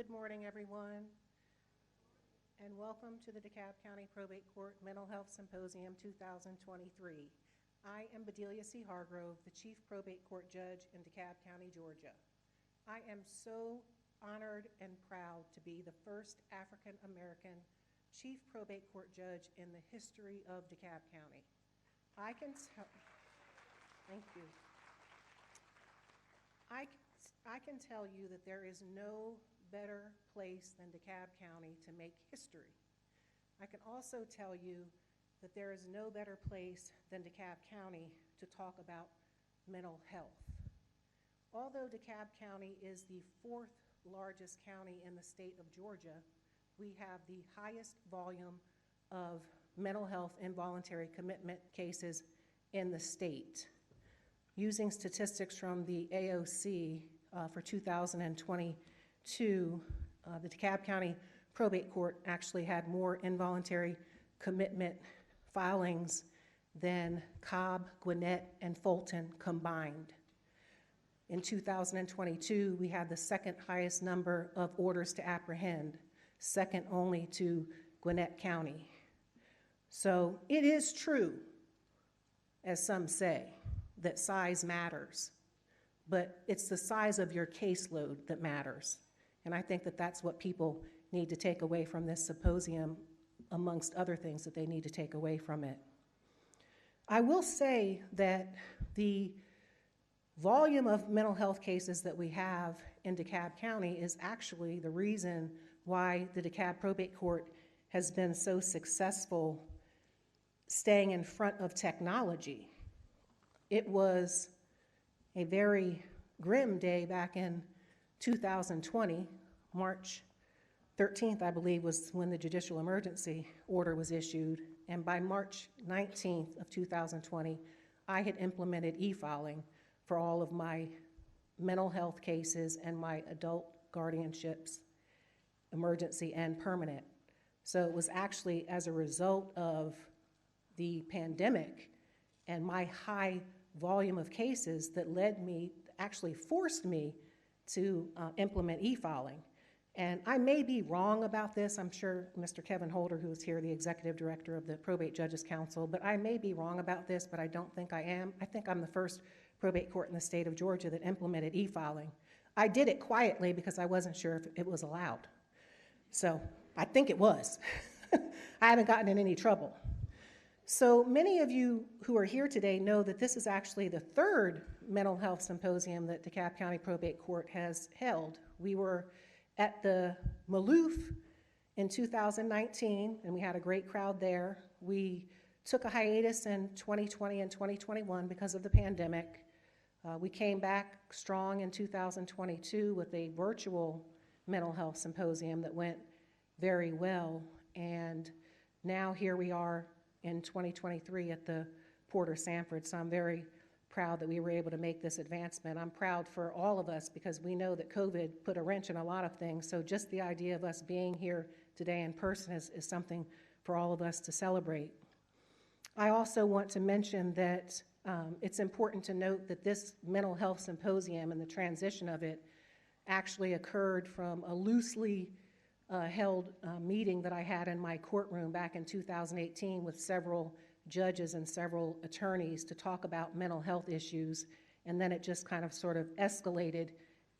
Good morning, everyone, and welcome to the DeKalb County Probate Court Mental Health Symposium 2023. I am Bedelia Hargrove, the Chief Probate Court Judge in DeKalb County, Georgia. I am so honored and proud to be the first African American Chief Probate Court Judge in the history of DeKalb County. Thank you. I can tell you that there is no better place than DeKalb County to make history. I can also tell you that there is no better place than DeKalb County to talk about mental health. Although DeKalb County is the fourth largest county in the state of Georgia, we have the highest volume of mental health involuntary commitment cases in the state. Using statistics from the AOC for 2022, the DeKalb County Probate Court actually had more involuntary commitment filings than Cobb, Gwinnett, and Fulton combined. In 2022, we had the second highest number of orders to apprehend, second only to Gwinnett County. So it is true, as some say, that size matters, but it's the size of your caseload that matters. And I think that that's what people need to take away from this symposium, amongst other things that they need to take away from it. I will say that the volume of mental health cases that we have in DeKalb County is actually the reason why the DeKalb Probate Court has been so successful staying in front of technology. It was a very grim day back in 2020, March 13th, I believe, was when the judicial emergency order was issued. And by March 19th of 2020, I had implemented e-filing for all of my mental health cases and my adult guardianships, emergency and permanent. So it was actually as a result of the pandemic and my high volume of cases that actually forced me to implement e-filing. And I may be wrong about this. I'm sure Mr. Kevin Holder, who is here, the executive director of the Probate Judges Council, but I may be wrong about this, but I don't think I am. I think I'm the first probate court in the state of Georgia that implemented e-filing. I did it quietly because I wasn't sure if it was allowed. So I think it was. I haven't gotten in any trouble. So many of you who are here today know that this is actually the third mental health symposium that DeKalb County Probate Court has held. We were at the Maloof in 2019, and we had a great crowd there. We took a hiatus in 2020 and 2021 because of the pandemic. We came back strong in 2022 with a virtual mental health symposium that went very well. And now here we are in 2023 at the Porter Sanford. So I'm very proud that we were able to make this advancement. I'm proud for all of us because we know that COVID put a wrench in a lot of things. So just the idea of us being here today in person is something for all of us to celebrate. I also want to mention that it's important to note that this mental health symposium and the transition of it actually occurred from a loosely held meeting that I had in my courtroom back in 2018 with several judges and several attorneys to talk about mental health issues, and then it just kind of sort of escalated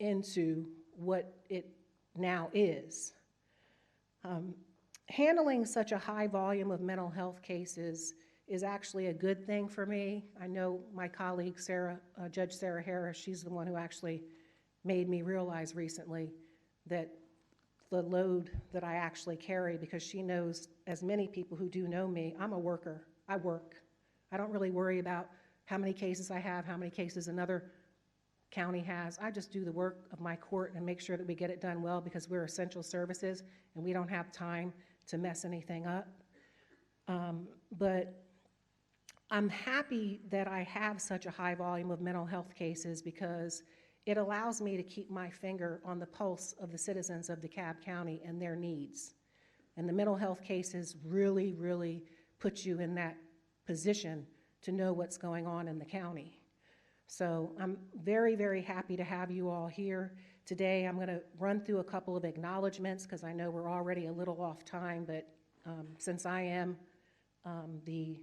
into what it now is. Handling such a high volume of mental health cases is actually a good thing for me. I know my colleague, Judge Sarah Harris, she's the one who actually made me realize recently that the load that I actually carry, because she knows, as many people who do know me, I'm a worker. I work. I don't really worry about how many cases I have, how many cases another county has. I just do the work of my court and make sure that we get it done well because we're essential services and we don't have time to mess anything up. But I'm happy that I have such a high volume of mental health cases because it allows me to keep my finger on the pulse of the citizens of DeKalb County and their needs. And the mental health cases really, really put you in that position to know what's going on in the county. So I'm very, very happy to have you all here today. I'm going to run through a couple of acknowledgments because I know we're already a little off time, but since I am the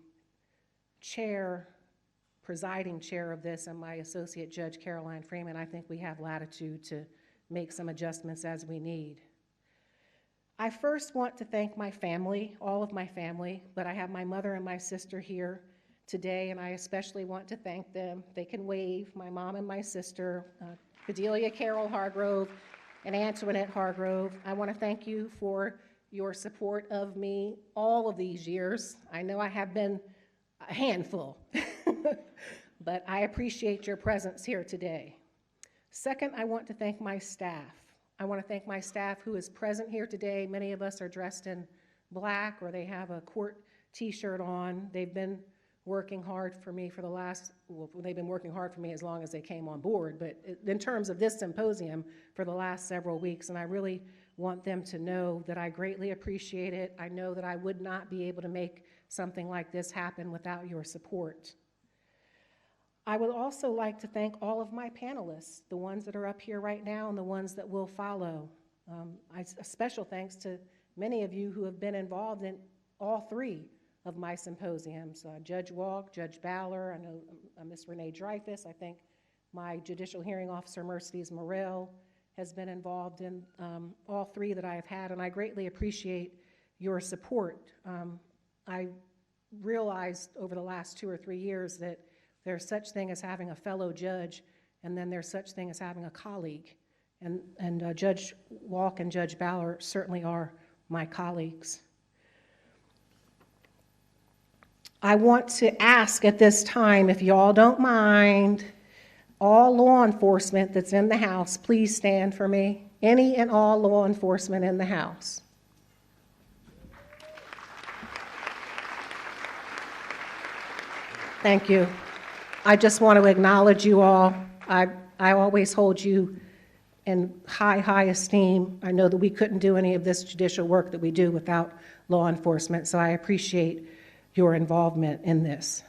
presiding chair of this, and my associate judge, Caroline Freeman, I think we have latitude to make some adjustments as we need. I first want to thank my family, all of my family, but I have my mother and my sister here today, and I especially want to thank them. They can wave, my mom and my sister, Bedelia Carol Hargrove and Antoinette Hargrove. I want to thank you for your support of me all of these years. I know I have been a handful, but I appreciate your presence here today. Second, I want to thank my staff. I want to thank my staff who is present here today. Many of us are dressed in black or they have a court t-shirt on. They've been working hard for me they've been working hard for me as long as they came on board, but in terms of this symposium for the last several weeks, and I really want them to know that I greatly appreciate it. I know that I would not be able to make something like this happen without your support. I would also like to thank all of my panelists, the ones that are up here right now and the ones that will follow. A special thanks to many of you who have been involved in all three of my symposiums. Judge Walk, Judge Baller, I know Ms. Renee Dreyfus, I think my Judicial Hearing Officer Mercedes Morrell has been involved in all three that I have had, and I greatly appreciate your support. I realized over the last 2 or 3 years that there's such thing as having a fellow judge, and then there's such thing as having a colleague. And Judge Walk and Judge Baller certainly are my colleagues. I want to ask at this time, if you all don't mind, all law enforcement that's in the house, please stand for me. Any and all law enforcement in the house. Thank you. I just want to acknowledge you all. I always hold you in high esteem. I know that we couldn't do any of this judicial work that we do without law enforcement, so I appreciate your involvement in this.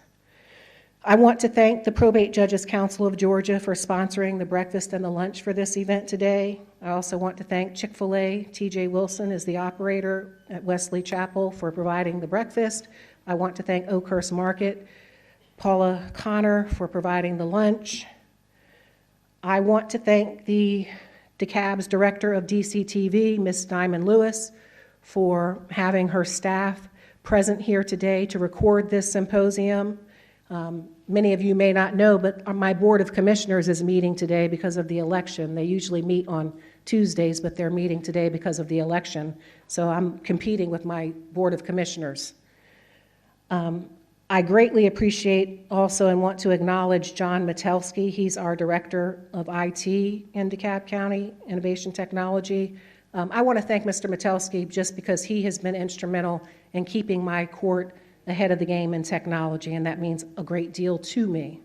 I want to thank the Probate Judges Council of Georgia for sponsoring the breakfast and the lunch for this event today. I also want to thank Chick-fil-A. TJ Wilson is the operator at Wesley Chapel for providing the breakfast. I want to thank Oakhurst Market, Paula Connor for providing the lunch. I want to thank the DeKalb's director of DCTV, Ms. Diamond Lewis, for having her staff present here today to record this symposium. Many of you may not know, but my Board of Commissioners is meeting today because of the election. They usually meet on Tuesdays, but they're meeting today because of the election. So I'm competing with my Board of Commissioners. I greatly appreciate also and want to acknowledge John Metelsky. He's our Director of IT in DeKalb County Innovation Technology. I want to thank Mr. Metelsky just because he has been instrumental in keeping my court ahead of the game in technology, and that means a great deal to me.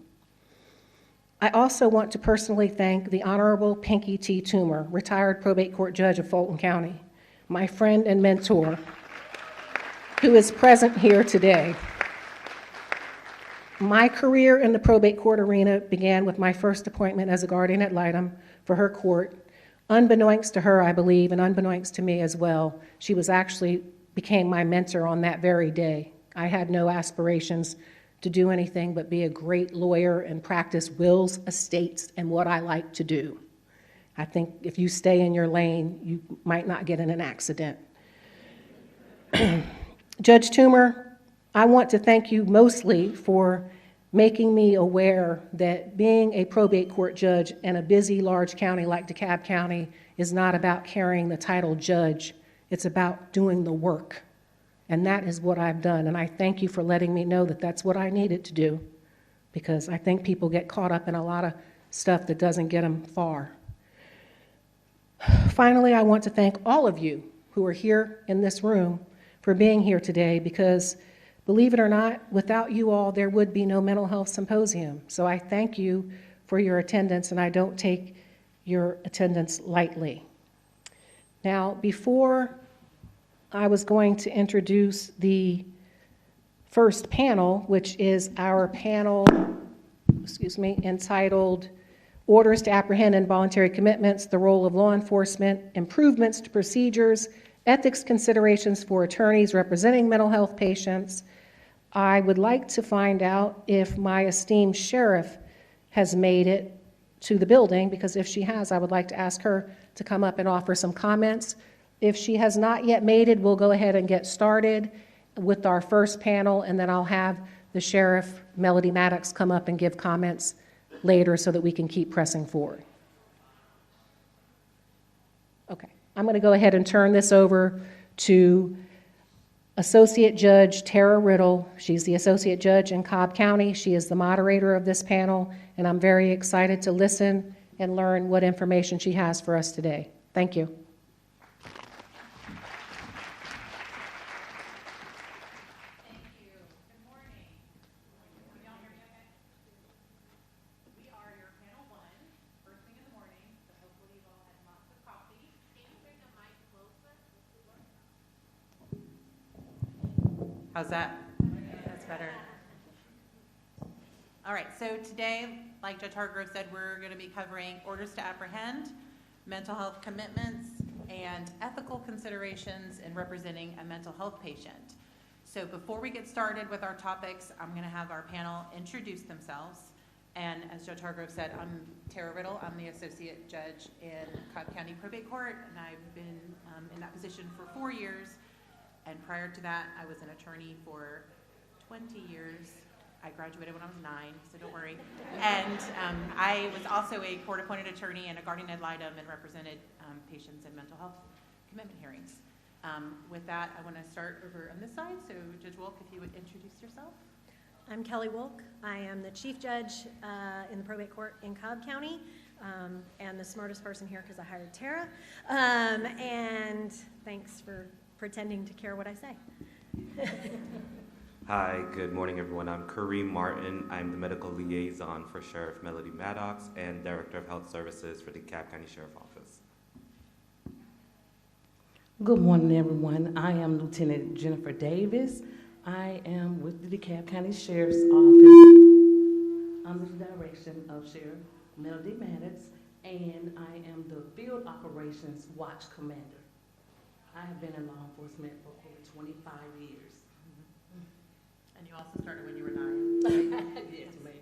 I also want to personally thank the Honorable Pinky T. Toomer, retired probate court judge of Fulton County, my friend and mentor, who is present here today. My career in the probate court arena began with my first appointment as a guardian ad litem for her court. Unbeknownst to her, I believe, and unbeknownst to me as well, she became my mentor on that very day. I had no aspirations to do anything but be a great lawyer and practice wills, estates, and what I like to do. I think if you stay in your lane, you might not get in an accident. Judge Toomer, I want to thank you mostly for making me aware that being a probate court judge in a busy, large county like DeKalb County is not about carrying the title judge. It's about doing the work. And that is what I've done. And I thank you for letting me know that that's what I needed to do, because I think people get caught up in a lot of stuff that doesn't get them far. Finally, I want to thank all of you who are here in this room for being here today, because believe it or not, without you all, there would be no Mental Health Symposium. So I thank you for your attendance, and I don't take your attendance lightly. Now, before I was going to introduce the first panel, which is our panel entitled Orders to Apprehend Involuntary Commitments, the Role of Law Enforcement, Improvements to Procedures, Ethics Considerations for Attorneys Representing Mental Health Patients. I would like to find out if my esteemed sheriff has made it to the building, because if she has, I would like to ask her to come up and offer some comments. If she has not yet made it, we'll go ahead and get started with our first panel, and then I'll have the Sheriff, Melody Maddox, come up and give comments later so that we can keep pressing forward. Okay, I'm going to go ahead and turn this over to Associate Judge Tara Riddle. She's the Associate Judge in DeKalb County. She is the moderator of this panel, and I'm very excited to listen and learn what information she has for us today. Thank you. How's that? That's better. All right, so today, like Judge Hargrove said, we're going to be covering orders to apprehend, mental health commitments, and ethical considerations in representing a mental health patient. So before we get started with our topics, I'm going to have our panel introduce themselves. And as Judge Hargrove said, I'm Tara Riddle. I'm the Associate Judge in DeKalb County Probate Court, and I've been in that position for 4 years. And prior to that, I was an attorney for 20 years. I graduated when I was 9, so don't worry. And I was also a court-appointed attorney and a guardian ad litem and represented patients in mental health commitment hearings. With that, I want to start over on this side. So Judge Wolk, if you would introduce yourself. I'm Kelly Wolk. I am the Chief Judge in the Probate Court in DeKalb County, and the smartest person here because I hired Tara. And thanks for pretending to care what I say. Hi, good morning, everyone. I'm Kareem Martin. I'm the medical liaison for Sheriff Melody Maddox and Director of Health Services for the DeKalb County Sheriff Office. Good morning, everyone. I am Lieutenant Jennifer Davis. I am with the DeKalb County Sheriff's Office under the direction of Sheriff Melody Maddox, and I am the Field Operations Watch Commander. I have been in law enforcement for over 25 years. And you also started when you were 9. Yes, ma'am.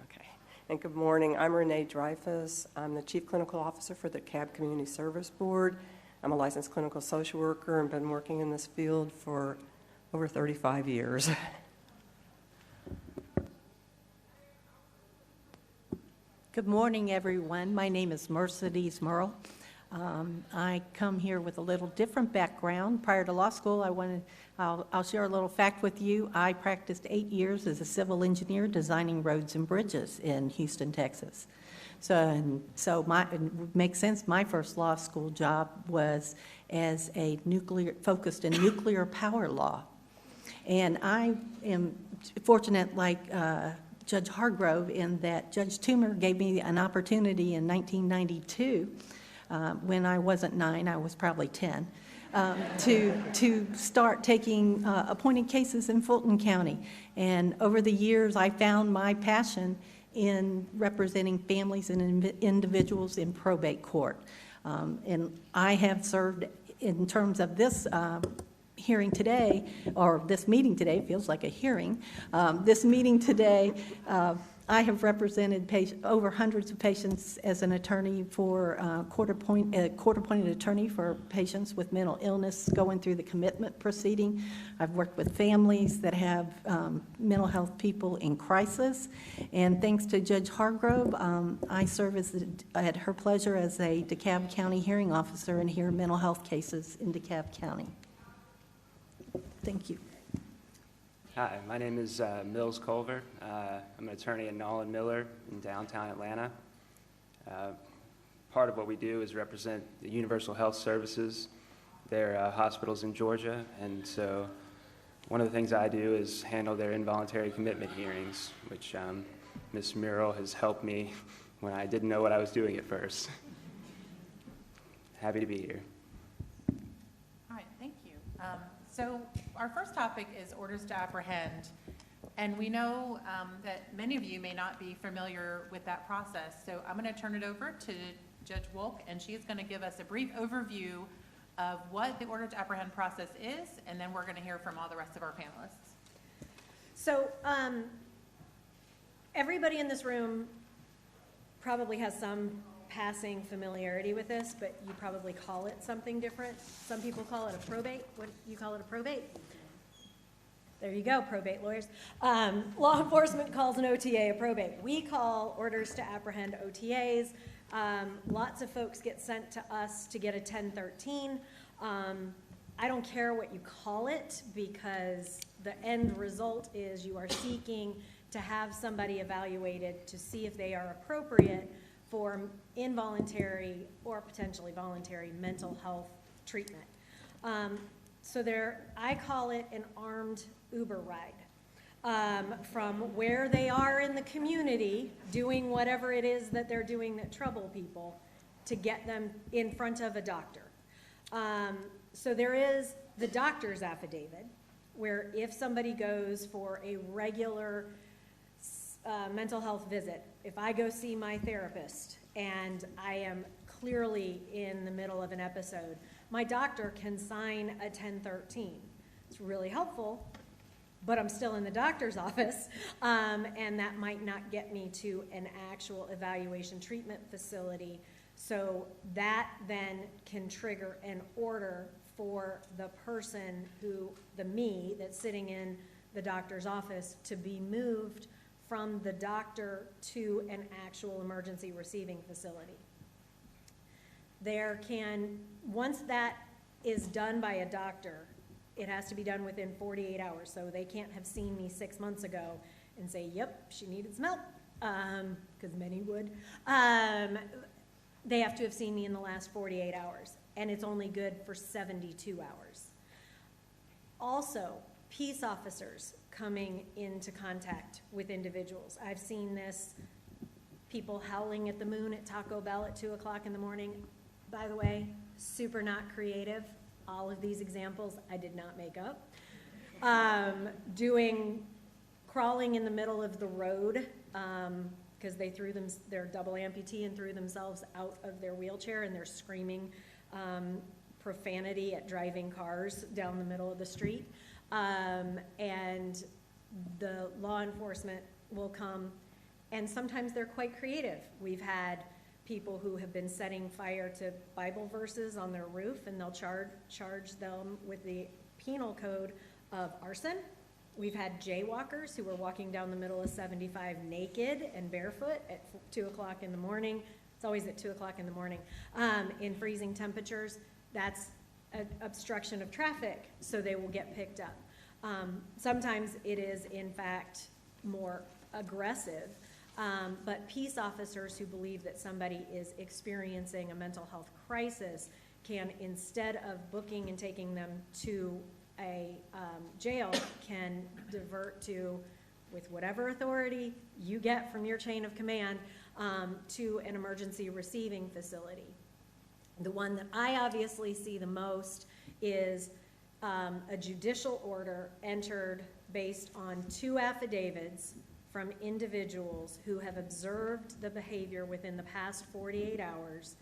Okay. And good morning. I'm Renee Dreyfus. I'm the Chief Clinical Officer for the DeKalb Community Service Board. I'm a licensed clinical social worker and been working in this field for over 35 years. Good morning, everyone. My name is Mercedes Merle. I come here with a little different background. Prior to law school, I'll share a little fact with you. I practiced 8 years as a civil engineer designing roads and bridges in Houston, Texas. So it makes sense. My first law school job was as a focused in nuclear power law. And I am fortunate, like Judge Hargrove, in that Judge Toomer gave me an opportunity in 1992, when I wasn't 9, I was probably 10, to start taking appointed cases in Fulton County. And over the years, I found my passion in representing families and individuals in probate court. And I have served, in terms of this hearing today, or this meeting today, feels like a hearing. This meeting today, I have represented over hundreds of patients as an attorney for court-appointed attorney for patients with mental illness going through the commitment proceeding. I've worked with families that have mental health people in crisis. And thanks to Judge Hargrove, I serve at her pleasure as a DeKalb County hearing officer and hear mental health cases in DeKalb County. Thank you. Hi, my name is Mills Culver. I'm an attorney at Nolan Miller in downtown Atlanta. Part of what we do is represent the Universal Health Services, their hospitals in Georgia, and so one of the things I do is handle their involuntary commitment hearings, which Ms. Murrell has helped me when I didn't know what I was doing at first. Happy to be here. All right, thank you. So our first topic is orders to apprehend. And we know that many of you may not be familiar with that process. So I'm going to turn it over to Judge Wolk, and she's going to give us a brief overview of what the order to apprehend process is, and then we're going to hear from all the rest of our panelists. So everybody in this room probably has some passing familiarity with this, but you probably call it something different. Some people call it a probate. What do you call it, a probate? There you go, probate lawyers. Law enforcement calls an OTA a probate. We call orders to apprehend OTAs. Lots of folks get sent to us to get a 1013. I don't care what you call it, because the end result is you are seeking to have somebody evaluated to see if they are appropriate for involuntary or potentially voluntary mental health treatment. So I call it an armed Uber ride. From where they are in the community, doing whatever it is that they're doing that trouble people, to get them in front of a doctor. So there is the doctor's affidavit, where if somebody goes for a regular mental health visit, if I go see my therapist and I am clearly in the middle of an episode, my doctor can sign a 1013. It's really helpful, but I'm still in the doctor's office, and that might not get me to an actual evaluation treatment facility. So that then can trigger an order for the person me that's sitting in the doctor's office, to be moved from the doctor to an actual emergency receiving facility. Once that is done by a doctor, it has to be done within 48 hours. So they can't have seen me 6 months ago and say, yep, she needed some help, because many would. They have to have seen me in the last 48 hours, and it's only good for 72 hours. Also, peace officers coming into contact with individuals. I've seen this, people howling at the moon at Taco Bell at 2 o'clock in the morning. By the way, super not creative. All of these examples I did not make up. Crawling in the middle of the road, because they're double amputee and threw themselves out of their wheelchair, and they're screaming profanity at driving cars down the middle of the street. And the law enforcement will come, and sometimes they're quite creative. We've had people who have been setting fire to Bible verses on their roof, and they'll charge them with the penal code of arson. We've had jaywalkers who were walking down the middle of 75 naked and barefoot at 2 o'clock in the morning. It's always at 2 o'clock in the morning, in freezing temperatures. That's an obstruction of traffic, so they will get picked up. Sometimes it is, in fact, more aggressive, but peace officers who believe that somebody is experiencing a mental health crisis can, instead of booking and taking them to a jail, can divert to, with whatever authority you get from your chain of command, to an emergency receiving facility. The one that I obviously see the most is a judicial order entered based on 2 affidavits from individuals who have observed the behavior within the past 48 hours,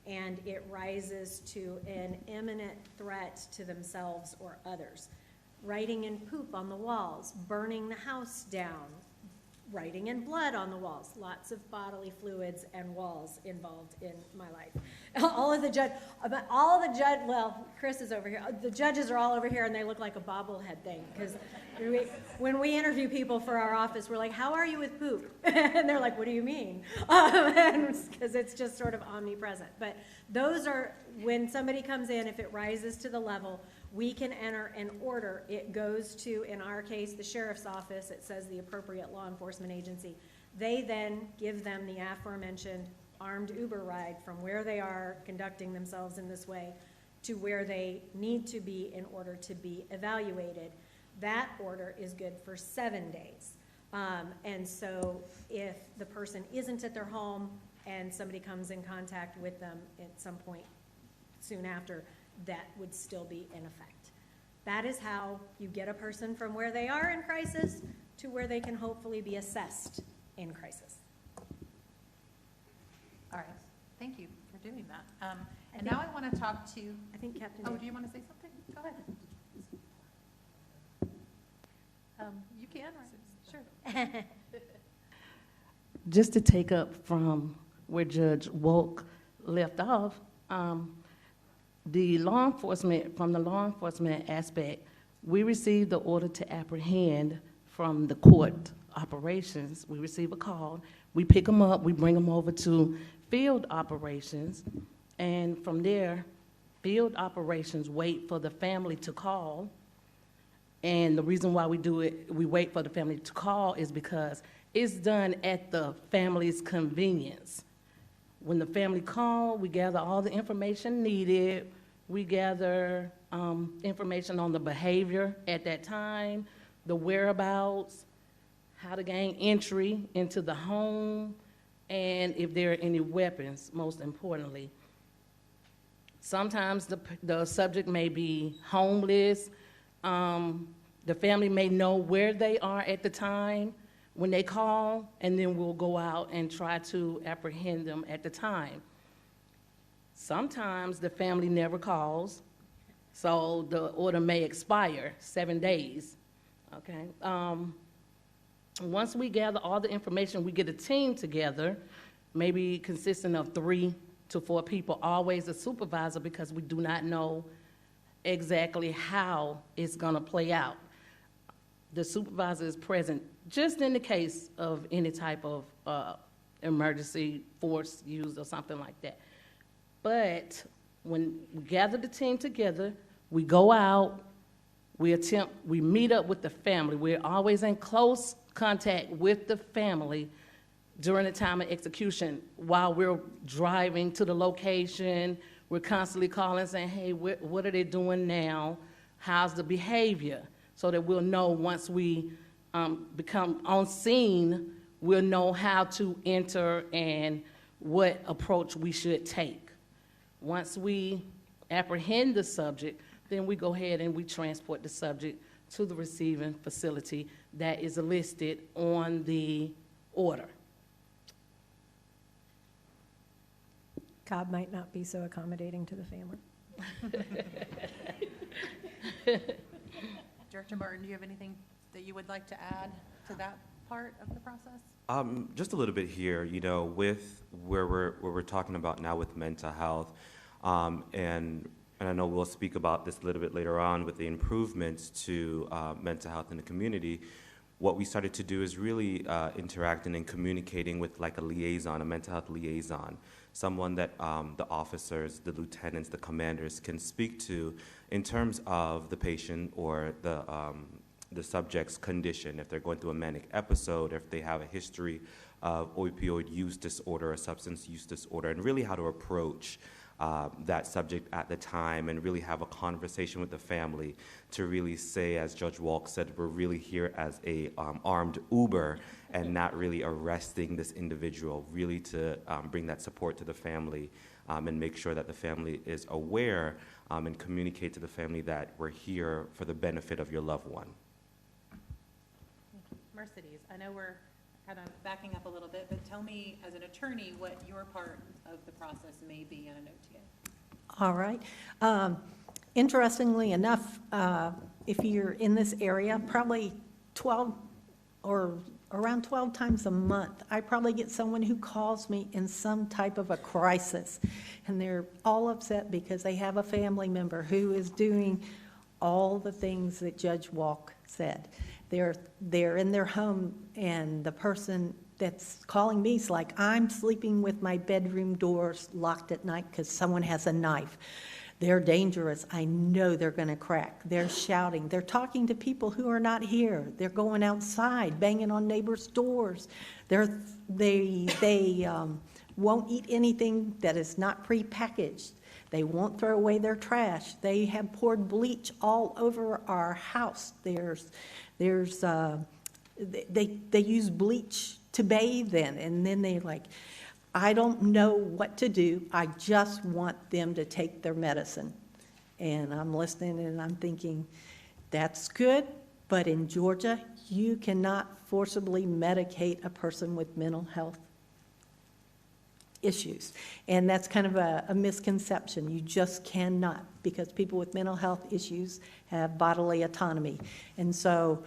and it rises to an imminent threat to themselves or others. Writing in poop on the walls, burning the house down, writing in blood on the walls, lots of bodily fluids and walls involved in my life. Well, Chris is over here. The judges are all over here, and they look like a bobblehead thing, because when we interview people for our office, we're like, how are you with poop? And they're like, what do you mean? Because it's just sort of omnipresent. But those are, when somebody comes in, if it rises to the level, we can enter an order. It goes to, in our case, the sheriff's office. It says the appropriate law enforcement agency. They then give them the aforementioned armed Uber ride from where they are conducting themselves in this way to where they need to be in order to be evaluated. That order is good for 7 days. And so if the person isn't at their home and somebody comes in contact with them at some point soon after, that would still be in effect. That is how you get a person from where they are in crisis to where they can hopefully be assessed in crisis. All right, thank you for doing that. And now I want to talk to, I think Captain. oh, do you want to say something? Go ahead. You can, sure. Just to take up from where Judge Wolk left off, from the law enforcement aspect, we received the order to apprehend from the court operations. We receive a call, we pick them up, we bring them over to field operations, and from there, field operations wait for the family to call. And the reason why we do it, we wait for the family to call, is because it's done at the family's convenience. When the family call, we gather all the information needed. We gather information on the behavior at that time, the whereabouts, how to gain entry into the home, and if there are any weapons, most importantly. Sometimes the subject may be homeless. The family may know where they are at the time when they call, and then we'll go out and try to apprehend them at the time. Sometimes the family never calls, so the order may expire 7 days, okay? Once we gather all the information, we get a team together, maybe consisting of 3 to 4 people, always a supervisor, because we do not know exactly how it's gonna play out. The supervisor is present just in the case of any type of emergency force used or something like that. But when we gather the team together, we go out, we meet up with the family. We're always in close contact with the family during the time of execution. While we're driving to the location, we're constantly calling saying, hey, what are they doing now? How's the behavior? So that we'll know once we become on scene, we'll know how to enter and what approach we should take. Once we apprehend the subject, then we go ahead and we transport the subject to the receiving facility that is listed on the order. Cobb might not be so accommodating to the family. Director Martin, do you have anything that you would like to add to that part of the process? Just a little bit here, you know, with where we're talking about now with mental health, and I know we'll speak about this a little bit later on with the improvements to mental health in the community. What we started to do is really interacting and communicating with like a liaison, a mental health liaison, someone that the officers, the lieutenants, the commanders can speak to in terms of the patient or the subject's condition, if they're going through a manic episode, if they have a history of opioid use disorder or substance use disorder, and really how to approach that subject at the time and really have a conversation with the family to really say, as Judge Walk said, we're really here as a armed Uber and not really arresting this individual, really to bring that support to the family and make sure that the family is aware and communicate to the family that we're here for the benefit of your loved one. Mercedes, I know we're kind of backing up a little bit, but tell me, as an attorney, what your part of the process may be in an OTA. All right. Interestingly enough, if you're in this area, probably 12 or around 12 times a month, I probably get someone who calls me in some type of a crisis, and they're all upset because they have a family member who is doing all the things that Judge Walk said. They're in their home, and the person that's calling me is like, I'm sleeping with my bedroom doors locked at night because someone has a knife. They're dangerous. I know they're going to crack. They're shouting. They're talking to people who are not here. They're going outside, banging on neighbors' doors. They won't eat anything that is not prepackaged. They won't throw away their trash. They have poured bleach all over our house. They use bleach to bathe in, and then they're like, I don't know what to do. I just want them to take their medicine. And I'm listening and I'm thinking, that's good, but in Georgia, you cannot forcibly medicate a person with mental health issues. And that's kind of a misconception. You just cannot, because people with mental health issues have bodily autonomy. And so,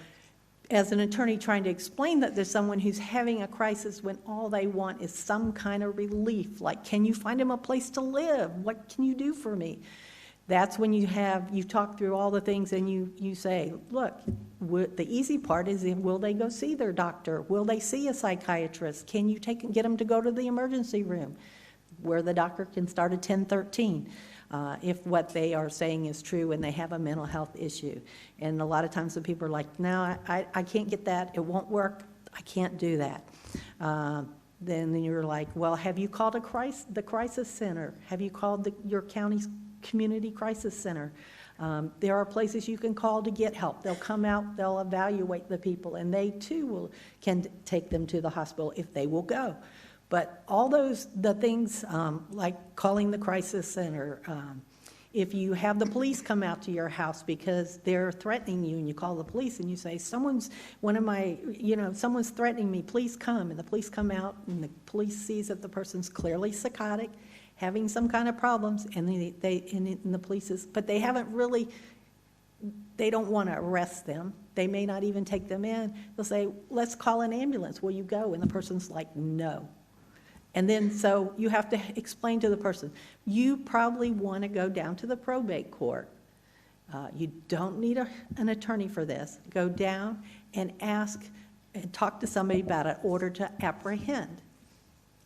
as an attorney trying to explain that there's someone who's having a crisis when all they want is some kind of relief, like, can you find them a place to live? What can you do for me? That's when you talk through all the things and you say, look, the easy part is, will they go see their doctor? Will they see a psychiatrist? Can you get them to go to the emergency room where the doctor can start at 10:13 if what they are saying is true and they have a mental health issue? And a lot of times the people are like, no, I can't get that. It won't work. I can't do that. Then you're like, well, have you called the crisis center? Have you called your county's community crisis center? There are places you can call to get help. They'll come out, they'll evaluate the people, and they too can take them to the hospital if they will go. But all the things like calling the crisis center, if you have the police come out to your house because they're threatening you, and you call the police and you say, someone's threatening me, please come. And the police come out and the police sees that the person's clearly psychotic, having some kind of problems, and the police but they haven't really, they don't want to arrest them. They may not even take them in. They'll say, let's call an ambulance. Will you go? And the person's like, no. And then so you have to explain to the person, you probably want to go down to the probate court. You don't need an attorney for this. Go down and ask and talk to somebody about an order to apprehend.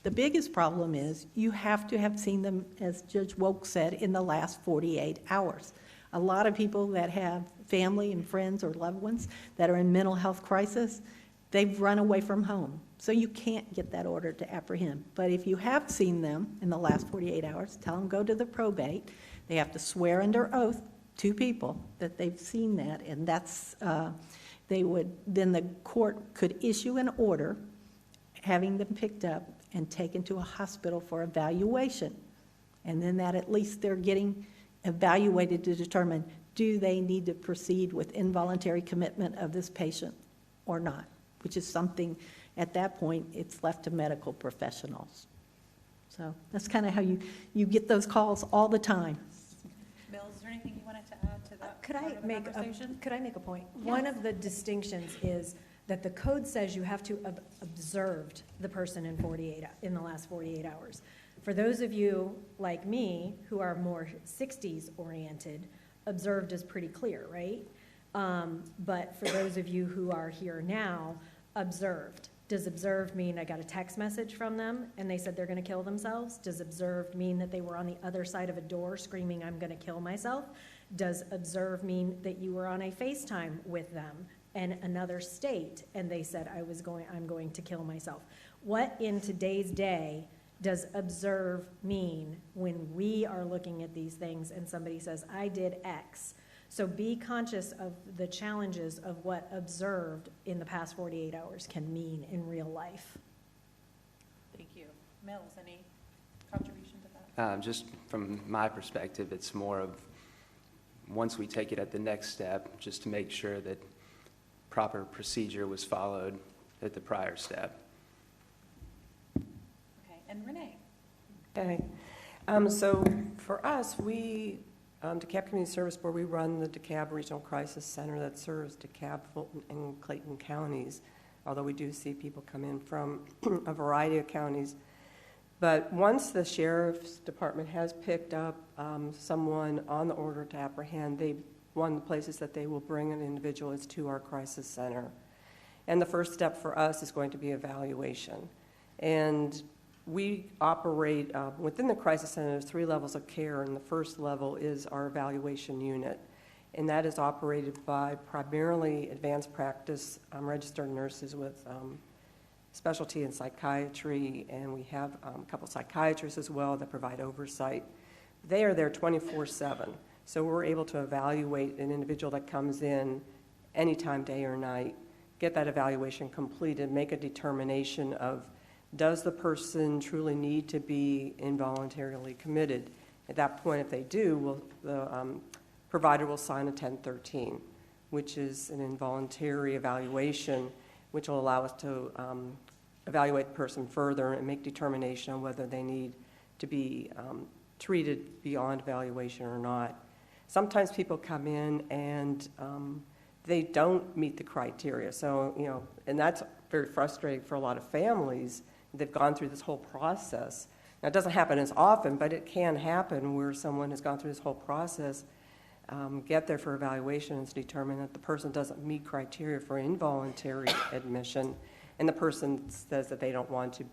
The biggest problem is you have to have seen them, as Judge Woke said, in the last 48 hours. A lot of people that have family and friends or loved ones that are in mental health crisis, they've run away from home. So you can't get that order to apprehend. But if you have seen them in the last 48 hours, tell them go to the probate. They have to swear under oath, 2 people, that they've seen that. And that's, then the court could issue an order having them picked up and taken to a hospital for evaluation. And then that at least they're getting evaluated to determine, do they need to proceed with involuntary commitment of this patient or not, which is something, at that point, it's left to medical professionals. So that's kind of how you get those calls all the time. Mills, is there anything you wanted to add to that? Could I make a point? Yes. One of the distinctions is that the code says you have to have observed the person in the last 48 hours. For those of you like me who are more 60s oriented, observed is pretty clear, right? But for those of you who are here now, observed. Does observed mean I got a text message from them and they said they're going to kill themselves? Does observed mean that they were on the other side of a door screaming, I'm going to kill myself? Does observed mean that you were on a FaceTime with them in another state and they said, I'm going to kill myself? What in today's day does observe mean when we are looking at these things and somebody says, I did X? So be conscious of the challenges of what observed in the past 48 hours can mean in real life. Thank you. Mills, any contribution to that? Just from my perspective, it's more of once we take it at the next step, just to make sure that proper procedure was followed at the prior step. Okay, and Renee? Okay. So for us, DeKalb Community Service Board, we run the DeKalb Regional Crisis Center that serves DeKalb, Fulton, and Clayton counties, although we do see people come in from a variety of counties. But once the Sheriff's Department has picked up someone on the order to apprehend, one of the places that they will bring an individual is to our crisis center. And the first step for us is going to be evaluation. And we operate within the crisis center. There's 3 levels of care, and the first level is our evaluation unit. And that is operated by primarily advanced practice registered nurses with specialty in psychiatry, and we have a couple psychiatrists as well that provide oversight. They are there 24/7. So we're able to evaluate an individual that comes in anytime, day or night, get that evaluation completed, make a determination of, does the person truly need to be involuntarily committed? At that point, if they do, the provider will sign a 1013, which is an involuntary evaluation, which will allow us to evaluate the person further and make determination on whether they need to be treated beyond evaluation or not. Sometimes people come in and they don't meet the criteria. So, and that's very frustrating for a lot of families. They've gone through this whole process. Now, it doesn't happen as often, but it can happen where someone has gone through this whole process, get there for evaluation, and it's determined that the person doesn't meet criteria for involuntary admission, and the person says that they don't want to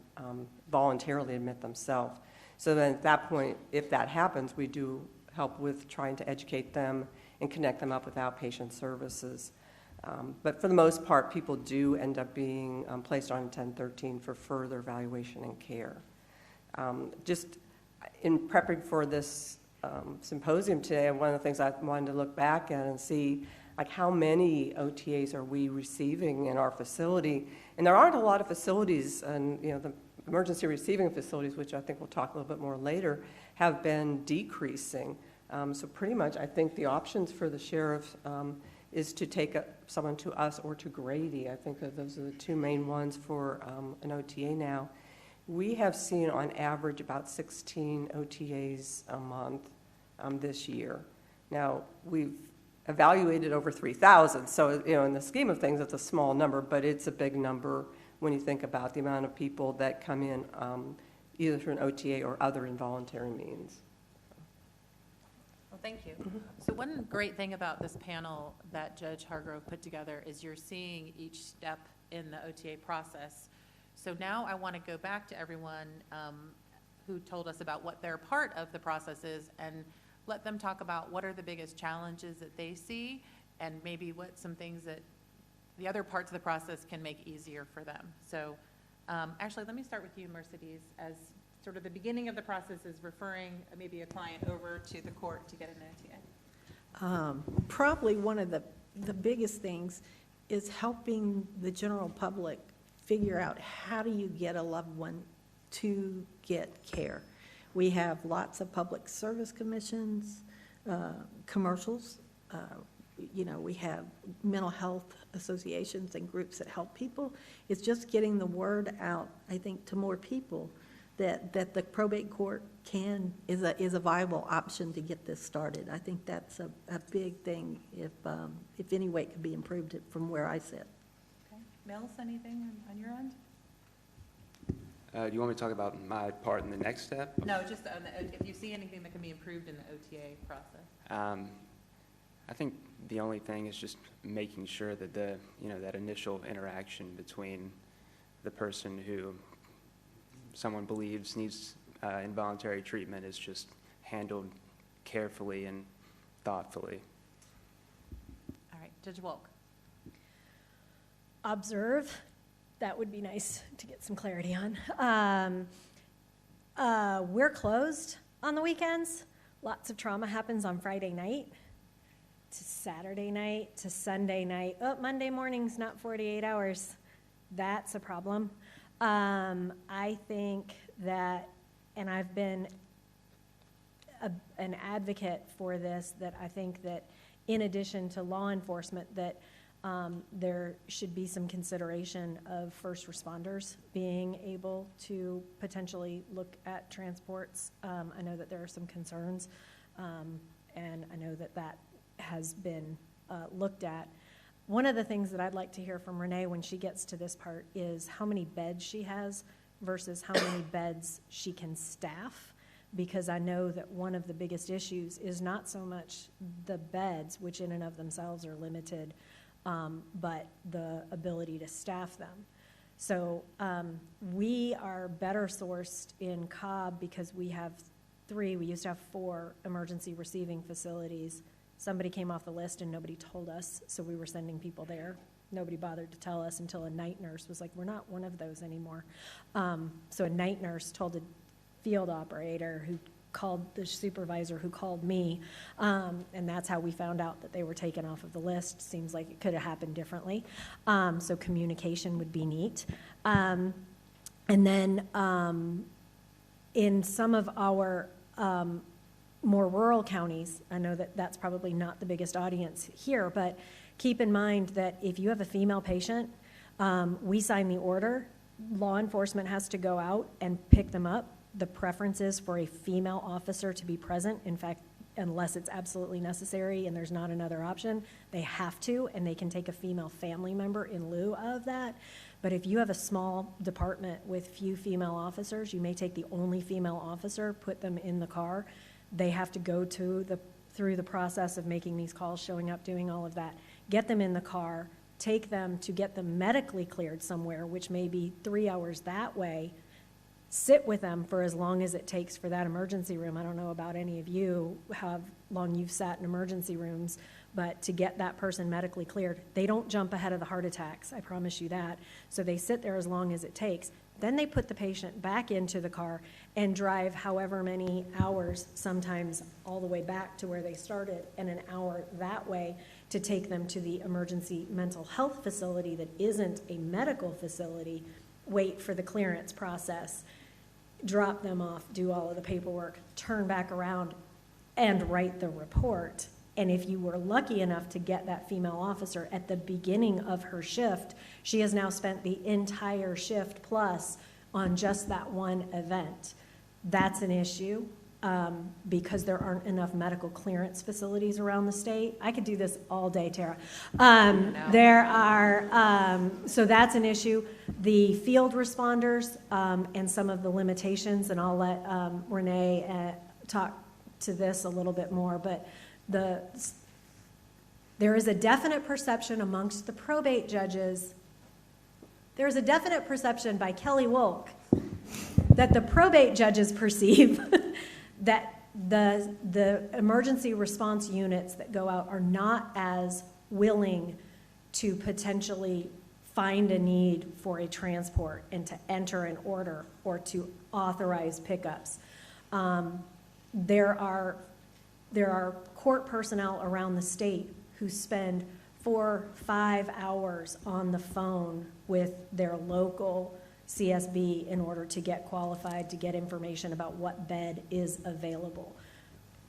voluntarily admit themselves. So then at that point, if that happens, we do help with trying to educate them and connect them up with outpatient services. But for the most part, people do end up being placed on 1013 for further evaluation and care. Just in prepping for this symposium today, one of the things I wanted to look back at and see, like, how many OTAs are we receiving in our facility? And there aren't a lot of facilities, and the emergency receiving facilities, which I think we'll talk a little bit more later, have been decreasing. So pretty much, I think the options for the sheriff is to take someone to us or to Grady. I think that those are the two main ones for an OTA now. We have seen on average about 16 OTAs a month this year. Now, we've evaluated over 3,000, so in the scheme of things, it's a small number, but it's a big number when you think about the amount of people that come in either through an OTA or other involuntary means. Well, thank you. So one great thing about this panel that Judge Hargrove put together is you're seeing each step in the OTA process. So now I want to go back to everyone who told us about what their part of the process is and let them talk about what are the biggest challenges that they see and maybe what some things that the other parts of the process can make easier for them. So actually, let me start with you, Mercedes, as sort of the beginning of the process is referring maybe a client over to the court to get an OTA. Probably one of the biggest things is helping the general public figure out how do you get a loved one to get care. We have lots of public service commissions, commercials. We have mental health associations and groups that help people. It's just getting the word out, I think, to more people that the probate court is a viable option to get this started. I think that's a big thing if any way it could be improved from where I sit. Okay. Mills, anything on your end? Do you want me to talk about my part in the next step? No, just if you see anything that can be improved in the OTA process. I think the only thing is just making sure that that initial interaction between the person who someone believes needs involuntary treatment is just handled carefully and thoughtfully. All right, Judge Wolk. Observe. That would be nice to get some clarity on. We're closed on the weekends. Lots of trauma happens on Friday night to Saturday night to Sunday night. Oh, Monday morning's not 48 hours. That's a problem. I think that, and I've been an advocate for this, that I think that in addition to law enforcement, that there should be some consideration of first responders being able to potentially look at transports. I know that there are some concerns, and I know that has been looked at. One of the things that I'd like to hear from Renee when she gets to this part is how many beds she has versus how many beds she can staff, because I know that one of the biggest issues is not so much the beds, which in and of themselves are limited, but the ability to staff them. So we are better sourced in Cobb because we have 3, we used to have 4 emergency receiving facilities. Somebody came off the list and nobody told us, so we were sending people there. Nobody bothered to tell us until a night nurse was like, we're not one of those anymore. So a night nurse told a field operator who called the supervisor who called me, and that's how we found out that they were taken off of the list. Seems like it could have happened differently. So communication would be neat. And then in some of our more rural counties, I know that that's probably not the biggest audience here, but keep in mind that if you have a female patient, we sign the order, law enforcement has to go out and pick them up. The preference is for a female officer to be present. In fact, unless it's absolutely necessary and there's not another option, they have to, and they can take a female family member in lieu of that. But if you have a small department with few female officers, you may take the only female officer, put them in the car. They have to go through the process of making these calls, showing up, doing all of that. Get them in the car, take them to get them medically cleared somewhere, which may be 3 hours that way. Sit with them for as long as it takes for that emergency room. I don't know about any of you, how long you've sat in emergency rooms, but to get that person medically cleared, they don't jump ahead of the heart attacks, I promise you that. So they sit there as long as it takes. Then they put the patient back into the car and drive however many hours, sometimes all the way back to where they started, and an hour that way to take them to the emergency mental health facility that isn't a medical facility, wait for the clearance process, drop them off, do all of the paperwork, turn back around and write the report. And if you were lucky enough to get that female officer at the beginning of her shift, she has now spent the entire shift plus on just that one event. That's an issue because there aren't enough medical clearance facilities around the state. I could do this all day, Tara. There are, so that's an issue. The field responders and some of the limitations, and I'll let Renee talk to this a little bit more, but there is a definite perception amongst the probate judges, there is a definite perception by Kelly Wolk that the probate judges perceive that the emergency response units that go out are not as willing to potentially find a need for a transport and to enter an order or to authorize pickups. There are court personnel around the state who spend 4-5 hours on the phone with their local CSB in order to get qualified, to get information about what bed is available.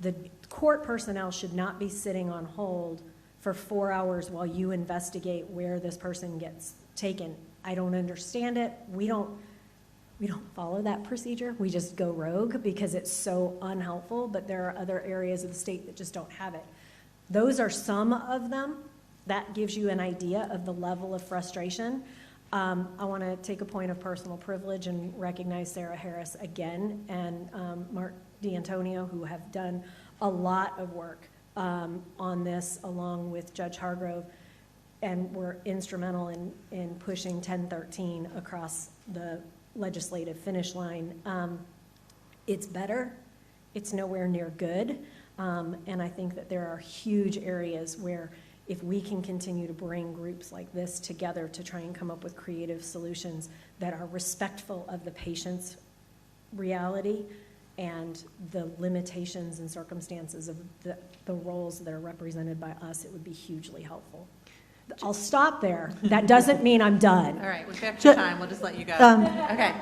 The court personnel should not be sitting on hold for 4 hours while you investigate where this person gets taken. I don't understand it. We don't follow that procedure. We just go rogue because it's so unhelpful, but there are other areas of the state that just don't have it. Those are some of them. That gives you an idea of the level of frustration. I want to take a point of personal privilege and recognize Sarah Harris again and Mark D'Antonio, who have done a lot of work on this along with Judge Hargrove, and were instrumental in pushing 1013 across the legislative finish line. It's better. It's nowhere near good. And I think that there are huge areas where if we can continue to bring groups like this together to try and come up with creative solutions that are respectful of the patient's reality and the limitations and circumstances of the roles that are represented by us, it would be hugely helpful. I'll stop there. That doesn't mean I'm done. All right, we've got your time. We'll just let you go. Okay.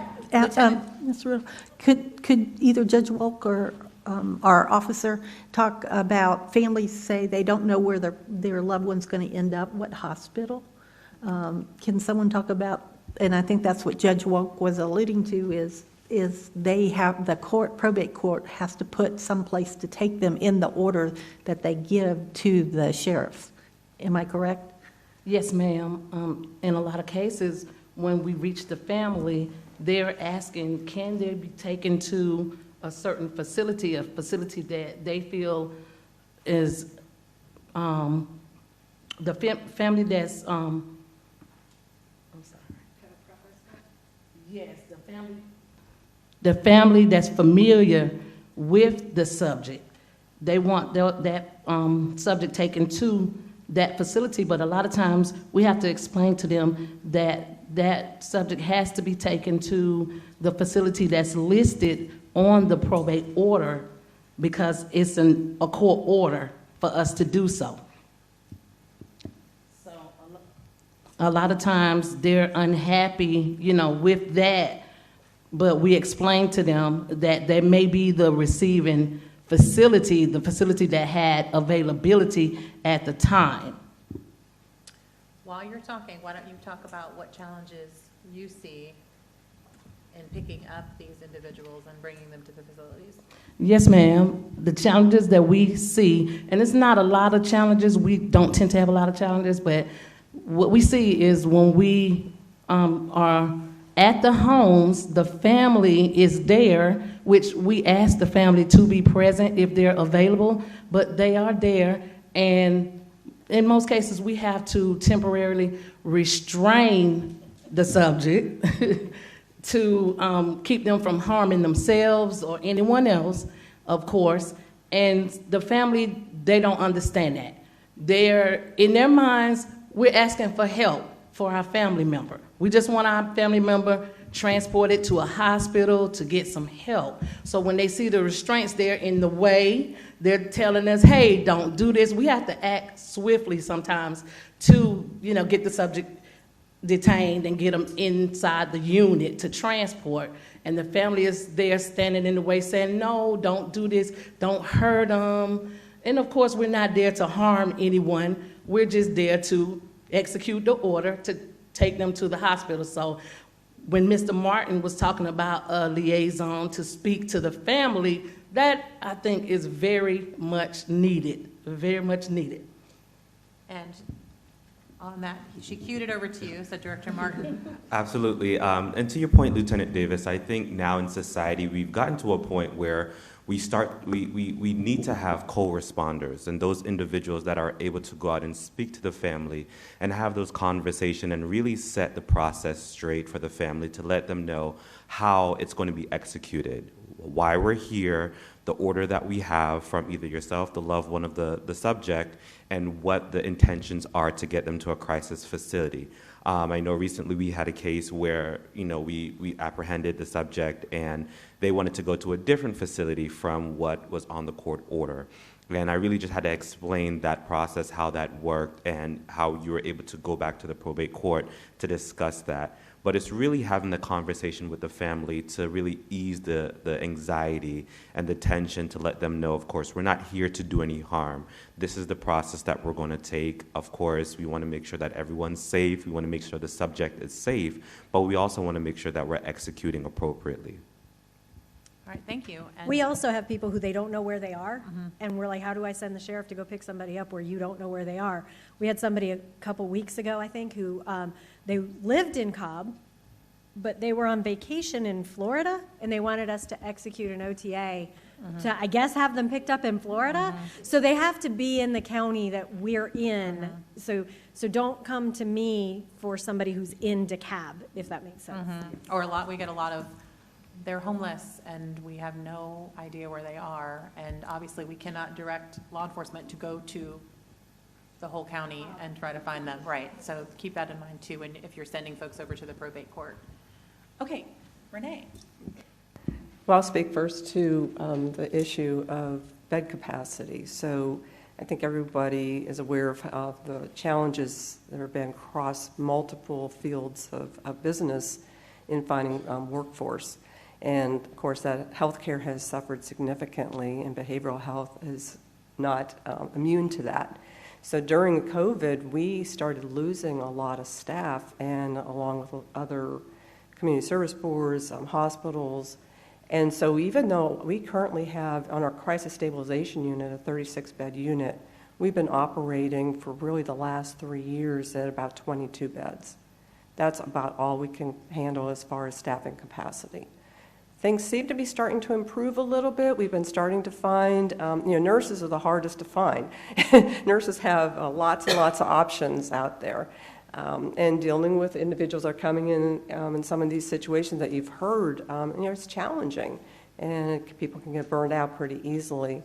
Ms. Riddle, could either Judge Wolk or our officer talk about families say they don't know where their loved one's going to end up, what hospital? Can someone talk about, and I think that's what Judge Wolk was alluding to, is they have, the probate court has to put someplace to take them in the order that they give to the sheriff. Am I correct? Yes, ma'am. In a lot of cases, when we reach the family, they're asking, can they be taken to a certain facility, a facility that they feel is the family that's, I'm sorry. Yes, the family that's familiar with the subject. They want that subject taken to that facility, but a lot of times we have to explain to them that that subject has to be taken to the facility that's listed on the probate order because it's a court order for us to do so. So a lot of times they're unhappy, with that, but we explain to them that they may be the receiving facility, the facility that had availability at the time. While you're talking, why don't you talk about what challenges you see in picking up these individuals and bringing them to the facilities? Yes, ma'am. The challenges that we see, and it's not a lot of challenges, we don't tend to have a lot of challenges, but what we see is when we are at the homes, the family is there, which we ask the family to be present if they're available, but they are there, and in most cases, we have to temporarily restrain the subject to keep them from harming themselves or anyone else, of course, and the family, they don't understand that. In their minds, we're asking for help for our family member. We just want our family member transported to a hospital to get some help. So when they see the restraints there in the way, they're telling us, hey, don't do this. We have to act swiftly sometimes to, get the subject detained and get them inside the unit to transport. And the family is there standing in the way saying, no, don't do this, don't hurt them. And of course, we're not there to harm anyone. We're just there to execute the order to take them to the hospital. So when Mr. Martin was talking about a liaison to speak to the family, that I think is very much needed, very much needed. And on that, she cued it over to you, said Director Martin. Absolutely. And to your point, Lieutenant Davis, I think now in society we've gotten to a point where we need to have co-responders and those individuals that are able to go out and speak to the family and have those conversations and really set the process straight for the family to let them know how it's going to be executed, why we're here, the order that we have from either yourself, the loved one of the subject, and what the intentions are to get them to a crisis facility. I know recently we had a case where, we apprehended the subject and they wanted to go to a different facility from what was on the court order. And I really just had to explain that process, how that worked, and how you were able to go back to the probate court to discuss that. But it's really having the conversation with the family to really ease the anxiety and the tension, to let them know, of course, we're not here to do any harm. This is the process that we're going to take. Of course, we want to make sure that everyone's safe. We want to make sure the subject is safe, but we also want to make sure that we're executing appropriately. All right, thank you. And We also have people who they don't know where they are, and we're like, how do I send the sheriff to go pick somebody up where you don't know where they are? We had somebody a couple weeks ago, I think, who they lived in Cobb, but they were on vacation in Florida, and they wanted us to execute an OTA to, I guess, have them picked up in Florida. So they have to be in the county that we're in. So don't come to me for somebody who's in DeKalb, if that makes sense. Or we get a lot of, they're homeless and we have no idea where they are. And obviously we cannot direct law enforcement to go to the whole county and try to find them. Right, so keep that in mind too, and if you're sending folks over to the probate court. Okay, Renee. Well, I'll speak first to the issue of bed capacity. So I think everybody is aware of the challenges that have been across multiple fields of business in finding workforce. And of course, that healthcare has suffered significantly, and behavioral health is not immune to that. So during COVID, we started losing a lot of staff, and along with other community service boards, hospitals. And so even though we currently have on our crisis stabilization unit, a 36-bed unit, we've been operating for really the last 3 years at about 22 beds. That's about all we can handle as far as staffing capacity. Things seem to be starting to improve a little bit. We've been starting to find, nurses are the hardest to find. Nurses have lots and lots of options out there. And dealing with individuals that are coming in some of these situations that you've heard, it's challenging, and people can get burned out pretty easily.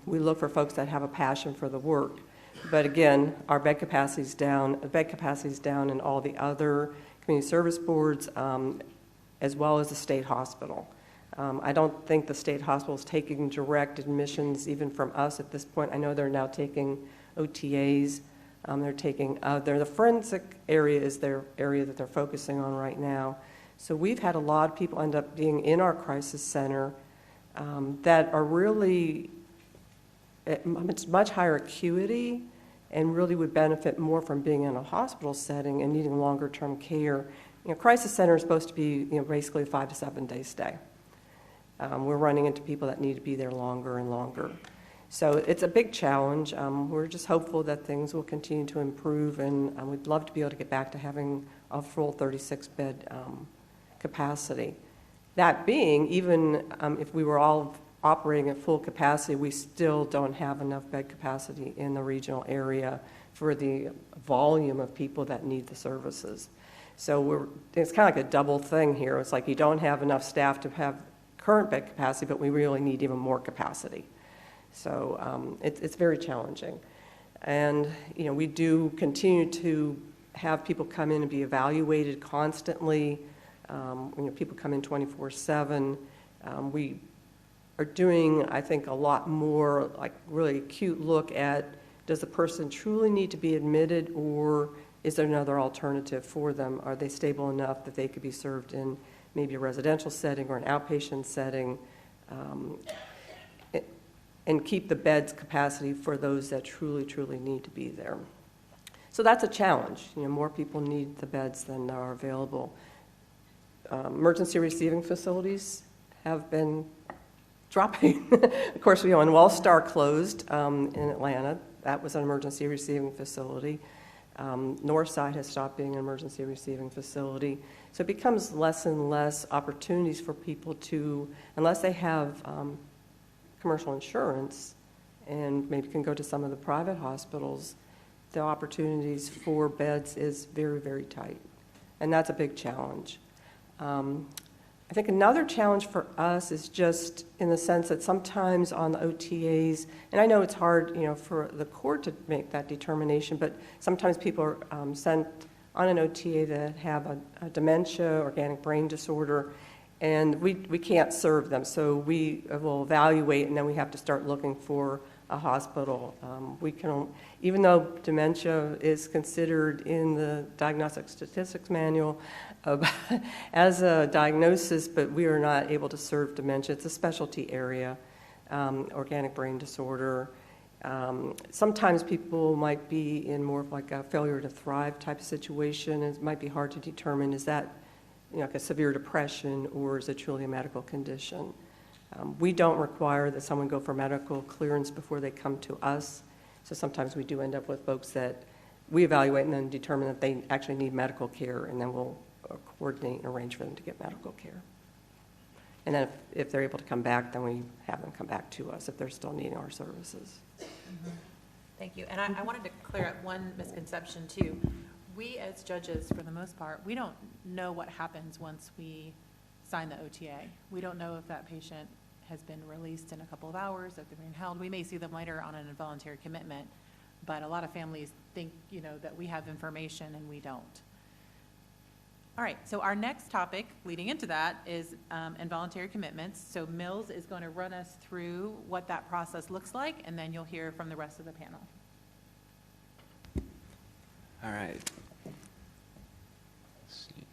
We look for folks that have a passion for the work. But again, our bed capacity is down. The bed capacity is down in all the other community service boards, as well as the state hospital. I don't think the state hospital is taking direct admissions even from us at this point. I know they're now taking OTAs. They're taking, the forensic area is their area that they're focusing on right now. So we've had a lot of people end up being in our crisis center that are really it's much higher acuity and really would benefit more from being in a hospital setting and needing longer-term care. Crisis center is supposed to be, basically a 5 to 7 day stay. We're running into people that need to be there longer and longer. So it's a big challenge. We're just hopeful that things will continue to improve, and we'd love to be able to get back to having a full 36-bed capacity. That being, even if we were all operating at full capacity, we still don't have enough bed capacity in the regional area for the volume of people that need the services. So it's kind of like a double thing here. It's like you don't have enough staff to have current bed capacity, but we really need even more capacity. So it's very challenging. And, we do continue to have people come in and be evaluated constantly. People come in 24/7. We are doing, I think, a lot more, like really acute look at, does the person truly need to be admitted, or is there another alternative for them? Are they stable enough that they could be served in maybe a residential setting or an outpatient setting, and keep the bed's capacity for those that truly, truly need to be there? So that's a challenge. More people need the beds than are available. Emergency receiving facilities have been dropping. Of course, when Wellstar closed in Atlanta, that was an emergency receiving facility. Northside has stopped being an emergency receiving facility. So it becomes less and less opportunities for people to, unless they have commercial insurance and maybe can go to some of the private hospitals, the opportunities for beds is very, very tight. And that's a big challenge. I think another challenge for us is just in the sense that sometimes on the OTAs, and I know it's hard, for the court to make that determination, but sometimes people are sent on an OTA that have a dementia, organic brain disorder, and we can't serve them. So we will evaluate, and then we have to start looking for a hospital. Even though dementia is considered in the Diagnostic Statistics Manual as a diagnosis, but we are not able to serve dementia. It's a specialty area, organic brain disorder. Sometimes people might be in more of like a failure to thrive type of situation. It might be hard to determine, is that like a severe depression, or is it truly a medical condition? We don't require that someone go for medical clearance before they come to us. So sometimes we do end up with folks that we evaluate and then determine that they actually need medical care, and then we'll coordinate and arrange for them to get medical care. And then if they're able to come back, then we have them come back to us if they're still needing our services. Mm-hmm. Thank you. And I wanted to clear up one misconception too. We as judges, for the most part, we don't know what happens once we sign the OTA. We don't know if that patient has been released in a couple of hours, if they're being held. We may see them later on an involuntary commitment, but a lot of families think, that we have information and we don't. All right, so our next topic leading into that is involuntary commitments. So Mills is going to run us through what that process looks like, and then you'll hear from the rest of the panel. All right. Let's see.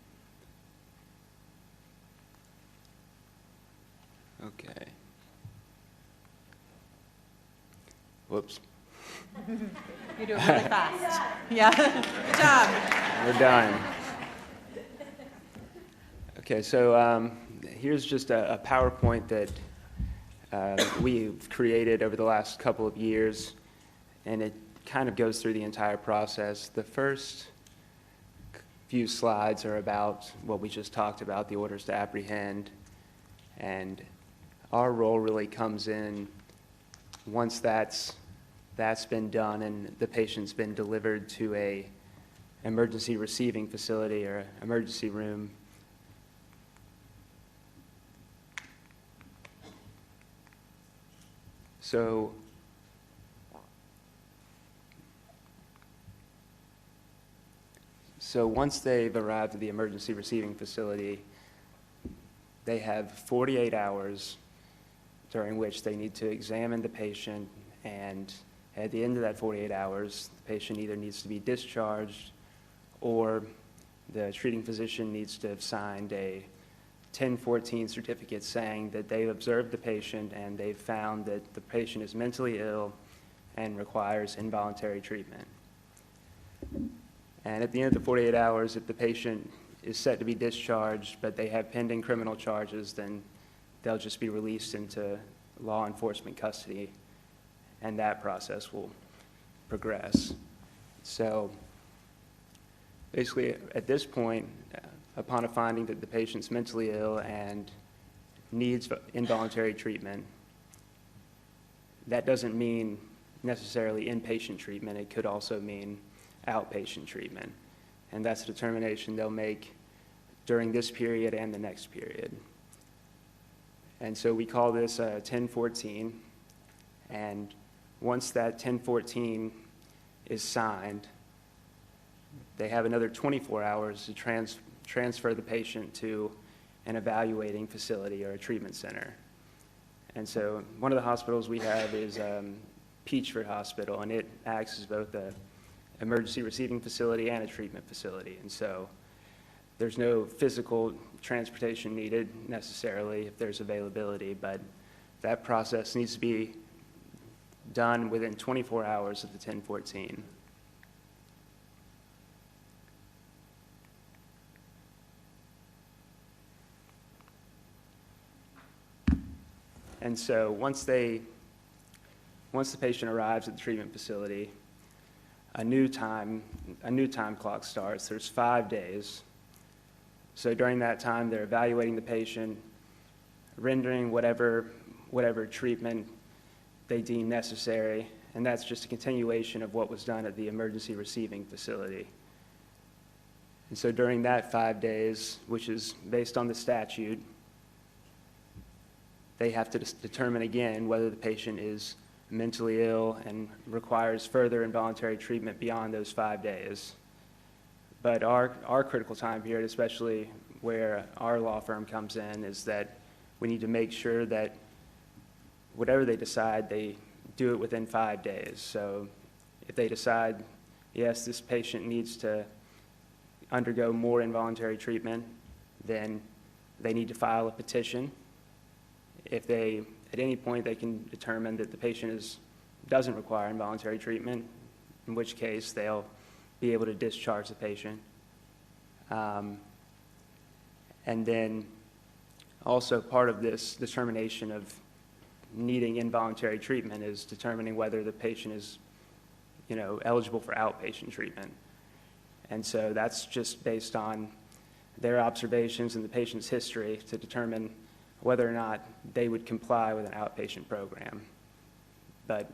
Okay. Whoops. You're doing really fast. Yeah, good job. We're done. Okay, so here's just a PowerPoint that we've created over the last couple of years, and it kind of goes through the entire process. The first few slides are about what we just talked about, the orders to apprehend, and our role really comes in once that's been done and the patient's been delivered to a emergency receiving facility or emergency room. So once they've arrived at the emergency receiving facility, they have 48 hours during which they need to examine the patient, and at the end of that 48 hours, the patient either needs to be discharged or the treating physician needs to have signed a 1014 certificate saying that they've observed the patient and they've found that the patient is mentally ill and requires involuntary treatment. And at the end of the 48 hours, if the patient is set to be discharged, but they have pending criminal charges, then they'll just be released into law enforcement custody, and that process will progress. So basically, at this point, upon a finding that the patient's mentally ill and needs involuntary treatment, that doesn't mean necessarily inpatient treatment. It could also mean outpatient treatment. And that's a determination they'll make during this period and the next period. And so we call this 1014. And once that 1014 is signed, they have another 24 hours to transfer the patient to an evaluating facility or a treatment center. And so one of the hospitals we have is Peachford Hospital, and it acts as both an emergency receiving facility and a treatment facility. And so there's no physical transportation needed necessarily if there's availability, but that process needs to be done within 24 hours of the 1014. And so once the patient arrives at the treatment facility, a new time clock starts. There's 5 days. So during that time, they're evaluating the patient, rendering whatever treatment they deem necessary, and that's just a continuation of what was done at the emergency receiving facility. And so during that 5 days, which is based on the statute, they have to determine again whether the patient is mentally ill and requires further involuntary treatment beyond those 5 days. But our critical time period, especially where our law firm comes in, is that we need to make sure that whatever they decide, they do it within 5 days. So if they decide, yes, this patient needs to undergo more involuntary treatment, then they need to file a petition. If they, at any point, they can determine that the patient doesn't require involuntary treatment, in which case they'll be able to discharge the patient. And then also part of this determination of needing involuntary treatment is determining whether the patient is, eligible for outpatient treatment. And so that's just based on their observations and the patient's history to determine whether or not they would comply with an outpatient program. But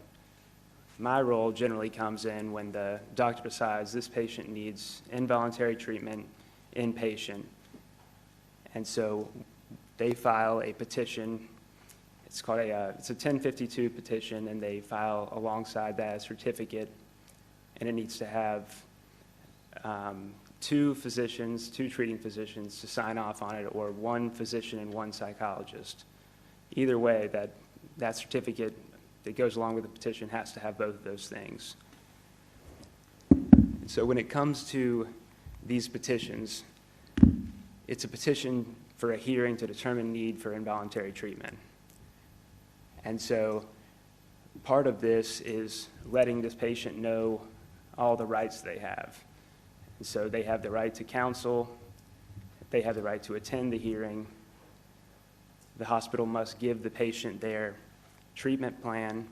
my role generally comes in when the doctor decides this patient needs involuntary treatment, inpatient. And so they file a petition. It's called it's a 1052 petition, and they file alongside that a certificate, and it needs to have two treating physicians to sign off on it, or one physician and one psychologist. Either way, that certificate that goes along with the petition has to have both of those things. So when it comes to these petitions, it's a petition for a hearing to determine need for involuntary treatment. And so part of this is letting this patient know all the rights they have. And so they have the right to counsel, they have the right to attend the hearing. The hospital must give the patient their treatment plan,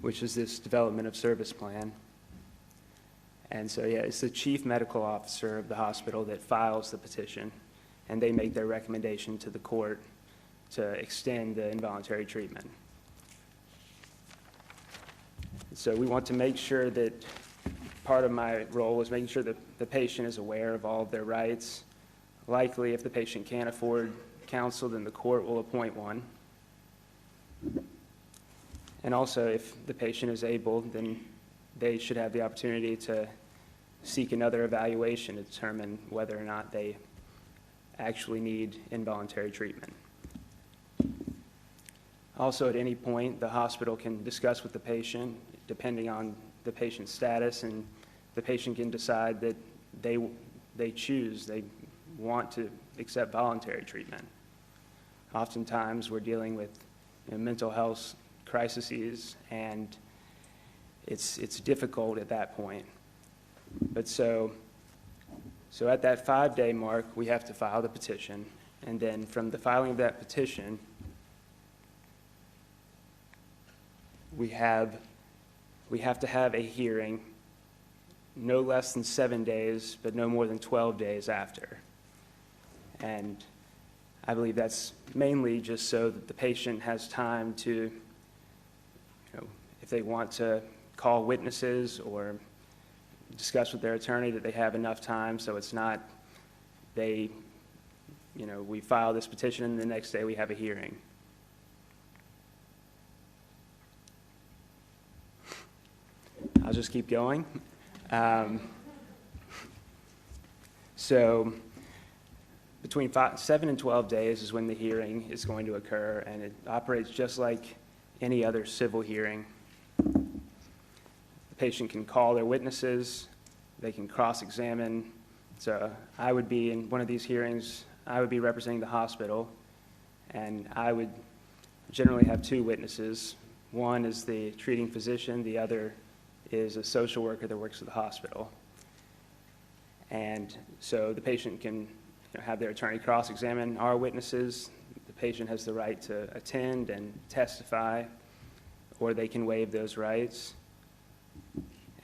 which is this development of service plan. And so, it's the chief medical officer of the hospital that files the petition, and they make their recommendation to the court to extend the involuntary treatment. So we want to make sure that part of my role is making sure that the patient is aware of all of their rights. Likely, if the patient can't afford counsel, then the court will appoint one. And also, if the patient is able, then they should have the opportunity to seek another evaluation to determine whether or not they actually need involuntary treatment. Also, at any point, the hospital can discuss with the patient, depending on the patient's status, and the patient can decide that they want to accept voluntary treatment. Oftentimes, we're dealing with mental health crises, and it's difficult at that point. But so at that 5-day mark, we have to file the petition, and then from the filing of that petition, we have to have a hearing no less than 7 days, but no more than 12 days after. And I believe that's mainly just so that the patient has time to, if they want to call witnesses or discuss with their attorney, that they have enough time, so it's not we file this petition and the next day we have a hearing. I'll just keep going. So between 7 and 12 days is when the hearing is going to occur, and it operates just like any other civil hearing. The patient can call their witnesses, they can cross-examine. So I would be in one of these hearings, I would be representing the hospital, and I would generally have 2 witnesses. One is the treating physician, the other is a social worker that works at the hospital. And so the patient can have their attorney cross-examine our witnesses. The patient has the right to attend and testify, or they can waive those rights.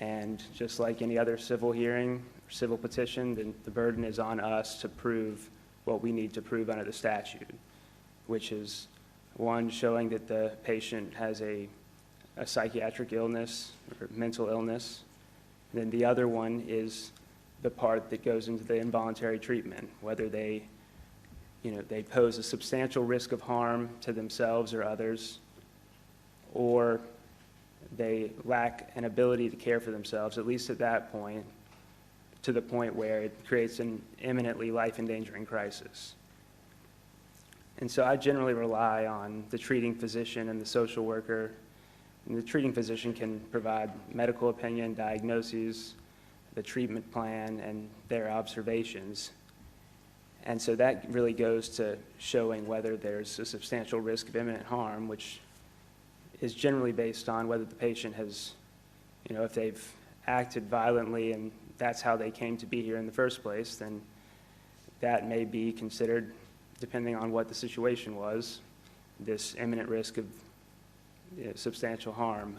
And just like any other civil hearing, or civil petition, then the burden is on us to prove what we need to prove under the statute, which is, 1, showing that the patient has a psychiatric illness or mental illness. And then the other one is the part that goes into the involuntary treatment, whether they pose a substantial risk of harm to themselves or others, or they lack an ability to care for themselves, at least at that point, to the point where it creates an imminently life-endangering crisis. And so I generally rely on the treating physician and the social worker. And the treating physician can provide medical opinion, diagnoses, the treatment plan, and their observations. And so that really goes to showing whether there's a substantial risk of imminent harm, which is generally based on whether the patient has, if they've acted violently and that's how they came to be here in the first place, then that may be considered, depending on what the situation was, this imminent risk of substantial harm.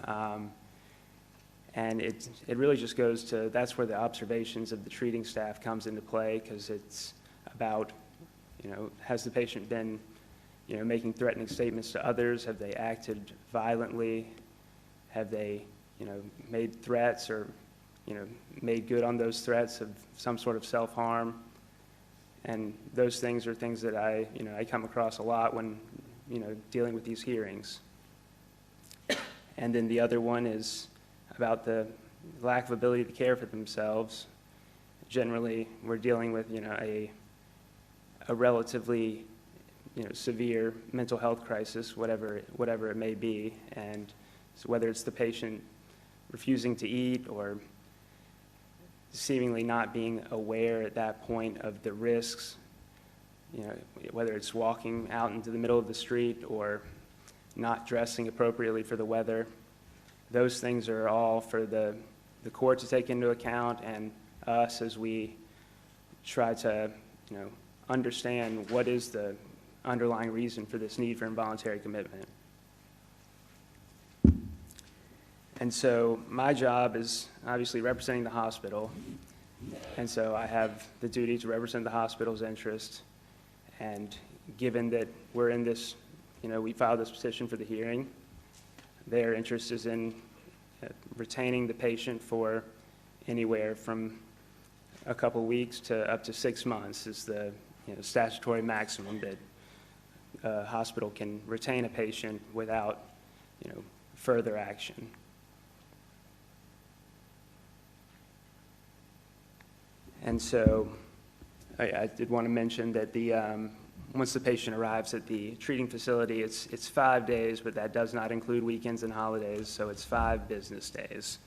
And it really just goes to, that's where the observations of the treating staff comes into play, because it's about, has the patient been, making threatening statements to others? Have they acted violently? Have they, made threats or, made good on those threats of some sort of self-harm? And those things are things that I come across a lot when, dealing with these hearings. And then the other one is about the lack of ability to care for themselves. Generally, we're dealing with, a relatively, severe mental health crisis, whatever it may be. And so whether it's the patient refusing to eat or seemingly not being aware at that point of the risks, whether it's walking out into the middle of the street or not dressing appropriately for the weather, those things are all for the court to take into account, and us as we try to, understand what is the underlying reason for this need for involuntary commitment. And so my job is obviously representing the hospital, and so I have the duty to represent the hospital's interest. And given that we're in this, we filed this petition for the hearing, their interest is in retaining the patient for anywhere from a couple weeks to up to 6 months is the statutory maximum that a hospital can retain a patient without further action. And so I did want to mention that once the patient arrives at the treating facility, it's 5 days, but that does not include weekends and holidays, so it's 5 business days.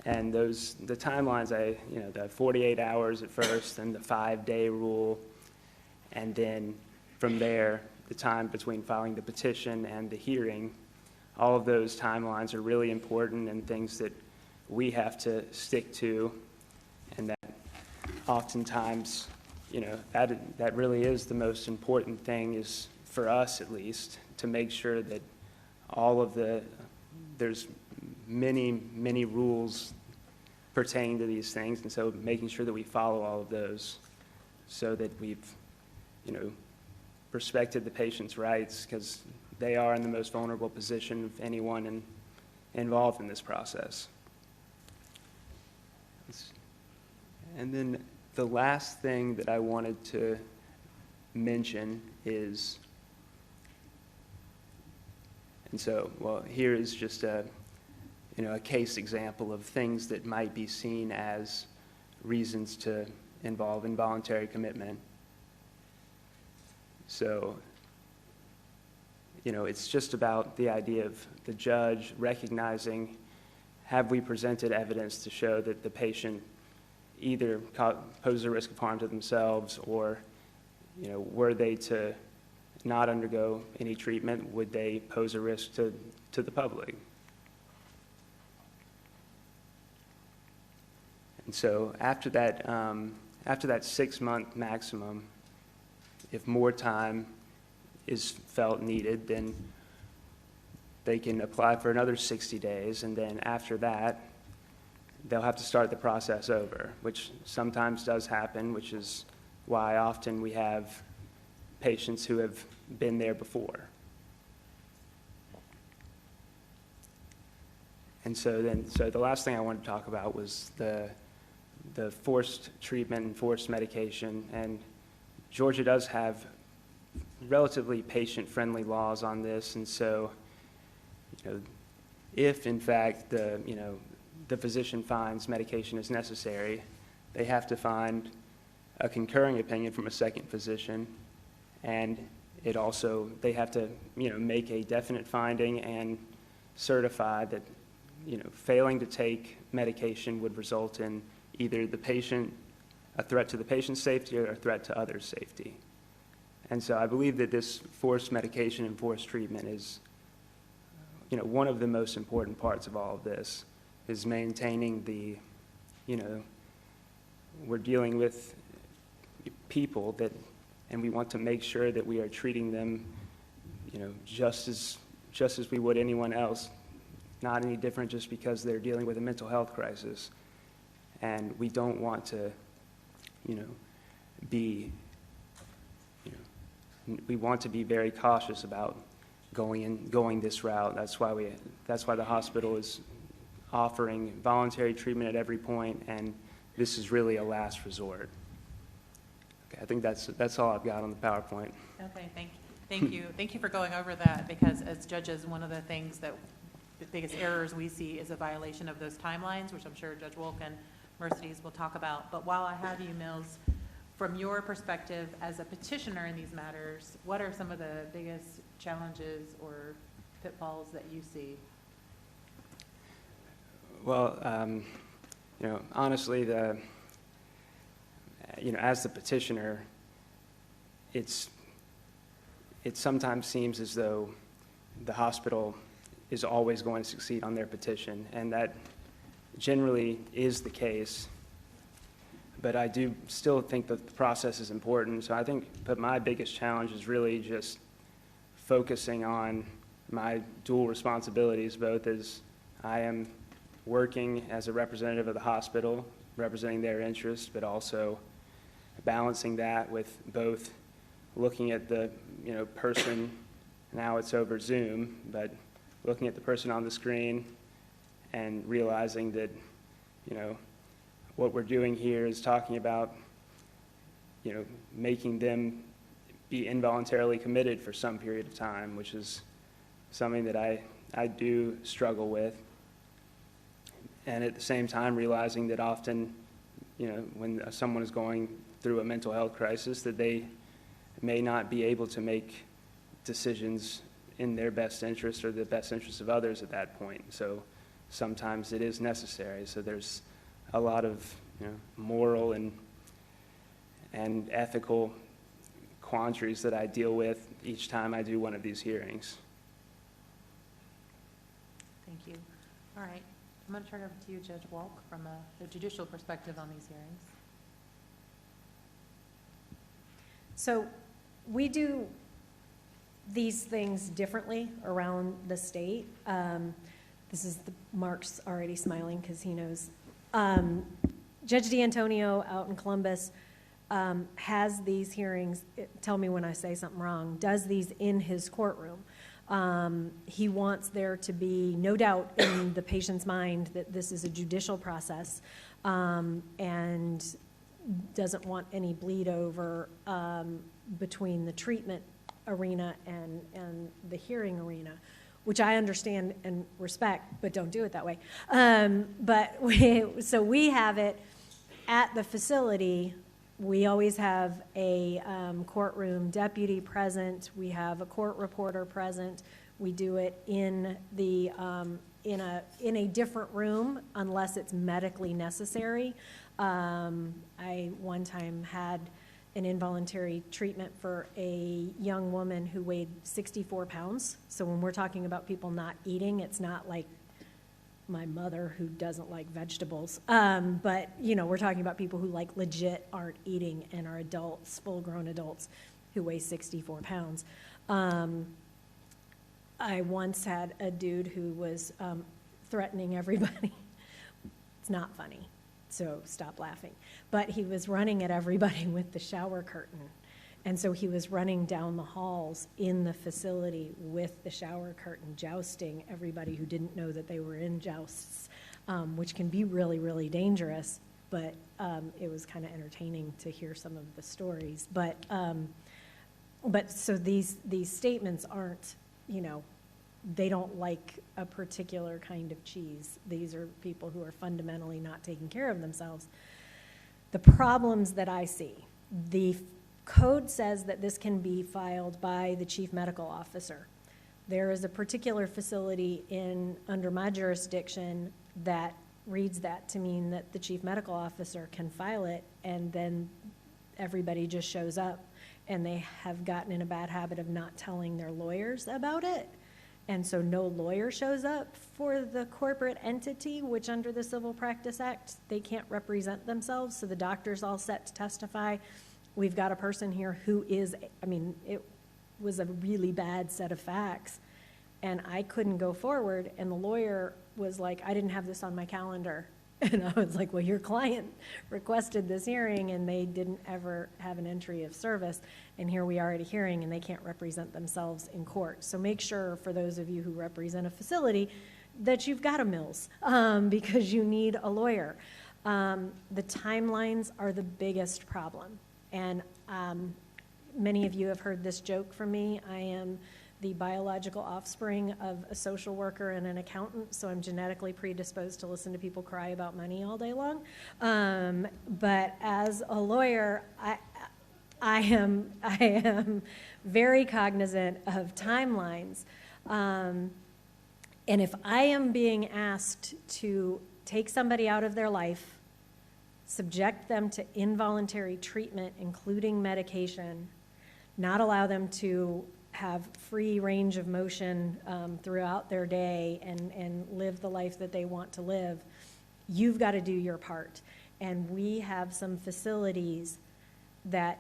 And the timelines, the 48 hours at first, then the 5-day rule, and then from there, the time between filing the petition and the hearing, all of those timelines are really important and things that we have to stick to, and that oftentimes, that really is the most important thing, is for us at least, to make sure that there's many rules pertaining to these things, and so making sure that we follow all of those so that we've, respected the patient's rights, because they are in the most vulnerable position of anyone involved in this process. And then the last thing that I wanted to mention is, here is just a case example of things that might be seen as reasons to involve involuntary commitment. So, it's just about the idea of the judge recognizing, have we presented evidence to show that the patient either poses a risk of harm to themselves, or, were they to not undergo any treatment, would they pose a risk to the public? And so after that 6-month maximum, if more time is felt needed, then they can apply for another 60 days, and then after that, they'll have to start the process over, which sometimes does happen, which is why often we have patients who have been there before. And so the last thing I wanted to talk about was the forced treatment and forced medication. And Georgia does have relatively patient-friendly laws on this, and so, if in fact the physician finds medication is necessary, they have to find a concurring opinion from a second physician, and they have to, make a definite finding and certify that, failing to take medication would result in either a threat to the patient's safety or a threat to others' safety. And so I believe that this forced medication and forced treatment is, one of the most important parts of all of this, is maintaining we're dealing with people and we want to make sure that we are treating them, just as we would anyone else, not any different just because they're dealing with a mental health crisis. And we don't want to, we want to be very cautious about going this route. That's why the hospital is offering voluntary treatment at every point, and this is really a last resort. Okay, I think that's all I've got on the PowerPoint. Okay, thank you. Thank you for going over that, because as judges, one of the things the biggest errors we see is a violation of those timelines, which I'm sure Judge Wolk and Mercedes will talk about. But while I have you, Mills, from your perspective as a petitioner in these matters, what are some of the biggest challenges or pitfalls that you see? Well, honestly, as the petitioner, it sometimes seems as though the hospital is always going to succeed on their petition, and that generally is the case. But I do still think that the process is important. So I think that my biggest challenge is really just focusing on my dual responsibilities, both as I am working as a representative of the hospital, representing their interests, but also balancing that with both looking at the person, now it's over Zoom, but looking at the person on the screen and realizing that, what we're doing here is talking about, making them be involuntarily committed for some period of time, which is something that I do struggle with. And at the same time, realizing that often, when someone is going through a mental health crisis, that they may not be able to make decisions in their best interest or the best interest of others at that point. So sometimes it is necessary. So there's a lot of moral and ethical quandaries that I deal with each time I do one of these hearings. Thank you. All right. I'm going to turn it over to you, Judge Walk, from the judicial perspective on these hearings. So we do these things differently around the state. Mark's already smiling because he knows. Judge D'Antonio out in Columbus has these hearings, tell me when I say something wrong, does these in his courtroom. He wants there to be no doubt in the patient's mind that this is a judicial process, and doesn't want any bleed over between the treatment arena and the hearing arena, which I understand and respect, but don't do it that way. So we have it at the facility. We always have a courtroom deputy present. We have a court reporter present. We do it in the in a different room unless it's medically necessary. I one time had an involuntary treatment for a young woman who weighed 64 pounds. So when we're talking about people not eating, it's not like my mother who doesn't like vegetables. But, we're talking about people who like legit aren't eating and are adults, full-grown adults who weigh 64 pounds. I once had a dude who was threatening everybody. It's not funny, so stop laughing. But he was running at everybody with the shower curtain. And so he was running down the halls in the facility with the shower curtain, jousting everybody who didn't know that they were in jousts, which can be really, really dangerous. But it was kind of entertaining to hear some of the stories. But so these statements aren't, they don't like a particular kind of cheese. These are people who are fundamentally not taking care of themselves. The problems that I see, the code says that this can be filed by the chief medical officer. There is a particular facility under my jurisdiction that reads that to mean that the chief medical officer can file it, and then everybody just shows up, and they have gotten in a bad habit of not telling their lawyers about it. And so no lawyer shows up for the corporate entity, which under the Civil Practice Act, they can't represent themselves. So the doctor's all set to testify. We've got a person here who is, it was a really bad set of facts, and I couldn't go forward, and the lawyer was like, I didn't have this on my calendar. And I was like, well, your client requested this hearing, and they didn't ever have an entry of service, and here we are at a hearing, and they can't represent themselves in court. So make sure, for those of you who represent a facility, that you've got a Mills, because you need a lawyer. The timelines are the biggest problem. And many of you have heard this joke from me. I am the biological offspring of a social worker and an accountant, so I'm genetically predisposed to listen to people cry about money all day long. But as a lawyer, I am very cognizant of timelines. And if I am being asked to take somebody out of their life, subject them to involuntary treatment, including medication, not allow them to have free range of motion throughout their day and live the life that they want to live, you've got to do your part. And we have some facilities that,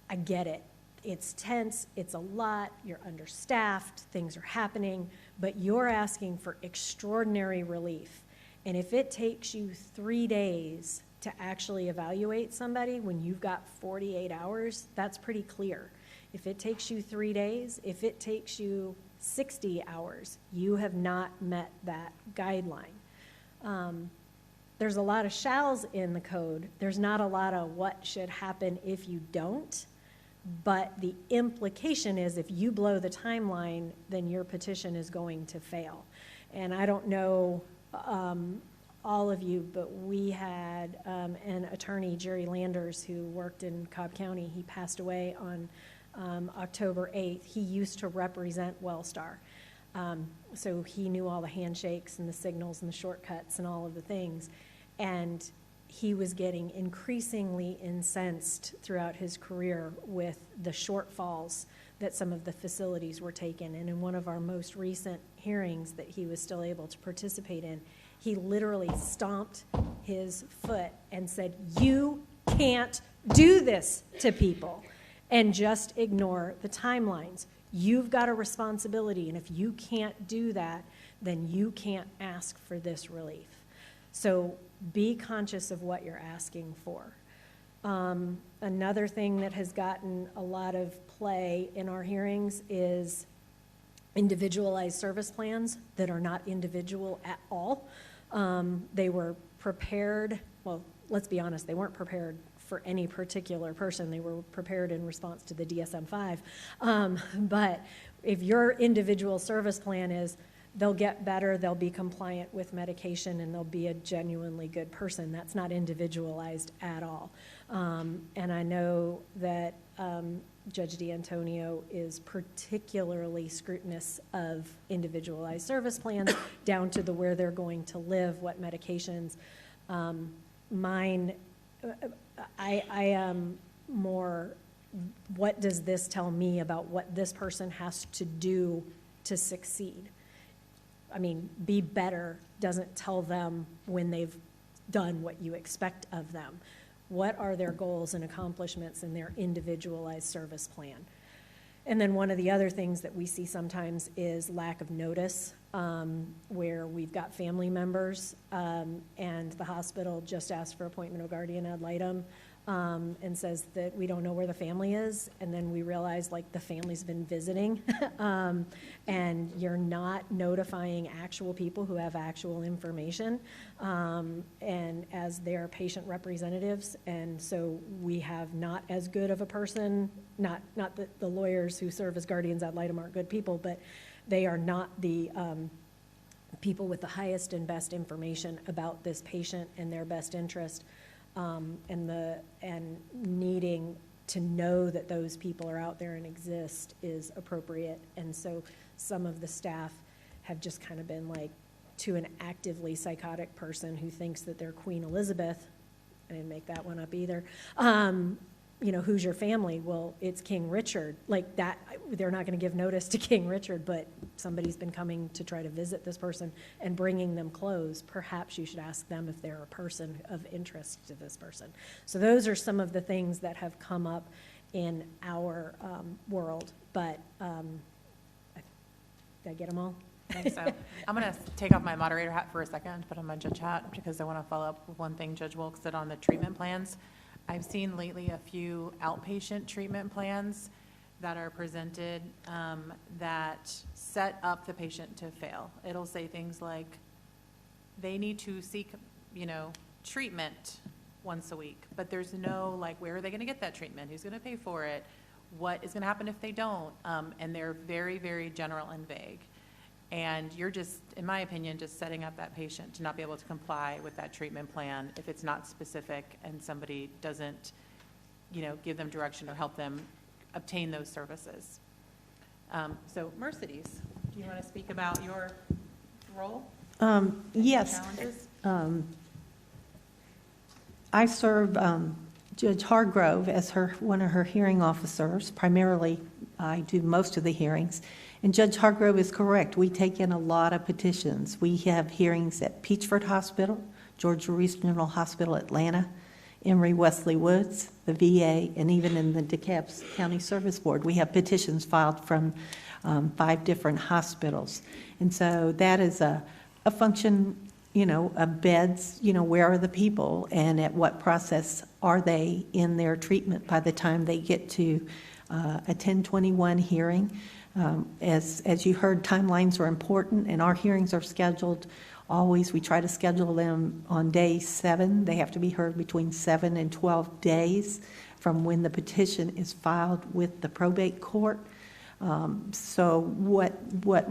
I get it, it's tense, it's a lot, you're understaffed, things are happening, but you're asking for extraordinary relief. And if it takes you 3 days to actually evaluate somebody when you've got 48 hours, that's pretty clear. If it takes you 3 days, if it takes you 60 hours, you have not met that guideline. There's a lot of shalls in the code. There's not a lot of what should happen if you don't, but the implication is if you blow the timeline, then your petition is going to fail. And I don't know all of you, but we had an attorney, Jerry Landers, who worked in DeKalb County. He passed away on October 8th. He used to represent Wellstar. So he knew all the handshakes and the signals and the shortcuts and all of the things. And he was getting increasingly incensed throughout his career with the shortfalls that some of the facilities were taking. And in one of our most recent hearings that he was still able to participate in, he literally stomped his foot and said, "You can't do this to people and just ignore the timelines. You've got a responsibility, and if you can't do that, then you can't ask for this relief." So be conscious of what you're asking for. Another thing that has gotten a lot of play in our hearings is individualized service plans that are not individual at all. They were prepared, well, let's be honest, they weren't prepared for any particular person. They were prepared in response to the DSM-5. But if your individual service plan is, they'll get better, they'll be compliant with medication, and they'll be a genuinely good person, that's not individualized at all. And I know that Judge D'Antonio is particularly scrutinous of individualized service plans down to where they're going to live, what medications. Mine, I am more, what does this tell me about what this person has to do to succeed? I mean, be better doesn't tell them when they've done what you expect of them. What are their goals and accomplishments in their individualized service plan? And then one of the other things that we see sometimes is lack of notice, where we've got family members and the hospital just asked for appointment of guardian ad litem and says that we don't know where the family is, and then we realize like the family's been visiting and you're not notifying actual people who have actual information and as their patient representatives, and so we have not as good of a person, not that the lawyers who serve as guardians ad litem aren't good people, but they are not the people with the highest and best information about this patient and their best interest. And needing to know that those people are out there and exist is appropriate. And so some of the staff have just kind of been like, to an actively psychotic person who thinks that they're Queen Elizabeth, I didn't make that one up either, you know, who's your family? Well, it's King Richard. Like that, they're not going to give notice to King Richard, but somebody's been coming to try to visit this person and bringing them clothes. Perhaps you should ask them if they're a person of interest to this person. So those are some of the things that have come up in our world, but did I get them all? I think so. I'm going to take off my moderator hat for a second, put on my judge hat, because I want to follow up with one thing Judge Wilk said on the treatment plans. I've seen lately a few outpatient treatment plans that are presented that set up the patient to fail. It'll say things like they need to seek, you know, treatment once a week, but there's no like, where are they going to get that treatment? Who's going to pay for it? What is going to happen if they don't? And they're very, very general and vague. And you're just, in my opinion, just setting up that patient to not be able to comply with that treatment plan if it's not specific and somebody doesn't, you know, give them direction or help them obtain those services. So Mercedes, do you want to speak about your role? Yes. Challenges? I serve Judge Hargrove as one of her hearing officers. Primarily, I do most of the hearings. And Judge Hargrove is correct. We take in a lot of petitions. We have hearings at Peachford Hospital, Georgia Regional Hospital, Atlanta, Emory Wesley Woods, the VA, and even in the DeKalb County Service Board. We have petitions filed from 5 different hospitals. And so that is a function, you know, of beds, you know, where are the people and at what process are they in their treatment by the time they get to a 1021 hearing. As you heard, timelines are important, and our hearings are scheduled always. We try to schedule them on day 7. They have to be heard between 7 and 12 days from when the petition is filed with the probate court. So what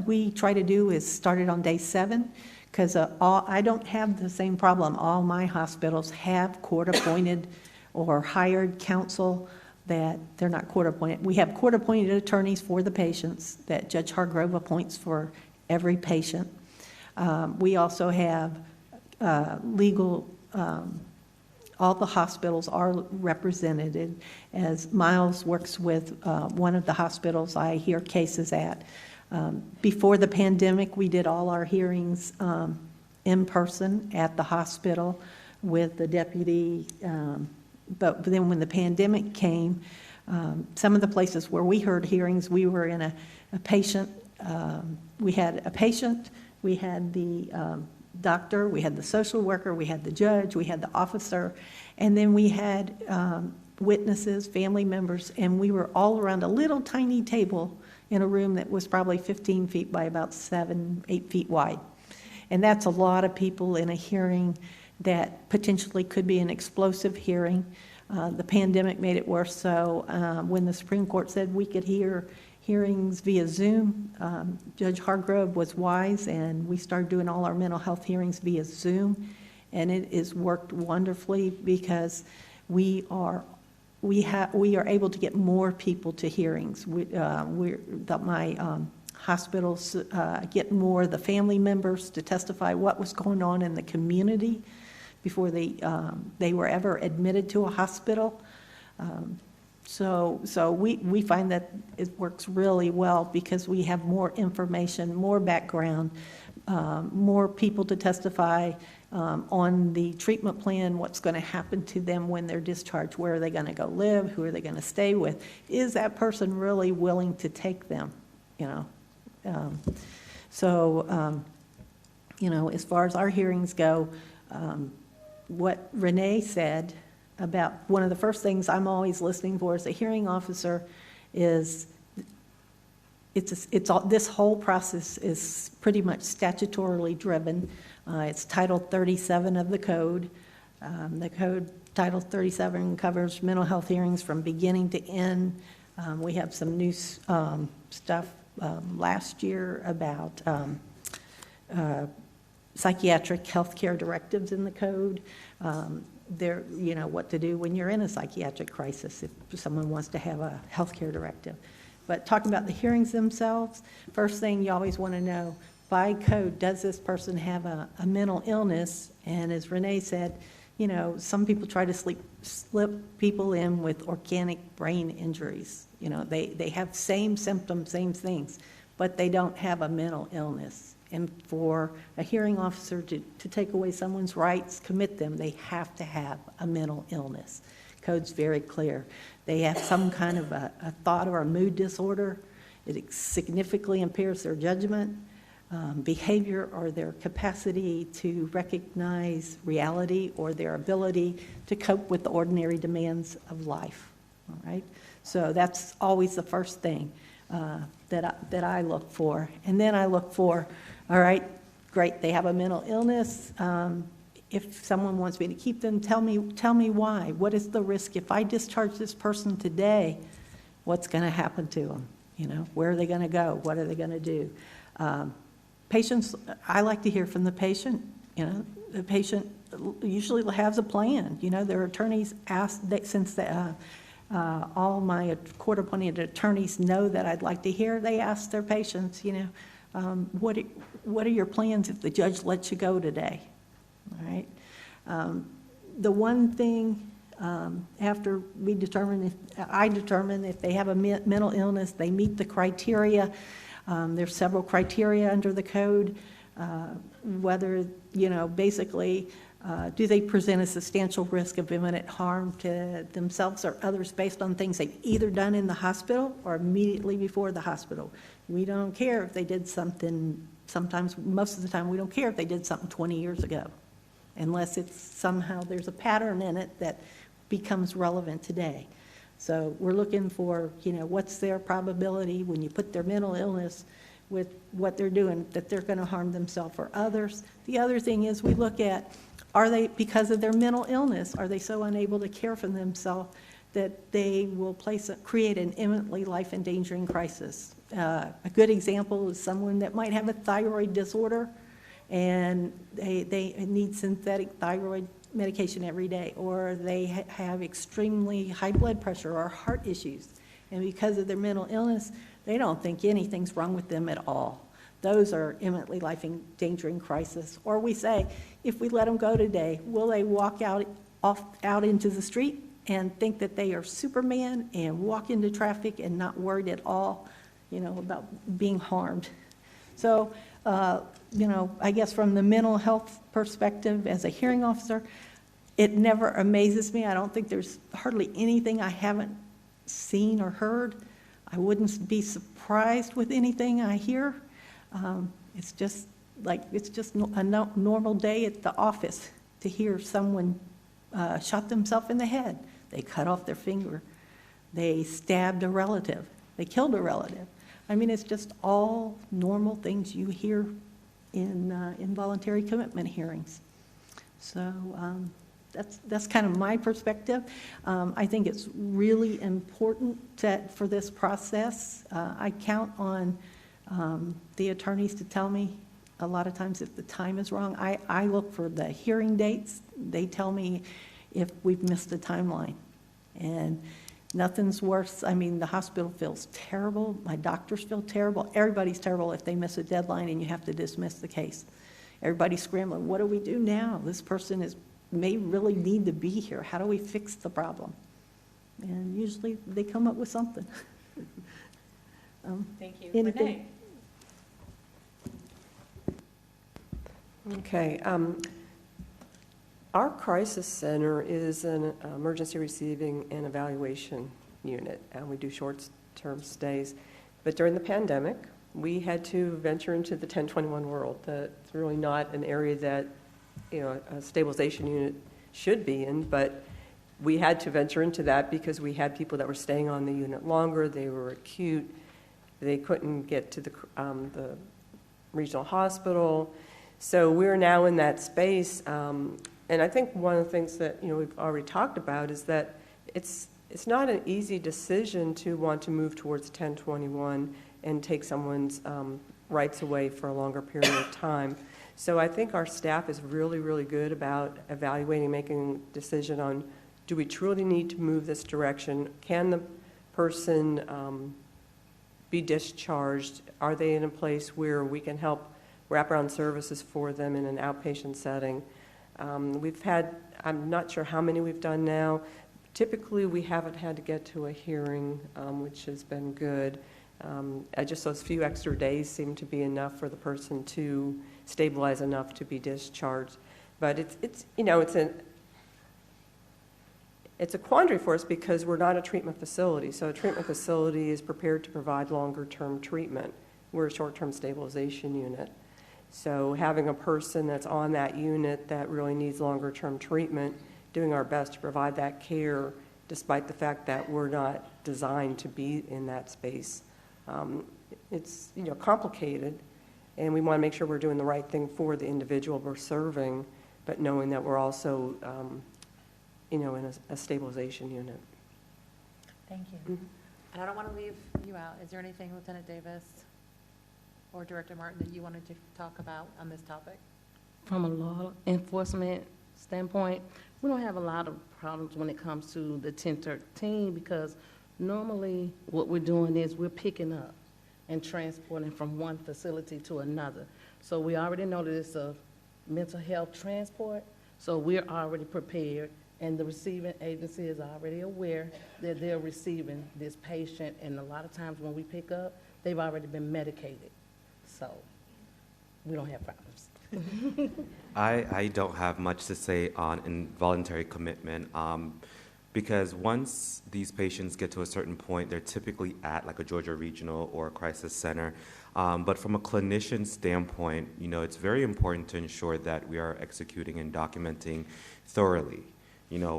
we try to do is start it on day 7, because I don't have the same problem. All my hospitals have court-appointed or hired counsel that they're not court-appointed. We have court-appointed attorneys for the patients that Judge Hargrove appoints for every patient. We also have legal, all the hospitals are represented, as Miles works with one of the hospitals I hear cases at. Before the pandemic, we did all our hearings in person at the hospital with the deputy, but then when the pandemic came, some of the places where we heard hearings, we were in a patient, we had a patient, we had the doctor, we had the social worker, we had the judge, we had the officer, and then we had witnesses, family members, and we were all around a little tiny table in a room that was probably 15 feet by about 7-8 feet wide. And that's a lot of people in a hearing that potentially could be an explosive hearing. The pandemic made it worse, so when the Supreme Court said we could hear hearings via Zoom, Judge Hargrove was wise, and we started doing all our mental health hearings via Zoom, and it has worked wonderfully because we are able to get more people to hearings. My hospitals get more of the family members to testify what was going on in the community before they were ever admitted to a hospital. So we find that it works really well because we have more information, more background, more people to testify on the treatment plan, what's going to happen to them when they're discharged, where are they going to go live, who are they going to stay with, is that person really willing to take them, as far as our hearings go, what Renee said about one of the first things I'm always listening for as a hearing officer is this whole process is pretty much statutorily driven. It's Title 37 of the code. The code, Title 37, covers mental health hearings from beginning to end. We have some new stuff last year about psychiatric health care directives in the code. What to do when you're in a psychiatric crisis if someone wants to have a health care directive. But talking about the hearings themselves, first thing you always want to know, by code, does this person have a mental illness? And as Renee said, some people try to slip people in with organic brain injuries. They have same symptoms, same things, but they don't have a mental illness. And for a hearing officer to take away someone's rights, commit them, they have to have a mental illness. Code's very clear. They have some kind of a thought or a mood disorder. It significantly impairs their judgment, behavior, or their capacity to recognize reality or their ability to cope with the ordinary demands of life. All right? So that's always the first thing that I look for. And then I look for, all right, great, they have a mental illness. If someone wants me to keep them, tell me why. What is the risk? If I discharge this person today, what's going to happen to them? Where are they going to go? What are they going to do? Patients, I like to hear from the patient. The patient usually has a plan. Their attorneys ask, since all my court-appointed attorneys know that I'd like to hear, they ask their patients, what are your plans if the judge lets you go today? All right. The one thing after I determine if they have a mental illness, they meet the criteria. There's several criteria under the code, whether, basically, do they present a substantial risk of imminent harm to themselves or others based on things they've either done in the hospital or immediately before the hospital. We don't care if they did something, sometimes, most of the time, we don't care if they did something 20 years ago, unless it's somehow there's a pattern in it that becomes relevant today. So we're looking for, what's their probability when you put their mental illness with what they're doing, that they're going to harm themselves or others. The other thing is we look at, are they, because of their mental illness, are they so unable to care for themselves that they will create an imminently life-endangering crisis? A good example is someone that might have a thyroid disorder and they need synthetic thyroid medication every day, or they have extremely high blood pressure or heart issues. And because of their mental illness, they don't think anything's wrong with them at all. Those are imminently life-endangering crisis. Or we say, if we let them go today, will they walk out into the street and think that they are Superman and walk into traffic and not worried at all, about being harmed? So, I guess from the mental health perspective as a hearing officer, it never amazes me. I don't think there's hardly anything I haven't seen or heard. I wouldn't be surprised with anything I hear. It's just a normal day at the office to hear someone shot themselves in the head. They cut off their finger. They stabbed a relative. They killed a relative. I mean, it's just all normal things you hear in involuntary commitment hearings. So that's kind of my perspective. I think it's really important for this process. I count on the attorneys to tell me a lot of times if the time is wrong. I look for the hearing dates. They tell me if we've missed a timeline. And nothing's worse. I mean, the hospital feels terrible. My doctors feel terrible. Everybody's terrible if they miss a deadline and you have to dismiss the case. Everybody's scrambling. What do we do now? This person may really need to be here. How do we fix the problem? And usually they come up with something. Thank you. Anything? Renee? Okay. Our crisis center is an emergency receiving and evaluation unit, and we do short-term stays. But during the pandemic, we had to venture into the 1021 world. That's really not an area that a stabilization unit should be in, but we had to venture into that because we had people that were staying on the unit longer. They were acute. They couldn't get to the regional hospital. So we're now in that space. And I think one of the things that we've already talked about is that it's not an easy decision to want to move towards 1021 and take someone's rights away for a longer period of time. So I think our staff is really, really good about evaluating, making a decision on, do we truly need to move this direction? Can the person be discharged? Are they in a place where we can help wraparound services for them in an outpatient setting? We've had, I'm not sure how many we've done now. Typically, we haven't had to get to a hearing, which has been good. Just those few extra days seem to be enough for the person to stabilize enough to be discharged. But it's a quandary for us because we're not a treatment facility. So a treatment facility is prepared to provide longer-term treatment. We're a short-term stabilization unit. So having a person that's on that unit that really needs longer-term treatment, doing our best to provide that care despite the fact that we're not designed to be in that space. It's complicated, and we want to make sure we're doing the right thing for the individual we're serving, but knowing that we're also in a stabilization unit. Thank you. Mm-hmm. And I don't want to leave you out. Is there anything, Lieutenant Davis or Director Martin, that you wanted to talk about on this topic? From a law enforcement standpoint, we don't have a lot of problems when it comes to the 1013 because normally what we're doing is we're picking up and transporting from one facility to another. So we already know that it's a mental health transport, so we're already prepared, and the receiving agency is already aware that they're receiving this patient, and a lot of times when we pick up, they've already been medicated. So we don't have problems. I don't have much to say on involuntary commitment because once these patients get to a certain point, they're typically at like a Georgia Regional or a crisis center. But from a clinician standpoint, it's very important to ensure that we are executing and documenting thoroughly,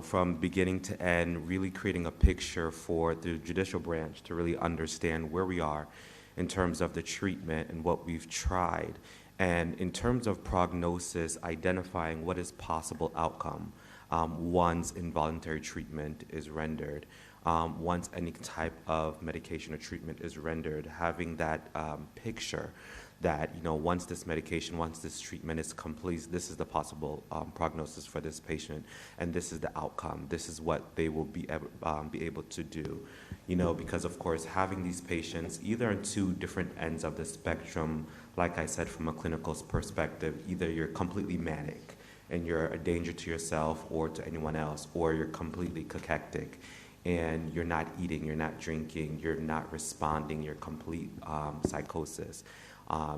from beginning to end, really creating a picture for the judicial branch to really understand where we are in terms of the treatment and what we've tried. And in terms of prognosis, identifying what is possible outcome once involuntary treatment is rendered, once any type of medication or treatment is rendered, having that picture that, once this medication, once this treatment is complete, this is the possible prognosis for this patient, and this is the outcome. This is what they will be able to do. Because of course, having these patients either on two different ends of the spectrum, like I said, from a clinical perspective, either you're completely manic and you're a danger to yourself or to anyone else, or you're completely cachectic and you're not eating, you're not drinking, you're not responding, you're complete psychosis.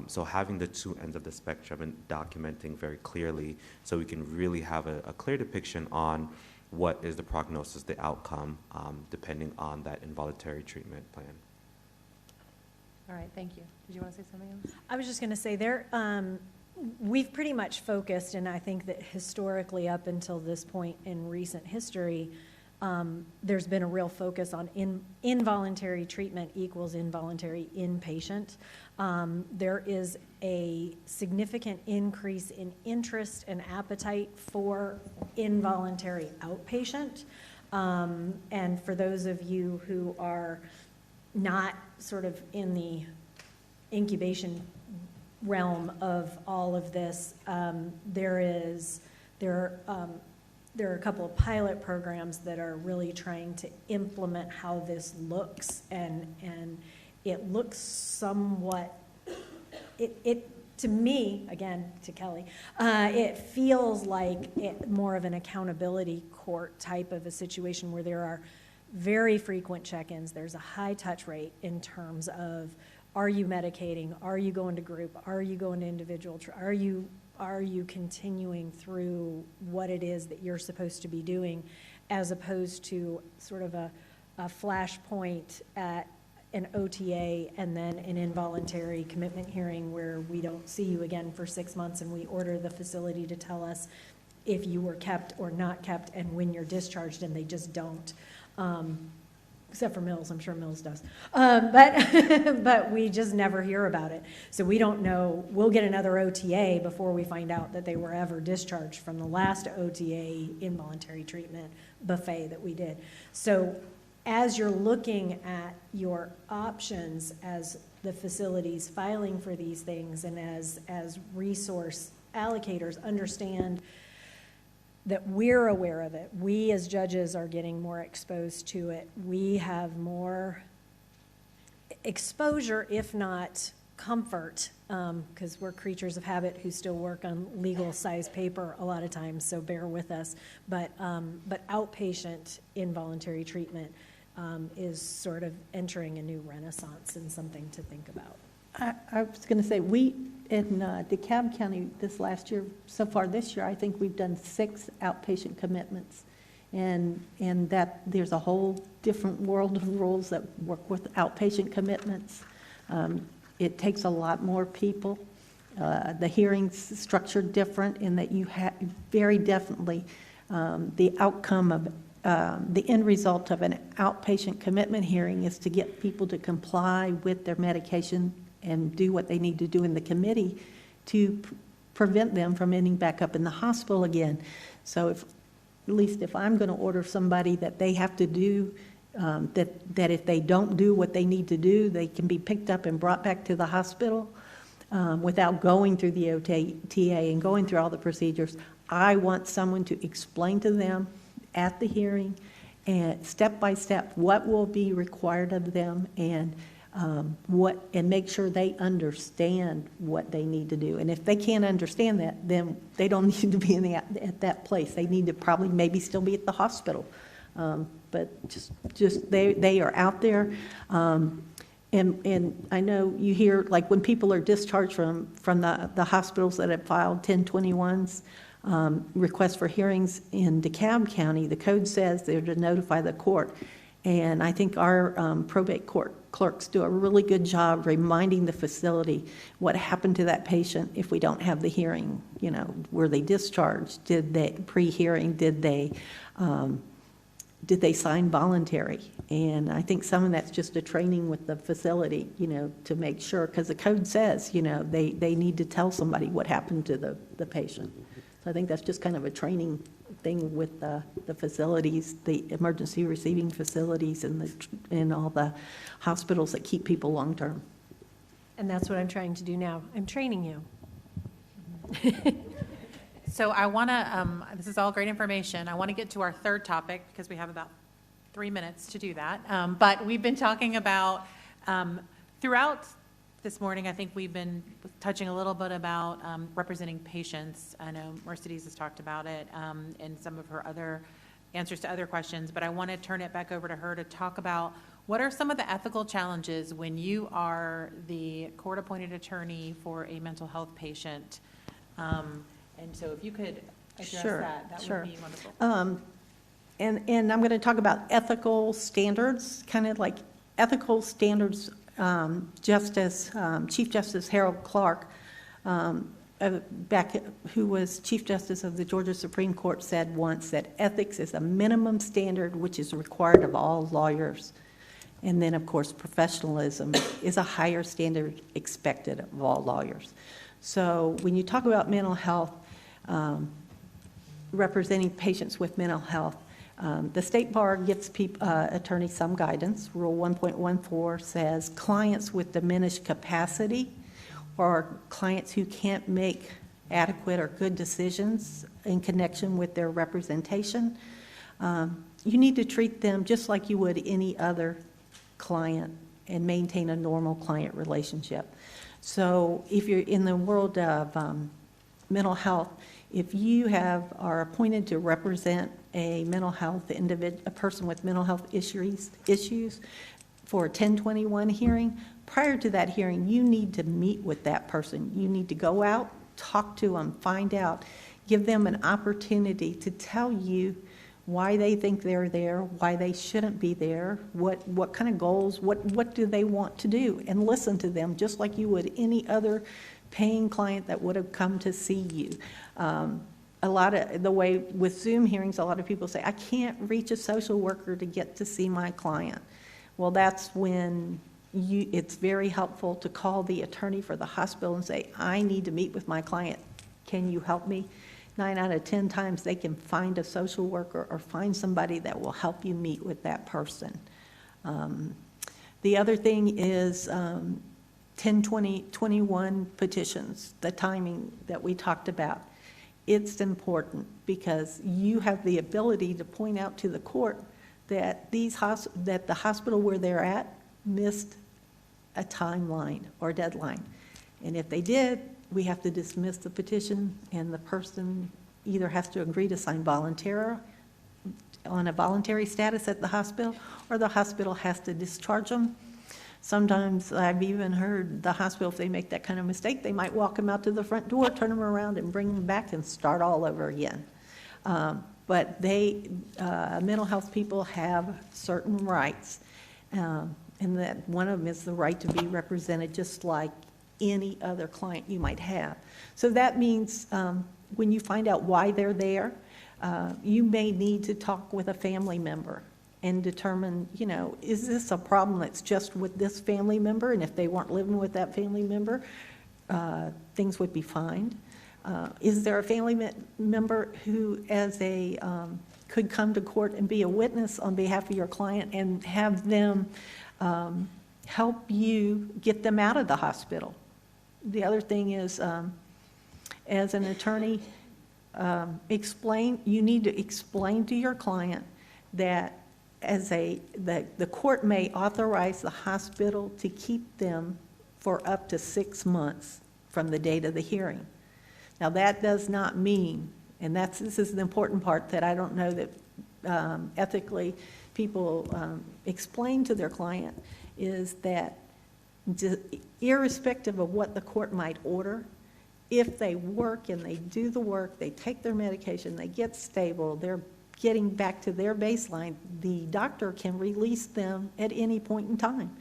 So having the two ends of the spectrum and documenting very clearly so we can really have a clear depiction on what is the prognosis, the outcome, depending on that involuntary treatment plan. All right, thank you. Did you want to say something else? I was just going to say we've pretty much focused, and I think that historically up until this point in recent history, there's been a real focus on involuntary treatment equals involuntary inpatient. There is a significant increase in interest and appetite for involuntary outpatient. And for those of you who are not sort of in the incubation realm of all of this, there are a couple of pilot programs that are really trying to implement how this looks, and it looks somewhat, to me, again, to Kelly, it feels like more of an accountability court type of a situation where there are very frequent check-ins. There's a high touch rate in terms of, are you medicating? Are you going to group? Are you going to individual? Are you continuing through what it is that you're supposed to be doing, as opposed to sort of a flashpoint at an OTA and then an involuntary commitment hearing where we don't see you again for 6 months and we order the facility to tell us if you were kept or not kept and when you're discharged, and they just don't. Except for Mills, I'm sure Mills does. But we just never hear about it. So we don't know. We'll get another OTA before we find out that they were ever discharged from the last OTA involuntary treatment buffet that we did. So as you're looking at your options as the facilities filing for these things, and as resource allocators understand that we're aware of it. We as judges are getting more exposed to it. We have more exposure, if not comfort, because we're creatures of habit who still work on legal size paper a lot of times, so bear with us. But outpatient involuntary treatment is sort of entering a new renaissance and something to think about. I was going to say, we in DeKalb County this last year, so far this year, I think we've done 6 outpatient commitments, and that there's a whole different world of rules that work with outpatient commitments. It takes a lot more people. The hearing's structured different in that you have very definitely the outcome of the end result of an outpatient commitment hearing is to get people to comply with their medication and do what they need to do in the committee to prevent them from ending back up in the hospital again. So at least if I'm going to order somebody that they have to do, that if they don't do what they need to do, they can be picked up and brought back to the hospital without going through the OTA and going through all the procedures. I want someone to explain to them at the hearing and step by step what will be required of them, and and make sure they understand what they need to do. And if they can't understand that, then they don't need to be at that place. They need to probably maybe still be at the hospital. But just they are out there. And I know you hear, like, when people are discharged from the hospitals that have filed 1021s, requests for hearings in DeKalb County, the code says they're to notify the court. And I think our probate court clerks do a really good job reminding the facility what happened to that patient if we don't have the hearing. You know, were they discharged? Did they, pre-hearing, did they sign voluntary? And I think some of that's just a training with the facility, you know, to make sure, because the code says, you know, they need to tell somebody what happened to the patient. So I think that's just kind of a training thing with the facilities, the emergency receiving facilities, and all the hospitals that keep people long-term. And that's what I'm trying to do now. I'm training you. So I want to, this is all great information. I want to get to our third topic because we have about 3 minutes to do that. But we've been talking about, throughout this morning, I think we've been touching a little bit about representing patients. I know Mercedes has talked about it in some of her other answers to other questions, but I want to turn it back over to her to talk about what are some of the ethical challenges when you are the court-appointed attorney for a mental health patient. And so if you could address that would be wonderful. And I'm going to talk about ethical standards, kind of like ethical standards, Chief Justice Harold Clark, who was Chief Justice of the Georgia Supreme Court, said once that ethics is a minimum standard which is required of all lawyers. And then, of course, professionalism is a higher standard expected of all lawyers. So when you talk about mental health, representing patients with mental health, the State Bar gives attorneys some guidance. Rule 1.14 says clients with diminished capacity or clients who can't make adequate or good decisions in connection with their representation, you need to treat them just like you would any other client and maintain a normal client relationship. So if you're in the world of mental health, if you are appointed to represent a mental health a person with mental health issues for a 1021 hearing, prior to that hearing, you need to meet with that person. You need to go out, talk to them, find out, give them an opportunity to tell you why they think they're there, why they shouldn't be there, what kind of goals, what do they want to do, and listen to them just like you would any other paying client that would have come to see you. A lot of the way with Zoom hearings, a lot of people say, I can't reach a social worker to get to see my client. Well, that's when it's very helpful to call the attorney for the hospital and say, I need to meet with my client. Can you help me? 9 out of 10 times they can find a social worker or find somebody that will help you meet with that person. The other thing is 1021 petitions, the timing that we talked about. It's important because you have the ability to point out to the court that that the hospital where they're at missed a timeline or deadline. And if they did, we have to dismiss the petition, and the person either has to agree to sign on a voluntary status at the hospital, or the hospital has to discharge them. Sometimes I've even heard the hospital, if they make that kind of mistake, they might walk them out to the front door, turn them around, and bring them back and start all over again. But mental health people have certain rights, and that one of them is the right to be represented just like any other client you might have. So that means when you find out why they're there, you may need to talk with a family member and determine, is this a problem that's just with this family member? And if they weren't living with that family member, things would be fine. Is there a family member who could come to court and be a witness on behalf of your client and have them help you get them out of the hospital? The other thing is, as an attorney, you need to explain to your client that the court may authorize the hospital to keep them for up to 6 months from the date of the hearing. Now that does not mean, and this is the important part that I don't know that ethically people explain to their client, is that irrespective of what the court might order, if they work and they do the work, they take their medication, they get stable, they're getting back to their baseline, the doctor can release them at any point in time.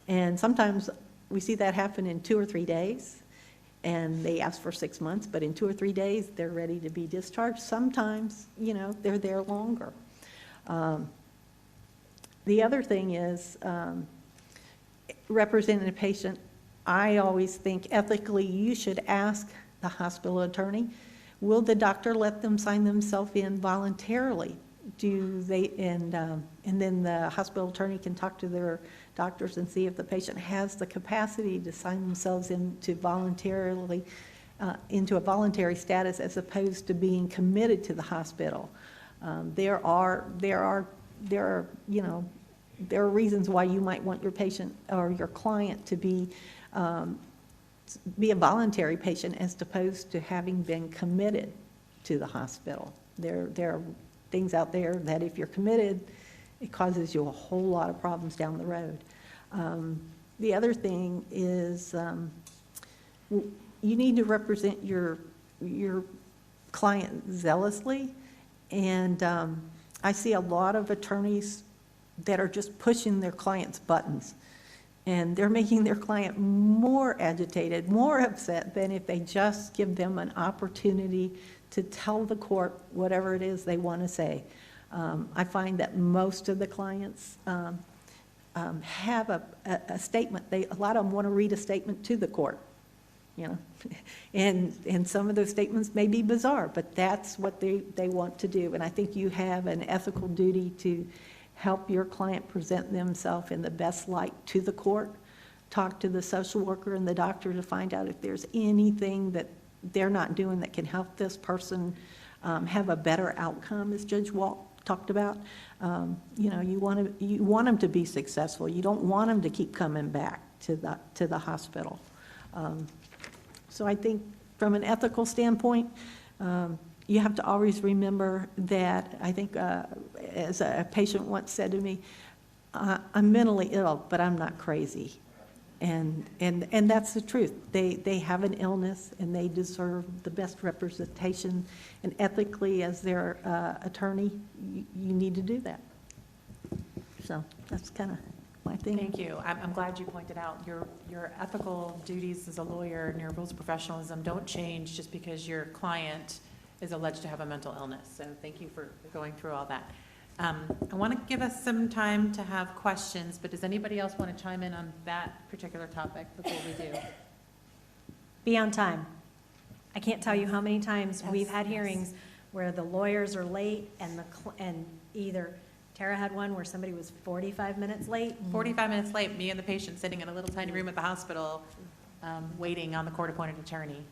And sometimes we see that happen in 2 or 3 days, and they ask for 6 months, but in 2 or 3 days, they're ready to be discharged. Sometimes, they're there longer. The other thing is, representing a patient, I always think ethically you should ask the hospital attorney, will the doctor let them sign themselves in voluntarily and then the hospital attorney can talk to their doctors and see if the patient has the capacity to sign themselves into a voluntary status as opposed to being committed to the hospital. There are reasons why you might want your patient or your client to be a voluntary patient as opposed to having been committed to the hospital. There are things out there that if you're committed, it causes you a whole lot of problems down the road. The other thing is you need to represent your client zealously, and I see a lot of attorneys that are just pushing their clients' buttons, and they're making their client more agitated, more upset than if they just give them an opportunity to tell the court whatever it is they want to say. I find that most of the clients have a statement. A lot of them want to read a statement to the court, and some of those statements may be bizarre, but that's what they want to do. And I think you have an ethical duty to help your client present themselves in the best light to the court, talk to the social worker and the doctor to find out if there's anything that they're not doing that can help this person have a better outcome, as Judge Walt talked about. You want them to be successful. You don't want them to keep coming back to the hospital. So I think from an ethical standpoint, you have to always remember that, I think, as a patient once said to me, I'm mentally ill, but I'm not crazy. And that's the truth. They have an illness, and they deserve the best representation. And ethically, as their attorney, you need to do that. So that's kind of my thing. Thank you. I'm glad you pointed out your ethical duties as a lawyer and your rules of professionalism don't change just because your client is alleged to have a mental illness. So thank you for going through all that. I want to give us some time to have questions, but does anybody else want to chime in on that particular topic before we do? Be on time. I can't tell you how many times Yes, we've had yes. hearings where the lawyers are late, and either Tara had one where somebody was 45 minutes late. 45 minutes late, me and the patient sitting in a little tiny room at the hospital, waiting on the court-appointed attorney.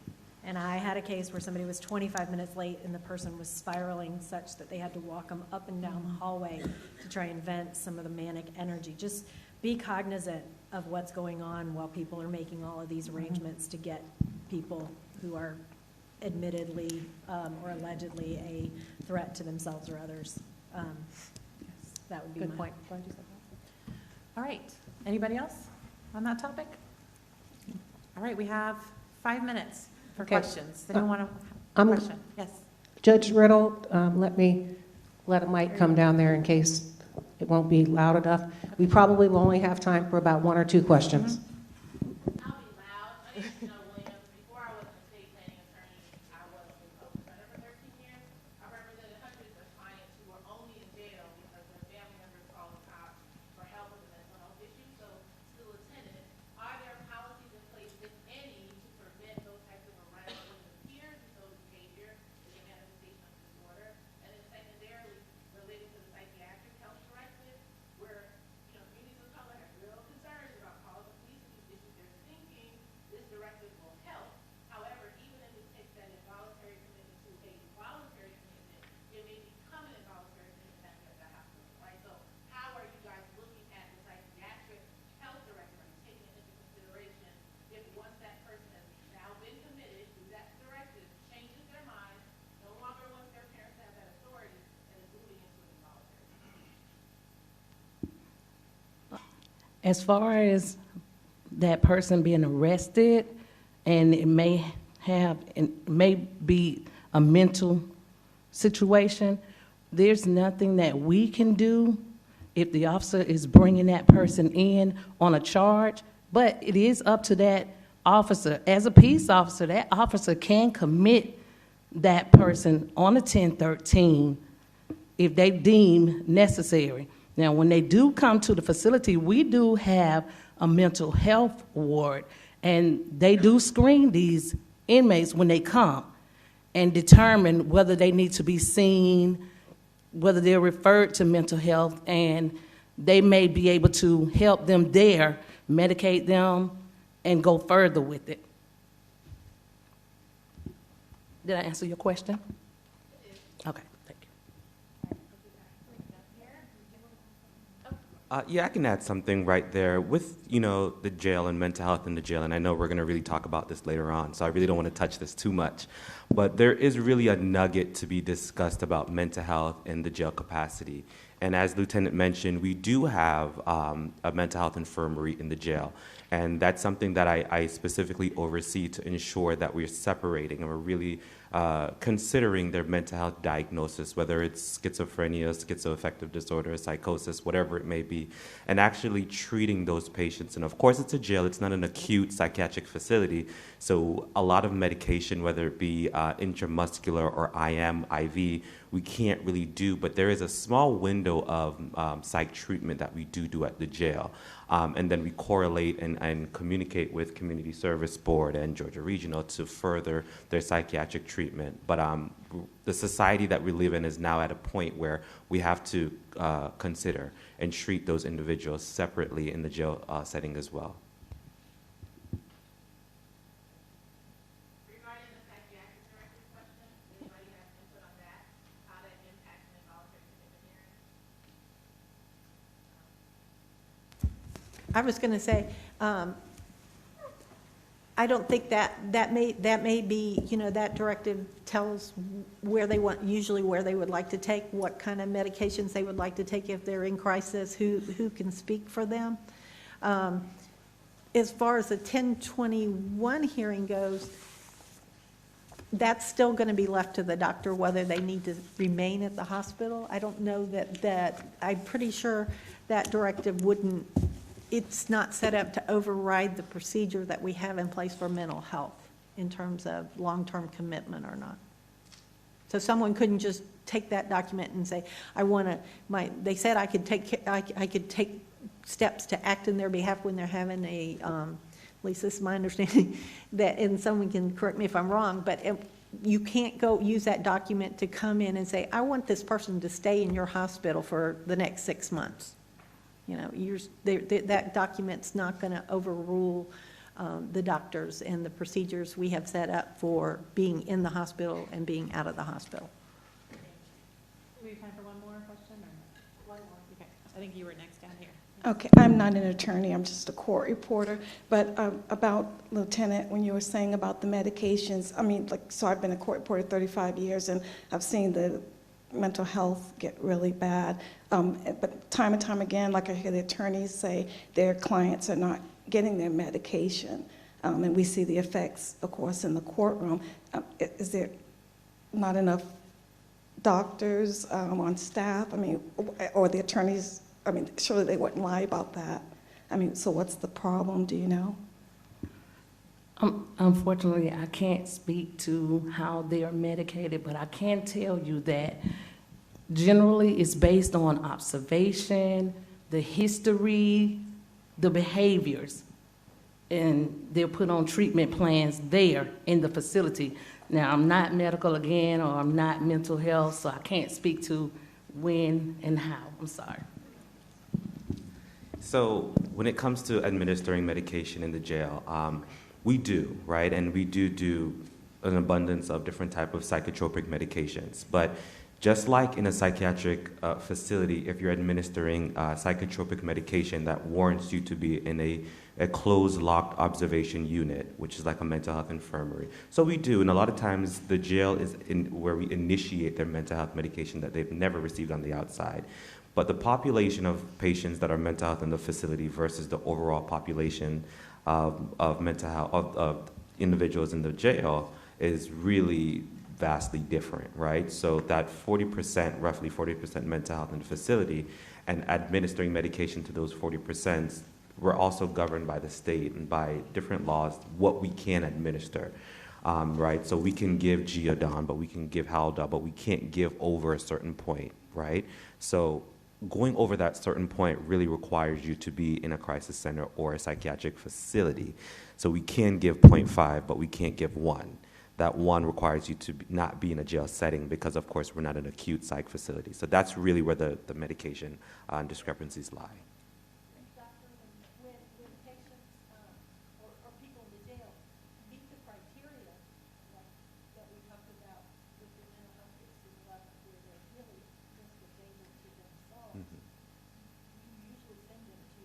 And I had a case where somebody was 25 minutes late, and the person was spiraling such that they had to walk them up and down the hallway to try and vent some of the manic energy. Just be cognizant of what's going on while people are making all of these arrangements to get people who are admittedly or allegedly a threat to themselves or others. That would be Good my point. Glad you said that. All right. Anybody else on that topic? All right, we have 5 minutes for Okay. questions. Anyone want to I'm- question? Yes. Judge Riddle, let a mic come down there in case it won't be loud enough. We probably will only have time for about 1 or 2 questions. I'll be loud. My name is Janelle Williams. Before I was an estate planning attorney, I was a public defender for 13 years. I represented hundreds of clients who were only in jail because their family members called the cops for help with a mental health issue. So, still attended. Are there policies in place, if any, to prevent those types of arrests when it appears as though the behavior is a manifestation of disorder? And then secondarily, related to the psychiatric health directive, where communities of color have real concerns about calling the police on these issues. They're thinking this directive will help. However, even if it takes that involuntary commitment to a voluntary commitment, it may become an involuntary commitment at the hospital, right? So how are you guys looking at the psychiatric health directive and taking it into consideration if once that person has now been committed through that directive, changes their mind, no longer wants their parents to have that authority, and is moving into an involuntary commitment? As far as that person being arrested, and it may be a mental situation, there's nothing that we can do if the officer is bringing that person in on a charge, but it is up to that officer. As a peace officer, that officer can commit that person on a 1013 if they deem necessary. Now, when they do come to the facility, we do have a mental health ward, and they do screen these inmates when they come and determine whether they need to be seen whether they're referred to mental health, and they may be able to help them there, medicate them, and go further with it. Did I answer your question? Okay, thank you. Yeah, I can add something right there with, the jail and mental health in the jail, and I know we're going to really talk about this later on, so I really don't want to touch this too much. But there is really a nugget to be discussed about mental health in the jail capacity. And as Lieutenant mentioned, we do have a mental health infirmary in the jail. And that's something that I specifically oversee to ensure that we're separating and we're really considering their mental health diagnosis, whether it's schizophrenia, schizoaffective disorder, psychosis, whatever it may be, and actually treating those patients. And of course, it's a jail, it's not an acute psychiatric facility, so a lot of medication, whether it be intramuscular or IV, we can't really do, but there is a small window of psych treatment that we do at the jail. And then we correlate and communicate with Community Service Board and Georgia Regional to further their psychiatric treatment. But the society that we live in is now at a point where we have to consider and treat those individuals separately in the jail setting as well. Regarding the psychiatric director's question, anybody have input on that? How that impacts an involuntary commitment hearing? I was going to say, I don't think that may be, that directive tells where they want, usually where they would like to take, what kind of medications they would like to take if they're in crisis, who can speak for them. As far as the 1021 hearing goes, that's still going to be left to the doctor whether they need to remain at the hospital. I don't know that I'm pretty sure that directive wouldn't, it's not set up to override the procedure that we have in place for mental health in terms of long-term commitment or not. So someone couldn't just take that document and say, they said I could take steps to act in their behalf when they're having at least this is my understanding, that, and someone can correct me if I'm wrong, but you can't go use that document to come in and say, I want this person to stay in your hospital for the next 6 months. That document's not going to overrule the doctors and the procedures we have set up for being in the hospital and being out of the hospital. Do we have time for one more question? Or? One more. Okay. I think you were next down here. Okay, I'm not an attorney, I'm just a court reporter, but about, Lieutenant, when you were saying about the medications, so I've been a court reporter 35 years, and I've seen the mental health get really bad, but time and time again, like I hear the attorneys say, their clients are not getting their medication, and we see the effects, of course, in the courtroom. Is there not enough doctors on staff, or the attorneys? Surely they wouldn't lie about that. So what's the problem, do you know? Unfortunately, I can't speak to how they are medicated, but I can tell you that generally it's based on observation, the history, the behaviors, and they're put on treatment plans there in the facility. Now, I'm not medical again, or I'm not mental health, so I can't speak to when and how. I'm sorry. So when it comes to administering medication in the jail, we do, right? And we do an abundance of different type of psychotropic medications. But just like in a psychiatric facility, if you're administering psychotropic medication that warrants you to be in a closed, locked observation unit, which is like a mental health infirmary. So we do, and a lot of times the jail is where we initiate their mental health medication that they've never received on the outside. But the population of patients that are mental health in the facility versus the overall population of mental health, of individuals in the jail is really vastly different, right? So that 40%, roughly 40% mental health in the facility, and administering medication to those 40%, we're also governed by the state and by different laws what we can administer, right? So we can give Geodon, but we can give Haldol, but we can't give over a certain point, right? So going over that certain point really requires you to be in a crisis center or a psychiatric facility. So we can give 0.5, but we can't give 1. that one requires you to not be in a jail setting because, of course, we're not an acute psych facility. So that's really where the medication discrepancies lie. When patients or people in the jail meet the criteria that we talked about with the mental health issues, where they're really just disabled to themselves, you usually send them to,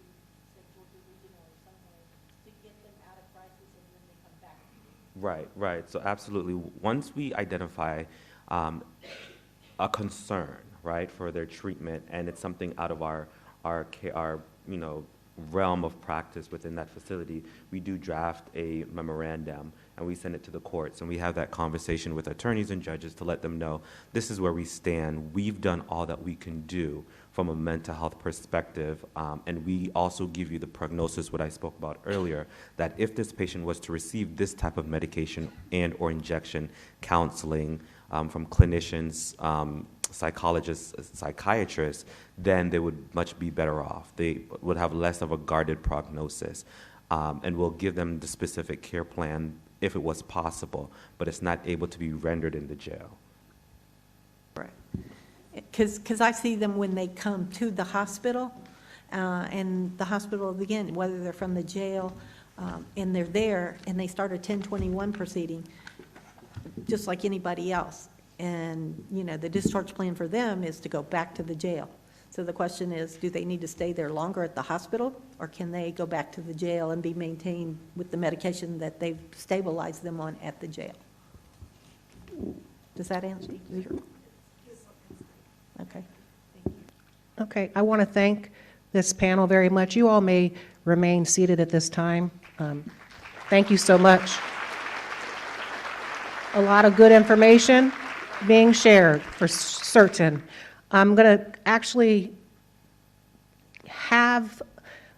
say, Georgia Regional or somewhere to get them out of crisis, and then they come back. Right, right. So absolutely. Once we identify a concern, right, for their treatment, and it's something out of our realm of practice within that facility, we do draft a memorandum and we send it to the courts, and we have that conversation with attorneys and judges to let them know this is where we stand. We've done all that we can do from a mental health perspective, and we also give you the prognosis, what I spoke about earlier, that if this patient was to receive this type of medication and or injection, counseling from clinicians, psychologists, psychiatrists, then they would much be better off. They would have less of a guarded prognosis, and we'll give them the specific care plan if it was possible, but it's not able to be rendered in the jail. Right. Because I see them when they come to the hospital, and the hospital, again, whether they're from the jail, and they're there, and they start a 1021 proceeding, just like anybody else. And, the discharge plan for them is to go back to the jail. So the question is, do they need to stay there longer at the hospital, or can they go back to the jail and be maintained with the medication that they've stabilized them on at the jail? Does that answer? Okay. Okay, I want to thank this panel very much. You all may remain seated at this time. Thank you so much. A lot of good information being shared for certain. I'm going to actually have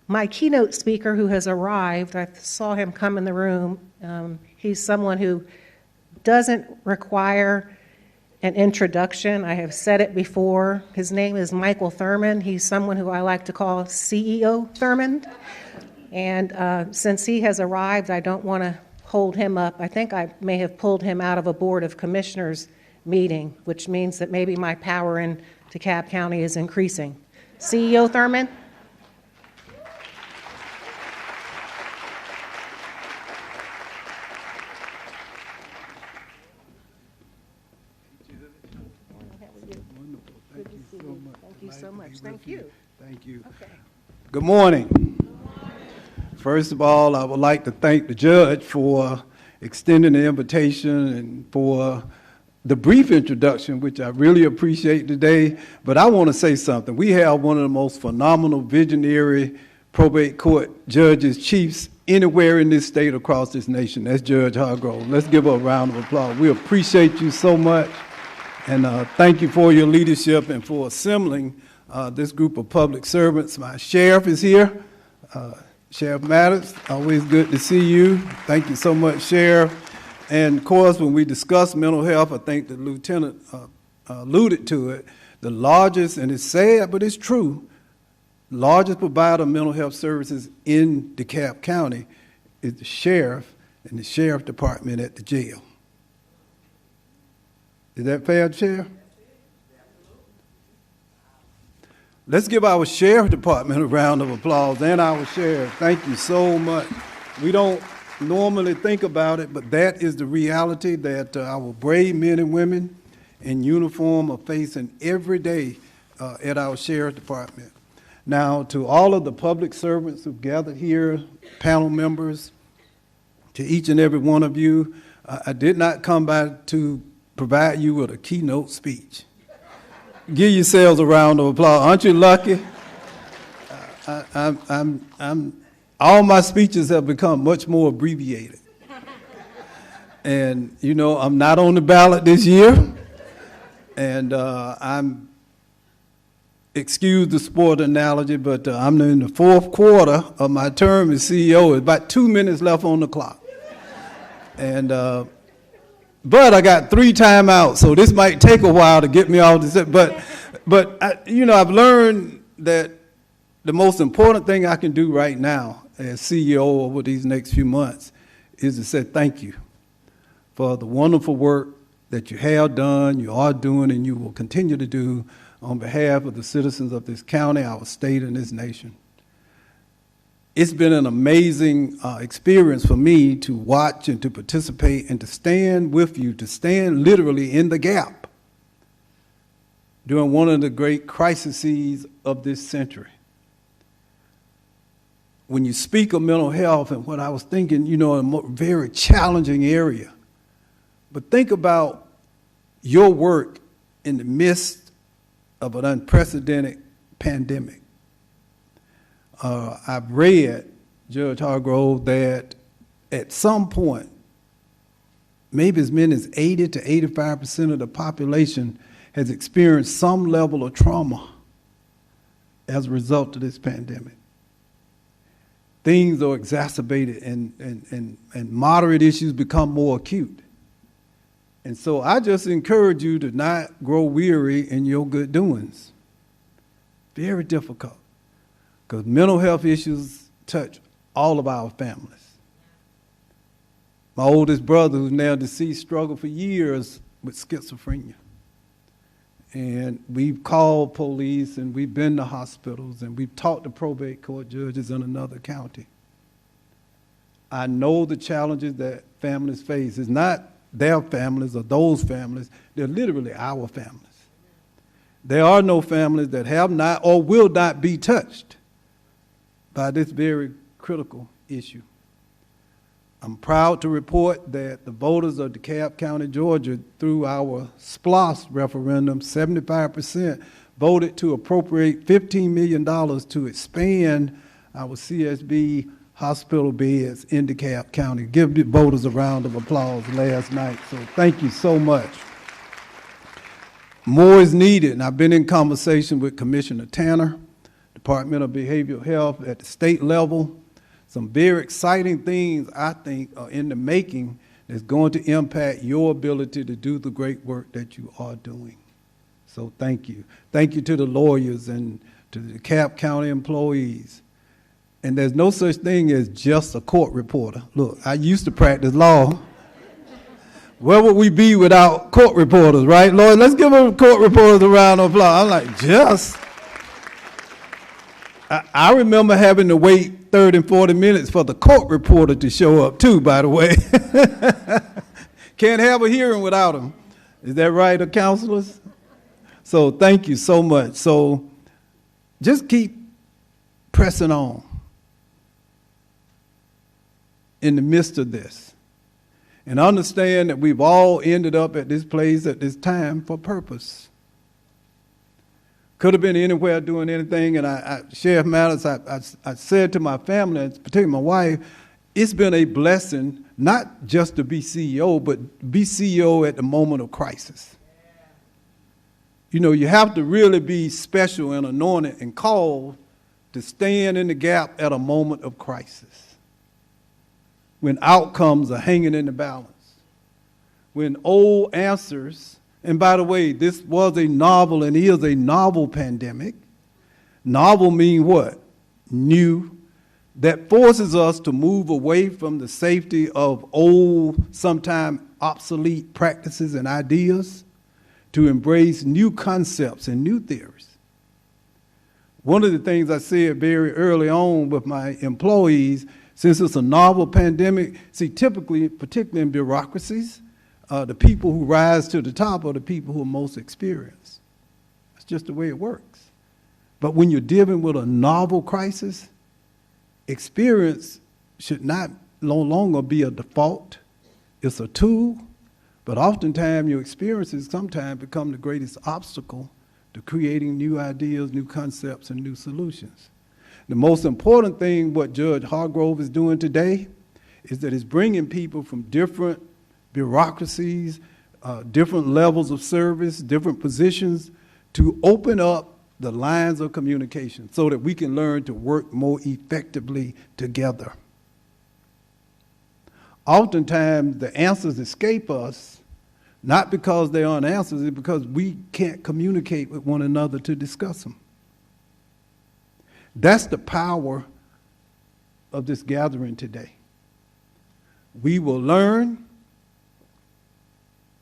my keynote speaker who has arrived. I saw him come in the room. He's someone who doesn't require an introduction. I have said it before. His name is Michael Thurman. He's someone who I like to call CEO Thurman. And since he has arrived, I don't want to hold him up. I think I may have pulled him out of a Board of Commissioners meeting, which means that maybe my power in DeKalb County is increasing. CEO Thurman? Thank you so much. Thank you. Thank you. Okay. Good morning. First of all, I would like to thank the judge for extending the invitation and for the brief introduction, which I really appreciate today. But I want to say something. We have one of the most phenomenal visionary probate court judges, chiefs, anywhere in this state, across this nation. That's Judge Hargrove. Let's give her a round of applause. We appreciate you so much. And thank you for your leadership and for assembling this group of public servants. My sheriff is here. Sheriff Matters, always good to see you. Thank you so much, Sheriff. And of course, when we discuss mental health, I think the lieutenant alluded to it, the largest, and it's sad, but it's true, largest provider of mental health services in DeKalb County is the sheriff and the sheriff department at the jail. Is that fair, Sheriff? Let's give our sheriff department a round of applause and our sheriff. Thank you so much. We don't normally think about it, but that is the reality that our brave men and women in uniform are facing every day at our sheriff department. Now, to all of the public servants who've gathered here, panel members, to each and every one of you, I did not come by to provide you with a keynote speech. Give yourselves a round of applause. Aren't you lucky? All my speeches have become much more abbreviated. And, you know, I'm not on the ballot this year. And excuse the sport analogy, but I'm in the fourth quarter of my term as CEO. There's about 2 minutes left on the clock. And, but I got 3 timeouts, so this might take a while to get me off this. But you know, I've learned that the most important thing I can do right now as CEO over these next few months is to say thank you. for the wonderful work that you have done, you are doing, and you will continue to do on behalf of the citizens of this county, our state, and this nation. It's been an amazing experience for me to watch and to participate and to stand with you, to stand literally in the gap during one of the great crises of this century. When you speak of mental health and what I was thinking, you know, a very challenging area. But think about your work in the midst of an unprecedented pandemic. I've read, Judge Hargrove, that at some point, maybe as many as 80 to 85% of the population has experienced some level of trauma as a result of this pandemic. Things are exacerbated and moderate issues become more acute. And so I just encourage you to not grow weary in your good doings. Very difficult, because mental health issues touch all of our families. My oldest brother, who's now deceased, struggled for years with schizophrenia. And we've called police, and we've been to hospitals, and we've talked to probate court judges in another county. I know the challenges that families face. It's not their families or those families. They're literally our families. There are no families that have not or will not be touched by this very critical issue. I'm proud to report that the voters of DeKalb County, Georgia, through our SPLOST referendum, 75% voted to appropriate $15 million to expand our CSB hospital beds in DeKalb County. Give the voters a round of applause last night. So thank you so much. More is needed, and I've been in conversation with Commissioner Tanner, Department of Behavioral Health at the state level. Some very exciting things, I think, are in the making that's going to impact your ability to do the great work that you are doing. So thank you. Thank you to the lawyers and to the DeKalb County employees. And there's no such thing as just a court reporter. Look, I used to practice law. Where would we be without court reporters, right, Lord? Let's give them court reporters a round of applause. I'm like, just? I remember having to wait 30 and 40 minutes for the court reporter to show up too, by the way. Can't have a hearing without them. Is that right, counselors? So thank you so much. So just keep pressing on in the midst of this. And understand that we've all ended up at this place at this time for purpose. Could have been anywhere doing anything, and Sheriff Matters, I said to my family, and particularly my wife, it's been a blessing not just to be CEO, but be CEO at the moment of crisis. You know, you have to really be special and anointed and called to stand in the gap at a moment of crisis, when outcomes are hanging in the balance, when old answers. And by the way, this was a novel and is a novel pandemic. Novel mean what? New. That forces us to move away from the safety of old, sometimes obsolete practices and ideas to embrace new concepts and new theories. One of the things I said very early on with my employees, since it's a novel pandemic, see, typically, particularly in bureaucracies, the people who rise to the top are the people who are most experienced. That's just the way it works. But when you're dealing with a novel crisis, experience should no longer be a default. It's a tool, but oftentimes your experiences sometimes become the greatest obstacle to creating new ideas, new concepts, and new solutions. The most important thing what Judge Hargrove is doing today is that he's bringing people from different bureaucracies, different levels of service, different positions, to open up the lines of communication so that we can learn to work more effectively together. Oftentimes, the answers escape us, not because they aren't answers, it's because we can't communicate with one another to discuss them. That's the power of this gathering today. We will learn,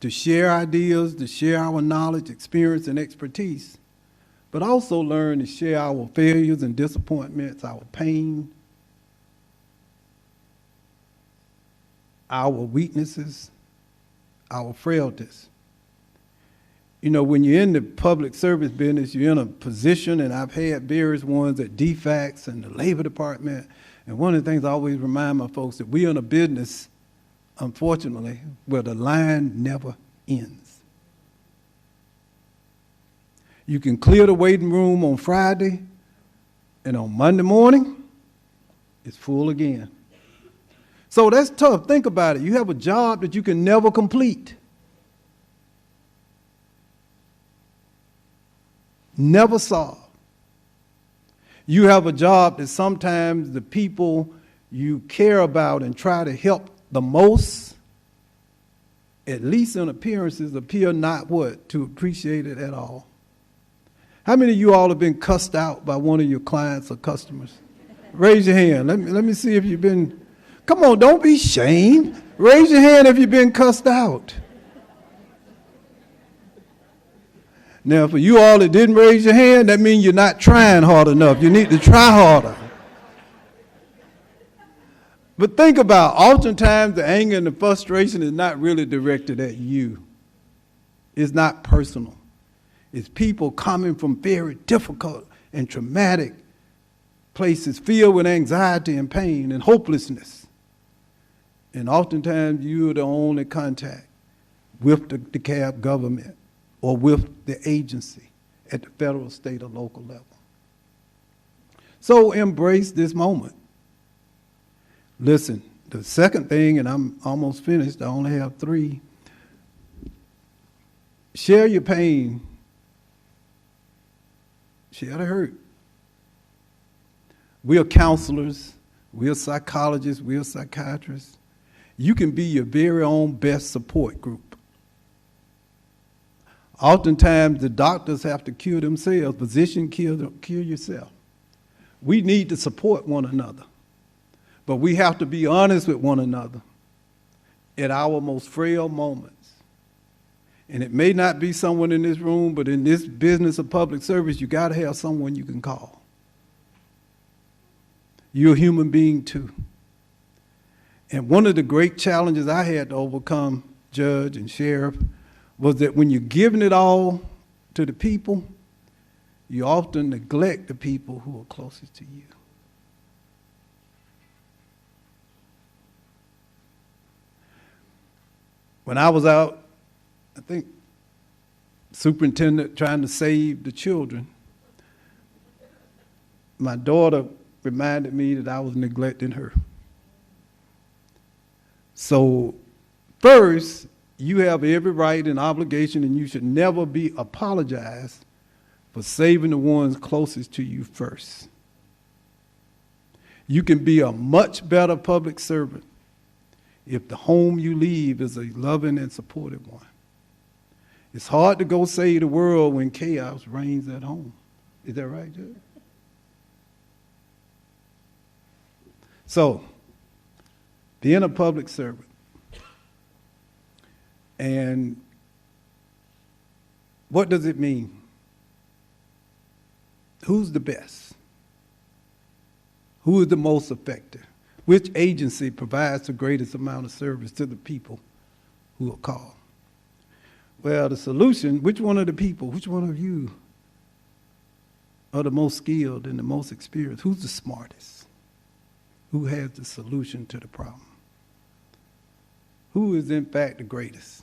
to share ideas, to share our knowledge, experience, and expertise, but also learn to share our failures and disappointments, our pain, our weaknesses, our frailties. You know, when you're in the public service business, you're in a position, and I've had various ones at DFACS and the Labor Department, and one of the things I always remind my folks that we're in a business, unfortunately, where the line never ends. You can clear the waiting room on Friday, and on Monday morning, it's full again. So that's tough. Think about it. You have a job that you can never complete. Never solve. You have a job that sometimes the people you care about and try to help the most, at least in appearances, appear not what? To appreciate it at all. How many of you all have been cussed out by one of your clients or customers? Raise your hand. Let me see if you've been. Come on, don't be ashamed. Raise your hand if you've been cussed out. Now, for you all that didn't raise your hand, that means you're not trying hard enough. You need to try harder. But think about, oftentimes the anger and the frustration is not really directed at you. It's not personal. It's people coming from very difficult and traumatic places filled with anxiety and pain and hopelessness. And oftentimes you are the only contact with the DeKalb government or with the agency at the federal, state, or local level. So embrace this moment. Listen, the second thing, and I'm almost finished, I only have 3. Share your pain. Share the hurt. We are counselors, we are psychologists, we are psychiatrists. You can be your very own best support group. Oftentimes, the doctors have to cure themselves. Physicians cure yourself. We need to support one another. But we have to be honest with one another at our most frail moments. And it may not be someone in this room, but in this business of public service, you got to have someone you can call. You're a human being too. And one of the great challenges I had to overcome, Judge and Sheriff, was that when you're giving it all to the people, you often neglect the people who are closest to you. When I was out, I think, superintendent trying to save the children, my daughter reminded me that I was neglecting her. So first, you have every right and obligation, and you should never be apologized for saving the ones closest to you first. You can be a much better public servant if the home you leave is a loving and supportive one. It's hard to go save the world when chaos reigns at home. Is that right, Judge? So, being a public servant, and what does it mean? Who's the best? Who is the most effective? Which agency provides the greatest amount of service to the people who are called? Well, the solution, which one of the people, which one of you are the most skilled and the most experienced? Who's the smartest? Who has the solution to the problem? Who is in fact the greatest?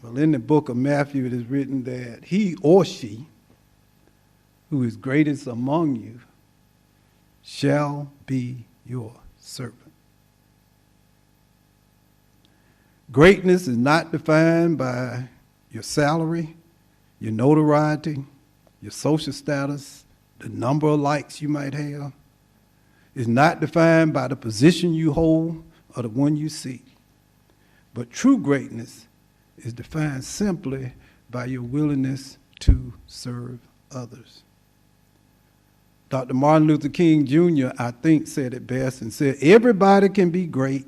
Well, in the book of Matthew, it is written that he or she who is greatest among you shall be your servant. Greatness is not defined by your salary, your notoriety, your social status, the number of likes you might have. It's not defined by the position you hold or the one you seek. But true greatness is defined simply by your willingness to serve others. Dr. Martin Luther King Jr., I think, said it best and said, everybody can be great,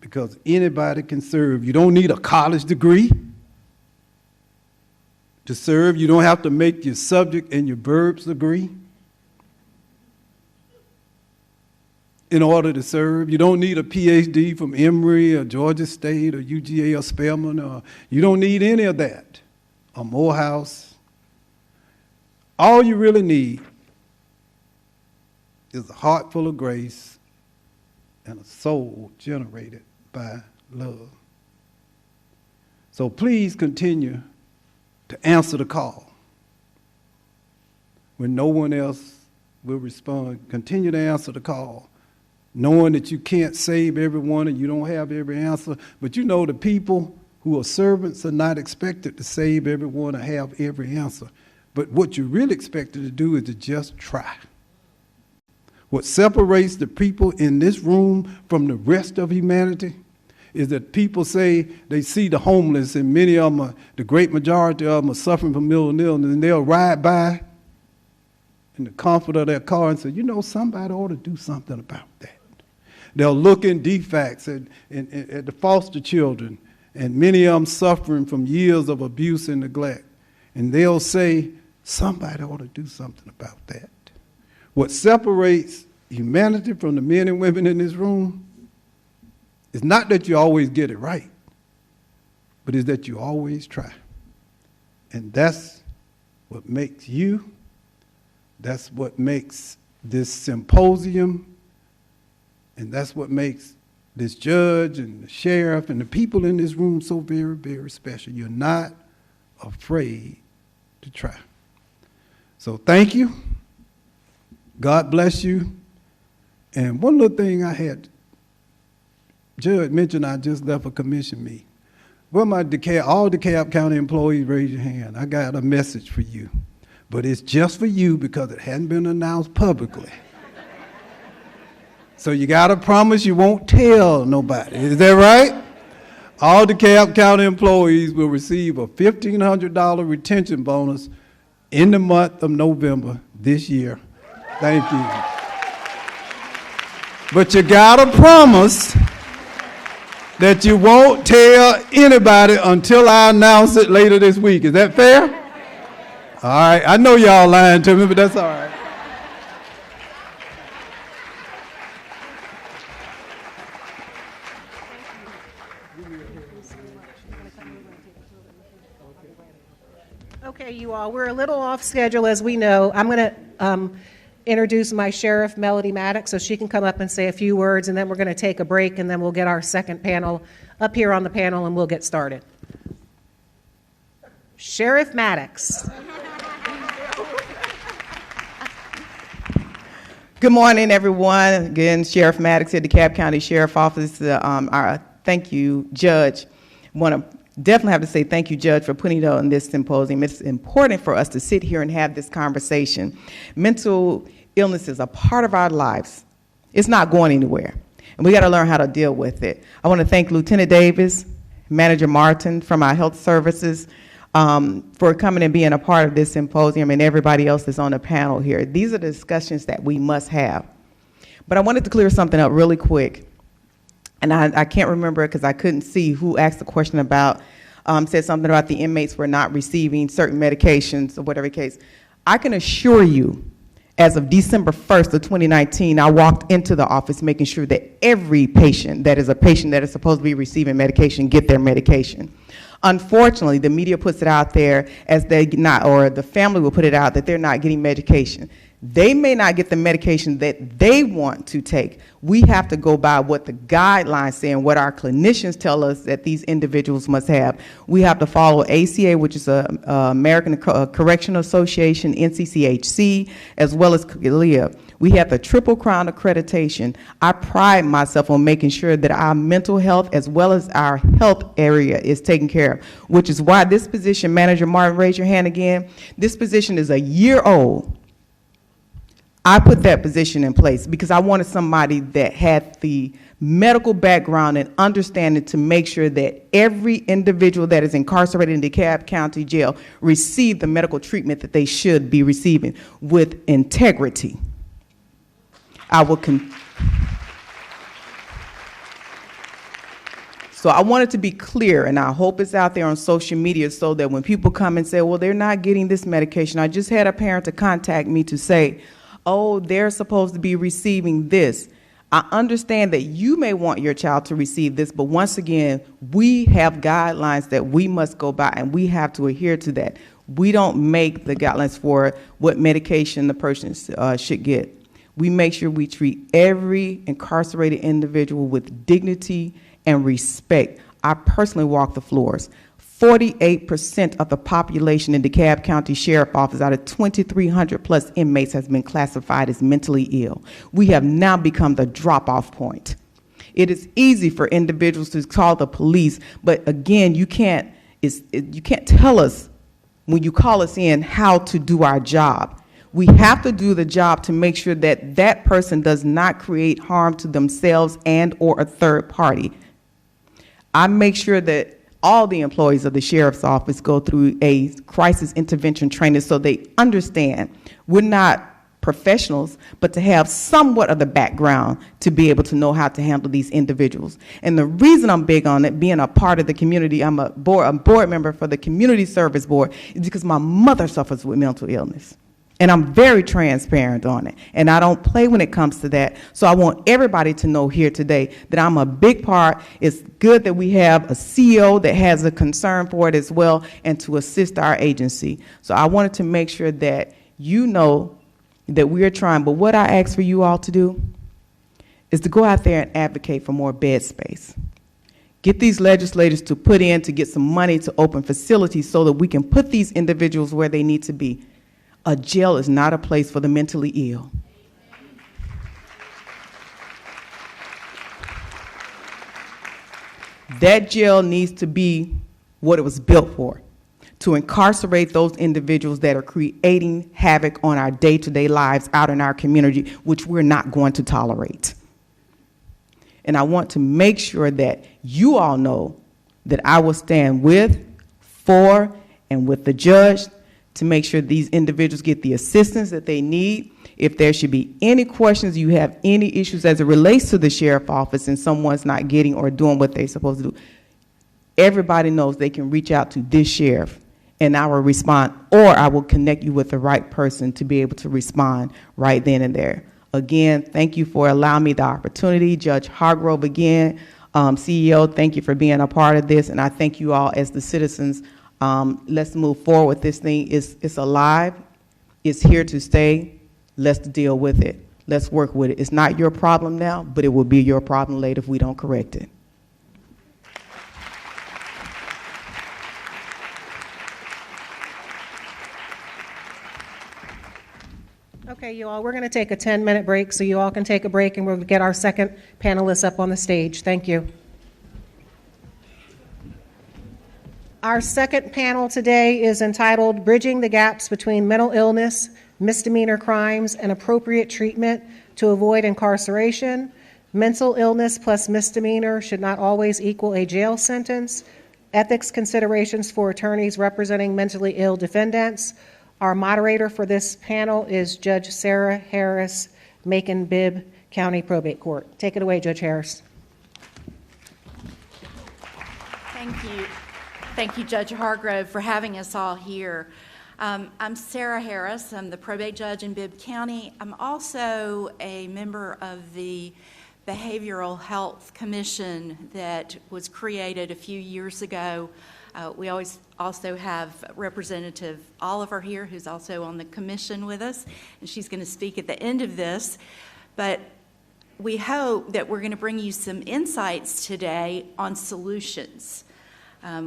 because anybody can serve. You don't need a college degree to serve. You don't have to make your subject and your verbs agree in order to serve. You don't need a PhD from Emory or Georgia State or UGA or Spelman. You don't need any of that, or Morehouse. All you really need is a heart full of grace and a soul generated by love. So please continue to answer the call when no one else will respond. Continue to answer the call, knowing that you can't save everyone and you don't have every answer, but you know the people who are servants are not expected to save everyone or have every answer. But what you're really expected to do is to just try. What separates the people in this room from the rest of humanity is that people say they see the homeless, and many of them, the great majority of them, are suffering from mental illness, and they'll ride by in the comfort of their car and say, you know, somebody ought to do something about that. They'll look in defects at the foster children, and many of them suffering from years of abuse and neglect, and they'll say, somebody ought to do something about that. What separates humanity from the men and women in this room is not that you always get it right, but is that you always try. And that's what makes you, that's what makes this symposium, and that's what makes this judge and the sheriff and the people in this room so very, very special. You're not afraid to try. So thank you. God bless you. And one little thing I had, Judge mentioned I just left a commission meeting. Well, all DeKalb County employees, raise your hand. I got a message for you. But it's just for you because it hadn't been announced publicly. So you got to promise you won't tell nobody. Is that right? All DeKalb County employees will receive a $1,500 retention bonus in the month of November this year. Thank you. But you got to promise that you won't tell anybody until I announce it later this week. Is that fair? All right. I know y'all lying to me, but that's all right. Okay, you all, we're a little off schedule, as we know. I'm going to introduce my sheriff, Melody Maddox, so she can come up and say a few words, and then we're going to take a break, and then we'll get our second panel up here on the panel, and we'll get started. Sheriff Maddox. Good morning, everyone. Again, Sheriff Maddox at the DeKalb County Sheriff Office. Thank you, Judge. Want to definitely have to say thank you, Judge, for putting on this symposium. It's important for us to sit here and have this conversation. Mental illness is a part of our lives. It's not going anywhere, and we got to learn how to deal with it. I want to thank Lieutenant Davis, Manager Martin from our health services for coming and being a part of this symposium, and everybody else that's on the panel here. These are the discussions that we must have. But I wanted to clear something up really quick. And I can't remember because I couldn't see who asked the question about, said something about the inmates were not receiving certain medications or whatever case. I can assure you, as of December 1st of 2019, I walked into the office making sure that every patient that is a patient that is supposed to be receiving medication get their medication. Unfortunately, the media puts it out there as they not, or the family will put it out that they're not getting medication. They may not get the medication that they want to take. We have to go by what the guidelines say and what our clinicians tell us that these individuals must have. We have to follow ACA, which is a American Correctional Association, NCCHC, as well as Bedelia. We have the Triple Crown accreditation. I pride myself on making sure that our mental health as well as our health area is taken care of, which is why this position, Manager Martin, raise your hand again, this position is a year old. I put that position in place because I wanted somebody that had the medical background and understanding to make sure that every individual that is incarcerated in DeKalb County Jail receive the medical treatment that they should be receiving with integrity. So I wanted to be clear, and I hope it's out there on social media so that when people come and say, well, they're not getting this medication. I just had a parent to contact me to say, oh, they're supposed to be receiving this. I understand that you may want your child to receive this, but once again, we have guidelines that we must go by, and we have to adhere to that. We don't make the guidelines for what medication the person should get. We make sure we treat every incarcerated individual with dignity and respect. I personally walk the floors. 48% of the population in DeKalb County Sheriff Office out of 2,300 plus inmates has been classified as mentally ill. We have now become the drop-off point. It is easy for individuals to call the police, but again, you can't tell us when you call us in how to do our job. We have to do the job to make sure that that person does not create harm to themselves and or a third party. I make sure that all the employees of the sheriff's office go through a crisis intervention training so they understand we're not professionals, but to have somewhat of the background to be able to know how to handle these individuals. And the reason I'm big on it, being a part of the community, I'm a board member for the Community Service Board, is because my mother suffers with mental illness. And I'm very transparent on it. And I don't play when it comes to that. So I want everybody to know here today that I'm a big part. It's good that we have a CEO that has a concern for it as well and to assist our agency. So I wanted to make sure that you know that we are trying. But what I ask for you all to do is to go out there and advocate for more bed space. Get these legislators to put in to get some money to open facilities so that we can put these individuals where they need to be. A jail is not a place for the mentally ill. That jail needs to be what it was built for, to incarcerate those individuals that are creating havoc on our day-to-day lives out in our community, which we're not going to tolerate. And I want to make sure that you all know that I will stand with, for, and with the judge to make sure these individuals get the assistance that they need. If there should be any questions, you have any issues as it relates to the sheriff's office and someone's not getting or doing what they're supposed to do, everybody knows they can reach out to this sheriff and I will respond, or I will connect you with the right person to be able to respond right then and there. Again, thank you for allowing me the opportunity. Judge Hargrove, again, CEO, thank you for being a part of this, and I thank you all as the citizens. Let's move forward with this thing. It's alive. It's here to stay. Let's deal with it. Let's work with it. It's not your problem now, but it will be your problem later if we don't correct it. Okay, you all, we're going to take a 10-minute break so you all can take a break, and we'll get our second panelist up on the stage. Thank you. Our second panel today is entitled Bridging the Gaps Between Mental Illness, Misdemeanor Crimes, and Appropriate Treatment to Avoid Incarceration. Mental illness plus misdemeanor should not always equal a jail sentence. Ethics considerations for attorneys representing mentally ill defendants. Our moderator for this panel is Judge Sarah Harris, Macon-Bibb County Probate Court. Take it away, Judge Harris. Thank you. Thank you, Judge Hargrove, for having us all here. I'm Sarah Harris. I'm the probate judge in Bibb County. I'm also a member of the Behavioral Health Commission that was created a few years ago. We always also have Representative Oliver here, who's also on the commission with us, and she's going to speak at the end of this. But we hope that we're going to bring you some insights today on solutions.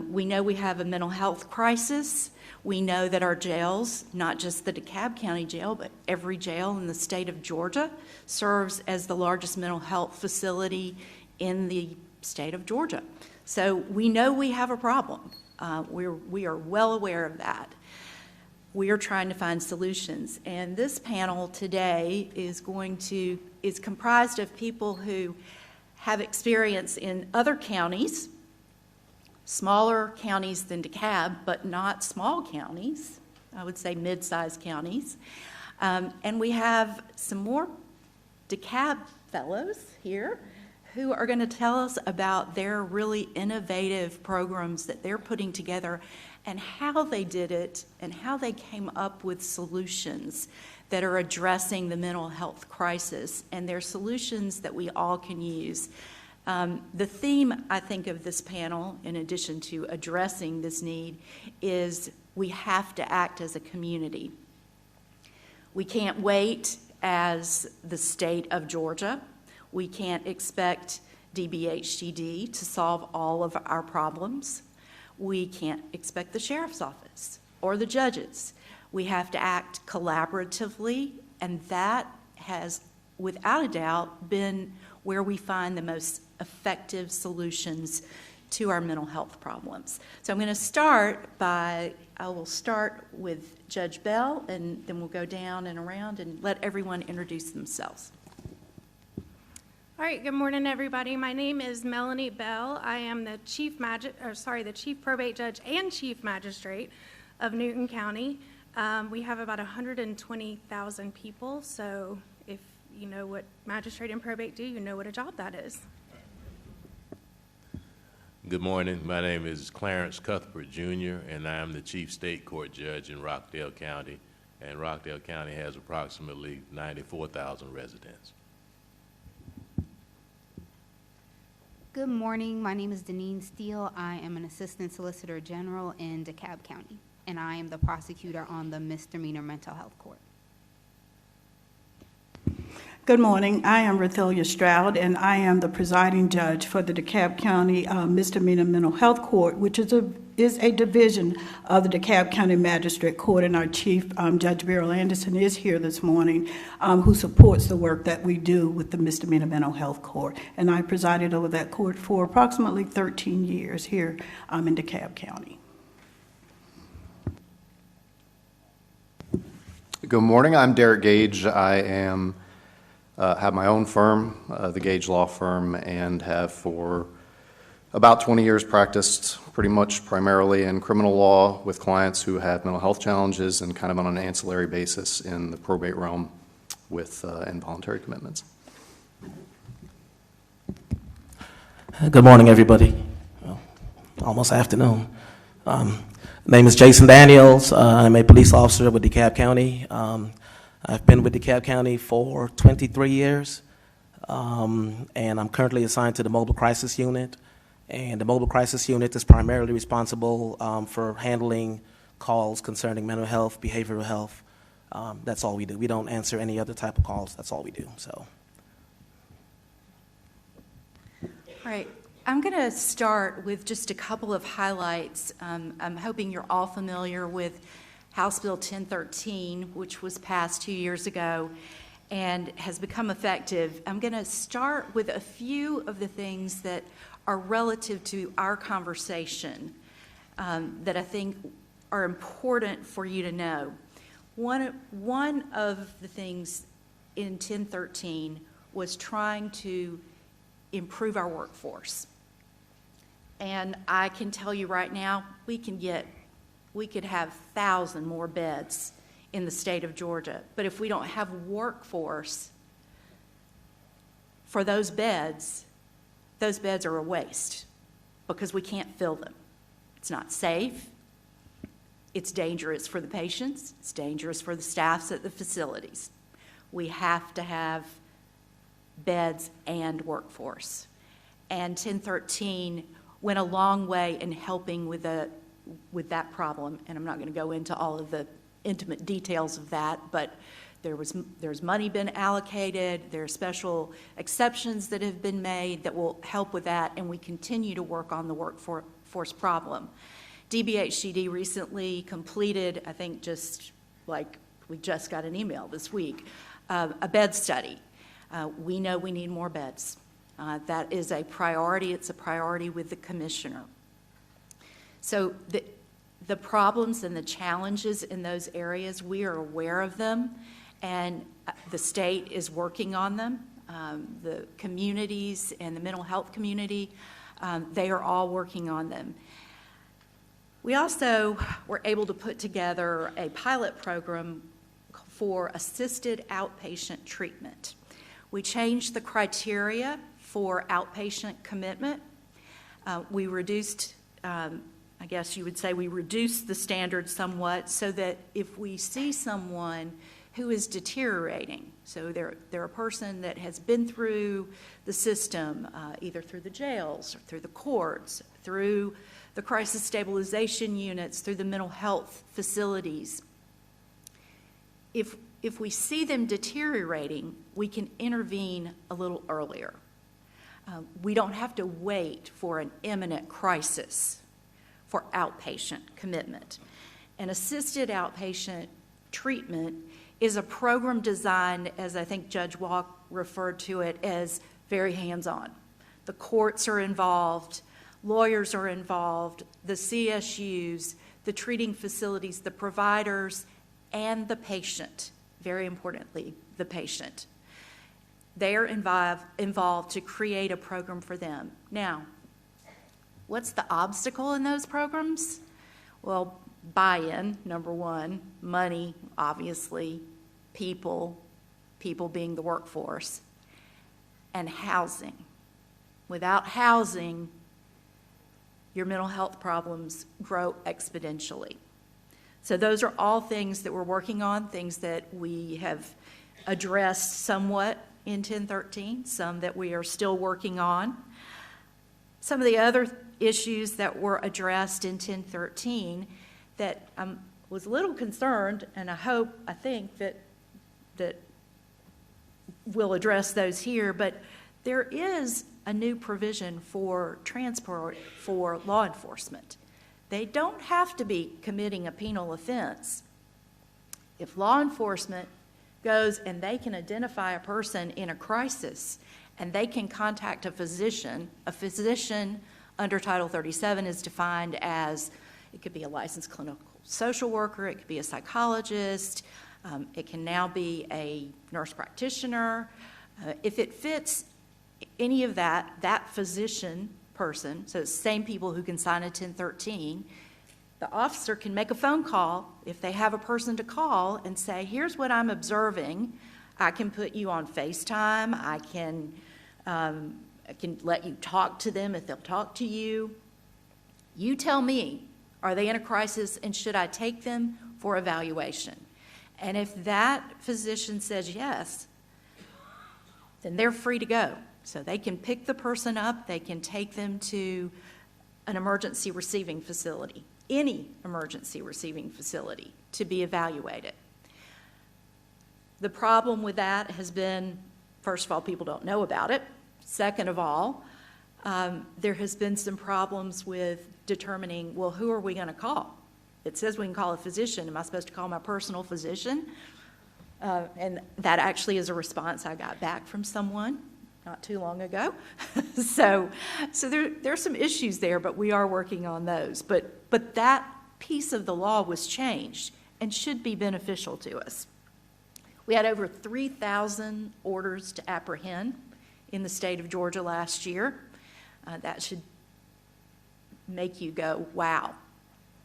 We know we have a mental health crisis. We know that our jails, not just the DeKalb County Jail, but every jail in the state of Georgia, serves as the largest mental health facility in the state of Georgia. So we know we have a problem. We are well aware of that. We are trying to find solutions. And this panel today is comprised of people who have experience in other counties, smaller counties than DeKalb, but not small counties. I would say mid-sized counties. And we have some more DeKalb fellows here who are going to tell us about their really innovative programs that they're putting together and how they did it and how they came up with solutions that are addressing the mental health crisis, and they're solutions that we all can use. The theme, I think, of this panel, in addition to addressing this need, is we have to act as a community. We can't wait as the state of Georgia. We can't expect DBHCD to solve all of our problems. We can't expect the sheriff's office or the judges. We have to act collaboratively, and that has, without a doubt, been where we find the most effective solutions to our mental health problems. So I'm going to start I will start with Judge Bell, and then we'll go down and around and let everyone introduce themselves. All right, good morning, everybody. My name is Melanie Bell. I am the Chief Probate Judge and Chief Magistrate of Newton County. We have about 120,000 people, so if you know what magistrate and probate do, you know what a job that is. Good morning. My name is Clarence Cuthbert, Jr., and I am the Chief State Court Judge in Rockdale County, and Rockdale County has approximately 94,000 residents. Good morning. My name is Deneen Steele. I am an Assistant Solicitor General in DeKalb County, and I am the prosecutor on the Misdemeanor Mental Health Court. Good morning. I am Rothelia Stroud, and I am the presiding judge for the DeKalb County Misdemeanor Mental Health Court, which is a division of the DeKalb County Magistrate Court, and our Chief Judge Beryl Anderson is here this morning, who supports the work that we do with the Misdemeanor Mental Health Court. And I presided over that court for approximately 13 years here in DeKalb County. Good morning. I'm Derek Gage. I have my own firm, the Gage Law Firm, and have for about 20 years practiced pretty much primarily in criminal law with clients who have mental health challenges and kind of on an ancillary basis in the probate realm with involuntary commitments. Good morning, everybody. Well, almost afternoon. My name is Jason Daniels. I'm a police officer with DeKalb County. I've been with DeKalb County for 23 years, and I'm currently assigned to the Mobile Crisis Unit. And the Mobile Crisis Unit is primarily responsible for handling calls concerning mental health, behavioral health. That's all we do. We don't answer any other type of calls. That's all we do. So. All right. I'm going to start with just a couple of highlights. I'm hoping you're all familiar with House Bill 1013, which was passed 2 years ago and has become effective. I'm going to start with a few of the things that are relative to our conversation that I think are important for you to know. One of the things in 1013 was trying to improve our workforce. And I can tell you right now, we could have 1,000 more beds in the state of Georgia. But if we don't have workforce for those beds are a waste because we can't fill them. It's not safe. It's dangerous for the patients. It's dangerous for the staffs at the facilities. We have to have beds and workforce. And 1013 went a long way in helping with that problem, and I'm not going to go into all of the intimate details of that, but there's money been allocated, there are special exceptions that have been made that will help with that, and we continue to work on the workforce problem. DBHCD recently completed, I think we just got an email this week, a bed study. We know we need more beds. That is a priority. It's a priority with the commissioner. So the problems and the challenges in those areas, we are aware of them, and the state is working on them. The communities and the mental health community, they are all working on them. We also were able to put together a pilot program for assisted outpatient treatment. We changed the criteria for outpatient commitment. We reduced, I guess you would say we reduced the standard somewhat so that if we see someone who is deteriorating, so they're a person that has been through the system, either through the jails, or through the courts, through the crisis stabilization units, through the mental health facilities. If we see them deteriorating, we can intervene a little earlier. We don't have to wait for an imminent crisis for outpatient commitment. An assisted outpatient treatment is a program designed, as I think Judge Walk referred to it, as very hands-on. The courts are involved, lawyers are involved, the CSUs, the treating facilities, the providers, and the patient, very importantly, the patient. They are involved to create a program for them. Now, what's the obstacle in those programs? Well, buy-in, number one, money, obviously, people being the workforce, and housing. Without housing, your mental health problems grow exponentially. So those are all things that we're working on, things that we have addressed somewhat in 1013, some that we are still working on. Some of the other issues that were addressed in 1013 that I was a little concerned, and I think that we'll address those here, but there is a new provision for transport for law enforcement. They don't have to be committing a penal offense. If law enforcement goes and they can identify a person in a crisis and they can contact a physician under Title 37 is defined as, it could be a licensed clinical social worker, it could be a psychologist, it can now be a nurse practitioner. If it fits any of that physician person, so it's the same people who can sign a 1013, the officer can make a phone call if they have a person to call and say, here's what I'm observing. I can put you on FaceTime. I can let you talk to them if they'll talk to you. You tell me, are they in a crisis and should I take them for evaluation? And if that physician says yes, then they're free to go. So they can pick the person up, they can take them to an emergency receiving facility, any emergency receiving facility, to be evaluated. The problem with that has been, first of all, people don't know about it. Second of all, there has been some problems with determining, well, who are we going to call? It says we can call a physician. Am I supposed to call my personal physician? And that actually is a response I got back from someone not too long ago. so there's some issues there, but we are working on those. But that piece of the law was changed and should be beneficial to us. We had over 3,000 orders to apprehend in the state of Georgia last year. That should make you go, wow,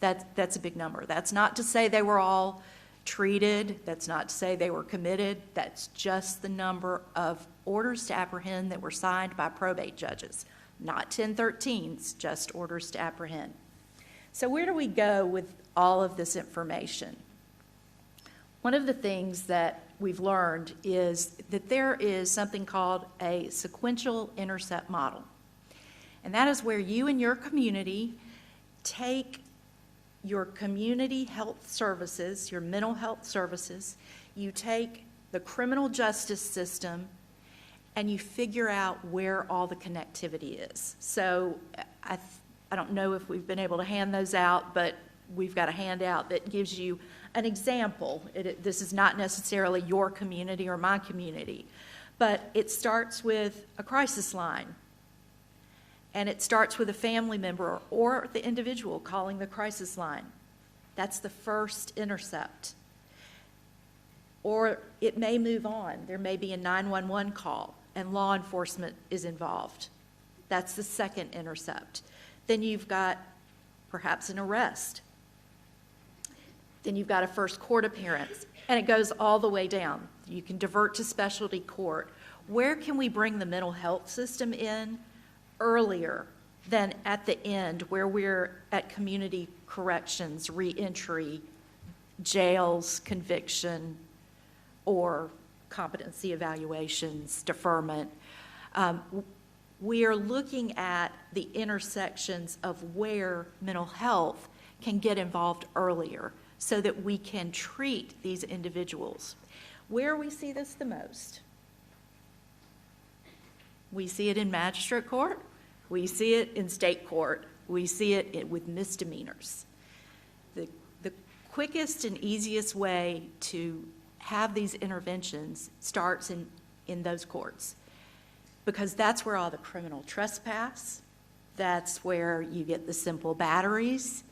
that's a big number. That's not to say they were all treated. That's not to say they were committed. That's just the number of orders to apprehend that were signed by probate judges, not 1013s, just orders to apprehend. So where do we go with all of this information? One of the things that we've learned is that there is something called a sequential intercept model. And that is where you and your community take your community health services, your mental health services, you take the criminal justice system, and you figure out where all the connectivity is. So I don't know if we've been able to hand those out, but we've got a handout that gives you an example. This is not necessarily your community or my community, but it starts with a crisis line. And it starts with a family member or the individual calling the crisis line. That's the first intercept. Or it may move on. There may be a 911 call and law enforcement is involved. That's the second intercept. Then you've got perhaps an arrest. Then you've got a first court appearance, and it goes all the way down. You can divert to specialty court, Where can we bring the mental health system in earlier than at the end where we're at community corrections, reentry, jails, conviction, or competency evaluations, deferment? We are looking at the intersections of where mental health can get involved earlier so that we can treat these individuals. Where we see this the most? We see it in magistrate court. We see it in state court. We see it with misdemeanors. The quickest and easiest way to have these interventions starts in those courts, because that's where all the criminal trespass, that's where you get the simple batteries,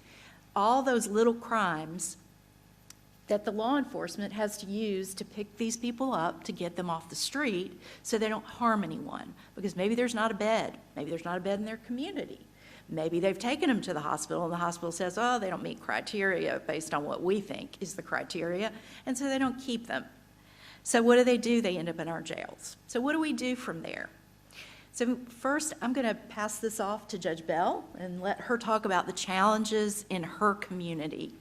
all those little crimes that the law enforcement has to use to pick these people up, to get them off the street so they don't harm anyone. Because maybe there's not a bed. Maybe there's not a bed in their community. Maybe they've taken them to the hospital and the hospital says, oh, they don't meet criteria based on what we think is the criteria, and so they don't keep them. So what do? They end up in our jails. So what do we do from there? So first, I'm going to pass this off to Judge Bell and let her talk about the challenges in her community.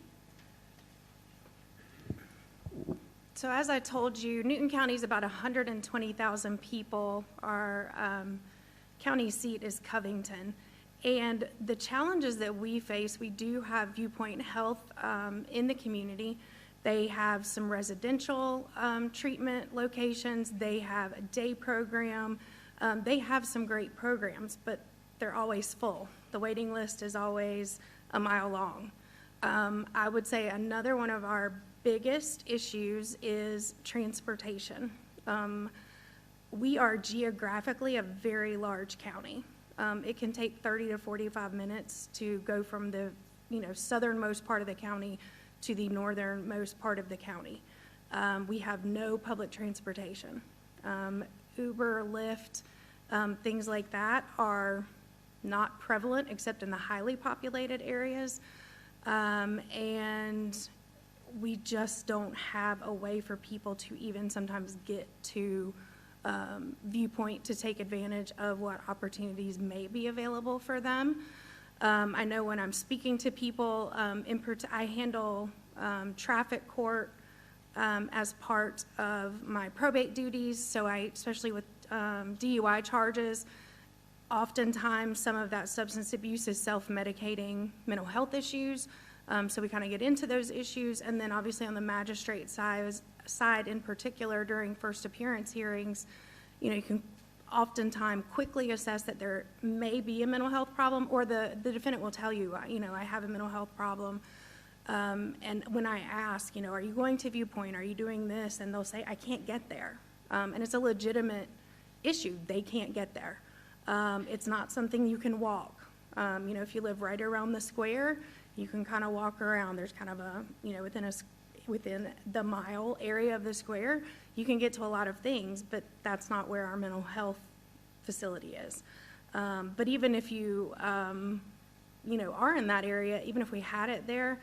So as I told you, Newton County is about 120,000 people. Our county seat is Covington. And the challenges that we face, we do have Viewpoint Health in the community. They have some residential treatment locations. They have a day program. They have some great programs, but they're always full. The waiting list is always a mile long. I would say another one of our biggest issues is transportation. We are geographically a very large county. It can take 30 to 45 minutes to go from the southernmost part of the county to the northernmost part of the county. We have no public transportation. Uber, Lyft, things like that are not prevalent except in the highly populated areas. And we just don't have a way for people to even sometimes get to Viewpoint to take advantage of what opportunities may be available for them. I know when I'm speaking to people, I handle traffic court as part of my probate duties, so especially with DUI charges, oftentimes some of that substance abuse is self-medicating mental health issues, so we kind of get into those issues, and then obviously on the magistrate side in particular during first appearance hearings, you can oftentimes quickly assess that there may be a mental health problem, or the defendant will tell you, I have a mental health problem. And when I ask, are you going to Viewpoint? Are you doing this? And they'll say, I can't get there. And it's a legitimate issue. They can't get there. It's not something you can walk. If you live right around the square, you can kind of walk around. There's kind of a, within the mile area of the square, you can get to a lot of things, but that's not where our mental health facility is. But even if you, are in that area, even if we had it there,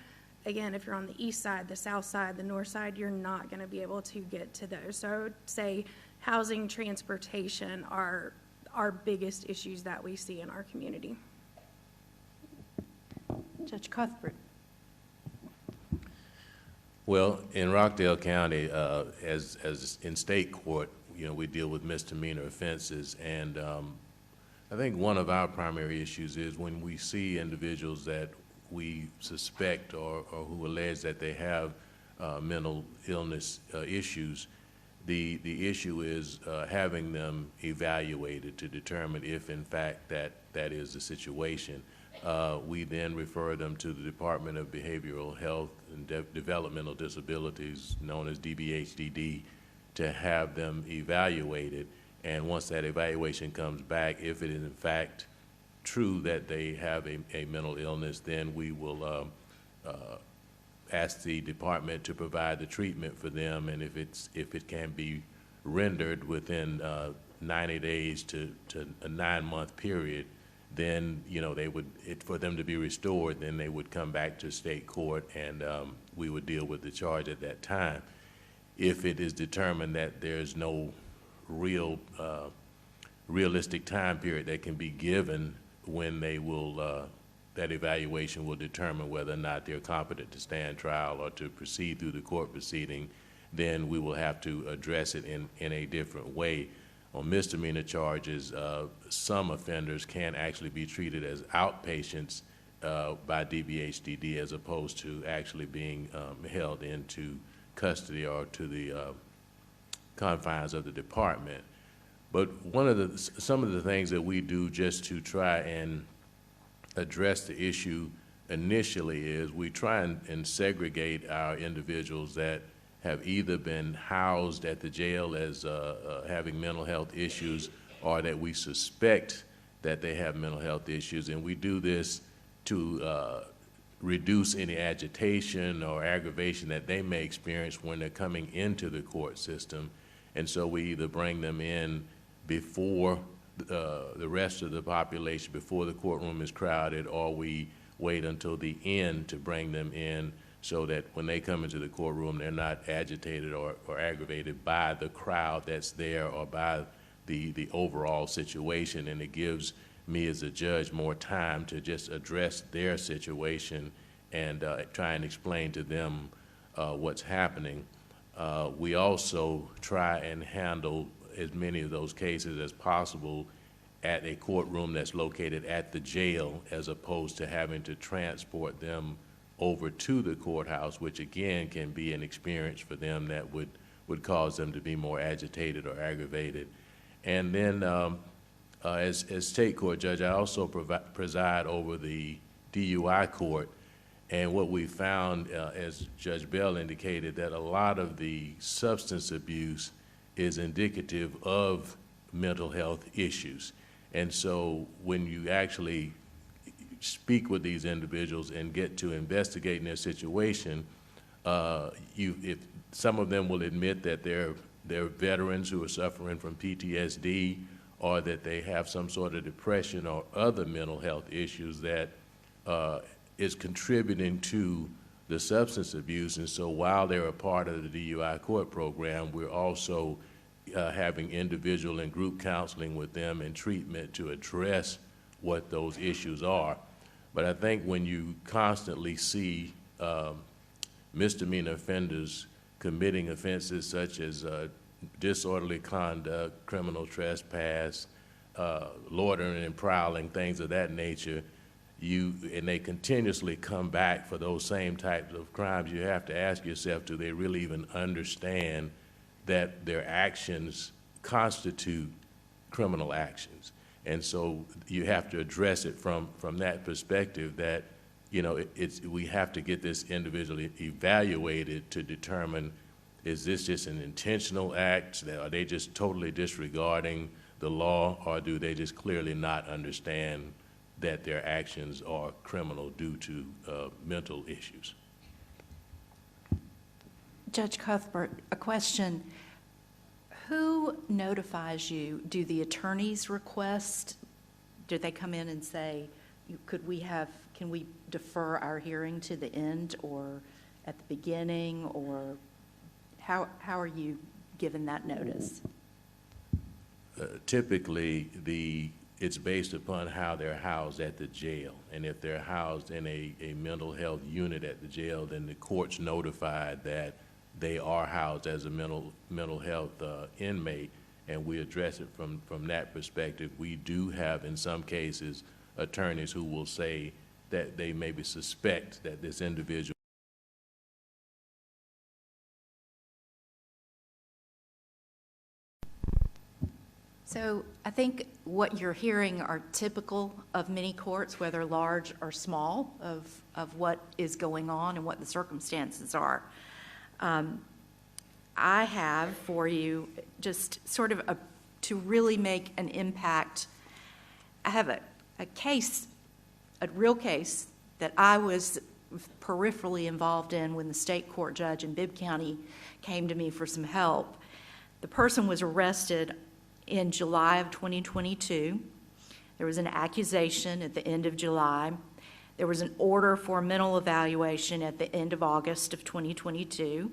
again, if you're on the east side, the south side, the north side, you're not going to be able to get to those. So I would say housing, transportation are our biggest issues that we see in our community. Judge Cuthbert. Well, in Rockdale County, as in state court, we deal with misdemeanor offenses, and I think one of our primary issues is when we see individuals that we suspect or who allege that they have mental illness issues, the issue is having them evaluated to determine if in fact that is the situation. We then refer them to the Department of Behavioral Health and Developmental Disabilities, known as DBHDD, to have them evaluated. And once that evaluation comes back, if it is in fact true that they have a mental illness, then we will ask the department to provide the treatment for them. And if it can be rendered within 90 days to a 9-month period, then they would, for them to be restored, then they would come back to state court, and we would deal with the charge at that time. If it is determined that there's no realistic time period that can be given when they will, that evaluation will determine whether or not they're competent to stand trial or to proceed through the court proceeding, then we will have to address it in a different way. On misdemeanor charges, some offenders can actually be treated as outpatients by DBHDD as opposed to actually being held into custody or to the confines of the department. But some of the things that we do just to try and address the issue initially is we try and segregate our individuals that have either been housed at the jail as having mental health issues or that we suspect that they have mental health issues. And we do this to reduce any agitation or aggravation that they may experience when they're coming into the court system. And so we either bring them in before the rest of the population, before the courtroom is crowded, or we wait until the end to bring them in so that when they come into the courtroom, they're not agitated or aggravated by the crowd that's there or by the overall situation. And it gives me as a judge more time to just address their situation and try and explain to them what's happening. We also try and handle as many of those cases as possible at a courtroom that's located at the jail as opposed to having to transport them over to the courthouse, which again can be an experience for them that would cause them to be more agitated or aggravated. And then as state court judge, I also preside over the DUI court. And what we found, as Judge Bell indicated, that a lot of the substance abuse is indicative of mental health issues. And so when you actually speak with these individuals and get to investigating their situation, if some of them will admit that they're veterans who are suffering from PTSD or that they have some sort of depression or other mental health issues that is contributing to the substance abuse. And so while they're a part of the DUI court program, we're also having individual and group counseling with them and treatment to address what those issues are. But I think when you constantly see misdemeanor offenders committing offenses such as disorderly conduct, criminal trespass, loitering and prowling, things of that nature, and they continuously come back for those same types of crimes, you have to ask yourself, do they really even understand that their actions constitute criminal actions? And so you have to address it from that perspective that, you know, we have to get this individually evaluated to determine, is this just an intentional act? Are they just totally disregarding the law, or do they just clearly not understand that their actions are criminal due to mental issues? Judge Cuthbert, a question. Who notifies you? Do the attorneys request? Do they come in and say, can we defer our hearing to the end or at the beginning, or how are you given that notice? Typically, it's based upon how they're housed at the jail. And if they're housed in a mental health unit at the jail, then the court's notified that they are housed as a mental health inmate, and we address it from that perspective. We do have, in some cases, attorneys who will say that they maybe suspect that this individual So I think what you're hearing are typical of many courts, whether large or small, of what is going on and what the circumstances are. I have for you just sort of to really make an impact. I have a case, a real case that I was peripherally involved in when the state court judge in Bibb County came to me for some help. The person was arrested in July of 2022. There was an accusation at the end of July. There was an order for a mental evaluation at the end of August of 2022.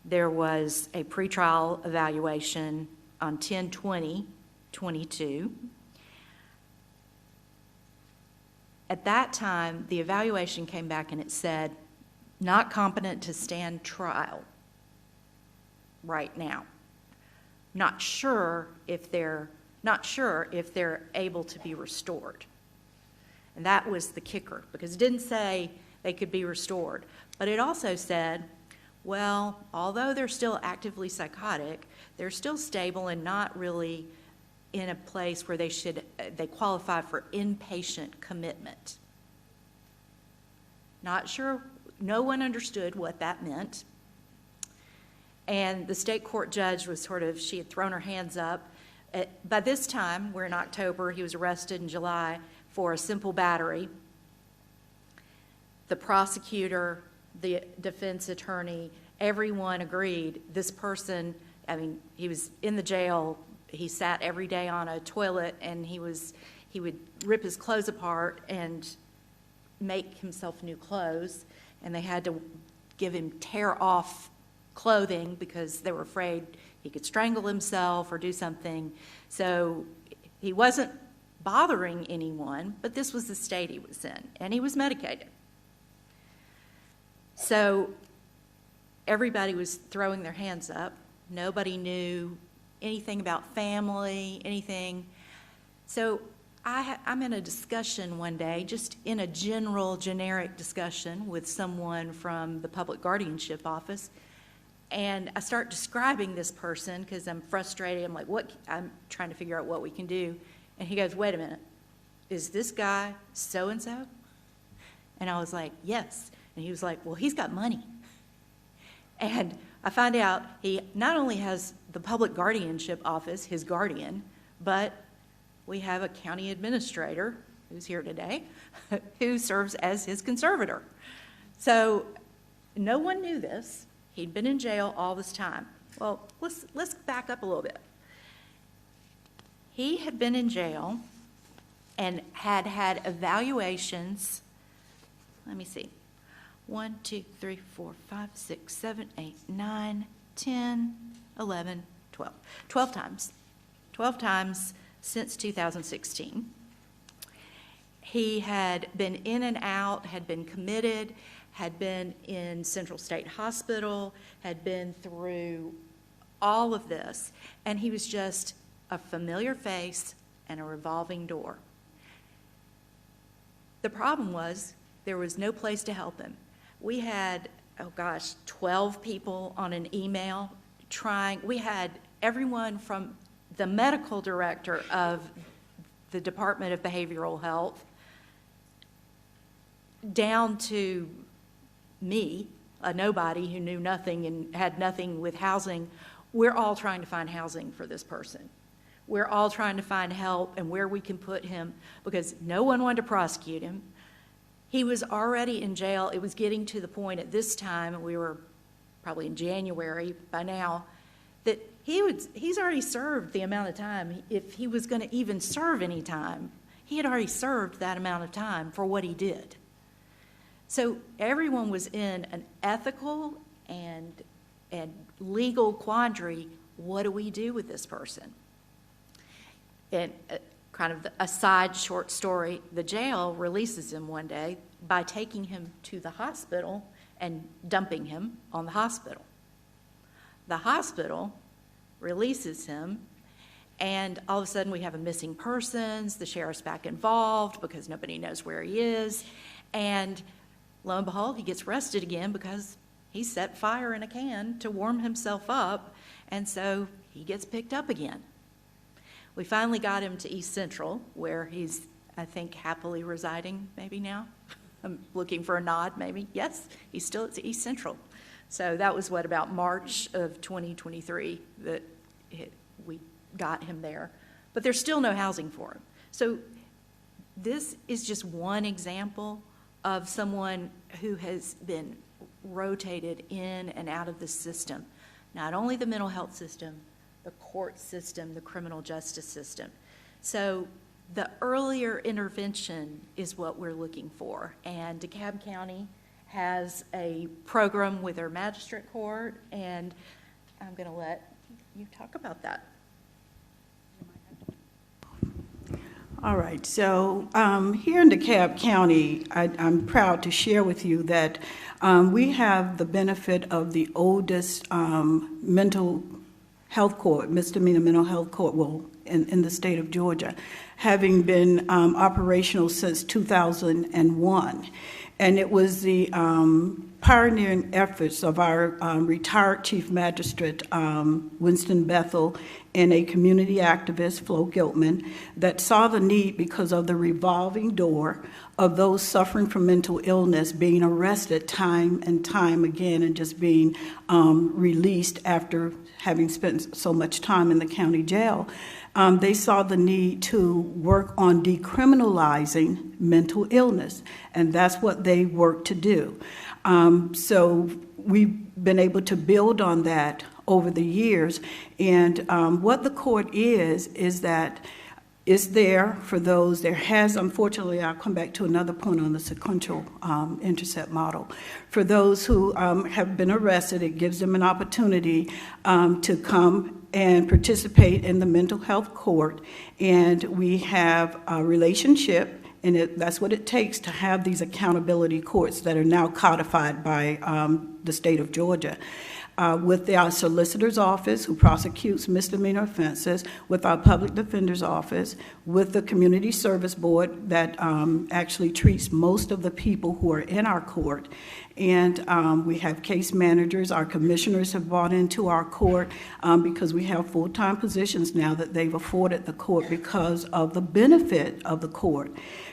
There was a pretrial evaluation on 10/20/22. At that time, the evaluation came back and it said, not competent to stand trial right now. Not sure if they're able to be restored. And that was the kicker, because it didn't say they could be restored. But it also said, well, although they're still actively psychotic, they're still stable and not really in a place where they qualify for inpatient commitment. Not sure, no one understood what that meant. And the state court judge was she had thrown her hands up. By this time, we're in October, he was arrested in July for a simple battery. The prosecutor, the defense attorney, everyone agreed this person, he was in the jail. He sat every day on a toilet, and he would rip his clothes apart and make himself new clothes, and they had to give him tear-off clothing because they were afraid he could strangle himself or do something. So he wasn't bothering anyone, but this was the state he was in, and he was medicated. So everybody was throwing their hands up. Nobody knew anything about family, anything. So I'm in a discussion one day, just in a generic discussion with someone from the public guardianship office, and I start describing this person because I'm frustrated. I'm like, I'm trying to figure out what we can do. And he goes, wait a minute, is this guy so-and-so? And I was like, yes. And he was like, well, he's got money. And I find out he not only has the public guardianship office, his guardian, but we have a county administrator who's here today who serves as his conservator. So no one knew this. He'd been in jail all this time. Well, let's back up a little bit. He had been in jail and had evaluations. Let me see. 1, 2, 3, 4, 5, 6, 7, 8, 9, 10, 11, 12. 12 times. 12 times since 2016. He had been in and out, had been committed, had been in Central State Hospital, had been through all of this, and he was just a familiar face and a revolving door. The problem was there was no place to help him. We had, 12 people on an email trying. We had everyone from the medical director of the Department of Behavioral Health down to me, a nobody who knew nothing and had nothing with housing. We're all trying to find housing for this person. We're all trying to find help and where we can put him because no one wanted to prosecute him. He was already in jail. It was getting to the point at this time, and we were probably in January by now, that he's already served the amount of time. If he was going to even serve any time, he had already served that amount of time for what he did. So everyone was in an ethical and legal quandary. What do we do with this person? And kind of a side short story, the jail releases him one day by taking him to the hospital and dumping him on the hospital. The hospital releases him, and all of a sudden we have a missing persons, the sheriff's back involved because nobody knows where he is, and lo and behold, he gets arrested again because he set fire in a can to warm himself up, and so he gets picked up again. We finally got him to East Central, where he's, I think, happily residing maybe now. I'm looking for a nod, maybe. Yes, he's still at East Central. So that was about March of 2023 that we got him there. But there's still no housing for him. So this is just one example of someone who has been rotated in and out of the system. Not only the mental health system, the court system, the criminal justice system. So the earlier intervention is what we're looking for. And DeKalb County has a program with their magistrate court, and I'm going to let you talk about that. All right, so here in DeKalb County, I'm proud to share with you that we have the benefit of the oldest mental health court, misdemeanor mental health court, well, in the state of Georgia, having been operational since 2001. And it was the pioneering efforts of our retired Chief Magistrate, Winston Bethel, and a community activist, Flo Giltman, that saw the need because of the revolving door of those suffering from mental illness being arrested time and time again and just being released after having spent so much time in the county jail. They saw the need to work on decriminalizing mental illness, and that's what they worked to do. So we've been able to build on that over the years, and what the court is that it's there for those. There has, unfortunately, I'll come back to another point on the sequential intercept model. For those who have been arrested, it gives them an opportunity to come and participate in the mental health court, and we have a relationship, and that's what it takes to have these accountability courts that are now codified by the state of Georgia. With our solicitor's office, who prosecutes misdemeanor offenses, with our public defender's office, with the community service board that actually treats most of the people who are in our court. And we have case managers. Our commissioners have brought into our court because we have full-time positions now that they've afforded the court because of the benefit of the court.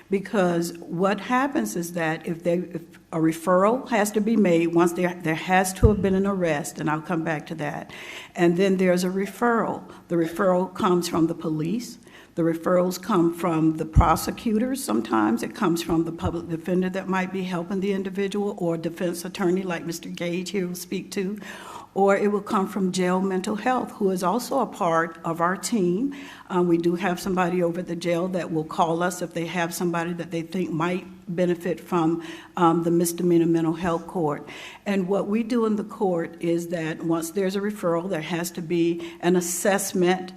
Because what happens is that if a referral has to be made, once there has to have been an arrest, and I'll come back to that, and then there's a referral. The referral comes from the police. The referrals come from the prosecutors sometimes. It comes from the public defender that might be helping the individual, or defense attorney like Mr. Gage here will speak to, or it will come from jail mental health, who is also a part of our team. We do have somebody over at the jail that will call us if they have somebody that they think might benefit from the misdemeanor mental health court. And what we do in the court is that once there's a referral, there has to be an assessment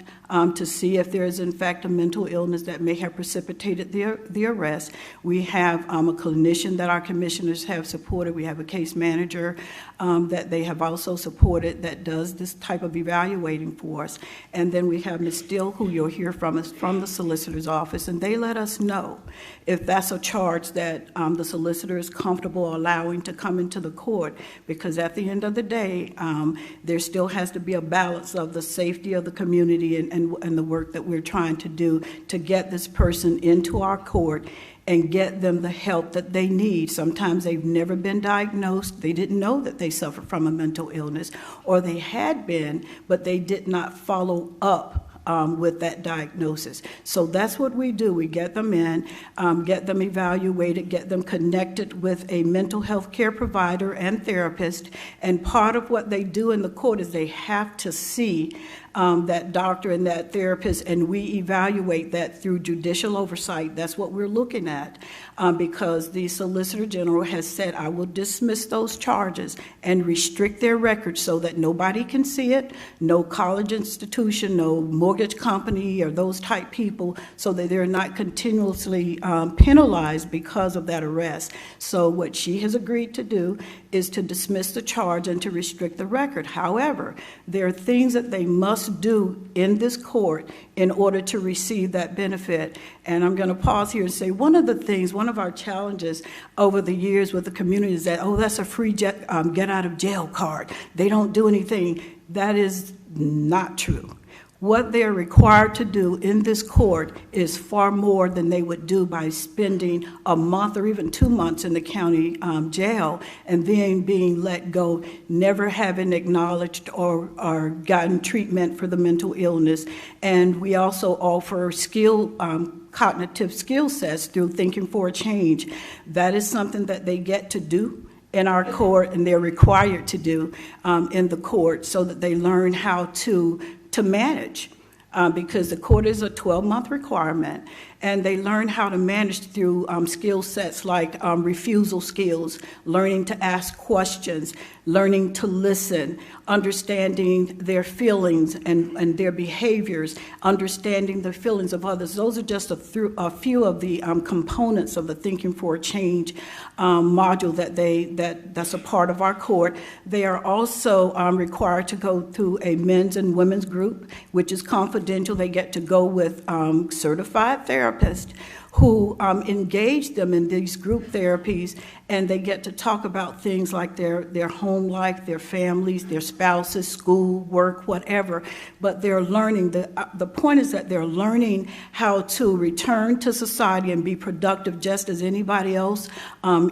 to see if there is in fact a mental illness that may have precipitated the arrest. We have a clinician that our commissioners have supported. We have a case manager that they have also supported that does this type of evaluating for us. And then we have Ms. Steele, who you'll hear from us from the solicitor's office, and they let us know if that's a charge that the solicitor is comfortable allowing to come into the court, because at the end of the day, there still has to be a balance of the safety of the community and the work that we're trying to do to get this person into our court and get them the help that they need. Sometimes they've never been diagnosed. They didn't know that they suffered from a mental illness, or they had been, but they did not follow up with that diagnosis. So that's what we do. We get them in, get them evaluated, get them connected with a mental health care provider and therapist. And part of what they do in the court is they have to see that doctor and that therapist, and we evaluate that through judicial oversight. That's what we're looking at, because the Solicitor General has said, I will dismiss those charges and restrict their records so that nobody can see it, no college institution, no mortgage company, or those type people, so that they're not continuously penalized because of that arrest. So what she has agreed to do is to dismiss the charge and to restrict the record. However, there are things that they must do in this court in order to receive that benefit. And I'm going to pause here and say one of our challenges over the years with the community is that, oh, that's a free get out of jail card. They don't do anything. That is not true. What they're required to do in this court is far more than they would do by spending a month or even 2 months in the county jail and then being let go, never having acknowledged or gotten treatment for the mental illness. And we also offer cognitive skill sets through Thinking for a Change. That is something that they get to do in our court, and they're required to do in the court, so that they learn how to manage, because the court is a 12-month requirement, and they learn how to manage through skill sets like refusal skills, learning to ask questions, learning to listen, understanding their feelings and their behaviors, understanding the feelings of others. Those are just a few of the components of the Thinking for a Change module that's a part of our court. They are also required to go through a men's and women's group, which is confidential. They get to go with certified therapists who engage them in these group therapies, and they get to talk about things like their home life, their families, their spouses, school, work, whatever. But they're learning, the point is that they're learning how to return to society and be productive just as anybody else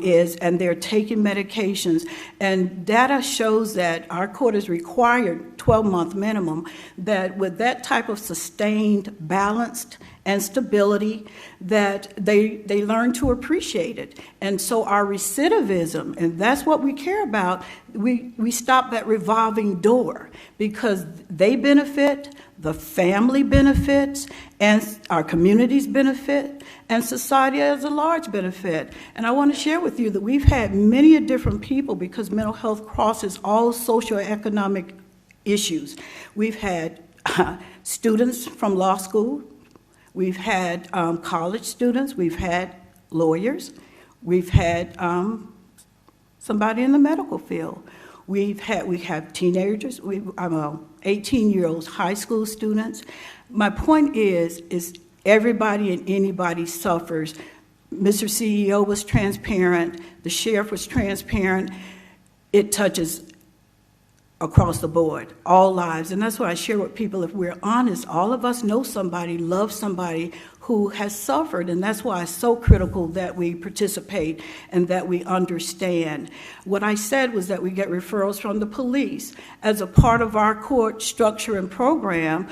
is, and they're taking medications. And data shows that our court is required 12-month minimum, that with that type of sustained, balanced, and stability, that they learn to appreciate it. And so our recidivism, and that's what we care about, we stop that revolving door, because they benefit, the family benefits, and our communities benefit, and society as a large benefit. And I want to share with you that we've had many different people, because mental health crosses all socioeconomic issues. We've had students from law school, we've had college students, we've had lawyers, we've had somebody in the medical field. We have teenagers, 18-year-olds, high school students. My point is everybody and anybody suffers. Mr. CEO was transparent, the sheriff was transparent. It touches across the board, all lives. And that's what I share with people. If we're honest, all of us know somebody, love somebody who has suffered, and that's why it's so critical that we participate and that we understand. What I said was that we get referrals from the police. As a part of our court structure and program,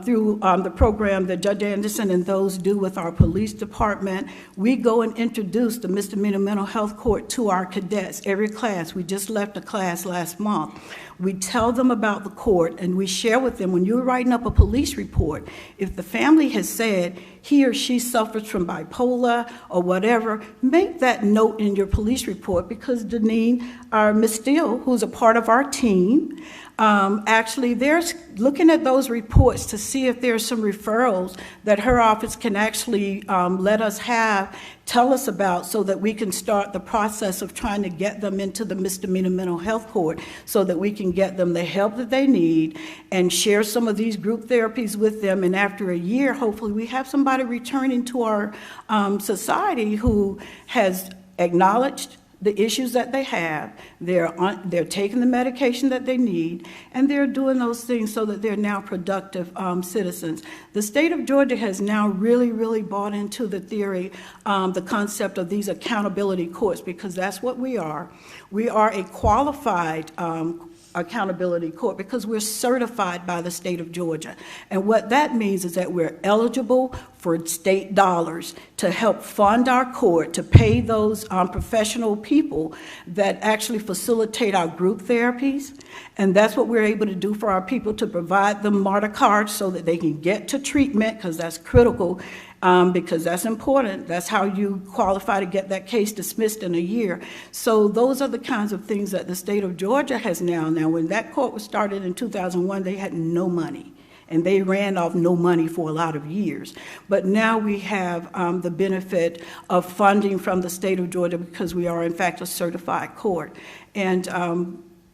through the program that Judge Anderson and those do with our police department, we go and introduce the misdemeanor mental health court to our cadets, every class. We just left a class last month. We tell them about the court, and we share with them, when you're writing up a police report, if the family has said he or she suffers from bipolar or whatever, make that note in your police report, because Deneen, Ms. Steele, who's a part of our team, actually they're looking at those reports to see if there's some referrals that her office can actually let us tell us about, so that we can start the process of trying to get them into the misdemeanor mental health court, so that we can get them the help that they need and share some of these group therapies with them. And after a year, hopefully we have somebody returning to our society who has acknowledged the issues that they have, they're taking the medication that they need, and they're doing those things so that they're now productive citizens. The state of Georgia has now really bought into the theory, the concept of these accountability courts, because that's what we are. We are a qualified accountability court because we're certified by the state of Georgia. And what that means is that we're eligible for state dollars to help fund our court, to pay those professional people that actually facilitate our group therapies. And that's what we're able to do for our people, to provide them MARTA cards so that they can get to treatment, because that's critical. Because that's important. That's how you qualify to get that case dismissed in a year. So those are the kinds of things that the state of Georgia has now. Now, when that court was started in 2001, they had no money. And they ran off no money for a lot of years. But now we have the benefit of funding from the state of Georgia, because we are, in fact, a certified court. And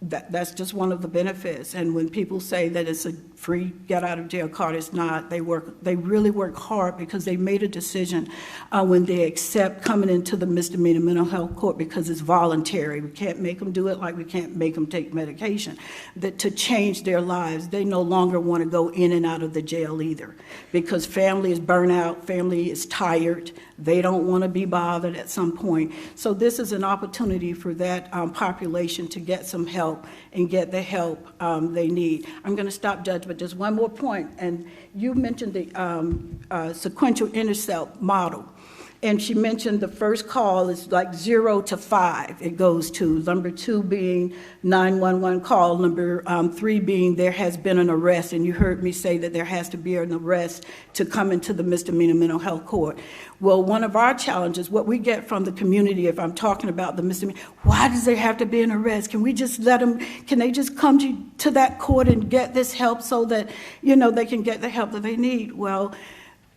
that's just one of the benefits. And when people say that it's a free get-out-of-jail card, it's not. They really work hard, because they made a decision when they accept coming into the misdemeanor mental health court, because it's voluntary. We can't make them do it like we can't make them take medication. That to change their lives, they no longer want to go in and out of the jail either, because family is burnt out, family is tired, they don't want to be bothered at some point. So this is an opportunity for that population to get some help and get the help they need. I'm going to stop, Judge, but just one more point. And you mentioned the sequential intercept model. And she mentioned the first call is like 0 to 5 it goes to. Number 2 being 911 call. Number 3 being there has been an arrest. And you heard me say that there has to be an arrest to come into the misdemeanor mental health court. Well, one of our challenges, what we get from the community, if I'm talking about the misdemeanor, why does there have to be an arrest? Can we just let them, can they just come to that court and get this help so that, they can get the help that they need? Well,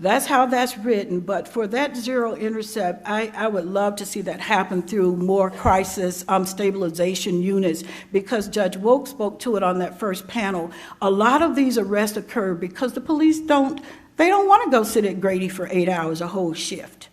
that's how that's written, but for that 0 intercept, I would love to see that happen through more crisis stabilization units, because Judge Woke spoke to it on that first panel. A lot of these arrests occur because the police don't want to go sit at Grady for 8 hours, a whole shift.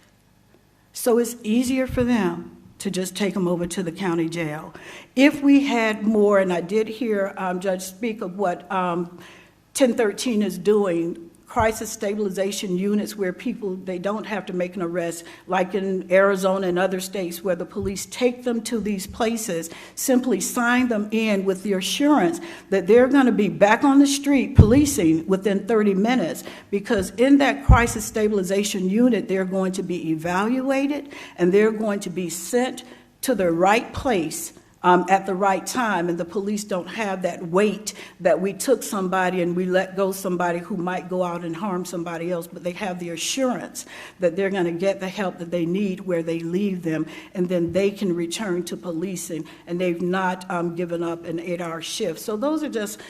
So it's easier for them to just take them over to the county jail. If we had more, and I did hear Judge speak of what 1013 is doing, crisis stabilization units where people, they don't have to make an arrest, like in Arizona and other states where the police take them to these places, simply sign them in with the assurance that they're going to be back on the street policing within 30 minutes, because in that crisis stabilization unit, they're going to be evaluated and they're going to be sent to the right place at the right time, and the police don't have that weight that we took somebody and we let go somebody who might go out and harm somebody else, but they have the assurance that they're going to get the help that they need where they leave them, and then they can return to policing, and they've not given up an 8-hour shift. So those are just,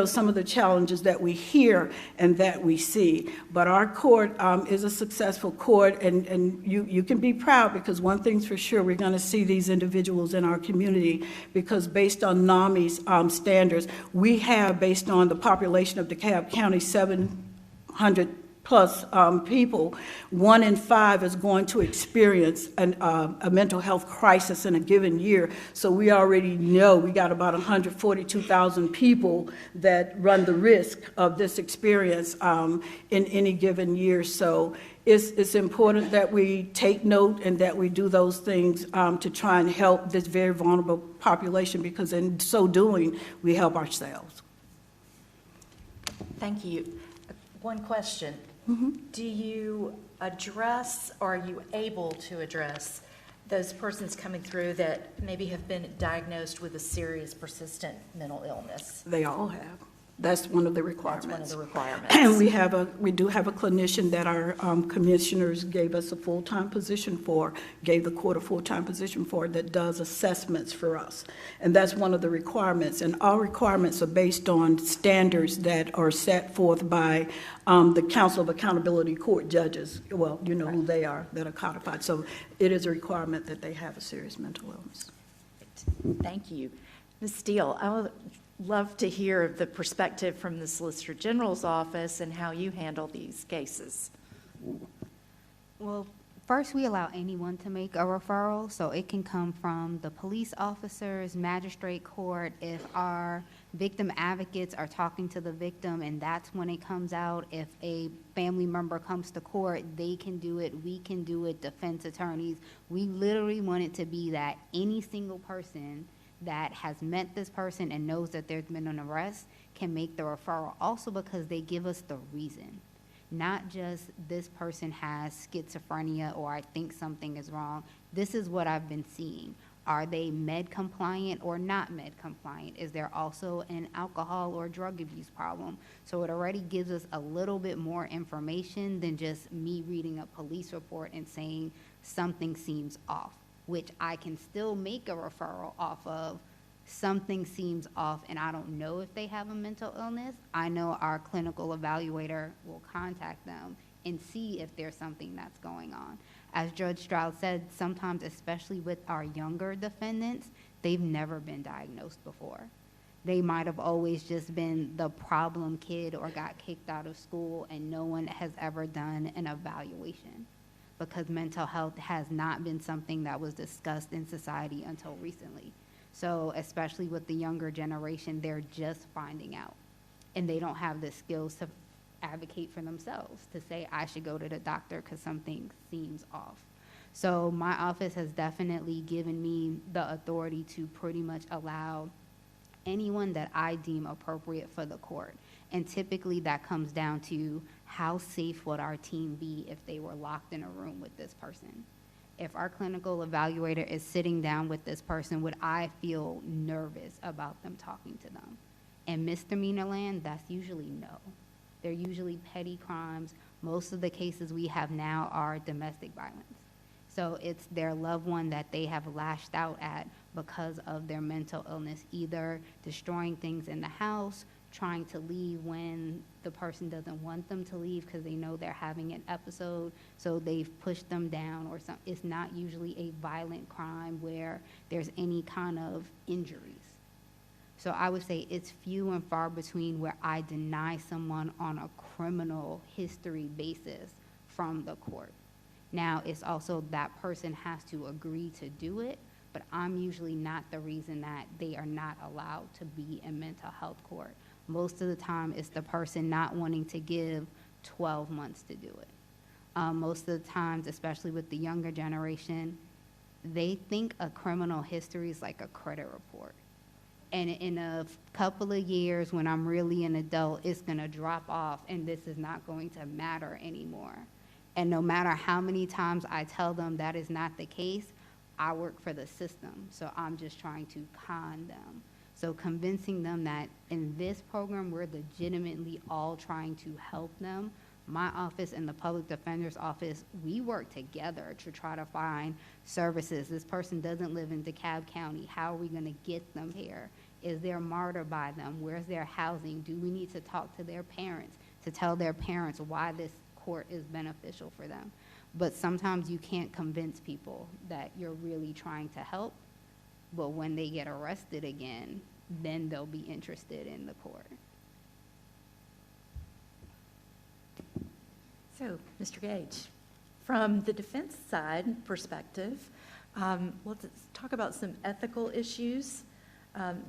some of the challenges that we hear and that we see. But our court is a successful court, and you can be proud, because one thing's for sure, we're going to see these individuals in our community, because based on NAMI's standards, we have, based on the population of DeKalb County, 700 plus people, 1 in 5 is going to experience a mental health crisis in a given year. So we already know we got about 142,000 people that run the risk of this experience in any given year. So it's important that we take note and that we do those things to try and help this very vulnerable population, because in so doing, we help ourselves. Thank you. One question. Do you address, or are you able to address those persons coming through that maybe have been diagnosed with a serious, persistent mental illness? They all have. That's one of the requirements. That's one of the requirements. And we do have a clinician that our commissioners gave us a full-time position for, gave the court a full-time position for, that does assessments for us. And that's one of the requirements. And our requirements are based on standards that are set forth by the Council of Accountability Court judges. Well, you know who they are, that are codified. So it is a requirement that they have a serious mental illness. Thank you. Ms. Steele, I would love to hear the perspective from the Solicitor General's office and how you handle these cases. Well, first, we allow anyone to make a referral, so it can come from the police officers, magistrate court. If our victim advocates are talking to the victim and that's when it comes out, if a family member comes to court, they can do it, we can do it, defense attorneys. We literally want it to be that any single person that has met this person and knows that there's been an arrest can make the referral, also because they give us the reason. Not just this person has schizophrenia or I think something is wrong. This is what I've been seeing. Are they med compliant or not med compliant? Is there also an alcohol or drug abuse problem? So it already gives us a little bit more information than just me reading a police report and saying something seems off, which I can still make a referral off of. Something seems off and I don't know if they have a mental illness. I know our clinical evaluator will contact them and see if there's something that's going on. As Judge Stroud said, sometimes, especially with our younger defendants, they've never been diagnosed before. They might have always just been the problem kid or got kicked out of school, and no one has ever done an evaluation, because mental health has not been something that was discussed in society until recently. So especially with the younger generation, they're just finding out, and they don't have the skills to advocate for themselves, to say, I should go to the doctor because something seems off. So my office has definitely given me the authority to pretty much allow anyone that I deem appropriate for the court. And typically that comes down to how safe would our team be if they were locked in a room with this person? If our clinical evaluator is sitting down with this person, would I feel nervous about them talking to them? In misdemeanor land, that's usually no. They're usually petty crimes. Most of the cases we have now are domestic violence. So it's their loved one that they have lashed out at because of their mental illness, either destroying things in the house, trying to leave when the person doesn't want them to leave because they know they're having an episode, so they've pushed them down or something. It's not usually a violent crime where there's any kind of injuries. So I would say it's few and far between where I deny someone on a criminal history basis from the court. Now, it's also that person has to agree to do it, but I'm usually not the reason that they are not allowed to be in mental health court. Most of the time, it's the person not wanting to give 12 months to do it. Most of the times, especially with the younger generation, they think a criminal history is like a credit report. And in a couple of years, when I'm really an adult, it's going to drop off, and this is not going to matter anymore. And no matter how many times I tell them that is not the case, I work for the system, so I'm just trying to con them. So convincing them that in this program, we're legitimately all trying to help them. My office and the public defender's office, we work together to try to find services. This person doesn't live in DeKalb County. How are we going to get them here? Is there martyr by them? Where's their housing? Do we need to talk to their parents to tell their parents why this court is beneficial for them? But sometimes you can't convince people that you're really trying to help, but when they get arrested again, then they'll be interested in the court. So, Mr. Gage, from the defense side perspective, let's talk about some ethical issues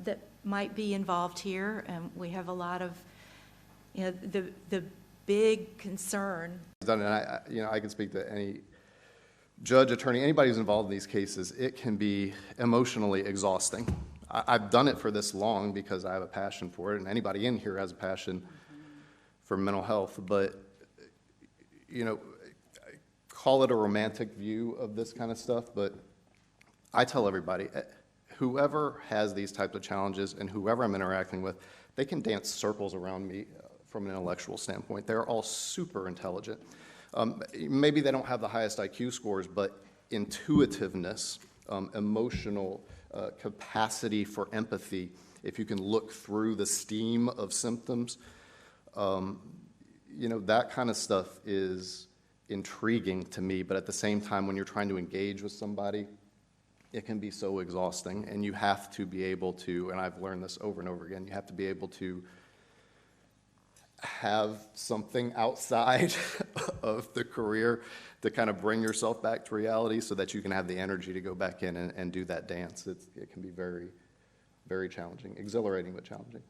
that might be involved here. We have a lot of, the big concern. And I can speak to any judge, attorney, anybody who's involved in these cases. It can be emotionally exhausting. I've done it for this long because I have a passion for it, and anybody in here has a passion for mental health. But, call it a romantic view of this kind of stuff, but I tell everybody, whoever has these types of challenges and whoever I'm interacting with, they can dance circles around me from an intellectual standpoint. They're all super intelligent. Maybe they don't have the highest IQ scores, but intuitiveness, emotional capacity for empathy, if you can look through the steam of symptoms, that kind of stuff is intriguing to me. But at the same time, when you're trying to engage with somebody, it can be so exhausting, and you have to be able to, and I've learned this over and over again, you have to be able to have something outside of the career to kind of bring yourself back to reality so that you can have the energy to go back in and do that dance. It can be very, very challenging, exhilarating but challenging.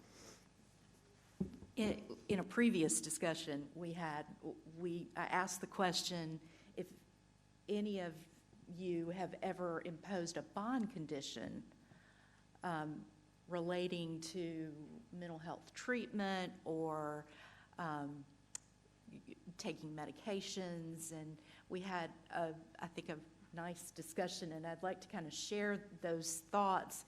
In a previous discussion I asked the question if any of you have ever imposed a bond condition relating to mental health treatment or taking medications, and we had I think a nice discussion, and I'd like to kind of share those thoughts.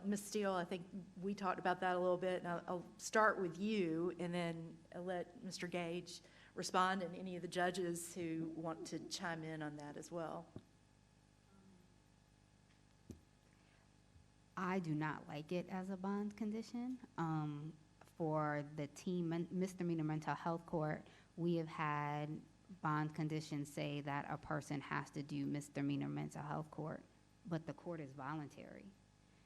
Ms. Steele, I think we talked about that a little bit, and I'll start with you, and then I'll let Mr. Gage respond, and any of the judges who want to chime in on that as well. I do not like it as a bond condition. For the team misdemeanor mental health court, we have had bond conditions say that a person has to do misdemeanor mental health court, but the court is voluntary.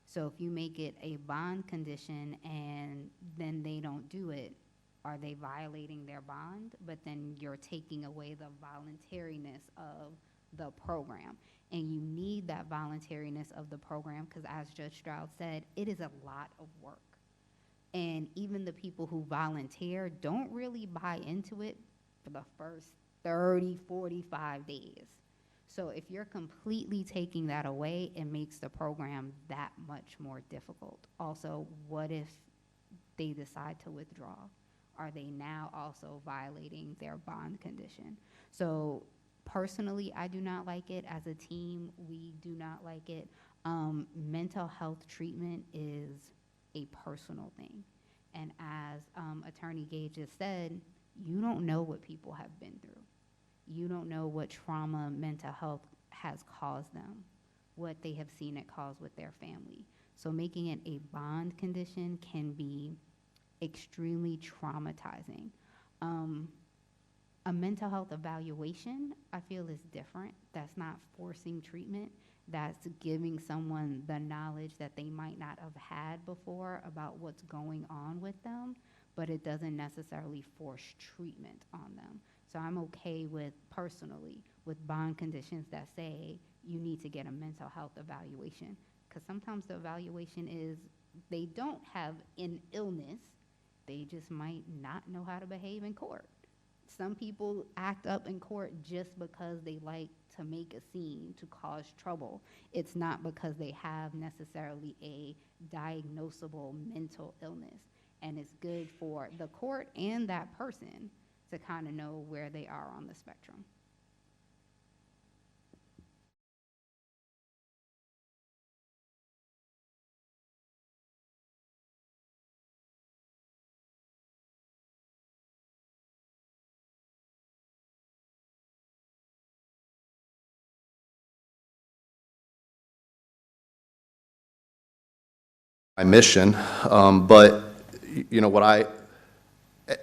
So if you make it a bond condition and then they don't do it, are they violating their bond? But then you're taking away the voluntariness of the program. And you need that voluntariness of the program because, as Judge Stroud said, it is a lot of work. And even the people who volunteer don't really buy into it for the first 30, 45 days. So if you're completely taking that away, it makes the program that much more difficult. Also, what if they decide to withdraw? Are they now also violating their bond condition? So personally, I do not like it. As a team, we do not like it. Mental health treatment is a personal thing. And as Attorney Gage just said, you don't know what people have been through. You don't know what trauma mental health has caused them, what they have seen it cause with their family. So making it a bond condition can be extremely traumatizing. A mental health evaluation, I feel, is different. That's not forcing treatment. That's giving someone the knowledge that they might not have had before about what's going on with them, but it doesn't necessarily force treatment on them. So I'm okay with, personally, with bond conditions that say you need to get a mental health evaluation, because sometimes the evaluation is they don't have an illness, they just might not know how to behave in court. Some people act up in court just because they like to make a scene to cause trouble. It's not because they have necessarily a diagnosable mental illness. And it's good for the court and that person to kind of know where they are on the spectrum. My mission, but you know what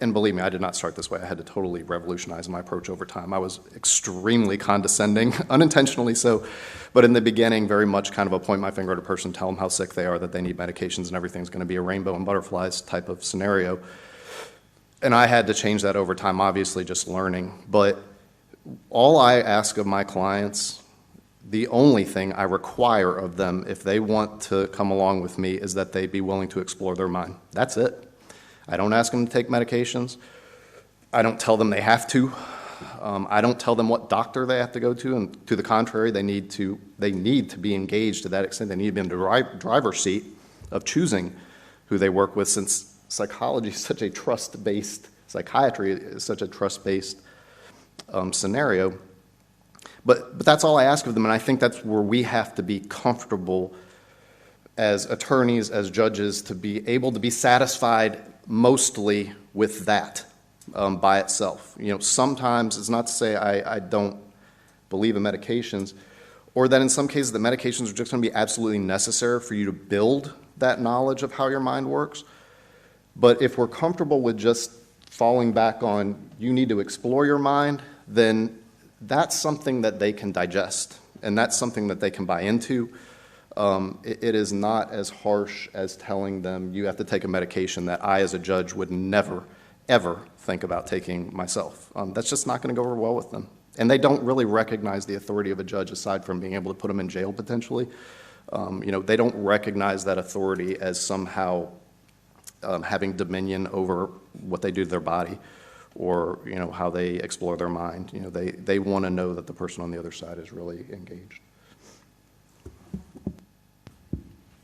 and believe me, I did not start this way. I had to totally revolutionize my approach over time. I was extremely condescending, unintentionally so, but in the beginning, very much kind of a point my finger at a person, tell them how sick they are, that they need medications, and everything's going to be a rainbow and butterflies type of scenario. And I had to change that over time, obviously just learning. But all I ask of my clients, the only thing I require of them if they want to come along with me is that they be willing to explore their mind. That's it. I don't ask them to take medications. I don't tell them they have to. I don't tell them what doctor they have to go to, and to the contrary, they need to be engaged to that extent. They need to be in the driver's seat of choosing who they work with, since psychology is such a trust-based, psychiatry is such a trust-based scenario. But that's all I ask of them, and I think that's where we have to be comfortable as attorneys, as judges, to be able to be satisfied mostly with that by itself. You know, sometimes it's not to say I don't believe in medications, or that in some cases the medications are just going to be absolutely necessary for you to build that knowledge of how your mind works. But if we're comfortable with just falling back on you need to explore your mind, then that's something that they can digest, and that's something that they can buy into. It is not as harsh as telling them you have to take a medication that I as a judge would never, ever think about taking myself. That's just not going to go over well with them. And they don't really recognize the authority of a judge aside from being able to put them in jail potentially. You know, they don't recognize that authority as somehow having dominion over what they do to their body, or, you know, how they explore their mind. You know, they want to know that the person on the other side is really engaged.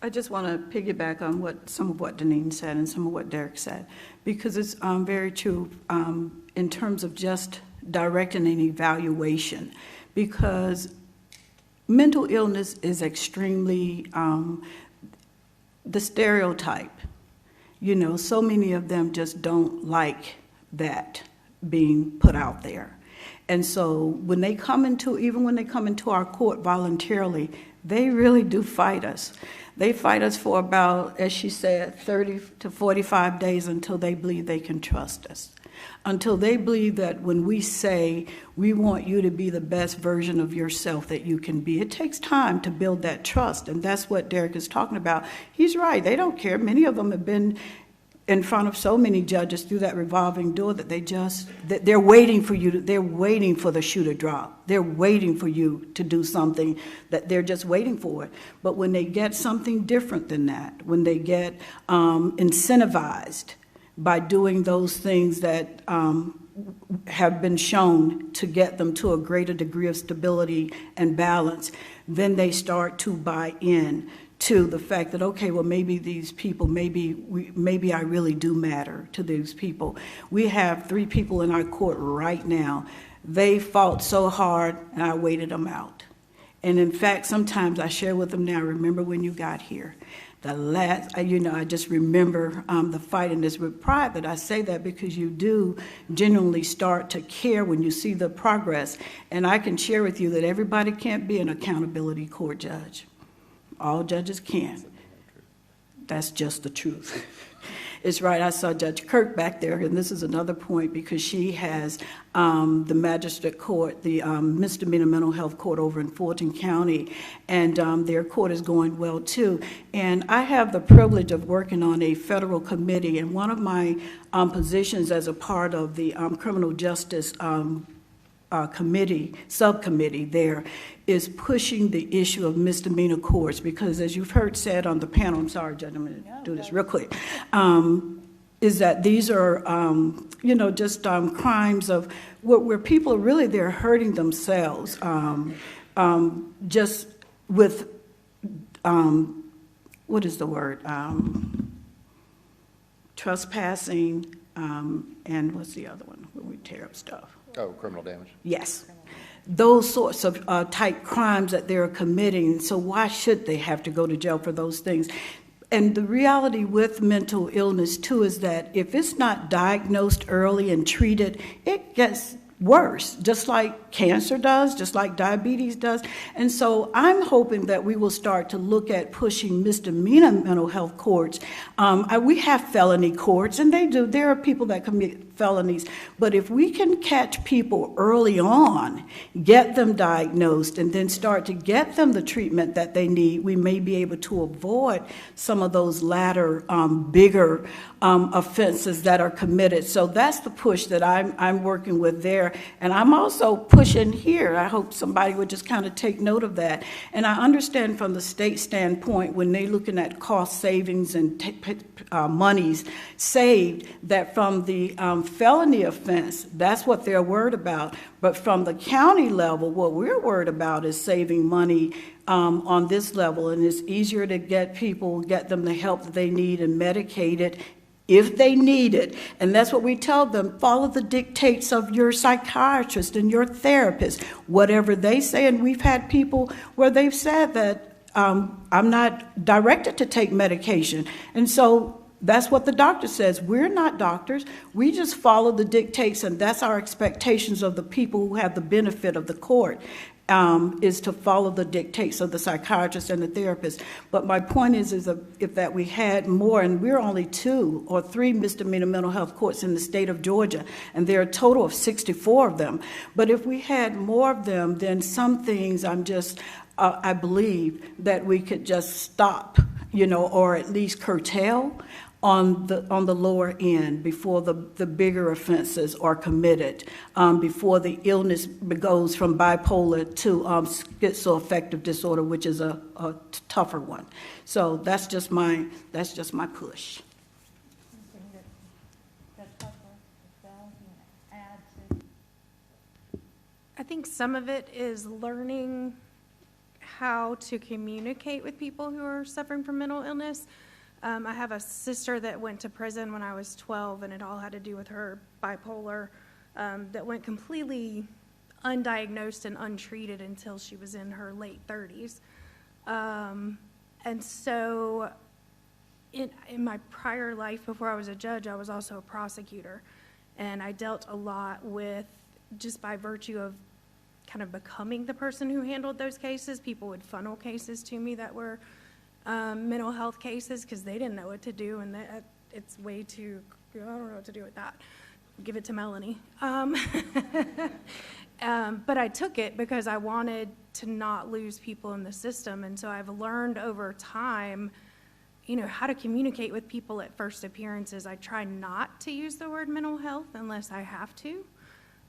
I just want to piggyback on some of what Deneen said and some of what Derek said, because it's very true in terms of just directing an evaluation, because mental illness is extremely the stereotype. You know, so many of them just don't like that being put out there. And so when they come into our court voluntarily, they really do fight us. They fight us for about, as she said, 30 to 45 days until they believe they can trust us. Until they believe that when we say, we want you to be the best version of yourself that you can be, it takes time to build that trust. And that's what Derek is talking about. He's right. They don't care. Many of them have been in front of so many judges through that revolving door that they're waiting for you, they're waiting for the shoe to drop. They're waiting for you to do something that they're just waiting for it. But when they get something different than that, when they get incentivized by doing those things that have been shown to get them to a greater degree of stability and balance, then they start to buy in to the fact that, okay, well, maybe these people, maybe I really do matter to these people. We have 3 people in our court right now. They fought so hard, and I waited them out. And in fact, sometimes I share with them now, remember when you got here. I just remember the fight, and it's with pride that I say that, because you do genuinely start to care when you see the progress. And I can share with you that everybody can't be an accountability court judge. All judges can. That's just the truth. It's right. I saw Judge Kirk back there, and this is another point, because she has the magistrate court, the misdemeanor mental health court over in Fulton County, and their court is going well too. And I have the privilege of working on a federal committee, and one of my positions as a part of the criminal justice subcommittee there is pushing the issue of misdemeanor courts, because as you've heard said on the panel, I'm sorry, Judge, I'm going to do this real quick, is that these are, just crimes of where people are really, they're hurting themselves, just with, what is the word, trespassing, and what's the other one, when we tear up stuff? Oh, criminal damage. Yes. Those sorts of type crimes that they're committing. So why should they have to go to jail for those things? And the reality with mental illness, too, is that if it's not diagnosed early and treated, it gets worse, just like cancer does, just like diabetes does. And so I'm hoping that we will start to look at pushing misdemeanor mental health courts. We have felony courts, and there are people that commit felonies, but if we can catch people early on, get them diagnosed, and then start to get them the treatment that they need, we may be able to avoid some of those latter, bigger offenses that are committed. So that's the push that I'm working with there. And I'm also pushing here. I hope somebody would just kind of take note of that. And I understand from the state standpoint, when they're looking at cost savings and monies saved, that from the felony offense, that's what they're worried about. But from the county level, what we're worried about is saving money on this level. And it's easier to get them the help that they need and medicate it if they need it. And that's what we tell them. Follow the dictates of your psychiatrist and your therapist, whatever they say. And we've had people where they've said that I'm not directed to take medication. And so that's what the doctor says. We're not doctors. We just follow the dictates, and that's our expectations of the people who have the benefit of the court. Is to follow the dictates of the psychiatrist and the therapist. But my point is if that we had more, and we're only 2 or 3 misdemeanor mental health courts in the state of Georgia, and there are a total of 64 of them. But if we had more of them, then some things I believe that we could just stop, or at least curtail on the lower end before the bigger offenses are committed, before the illness goes from bipolar to schizoaffective disorder, which is a tougher one. So that's just my push. I think some of it is learning how to communicate with people who are suffering from mental illness. I have a sister that went to prison when I was 12, and it all had to do with her bipolar, that went completely undiagnosed and untreated until she was in her late 30s. And so in my prior life, before I was a judge, I was also a prosecutor. And I dealt a lot with, just by virtue of kind of becoming the person who handled those cases, people would funnel cases to me that were mental health cases because they didn't know what to do, and it's way too, I don't know what to do with that. Give it to Melanie. But I took it because I wanted to not lose people in the system, and so I've learned over time, how to communicate with people at first appearances. I try not to use the word mental health unless I have to.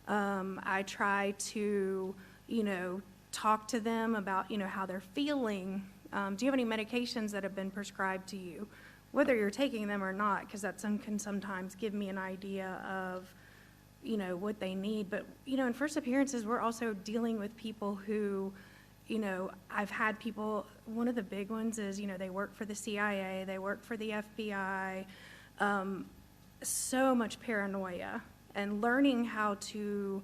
I try to, talk to them about, how they're feeling. Do you have any medications that have been prescribed to you? Whether you're taking them or not, because that can sometimes give me an idea of, what they need. But, in first appearances, we're also dealing with people who, you know, I've had people, one of the big ones is, you know, they work for the CIA, they work for the FBI, so much paranoia, and learning how to,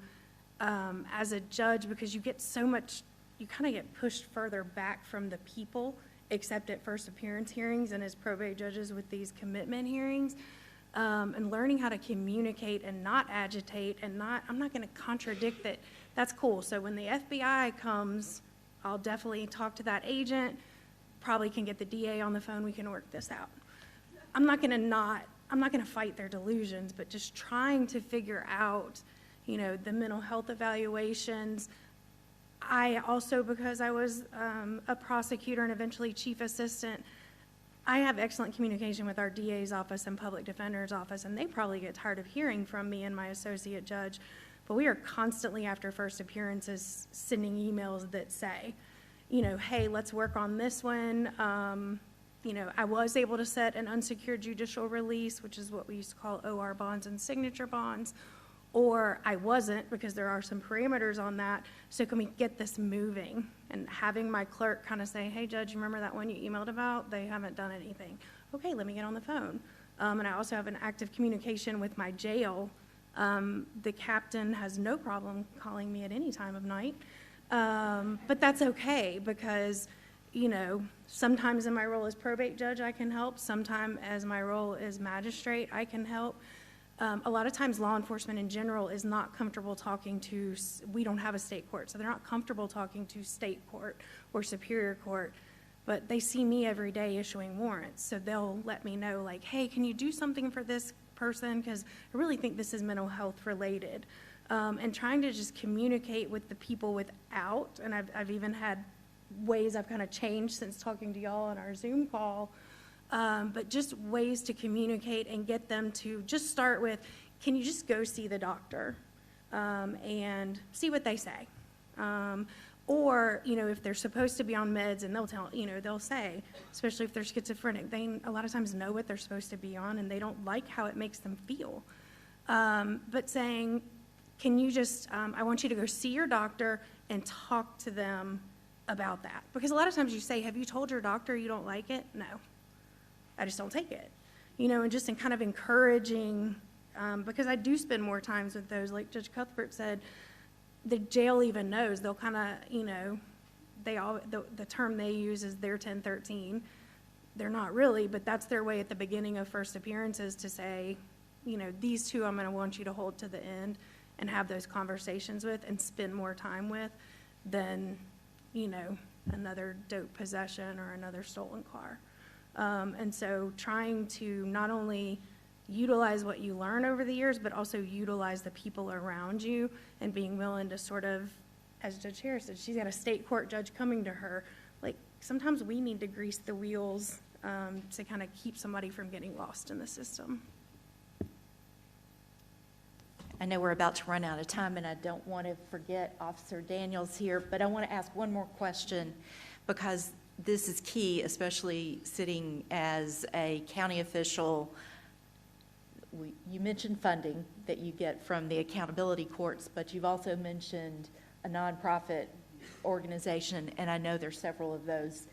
as a judge, because you get so much, you kind of get pushed further back from the people, except at first appearance hearings and as probate judges with these commitment hearings, and learning how to communicate and not agitate and not, I'm not going to contradict that, that's cool. So when the FBI comes, I'll definitely talk to that agent, probably can get the DA on the phone, we can work this out. I'm not going to fight their delusions, but just trying to figure out, you know, the mental health evaluations. I also, because I was a prosecutor and eventually chief assistant, I have excellent communication with our DA's office and public defender's office, and they probably get tired of hearing from me and my associate judge, but we are constantly after first appearances sending emails that say, you know, hey, let's work on this one. You know, I was able to set an unsecured judicial release, which is what we used to call OR bonds and signature bonds, or I wasn't, because there are some parameters on that. So can we get this moving? And having my clerk kind of say, hey, Judge, you remember that one you emailed about? They haven't done anything. Okay, let me get on the phone. And I also have an active communication with my jail. The captain has no problem calling me at any time of night. But that's okay, because, you know, sometimes in my role as probate judge, I can help. Sometimes as my role as magistrate, I can help. A lot of times law enforcement in general is not comfortable talking to, we don't have a state court, so they're not comfortable talking to state court or superior court, but they see me every day issuing warrants, so they'll let me know, like, hey, can you do something for this person, because I really think this is mental health related. And trying to just communicate with the people without, and I've even had ways I've kind of changed since talking to y'all on our Zoom call, but just ways to communicate and get them to just start with, can you just go see the doctor and see what they say? Or, you know, if they're supposed to be on meds, and they'll tell, you know, they'll say, especially if they're schizophrenic, they a lot of times know what they're supposed to be on and they don't like how it makes them feel. But saying, can you just, I want you to go see your doctor and talk to them about that. Because a lot of times you say, have you told your doctor you don't like it? No. I just don't take it. You know, and just in kind of encouraging, because I do spend more times with those, like Judge Cuthbert said, the jail even knows. They'll kind of, you know, they all, the term they use is their 1013. They're not really, but that's their way at the beginning of first appearances to say, you know, these two I'm going to want you to hold to the end and have those conversations with and spend more time with than, you know, another dope possession or another stolen car. And so trying to not only utilize what you learn over the years, but also utilize the people around you and being willing to sort of, as Judge Harris said, she's got a state court judge coming to her. Like, sometimes we need to grease the wheels to kind of keep somebody from getting lost in the system. I know we're about to run out of time, and I don't want to forget Officer Daniels here, but I want to ask one more question, because this is key, especially sitting as a county official. You mentioned funding that you get from the accountability courts, but you've also mentioned a nonprofit organization, and I know there's several of those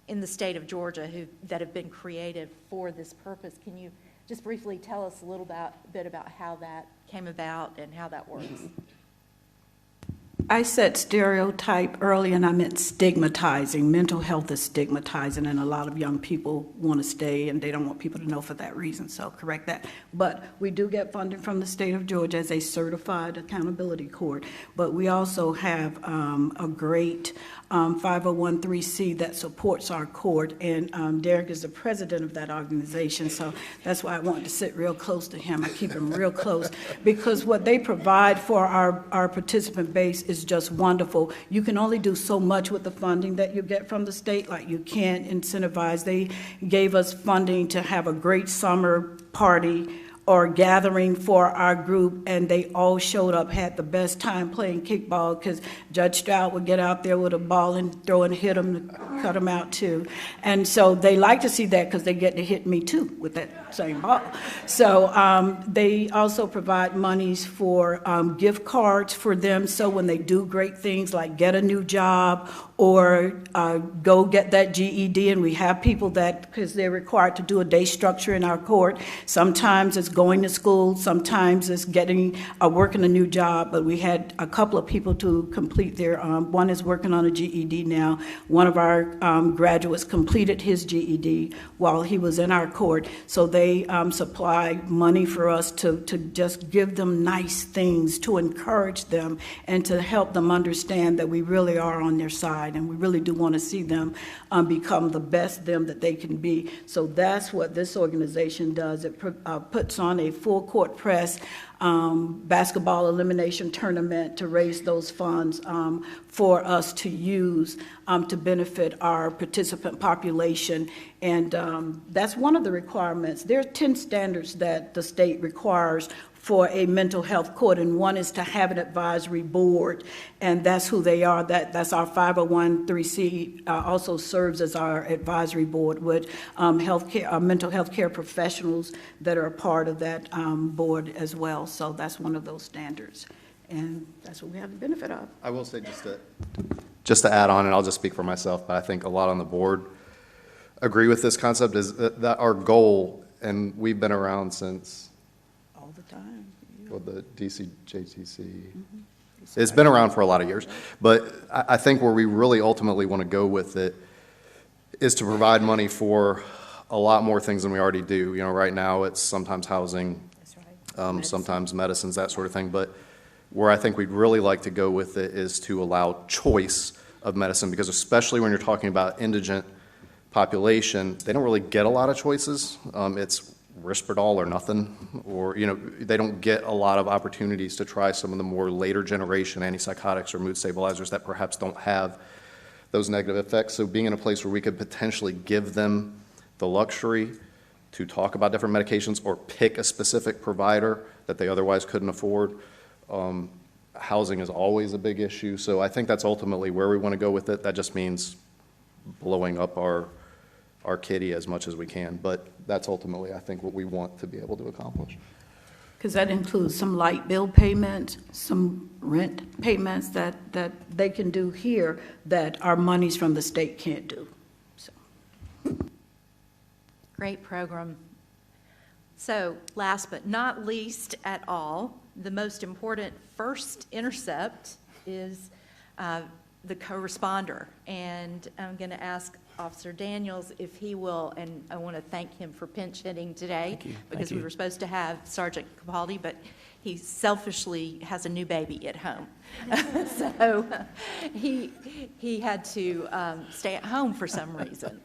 in the state of Georgia that have been created for this purpose. Can you just briefly tell us a little bit about how that came about and how that works? I said stereotype early, and I meant stigmatizing. Mental health is stigmatizing, and a lot of young people want to stay, and they don't want people to know for that reason, so correct that. But we do get funding from the state of Georgia as a certified accountability court, but we also have a great 501(c) that supports our court, and Derek is the president of that organization, so that's why I wanted to sit real close to him. I keep him real close, because what they provide for our participant base is just wonderful. You can only do so much with the funding that you get from the state, like you can't incentivize. They gave us funding to have a great summer party or gathering for our group, and they all showed up, had the best time playing kickball, because Judge Stroud would get out there with a ball and throw and hit them, cut them out too. And so they like to see that because they get to hit me too with that same ball. So they also provide monies for gift cards for them, so when they do great things like get a new job or go get that GED, and we have people that, because they're required to do a day structure in our court, sometimes it's going to school, sometimes it's getting working a new job, but we had a couple of people to complete their, one is working on a GED now. One of our graduates completed his GED while he was in our court, so they supply money for us to just give them nice things, to encourage them, and to help them understand that we really are on their side, and we really do want to see them become the best them that they can be. So that's what this organization does. It puts on a full court press basketball elimination tournament to raise those funds for us to use to benefit our participant population. And that's one of the requirements. There are 10 standards that the state requires for a mental health court, and one is to have an advisory board, and that's who they are. That's our 501(c) also serves as our advisory board with mental health care professionals that are a part of that board as well. So that's one of those standards, and that's what we have the benefit of. I will say, just to add on, and I'll just speak for myself, but I think a lot on the board agree with this concept, is that our goal, and we've been around since the DCJTC. It's been around for a lot of years, but I think where we really ultimately want to go with it is to provide money for a lot more things than we already do. You know, right now it's sometimes housing, sometimes medicines, that sort of thing, but where I think we'd really like to go with it is to allow choice of medicine, because especially when you're talking about indigent population, they don't really get a lot of choices. It's Risperdal or nothing, or, you know, they don't get a lot of opportunities to try some of the more later generation antipsychotics or mood stabilizers that perhaps don't have those negative effects. So being in a place where we could potentially give them the luxury to talk about different medications or pick a specific provider that they otherwise couldn't afford. Housing is always a big issue, so I think that's ultimately where we want to go with it. That just means blowing up our kitty as much as we can, but that's ultimately, I think, what we want to be able to accomplish. Because that includes some light bill payments, some rent payments that they can do here that our monies from the state can't do. So. Great program. So last but not least at all, the most important first intercept is the co-responder. And I'm going to ask Officer Daniels if he will, and I want to thank him for pinch hitting today, because we were supposed to have Sergeant Capaldi, but he selfishly has a new baby at home. So he had to stay at home for some reason.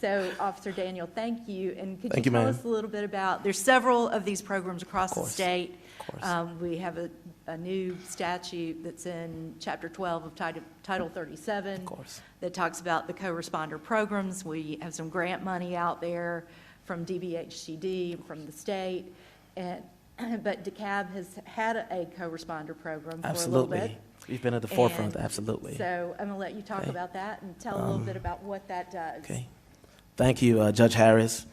So Officer Daniel, thank you. And could you tell us a little bit about, there's several of these programs across the state. We have a new statute that's in Chapter 12 of Title 37 that talks about the co-responder programs. We have some grant money out there from DBHCD, from the state, but DeKalb has had a co-responder program for a little bit. We've been at the forefront, absolutely. So I'm going to let you talk about that and tell a little bit about what that does. Okay. Thank you, Judge Harris,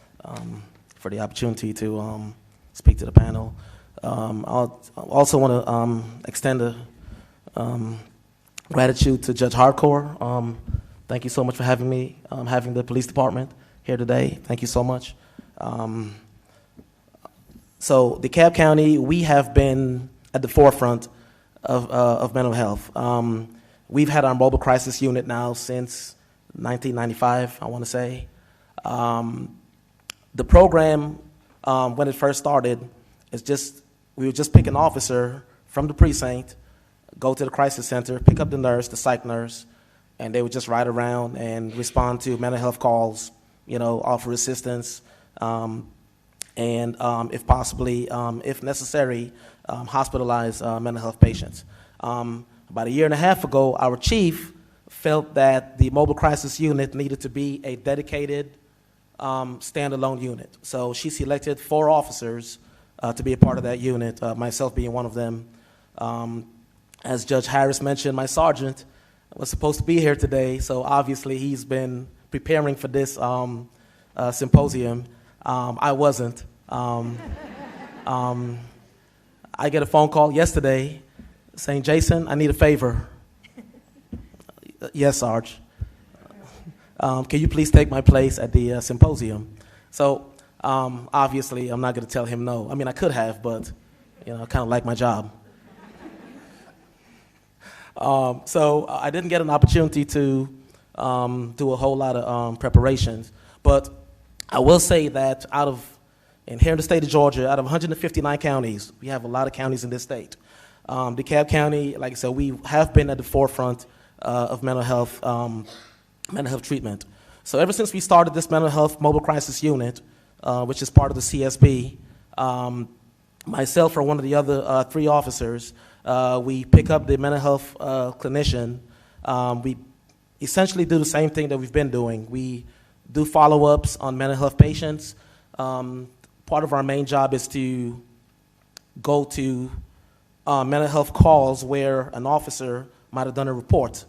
for the opportunity to speak to the panel. I also want to extend a gratitude to Judge Hargrove. Thank you so much for having me, having the police department here today. Thank you so much. So DeKalb County, we have been at the forefront of mental health. We've had our mobile crisis unit now since 1995, I want to say. The program, when it first started, we would just pick an officer from the precinct, go to the crisis center, pick up the nurse, the psych nurse, and they would just ride around and respond to mental health calls, you know, offer assistance, and if possibly, if necessary, hospitalize mental health patients. About a year and a half ago, our chief felt that the mobile crisis unit needed to be a dedicated standalone unit. So she selected 4 officers to be a part of that unit, myself being one of them. As Judge Harris mentioned, my sergeant was supposed to be here today, so obviously he's been preparing for this symposium. I wasn't. I get a phone call yesterday saying, Jason, I need a favor. Yes, Sarge. Can you please take my place at the symposium? So obviously I'm not going to tell him no. I mean, I could have, but I kind of like my job. So I didn't get an opportunity to do a whole lot of preparations, but I will say that here in the state of Georgia, out of 159 counties, we have a lot of counties in this state. DeKalb County, like I said, we have been at the forefront of mental health treatment. So ever since we started this mental health mobile crisis unit, which is part of the CSB, myself or one of the other 3 officers, we pick up the mental health clinician. We essentially do the same thing that we've been doing. We do follow-ups on mental health patients. Part of our main job is to go to mental health calls where an officer might have done a report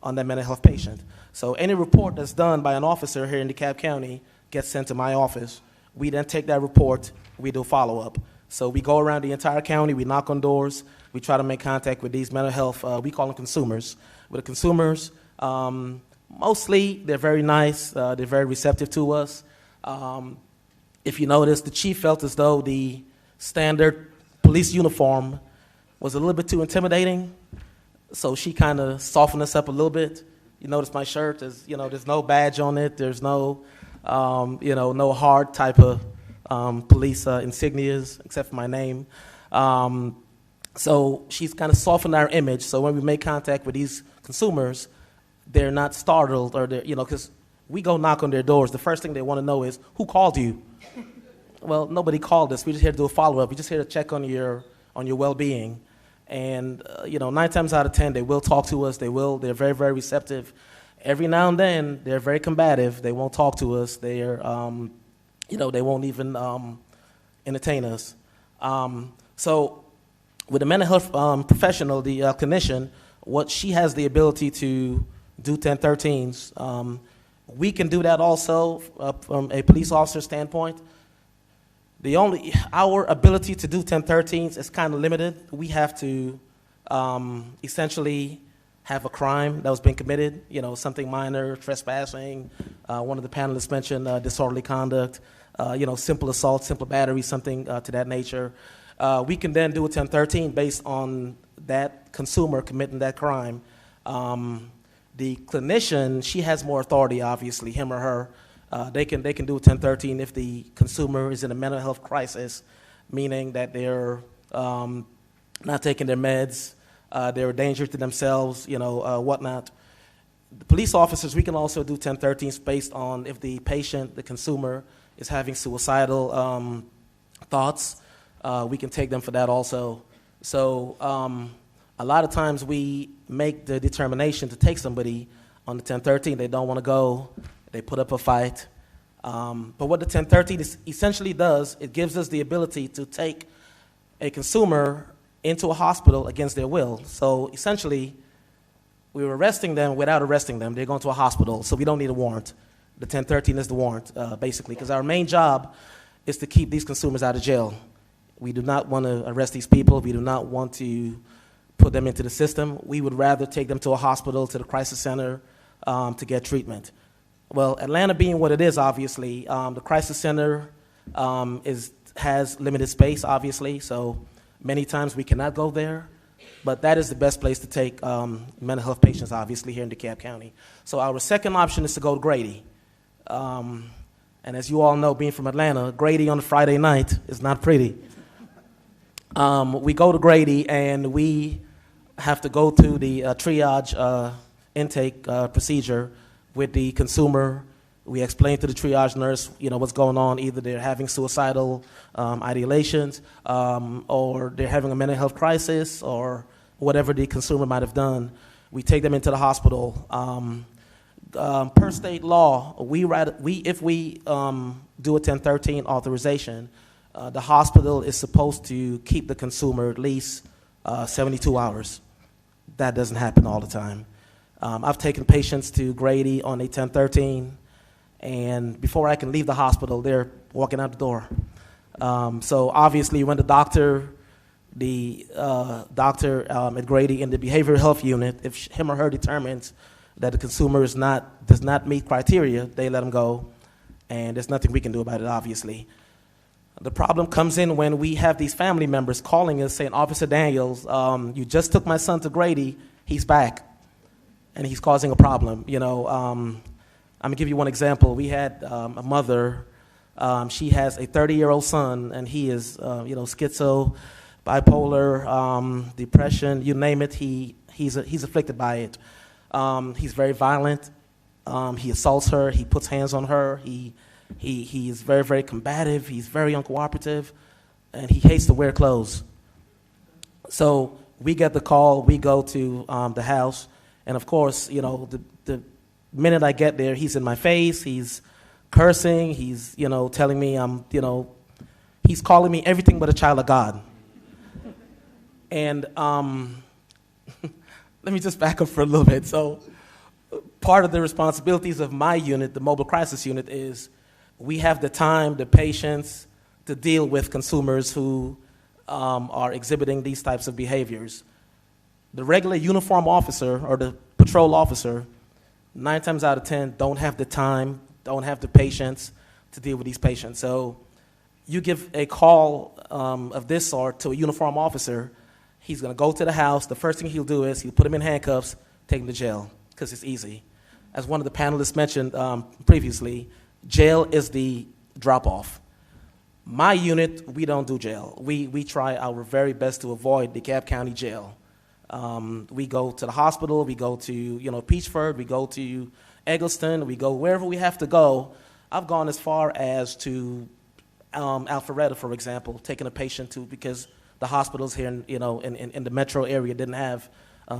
on that mental health patient. So any report that's done by an officer here in DeKalb County gets sent to my office. We then take that report, we do follow-up. So we go around the entire county, we knock on doors, we try to make contact with these mental health, we call them consumers. With the consumers, mostly they're very nice, they're very receptive to us. If you notice, the chief felt as though the standard police uniform was a little bit too intimidating, so she kind of softened us up a little bit. You notice my shirt, there's no badge on it, there's no, no hard type of police insignias except for my name. So she's kind of softened our image, so when we make contact with these consumers, they're not startled, or because we go knock on their doors, the first thing they want to know is, who called you? Well, nobody called us. We're just here to do a follow-up. We're just here to check on your well-being. And 9 times out of 10, they will talk to us. They're very, very receptive. Every now and then, they're very combative. They won't talk to us. They're, they won't even entertain us. So with the mental health professional, the clinician, what she has the ability to do 1013s. We can do that also from a police officer standpoint. Our ability to do 1013s is kind of limited. We have to essentially have a crime that was being committed, something minor, trespassing. One of the panelists mentioned disorderly conduct, simple assault, simple battery, something to that nature. We can then do a 1013 based on that consumer committing that crime. The clinician, she has more authority, obviously, him or her. They can do a 1013 if the consumer is in a mental health crisis, meaning that they're not taking their meds, they're a danger to themselves, whatnot. The police officers, we can also do 1013s based on if the patient, the consumer, is having suicidal thoughts. We can take them for that also. So a lot of times we make the determination to take somebody on the 1013. They don't want to go. They put up a fight. But what the 1013 essentially does, it gives us the ability to take a consumer into a hospital against their will. So essentially, we were arresting them without arresting them. They're going to a hospital, so we don't need a warrant. The 1013 is the warrant, basically, because our main job is to keep these consumers out of jail. We do not want to arrest these people. We do not want to put them into the system. We would rather take them to a hospital, to the crisis center, to get treatment. Well, Atlanta being what it is, obviously, the crisis center has limited space, obviously, so many times we cannot go there, but that is the best place to take mental health patients, obviously, here in DeKalb County. So our second option is to go to Grady. And as you all know, being from Atlanta, Grady on a Friday night is not pretty. We go to Grady, and we have to go through the triage intake procedure with the consumer. We explain to the triage nurse, what's going on. Either they're having suicidal ideations, or they're having a mental health crisis, or whatever the consumer might have done. We take them into the hospital. per state law, if we do a 1013 authorization, the hospital is supposed to keep the consumer at least 72 hours. That doesn't happen all the time. I've taken patients to Grady on a 1013, and before I can leave the hospital, they're walking out the door. So obviously, when the doctor at Grady in the behavioral health unit, if him or her determines that the consumer does not meet criteria, they let them go, and there's nothing we can do about it, obviously. The problem comes in when we have these family members calling us saying, Officer Daniels, you just took my son to Grady, he's back, and he's causing a problem. I'm gonna give you one example. We had a mother, she has a 30-year-old son, and he is, schizo, bipolar, depression, you name it, he's afflicted by it. He's very violent, he assaults her, he puts hands on her, he is very, very combative, he's very uncooperative, and he hates to wear clothes. So we get the call, we go to the house, and of course, the minute I get there, he's in my face, he's cursing, he's, telling me he's calling me everything but a child of God. And let me just back up for a little bit. So part of the responsibilities of my unit, the mobile crisis unit, is we have the time, the patience to deal with consumers who are exhibiting these types of behaviors. The regular uniform officer or the patrol officer, 9 times out of 10, don't have the time, don't have the patience to deal with these patients. So you give a call of this sort to a uniform officer, he's going to go to the house. The first thing he'll do is he'll put him in handcuffs, take him to jail, because it's easy. As one of the panelists mentioned previously, jail is the drop-off. My unit, we don't do jail. We try our very best to avoid DeKalb County Jail. We go to the hospital, we go to Peachford, we go to Eggleston, we go wherever we have to go. I've gone as far as to Alpharetta, for example, taking a patient to, because the hospitals here in the metro area didn't have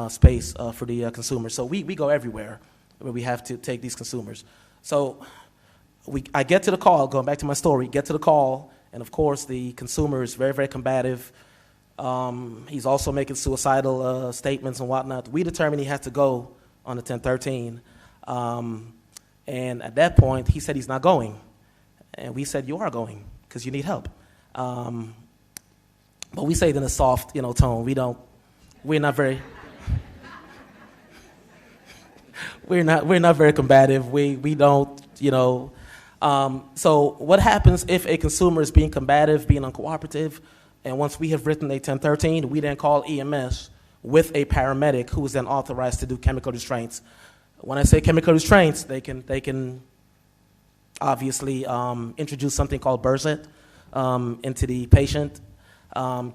space for the consumer. So we go everywhere where we have to take these consumers. So I get to the call, going back to my story, get to the call, and of course the consumer is very, very combative. He's also making suicidal statements and whatnot. We determined he has to go on the 1013. And at that point, he said he's not going. And we said, you are going, because you need help. But we say it in a soft, tone. We're not very combative. We don't, So what happens if a consumer is being combative, being uncooperative, and once we have written a 1013, we then call EMS with a paramedic who is then authorized to do chemical restraints. When I say chemical restraints, they can obviously introduce something called Burset into the patient,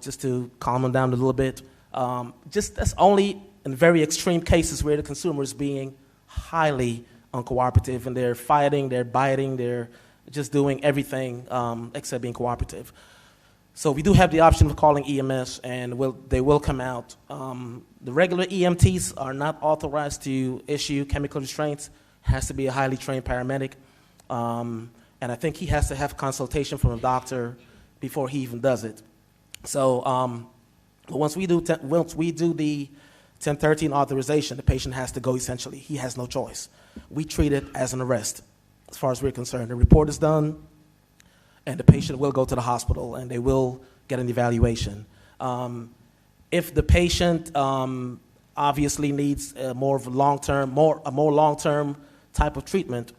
just to calm them down a little bit. That's only in very extreme cases where the consumer is being highly uncooperative and they're fighting, they're biting, they're just doing everything except being cooperative. So we do have the option of calling EMS, and they will come out. The regular EMTs are not authorized to issue chemical restraints. It has to be a highly trained paramedic. And I think he has to have consultation from a doctor before he even does it. So once we do the 1013 authorization, the patient has to go essentially. He has no choice. We treat it as an arrest as far as we're concerned. The report is done, and the patient will go to the hospital, and they will get an evaluation. If the patient obviously needs a more long-term type of treatment,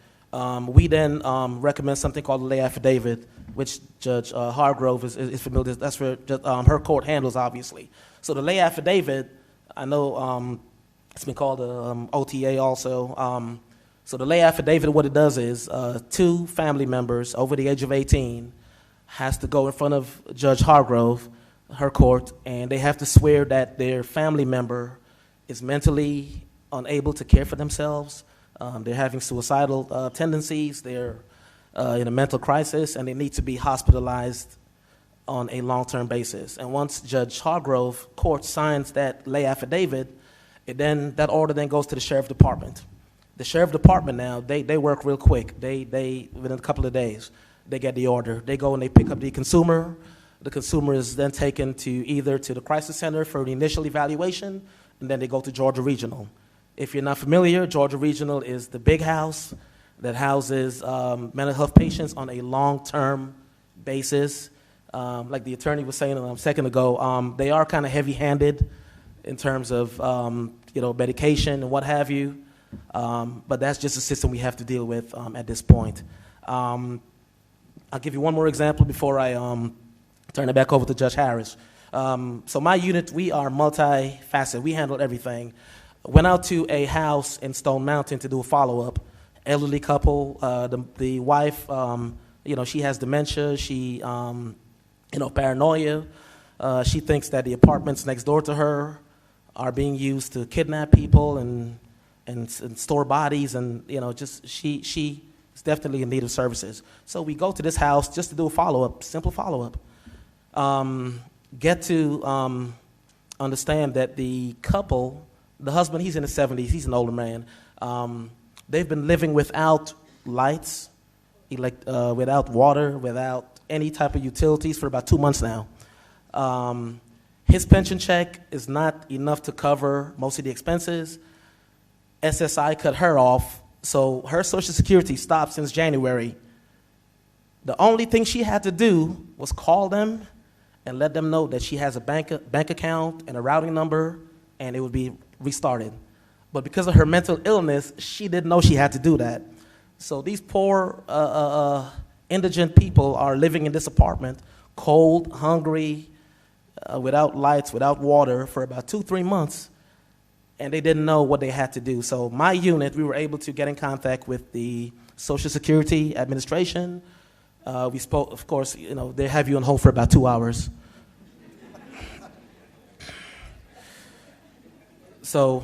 we then recommend something called a lay affidavit, which Judge Hargrove is familiar with. That's where her court handles, obviously. So the lay affidavit, I know it's been called OTA also. So the lay affidavit, what it does is 2 family members over the age of 18 has to go in front of Judge Hargrove, her court, and they have to swear that their family member is mentally unable to care for themselves. They're having suicidal tendencies. They're in a mental crisis, and they need to be hospitalized on a long-term basis. And once Judge Hargrove court signs that lay affidavit, that order then goes to the sheriff department. The sheriff department now, they work real quick. They within a couple of days, they get the order. They go and they pick up the consumer. The consumer is then taken to either to the crisis center for the initial evaluation, and then they go to Georgia Regional. If you're not familiar, Georgia Regional is the big house that houses mental health patients on a long-term basis. Like the attorney was saying a second ago, they are kind of heavy-handed in terms of medication and what have you. But that's just a system we have to deal with at this point. I'll give you one more example before I turn it back over to Judge Harris. So my unit, we are multifaceted. We handle everything. Went out to a house in Stone Mountain to do a follow-up. Elderly couple, the wife, she has dementia. She, paranoia. She thinks that the apartments next door to her are being used to kidnap people and store bodies, and she is definitely in need of services. So we go to this house just to do a follow-up, simple follow-up. Get to understand that the couple, the husband, he's in his 70s, he's an older man. They've been living without lights, without water, without any type of utilities for about 2 months now. His pension check is not enough to cover most of the expenses. SSI cut her off, so her Social Security stopped since January. The only thing she had to do was call them and let them know that she has a bank account and a routing number, and it would be restarted. But because of her mental illness, she didn't know she had to do that. So these poor indigent people are living in this apartment, cold, hungry, without lights, without water for about 2-3 months, and they didn't know what they had to do. So my unit, we were able to get in contact with the Social Security Administration. We spoke, of course, they have you on hold for about 2 hours. So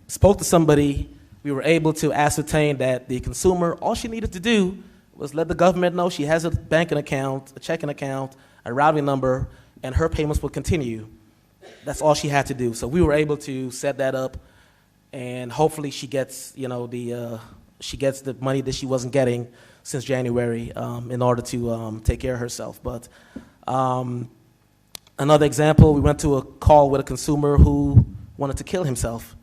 spoke to somebody. We were able to ascertain that the consumer, all she needed to do was let the government know she has a banking account, a checking account, a routing number, and her payments will continue. That's all she had to do. So we were able to set that up, and hopefully she gets, she gets the money that she wasn't getting since January in order to take care of herself. But another example, we went to a call with a consumer who wanted to kill himself.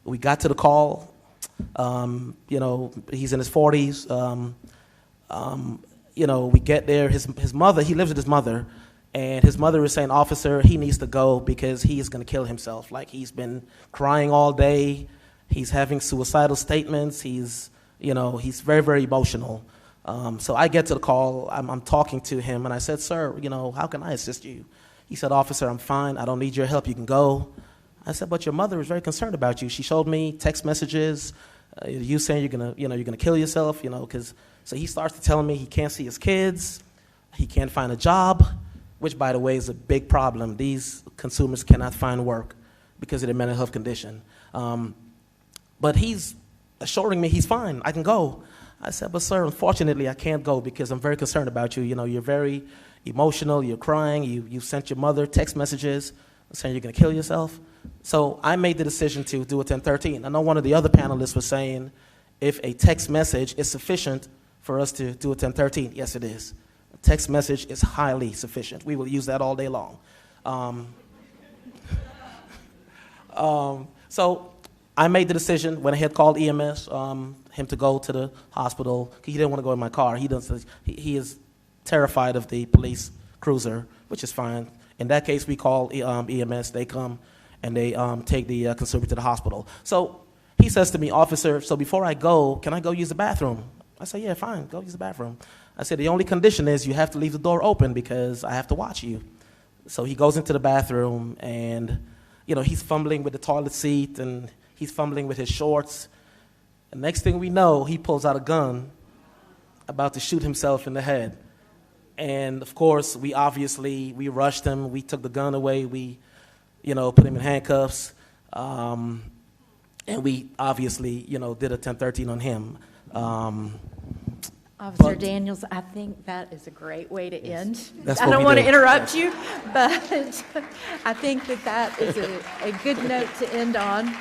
We got to the call. He's in his 40s. We get there. His mother, he lives with his mother, and his mother is saying, "Officer, he needs to go because he is going to kill himself. Like, he's been crying all day. He's having suicidal statements. He's very, very emotional." So I get to the call. I'm talking to him, and I said, "Sir, how can I assist you?" He said, "Officer, I'm fine. I don't need your help. You can go." I said, "But your mother is very concerned about you. She showed me text messages, you saying you're gonna kill yourself, because." So he starts to tell me he can't see his kids, he can't find a job, which, by the way, is a big problem. These consumers cannot find work because of their mental health condition. But he's assuring me he's fine. I can go. I said, "But sir, unfortunately, I can't go because I'm very concerned about you. You're very emotional. You're crying. You sent your mother text messages saying you're gonna kill yourself." So I made the decision to do a 1013. I know one of the other panelists was saying if a text message is sufficient for us to do a 1013. Yes, it is. A text message is highly sufficient. We will use that all day long. So I made the decision, went ahead, called EMS, him to go to the hospital. He didn't want to go in my car. He is terrified of the police cruiser, which is fine. In that case, we call EMS. They come and they take the consumer to the hospital. So he says to me, "Officer, so before I go, can I go use the bathroom?" I said, "Yeah, fine, go use the bathroom." I said, "The only condition is you have to leave the door open because I have to watch you." So he goes into the bathroom, and he's fumbling with the toilet seat, and he's fumbling with his shorts. And next thing we know, he pulls out a gun, about to shoot himself in the head. And of course, we rushed him. We took the gun away. We, put him in handcuffs. And we obviously, did a 1013 on him. Officer Daniels, I think that is a great way to end. That's I what don't we want to do. interrupt you, but I think that is a good note to end on.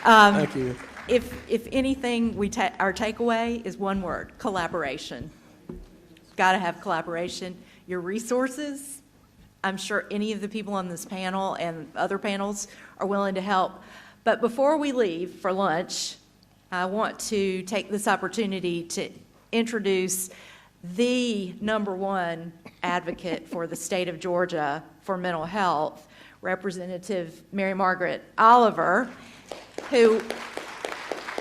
Thank you. if anything, our takeaway is one word: collaboration. Got to have collaboration. Your resources, I'm sure any of the people on this panel and other panels are willing to help. But before we leave for lunch, I want to take this opportunity to introduce the #1 advocate for the state of Georgia for mental health, Representative Mary Margaret Oliver, who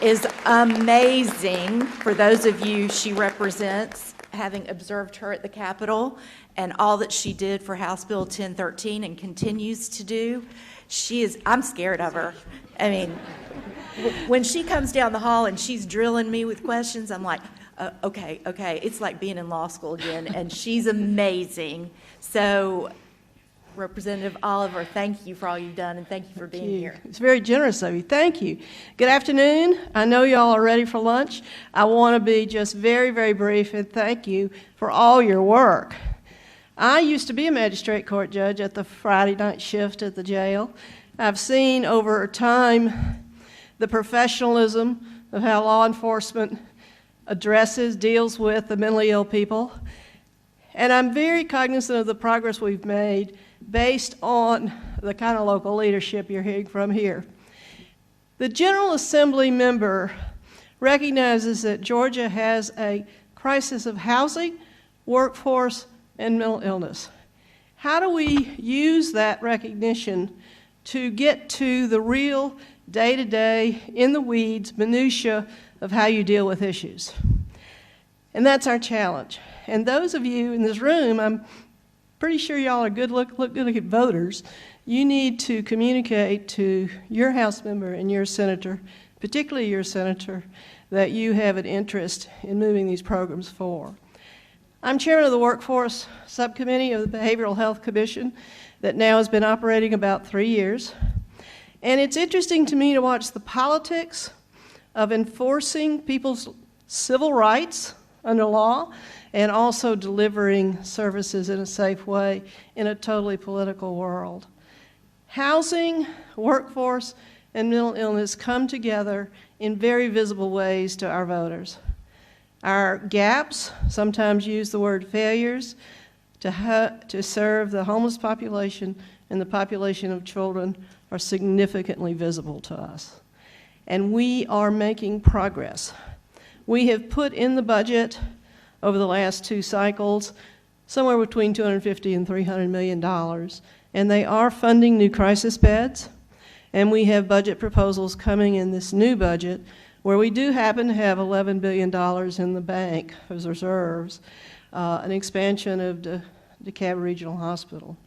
is amazing. For those of you she represents, having observed her at the Capitol and all that she did for House Bill 1013 and continues to do, I'm scared of her. I mean, when she comes down the hall and she's drilling me with questions, I'm like, okay. It's like being in law school again, and she's amazing. So, Representative Oliver, thank you for all you've done, and thank you for being here. It's very generous of you. Thank you. Good afternoon. I know y'all are ready for lunch. I want to be just very, very brief, and thank you for all your work. I used to be a magistrate court judge at the Friday night shift at the jail. I've seen over time the professionalism of how law enforcement deals with the mentally ill people. And I'm very cognizant of the progress we've made based on the kind of local leadership you're hearing from here. The General Assembly member recognizes that Georgia has a crisis of housing, workforce, and mental illness. How do we use that recognition to get to the real day-to-day, in the weeds, minutia of how you deal with issues? And that's our challenge. And those of you in this room, I'm pretty sure y'all are good-looking voters. You need to communicate to your House member and your senator, particularly your senator, that you have an interest in moving these programs forward. I'm chairman of the Workforce Subcommittee of the Behavioral Health Commission that now has been operating about 3 years. And it's interesting to me to watch the politics of enforcing people's civil rights under law and also delivering services in a safe way in a totally political world. Housing, workforce, and mental illness come together in very visible ways to our voters. Our gaps, sometimes use the word failures, to serve the homeless population and the population of children are significantly visible to us. And we are making progress. We have put in the budget over the last 2 cycles somewhere between $250 and $300 million, and they are funding new crisis beds, and we have budget proposals coming in this new budget where we do happen to have $11 billion in the bank as reserves, an expansion of the DeKalb Regional Hospital.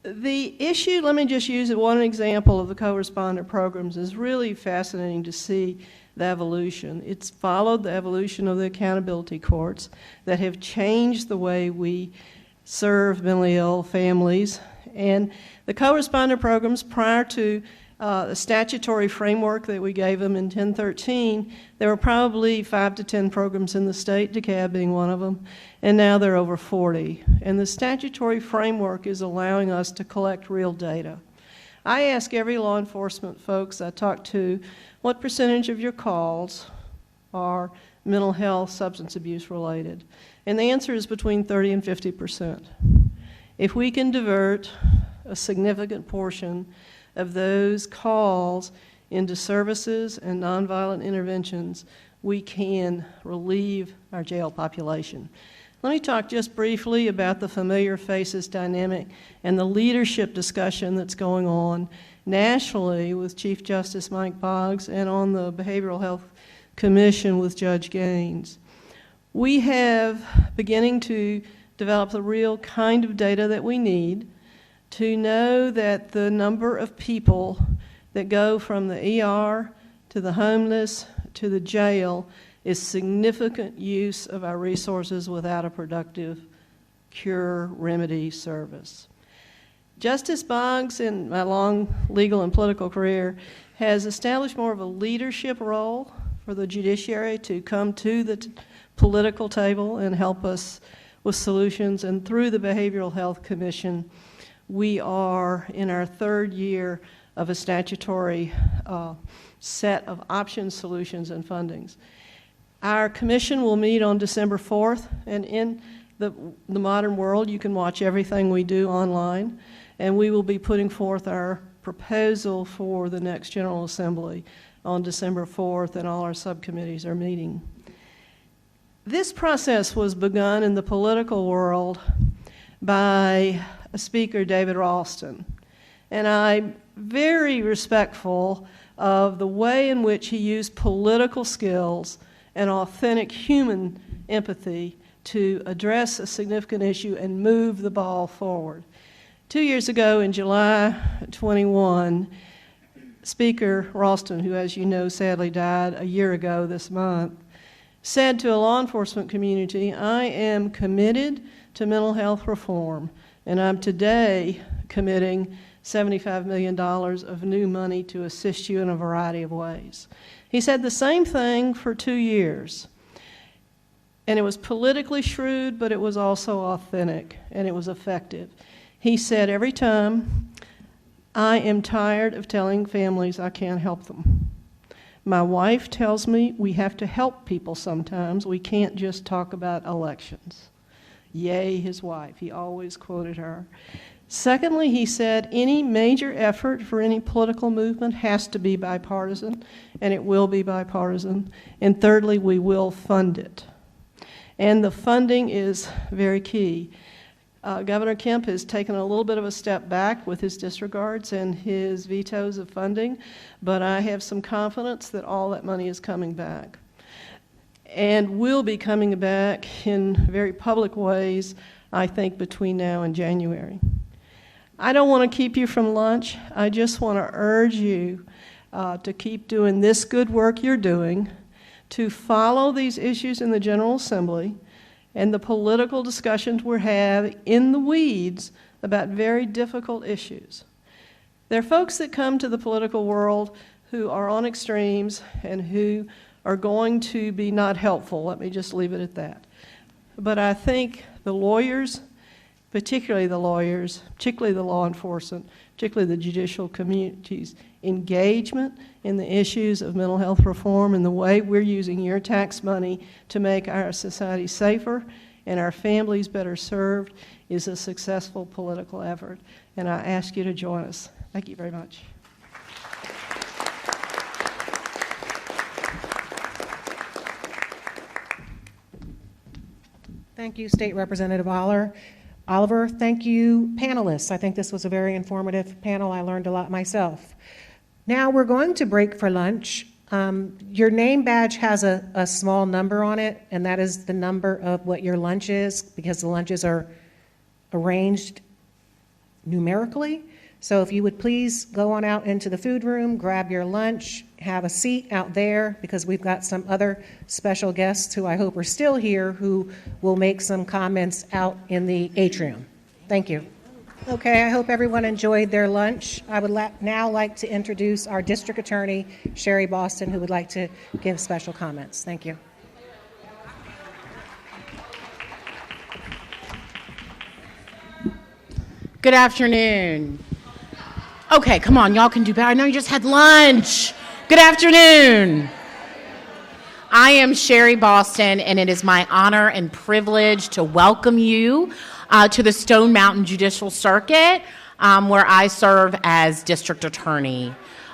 The issue, let me just use one example of the co-responder programs, is really fascinating to see the evolution. It's followed the evolution of the accountability courts that have changed the way we serve mentally ill families. And the co-responder programs, prior to the statutory framework that we gave them in 1013, there were probably 5 to 10 programs in the state, DeKalb being one of them, and now there are over 40. And the statutory framework is allowing us to collect real data. I ask every law enforcement folks I talk to, what percentage of your calls are mental health, substance abuse related? And the answer is between 30 and 50%. If we can divert a significant portion of those calls into services and nonviolent interventions, we can relieve our jail population. Let me talk just briefly about the familiar faces dynamic and the leadership discussion that's going on nationally with Chief Justice Mike Boggs and on the Behavioral Health Commission with Judge Gaines. We have beginning to develop the real kind of data that we need to know that the number of people that go from the ER to the homeless to the jail is significant use of our resources without a productive cure remedy service. Justice Boggs, in my long legal and political career, has established more of a leadership role for the judiciary to come to the political table and help us with solutions. And through the Behavioral Health Commission, we are in our 3rd year of a statutory set of options, solutions, and fundings. Our commission will meet on December 4th, and in the modern world, you can watch everything we do online, and we will be putting forth our proposal for the next General Assembly on December 4th, and all our subcommittees are meeting. This process was begun in the political world by a speaker, David Ralston, and I'm very respectful of the way in which he used political skills and authentic human empathy to address a significant issue and move the ball forward. 2 years ago, in July 21, Speaker Ralston, who, as you know, sadly died a year ago this month, said to a law enforcement community, "I am committed to mental health reform, and I'm today committing $75 million of new money to assist you in a variety of ways." He said the same thing for 2 years. And it was politically shrewd, but it was also authentic, and it was effective. He said every time, "I am tired of telling families I can't help them. My wife tells me we have to help people sometimes. We can't just talk about elections." Yay, his wife. He always quoted her. Secondly, he said any major effort for any political movement has to be bipartisan, and it will be bipartisan. And thirdly, we will fund it. And the funding is very key. Governor Kemp has taken a little bit of a step back with his disregards and his vetoes of funding, but I have some confidence that all that money is coming back and will be coming back in very public ways, I think, between now and January. I don't want to keep you from lunch. I just want to urge you to keep doing this good work you're doing, to follow these issues in the General Assembly and the political discussions we're having in the weeds about very difficult issues. There are folks that come to the political world who are on extremes and who are going to be not helpful. Let me just leave it at that. But I think the lawyers, particularly the lawyers, particularly the law enforcement, particularly the judicial community's engagement in the issues of mental health reform and the way we're using your tax money to make our society safer and our families better served is a successful political effort. And I ask you to join us. Thank you very much. Thank you, State Representative Oliver. Thank you, panelists. I think this was a very informative panel. I learned a lot myself. Now we're going to break for lunch. Your name badge has a small number on it, and that is the number of what your lunch is, because the lunches are arranged numerically. So if you would please go on out into the food room, grab your lunch, have a seat out there, because we've got some other special guests who I hope are still here who will make some comments out in the atrium. Thank you. Okay, I hope everyone enjoyed their lunch. I would now like to introduce our District Attorney, Sherry Boston, who would like to give special comments. Thank you. Good afternoon. Okay, come on, y'all can do better. I know you just had lunch. Good afternoon. I am Sherry Boston, and it is my honor and privilege to welcome you to the Stone Mountain Judicial Circuit, where I serve as District Attorney.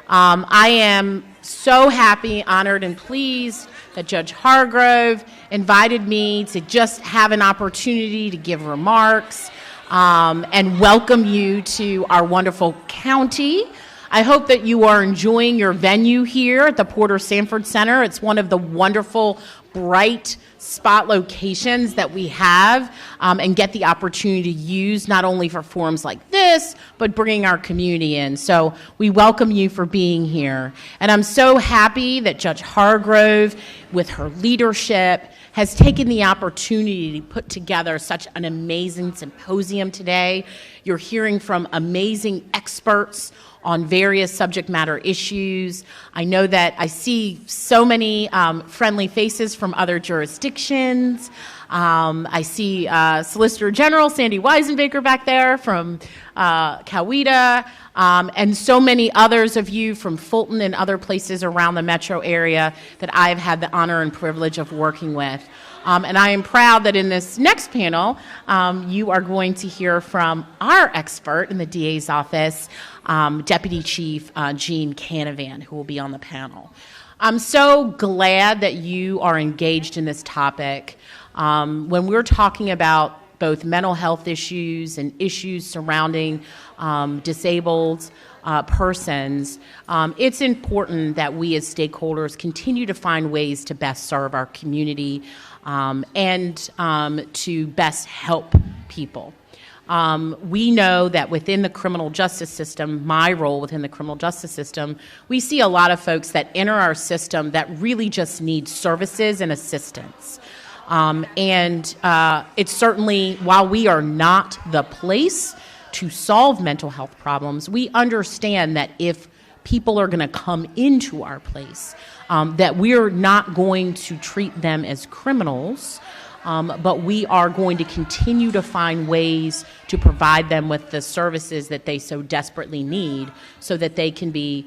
I am so happy, honored, and pleased that Judge Hargrove invited me to just have an opportunity to give remarks and welcome you to our wonderful county. I hope that you are enjoying your venue here at the Porter Sanford Center. It's one of the wonderful, bright spot locations that we have and get the opportunity to use not only for forums like this, but bringing our community in. So we welcome you for being here. And I'm so happy that Judge Hargrove, with her leadership, has taken the opportunity to put together such an amazing symposium today. You're hearing from amazing experts on various subject matter issues. I know that I see so many friendly faces from other jurisdictions. I see Solicitor General Sandy Weisenbaker back there from Coweta, and so many others of you from Fulton and other places around the metro area that I've had the honor and privilege of working with. And I am proud that in this next panel, you are going to hear from our expert in the DA's office, Deputy Chief Gene Canavan, who will be on the panel. I'm so glad that you are engaged in this topic. When we're talking about both mental health issues and issues surrounding disabled persons, it's important that we as stakeholders continue to find ways to best serve our community and to best help people. We know that within the criminal justice system, my role within the criminal justice system, we see a lot of folks that enter our system that really just need services and assistance. It's certainly, while we are not the place to solve mental health problems, we understand that if people are going to come into our place, that we're not going to treat them as criminals, but we are going to continue to find ways to provide them with the services that they so desperately need so that they can be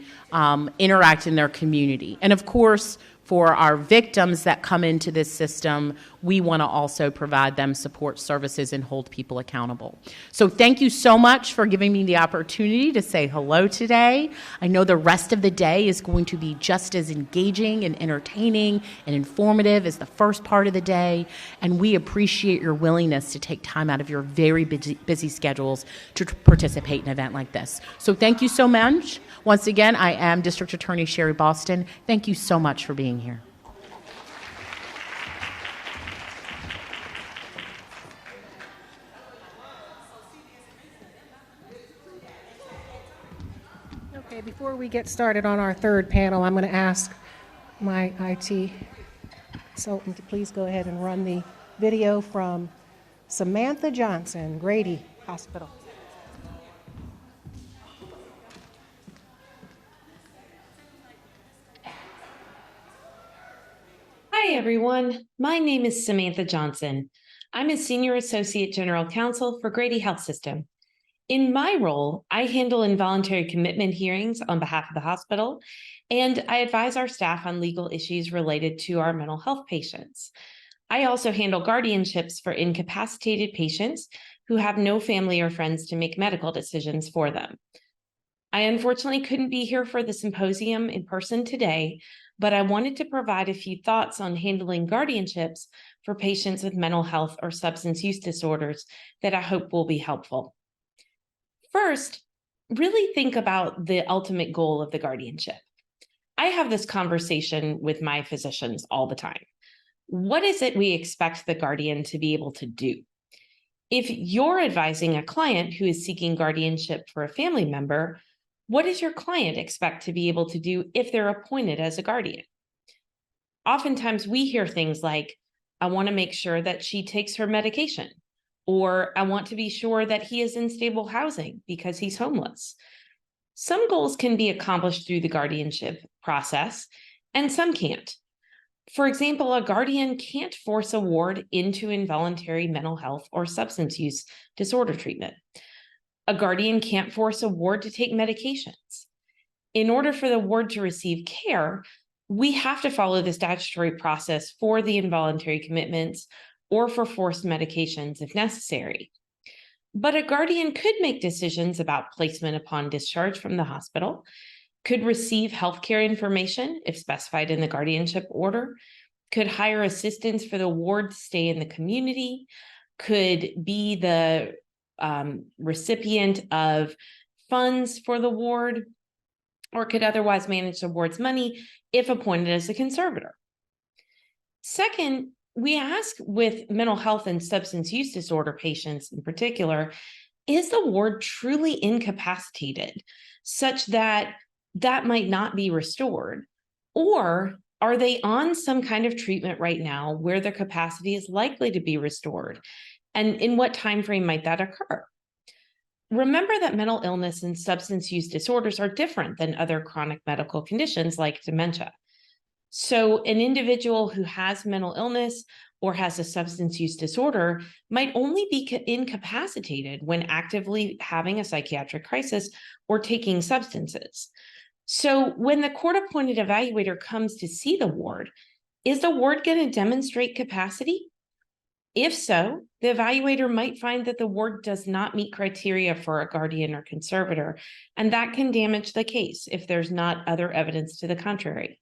interact in their community. And of course, for our victims that come into this system, we want to also provide them support services and hold people accountable. So thank you so much for giving me the opportunity to say hello today. I know the rest of the day is going to be just as engaging and entertaining and informative as the first part of the day, and we appreciate your willingness to take time out of your very busy schedules to participate in an event like this. So thank you so much. Once again, I am District Attorney Sherry Boston. Thank you so much for being here. Okay, before we get started on our third panel, I'm going to ask my IT consultant to please go ahead and run the video from Samantha Johnson, Grady Hospital. Hi, everyone. My name is Samantha Johnson. I'm a Senior Associate General Counsel for Grady Health System. In my role, I handle involuntary commitment hearings on behalf of the hospital, and I advise our staff on legal issues related to our mental health patients. I also handle guardianships for incapacitated patients who have no family or friends to make medical decisions for them. I unfortunately couldn't be here for the symposium in person today, but I wanted to provide a few thoughts on handling guardianships for patients with mental health or substance use disorders that I hope will be helpful. First, really think about the ultimate goal of the guardianship. I have this conversation with my physicians all the time. What is it we expect the guardian to be able to do? If you're advising a client who is seeking guardianship for a family member, what does your client expect to be able to do if they're appointed as a guardian? Oftentimes we hear things like, I want to make sure that she takes her medication, or I want to be sure that he is in stable housing because he's homeless. Some goals can be accomplished through the guardianship process, and some can't. For example, a guardian can't force a ward into involuntary mental health or substance use disorder treatment. A guardian can't force a ward to take medications. In order for the ward to receive care, we have to follow the statutory process for the involuntary commitments or for forced medications if necessary. But a guardian could make decisions about placement upon discharge from the hospital, could receive healthcare information if specified in the guardianship order, could hire assistance for the ward to stay in the community, could be the recipient of funds for the ward, or could otherwise manage the ward's money if appointed as a conservator. Second, we ask with mental health and substance use disorder patients in particular, is the ward truly incapacitated such that that might not be restored? Or are they on some kind of treatment right now where their capacity is likely to be restored? And in what time frame might that occur? Remember that mental illness and substance use disorders are different than other chronic medical conditions like dementia. So an individual who has mental illness or has a substance use disorder might only be incapacitated when actively having a psychiatric crisis or taking substances. So when the court-appointed evaluator comes to see the ward, is the ward going to demonstrate capacity? If so, the evaluator might find that the ward does not meet criteria for a guardian or conservator, and that can damage the case if there's not other evidence to the contrary.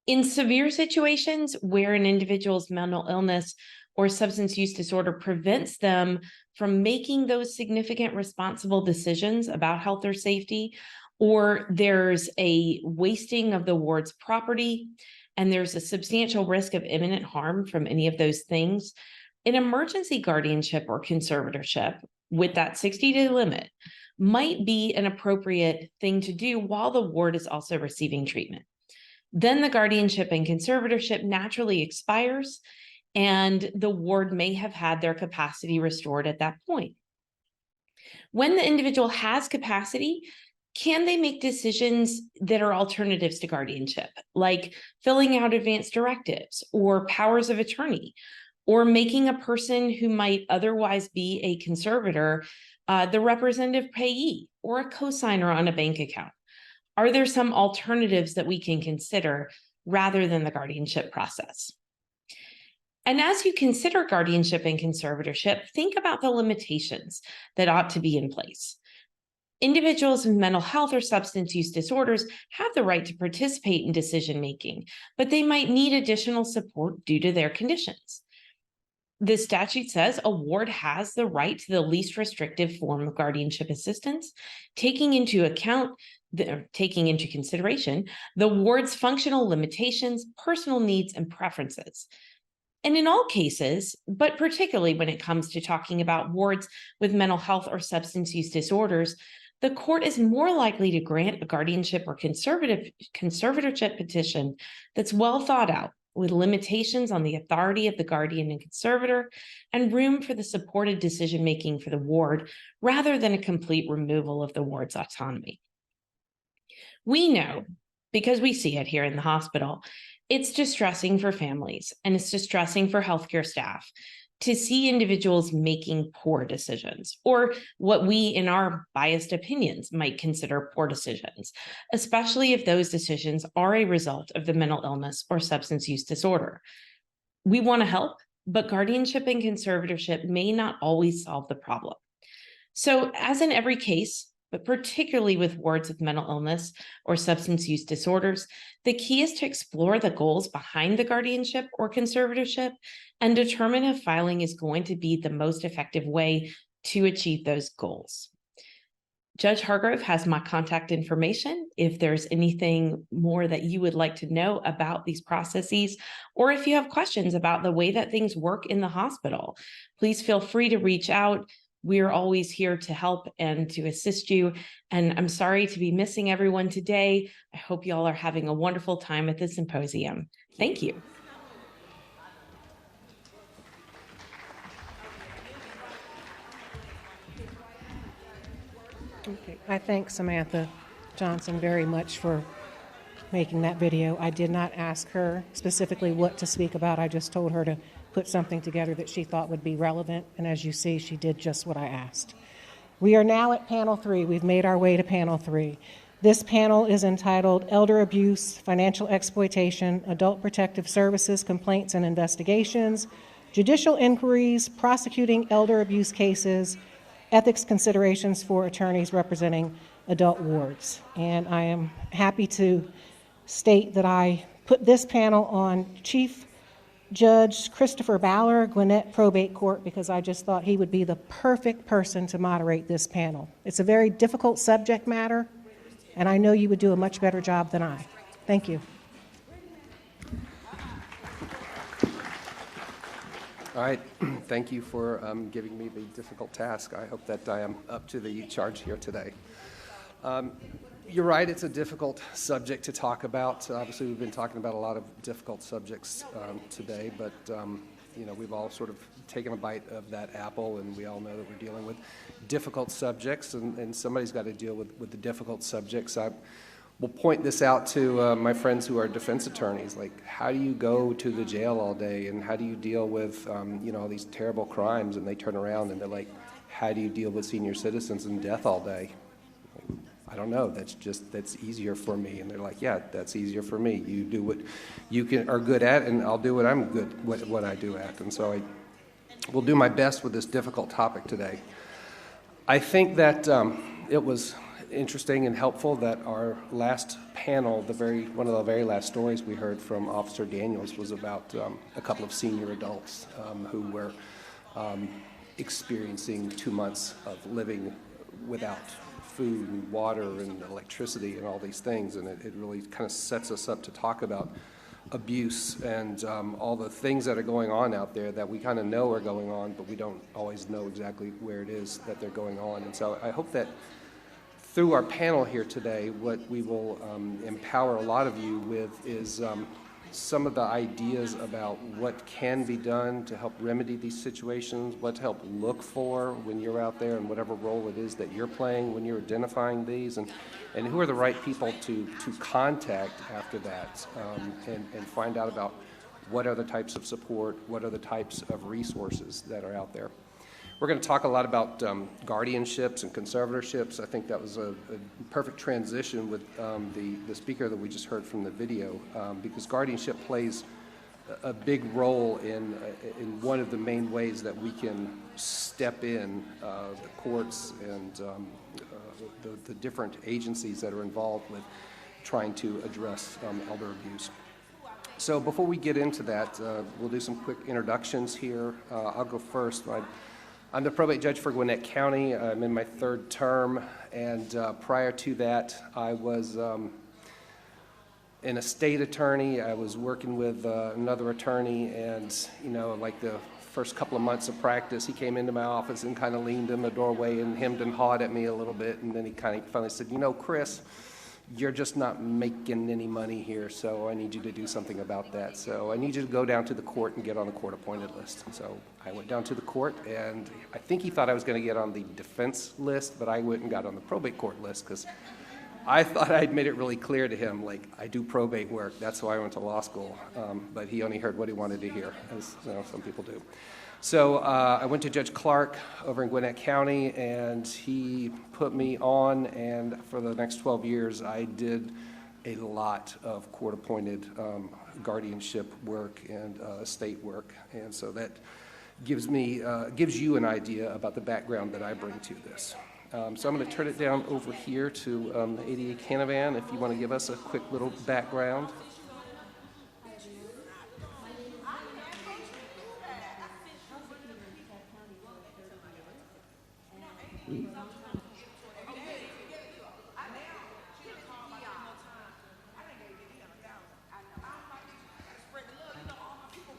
In severe situations where an individual's mental illness or substance use disorder prevents them from making those significant responsible decisions about health or safety, or there's a wasting of the ward's property, and there's a substantial risk of imminent harm from any of those things, an emergency guardianship or conservatorship with that 60-day limit might be an appropriate thing to do while the ward is also receiving treatment. Then the guardianship and conservatorship naturally expires, and the ward may have had their capacity restored at that point. When the individual has capacity, can they make decisions that are alternatives to guardianship, like filling out advance directives or powers of attorney, or making a person who might otherwise be a conservator the representative payee or a cosigner on a bank account? Are there some alternatives that we can consider rather than the guardianship process? And as you consider guardianship and conservatorship, think about the limitations that ought to be in place. Individuals with mental health or substance use disorders have the right to participate in decision-making, but they might need additional support due to their conditions. The statute says a ward has the right to the least restrictive form of guardianship assistance, taking into consideration the ward's functional limitations, personal needs, and preferences. And in all cases, but particularly when it comes to talking about wards with mental health or substance use disorders, the court is more likely to grant a guardianship or conservatorship petition that's well thought out, with limitations on the authority of the guardian and conservator, and room for the supported decision-making for the ward, rather than a complete removal of the ward's autonomy. We know, because we see it here in the hospital, it's distressing for families and it's distressing for healthcare staff to see individuals making poor decisions, or what we, in our biased opinions, might consider poor decisions, especially if those decisions are a result of the mental illness or substance use disorder. We want to help, but guardianship and conservatorship may not always solve the problem. So, as in every case, but particularly with wards with mental illness or substance use disorders, the key is to explore the goals behind the guardianship or conservatorship and determine if filing is going to be the most effective way to achieve those goals. Judge Hargrove has my contact information if there's anything more that you would like to know about these processes, or if you have questions about the way that things work in the hospital, please feel free to reach out. We're always here to help and to assist you. And I'm sorry to be missing everyone today. I hope you all are having a wonderful time at the symposium. Thank you. Okay. I thank Samantha Johnson very much for making that video. I did not ask her specifically what to speak about. I just told her to put something together that she thought would be relevant, and as you see, she did just what I asked. We are now at panel 3. We've made our way to panel 3. This panel is entitled Elder Abuse, Financial Exploitation, Adult Protective Services, Complaints and Investigations, Judicial Inquiries, Prosecuting Elder Abuse Cases, Ethics Considerations for Attorneys Representing Adult Wards. And I am happy to state that I put this panel on Chief Judge Christopher Baller, Gwinnett Probate Court, because I just thought he would be the perfect person to moderate this panel. It's a very difficult subject matter, and I know you would do a much better job than I. Thank you. All right, thank you for giving me the difficult task. I hope that I am up to the charge here today. You're right, it's a difficult subject to talk about. Obviously, we've been talking about a lot of difficult subjects today, but you know, we've all sort of taken a bite of that apple, and we all know that we're dealing with difficult subjects, and somebody's got to deal with the difficult subjects. I will point this out to my friends who are defense attorneys. Like, how do you go to the jail all day, and how do you deal with, you know, these terrible crimes? And they turn around and they're like, how do you deal with senior citizens and death all day? Like, I don't know. That's easier for me. And they're like, yeah, that's easier for me. You do what you are good at, and I'll do what I'm good, what I do at. And so I will do my best with this difficult topic today. I think that it was interesting and helpful that our last panel, one of the very last stories we heard from Officer Daniels was about a couple of senior adults who were experiencing 2 months of living without food and water and electricity and all these things, and it really kind of sets us up to talk about abuse and all the things that are going on out there that we kind of know are going on, but we don't always know exactly where it is that they're going on. And so I hope that through our panel here today, what we will empower a lot of you with is some of the ideas about what can be done to help remedy these situations, what to help look for when you're out there, and whatever role it is that you're playing when you're identifying these, and who are the right people to contact after that, and find out about what are the types of support, what are the types of resources that are out there. We're going to talk a lot about guardianships and conservatorships. I think that was a perfect transition with the speaker that we just heard from the video, because guardianship plays a big role in one of the main ways that we can step in the courts and the different agencies that are involved with trying to address elder abuse. So before we get into that, we'll do some quick introductions here. I'll go first. I'm the probate judge for Gwinnett County. I'm in my 3rd term, and prior to that, I was an estate attorney. I was working with another attorney, and like the first couple of months of practice, he came into my office and kind of leaned in the doorway and hemmed and hawed at me a little bit, and then he kind of finally said, Chris, you're just not making any money here, so I need you to do something about that. So I need you to go down to the court and get on the court-appointed list. So I went down to the court, and I think he thought I was going to get on the defense list, but I went and got on the probate court list because I thought I'd made it really clear to him, like, I do probate work. That's why I went to law school. But he only heard what he wanted to hear, as some people do. So I went to Judge Clark over in Gwinnett County, and he put me on, and for the next 12 years, I did a lot of court-appointed guardianship work and estate work, and so that gives you an idea about the background that I bring to this. So I'm going to turn it down over here to ADA Canavan, if you want to give us a quick little background.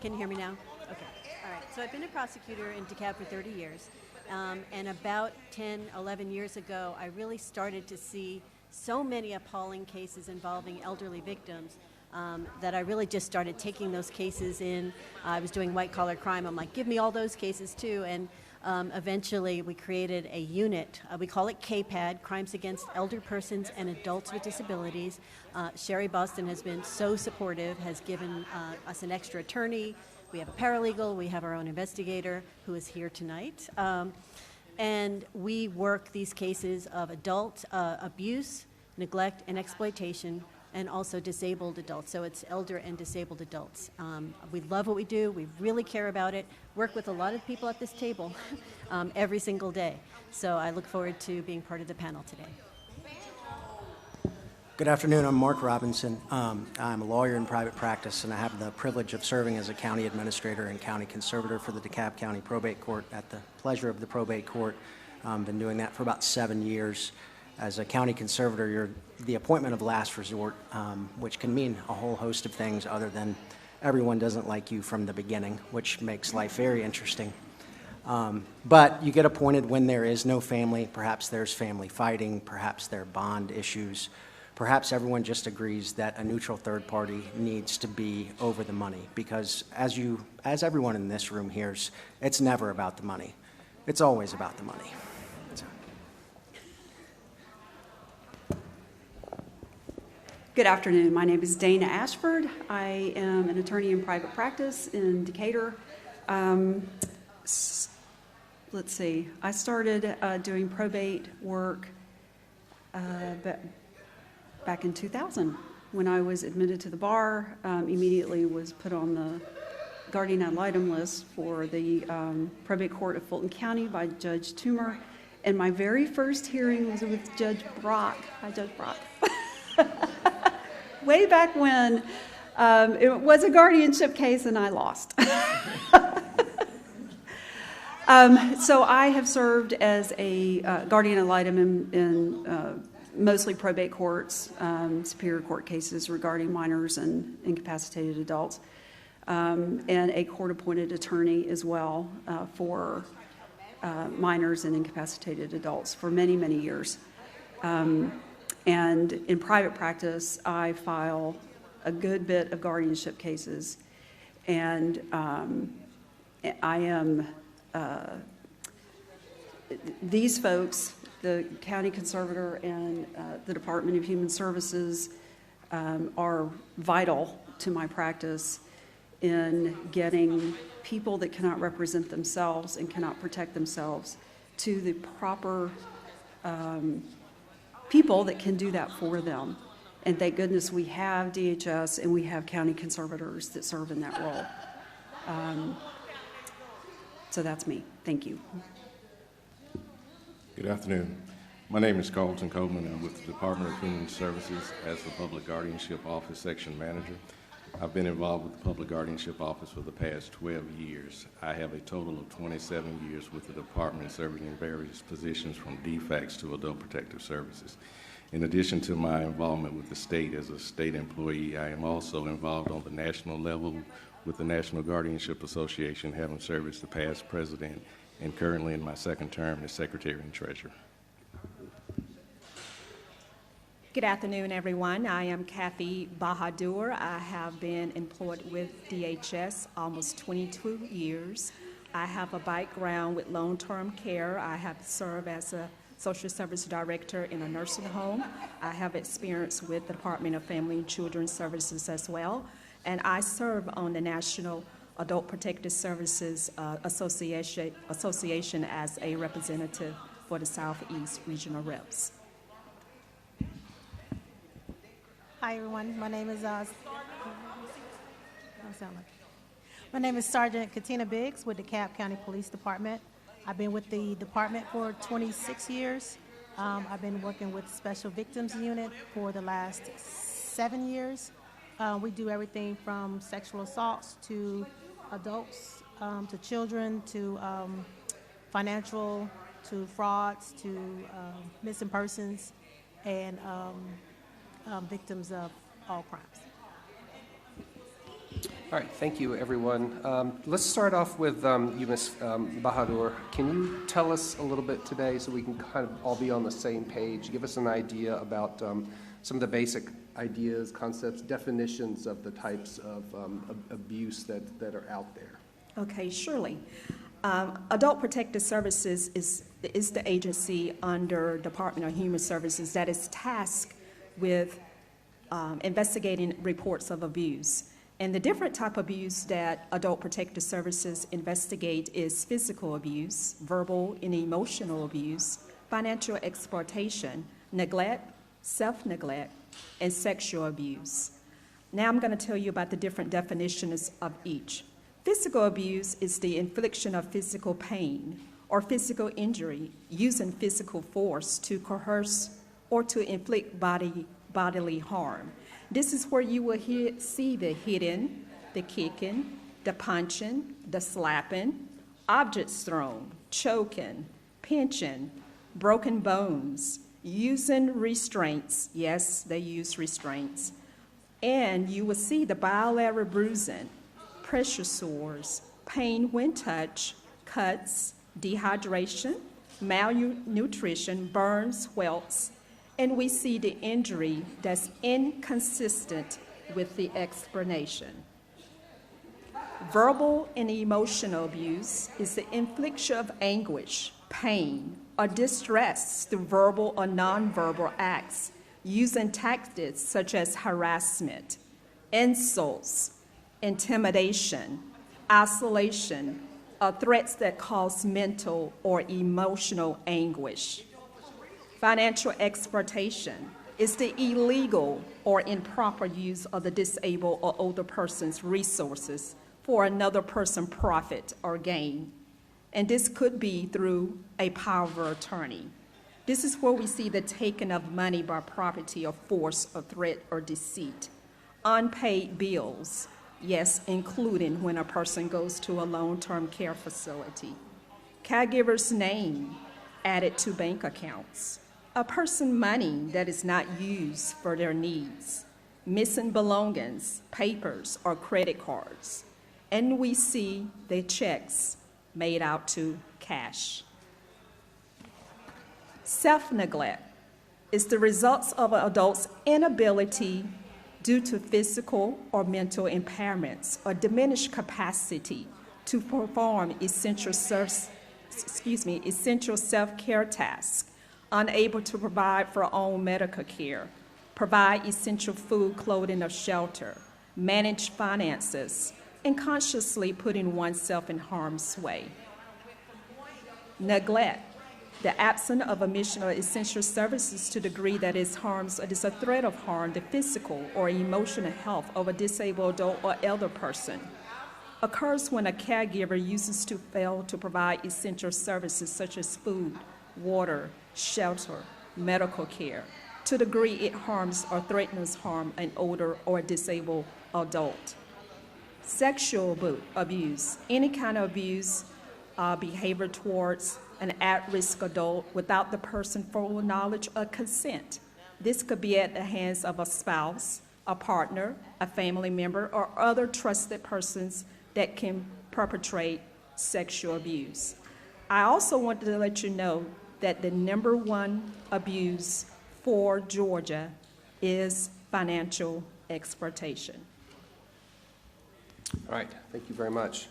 Can you hear me now? Okay. All right. So I've been a prosecutor in DeKalb for 30 years. And about 10, 11 years ago, I really started to see so many appalling cases involving elderly victims that I really just started taking those cases in. I was doing white-collar crime. I'm like, give me all those cases too. And eventually we created a unit. We call it KPAD, Crimes Against Elder Persons and Adults with Disabilities. Sherry Boston has been so supportive, has given us an extra attorney. We have a paralegal. We have our own investigator who is here tonight. And we work these cases of adult abuse, neglect, and exploitation, and also disabled adults. So it's elder and disabled adults. We love what we do. We really care about it. Work with a lot of people at this table every single day. So I look forward to being part of the panel today. Good afternoon. I'm Mark Robinson. I'm a lawyer in private practice, and I have the privilege of serving as a county administrator and county conservator for the DeKalb County Probate Court at the pleasure of the Probate Court. Been doing that for about 7 years. As a county conservator, you're the appointment of last resort, which can mean a whole host of things other than everyone doesn't like you from the beginning, which makes life very interesting. But you get appointed when there is no family. Perhaps there's family fighting. Perhaps there are bond issues. Perhaps everyone just agrees that a neutral third party needs to be over the money, because as everyone in this room hears, it's never about the money. It's always about the money. Good afternoon. My name is Dana Ashford. I am an attorney in private practice in Decatur. Let's see. I started doing probate work back in 2000 when I was admitted to the bar. Immediately was put on the guardian ad litem list for the probate court of Fulton County by Judge Toomer. And my very first hearing was with Judge Brock. Hi, Judge Brock. Way back when, it was a guardianship case and I lost. So I have served as a guardian ad litem in mostly probate courts, superior court cases regarding minors and incapacitated adults, and a court-appointed attorney as well for minors and incapacitated adults for many, many years. And in private practice, I file a good bit of guardianship cases, and I am, these folks, the county conservator and the Department of Human Services, are vital to my practice in getting people that cannot represent themselves and cannot protect themselves to the proper people that can do that for them. And thank goodness we have DHS and we have county conservators that serve in that role. So that's me. Thank you. Good afternoon. My name is Carlton Coleman. I'm with the Department of Human Services as the Public Guardianship Office Section Manager. I've been involved with the Public Guardianship Office for the past 12 years. I have a total of 27 years with the department, serving in various positions from DFACS to Adult Protective Services. In addition to my involvement with the state as a state employee, I am also involved on the national level with the National Guardianship Association, having served as the past president and currently in my second term as Secretary and Treasurer. Good afternoon, everyone. I am Kathy Bahadur. I have been employed with DHS almost 22 years. I have a background with long-term care. I have served as a social service director in a nursing home. I have experience with the Department of Family and Children's Services as well. And I serve on the National Adult Protective Services Association as a representative for the Southeast Regional Reps. Hi, everyone. My name is Sergeant Katina Biggs with the DeKalb County Police Department. I've been with the department for 26 years. I've been working with Special Victims Unit for the last 7 years. We do everything from sexual assaults to adults, to children, to financial, to frauds, to missing persons, and victims of all crimes. All right, thank you, everyone. Let's start off with you, Ms. Bahadur. Can you tell us a little bit today so we can kind of all be on the same page? Give us an idea about some of the basic ideas, concepts, definitions of the types of abuse that are out there. Okay, surely. Adult Protective Services is the agency under Department of Human Services that is tasked with investigating reports of abuse. And the different type of abuse that Adult Protective Services investigate is physical abuse, verbal and emotional abuse, financial exploitation, neglect, self-neglect, and sexual abuse. Now I'm going to tell you about the different definitions of each. Physical abuse is the infliction of physical pain or physical injury using physical force to coerce or to inflict bodily harm. This is where you will see the hitting, the kicking, the punching, the slapping, objects thrown, choking, pinching, broken bones, using restraints. Yes, they use restraints. And you will see the bilateral bruising, pressure sores, pain when touched, cuts, dehydration, malnutrition, burns, welts, and we see the injury that's inconsistent with the explanation. Verbal and emotional abuse is the infliction of anguish, pain, or distress through verbal or nonverbal acts, using tactics such as harassment, insults, intimidation, isolation, or threats that cause mental or emotional anguish. Financial exploitation is the illegal or improper use of the disabled or older person's resources for another person's profit or gain. And this could be through a power of attorney. This is where we see the taking of money by property or force or threat or deceit. Unpaid bills, yes, including when a person goes to a long-term care facility. Caregiver's name added to bank accounts. A person's money that is not used for their needs. Missing belongings, papers, or credit cards. And we see the checks made out to cash. Self-neglect is the results of an adult's inability due to physical or mental impairments or diminished capacity to perform essential self-care tasks, unable to provide for own medical care, provide essential food, clothing, or shelter, manage finances, and consciously putting oneself in harm's way. Neglect, the absence of omission of essential services to the degree that it harms or is a threat of harm the physical or emotional health of a disabled adult or elder person, occurs when a caregiver uses to fail to provide essential services such as food, water, shelter, medical care, to the degree it harms or threatens harm an older or disabled adult. Sexual abuse, any kind of abuse, behavior towards an at-risk adult without the person's full knowledge or consent. This could be at the hands of a spouse, a partner, a family member, or other trusted persons that can perpetrate sexual abuse. I also wanted to let you know that the #1 abuse for Georgia is financial exploitation. All right, thank you very much.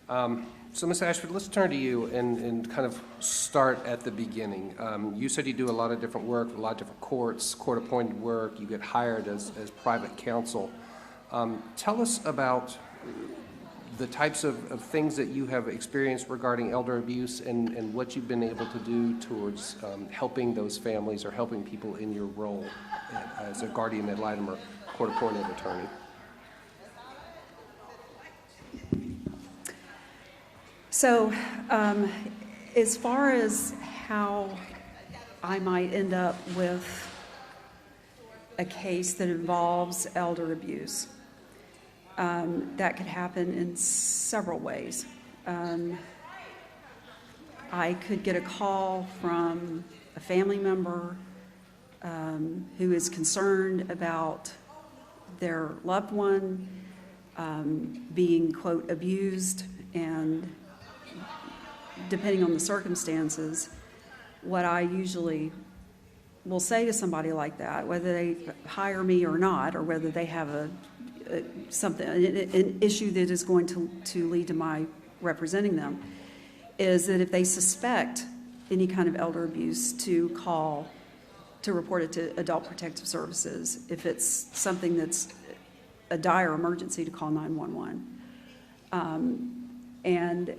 So Ms. Ashford, let's turn to you and kind of start at the beginning. You said you do a lot of different work, a lot of different courts, court-appointed work, you get hired as private counsel. Tell us about the types of things that you have experienced regarding elder abuse and what you've been able to do towards helping those families or helping people in your role as a guardian ad litem or court-appointed attorney. So as far as how I might end up with a case that involves elder abuse, that could happen in several ways. I could get a call from a family member who is concerned about their loved one being, quote, abused, and depending on the circumstances, what I usually will say to somebody like that, whether they hire me or not, or whether they have an issue that is going to lead to my representing them, is that if they suspect any kind of elder abuse, to call, to report it to Adult Protective Services. If it's something that's a dire emergency, to call 911. And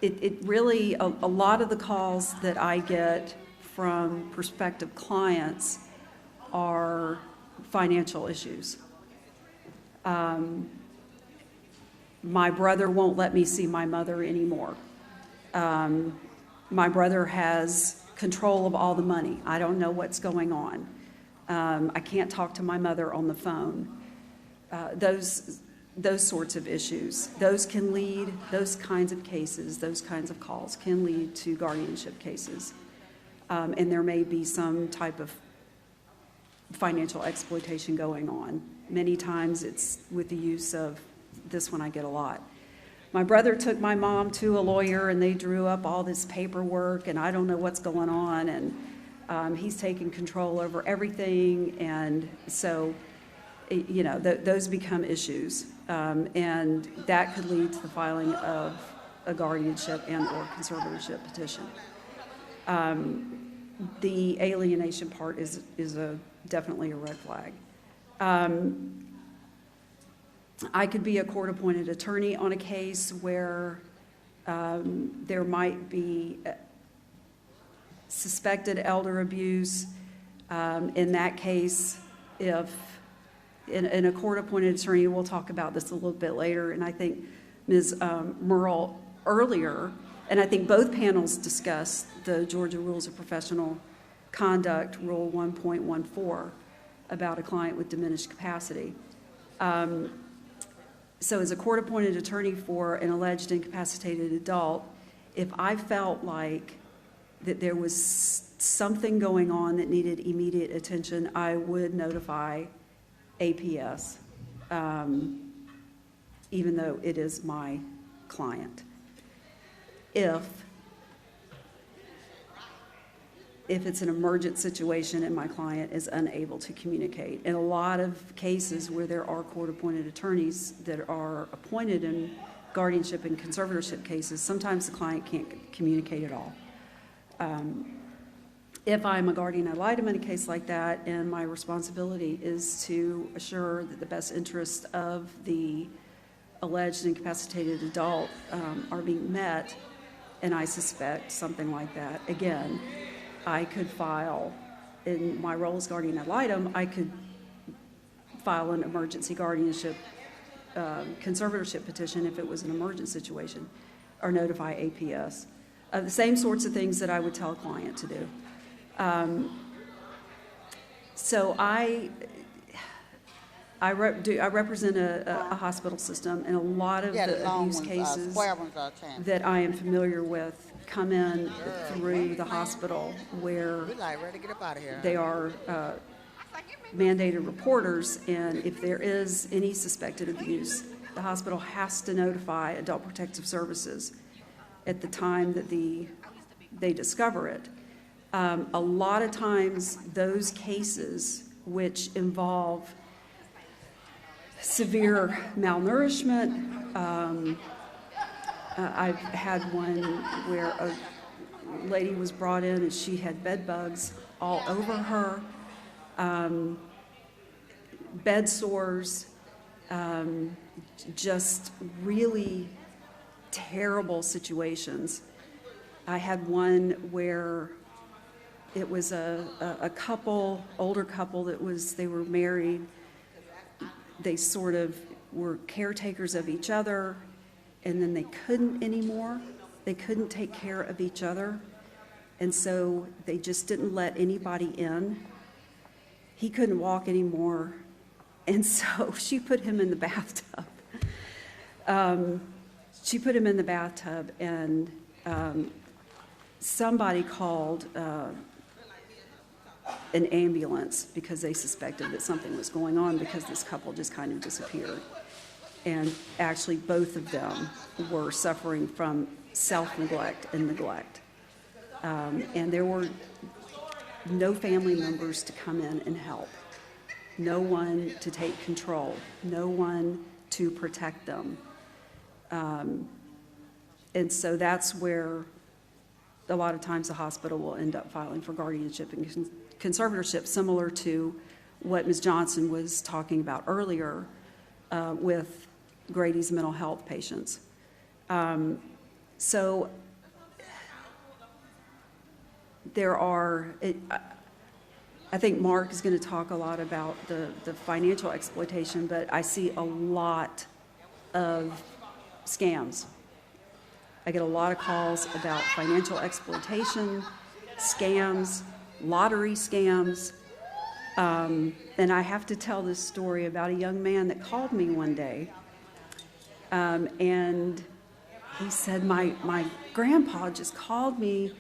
it really, a lot of the calls that I get from prospective clients are financial issues. My brother won't let me see my mother anymore. My brother has control of all the money. I don't know what's going on. I can't talk to my mother on the phone. Those sorts of issues, those can lead, those kinds of cases, those kinds of calls can lead to guardianship cases. And there may be some type of financial exploitation going on. Many times it's with the use of, this one I get a lot. My brother took my mom to a lawyer and they drew up all this paperwork and I don't know what's going on, and he's taking control over everything, and so you know, those become issues, and that could lead to the filing of a guardianship and or conservatorship petition. the alienation part is definitely a red flag. I could be a court-appointed attorney on a case where there might be suspected elder abuse. In that case, if in a court-appointed attorney, we'll talk about this a little bit later, and I think Ms. Merle earlier, and I think both panels discussed the Georgia Rules of Professional Conduct, Rule 1.14, about a client with diminished capacity. So as a court-appointed attorney for an alleged incapacitated adult, if I felt like that there was something going on that needed immediate attention, I would notify APS, even though it is my client. If it's an emergent situation and my client is unable to communicate. In a lot of cases where there are court-appointed attorneys that are appointed in guardianship and conservatorship cases, sometimes the client can't communicate at all. If I'm a guardian ad litem in a case like that, and my responsibility is to assure that the best interests of the alleged incapacitated adult are being met, and I suspect something like that, again, I could file, in my role as guardian ad litem, I could file an emergency guardianship conservatorship petition if it was an emergent situation, or notify APS. The same sorts of things that I would tell a client to do. So I represent a hospital system, and a lot of the abuse cases that I am familiar with come in through the hospital where they are mandated reporters, and if there is any suspected abuse, the hospital has to notify Adult Protective Services at the time that they discover it. A lot of times those cases which involve severe malnourishment, I've had one where a lady was brought in and she had bed bugs all over her, bed sores, just really terrible situations. I had one where it was a couple, older couple they were married. They sort of were caretakers of each other, and then they couldn't anymore. They couldn't take care of each other, and so they just didn't let anybody in. He couldn't walk anymore, and so she put him in the bathtub. And somebody called an ambulance because they suspected that something was going on because this couple just kind of disappeared. And actually both of them were suffering from self-neglect and neglect. And there were no family members to come in and help, no one to take control, no one to protect them. And so that's where a lot of times the hospital will end up filing for guardianship and conservatorship, similar to what Ms. Johnson was talking about earlier with Grady's mental health patients. So there are, I think Mark is going to talk a lot about the financial exploitation, but I see a lot of scams. I get a lot of calls about financial exploitation, scams, lottery scams. And I have to tell this story about a young man that called me one day. And he said, my grandpa just called me,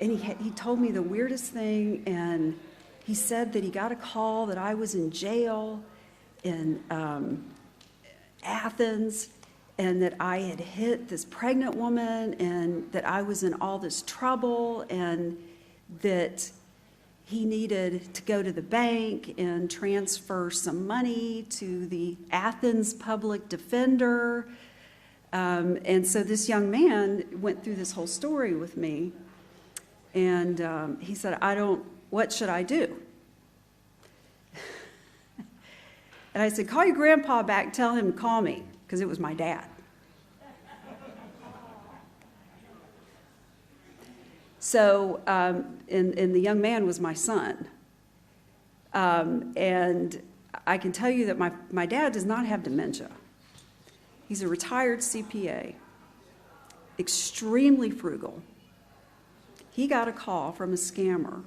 and he told me the weirdest thing. And he said that he got a call that I was in jail in Athens, and that I had hit this pregnant woman, and that I was in all this trouble, and that he needed to go to the bank and transfer some money to the Athens public defender. And so this young man went through this whole story with me. And he said, what should I do? And I said, call your grandpa back, tell him to call me, because it was my dad. So, and the young man was my son. And I can tell you that my dad does not have dementia. He's a retired CPA, extremely frugal. He got a call from a scammer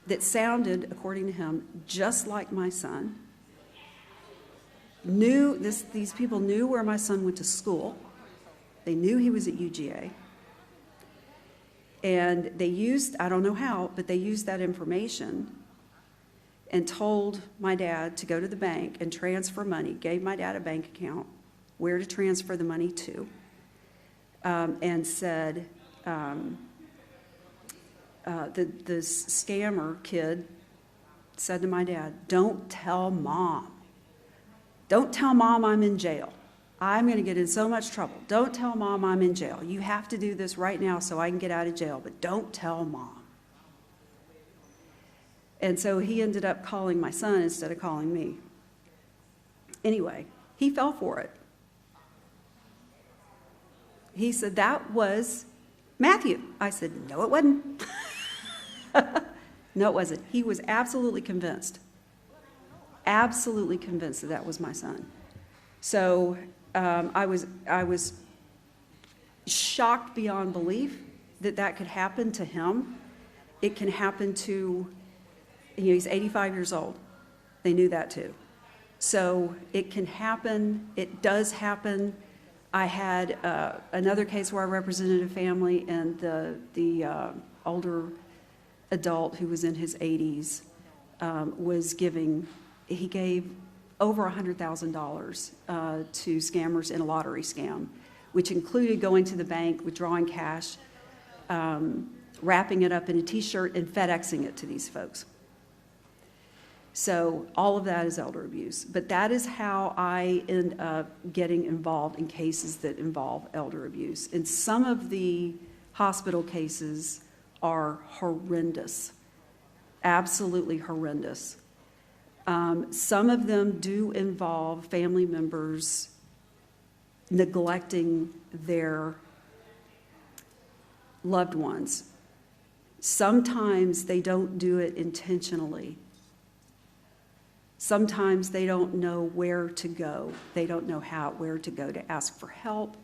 that sounded, according to him, just like my son. These people knew where my son went to school. They knew he was at UGA. And they used, I don't know how, but they used that information and told my dad to go to the bank and transfer money, gave my dad a bank account, where to transfer the money to, and said, the scammer kid said to my dad, don't tell mom. Don't tell mom I'm in jail. I'm going to get in so much trouble. Don't tell mom I'm in jail. You have to do this right now so I can get out of jail, but don't tell mom. And so he ended up calling my son instead of calling me. Anyway, he fell for it. He said, that was Matthew. I said, no, it wasn't. No, it wasn't. He was absolutely convinced that that was my son. So I was shocked beyond belief that that could happen to him. It can happen to, he's 85 years old. They knew that too. So it can happen. It does happen. I had another case where I represented a family, and the older adult who was in his 80s he gave over $100,000 to scammers in a lottery scam, which included going to the bank, withdrawing cash, wrapping it up in a T-shirt, and FedExing it to these folks. So all of that is elder abuse. But that is how I end up getting involved in cases that involve elder abuse. And some of the hospital cases are horrendous, absolutely horrendous. Some of them do involve family members neglecting their loved ones. Sometimes they don't do it intentionally. Sometimes they don't know where to go. They don't know where to go to ask for help.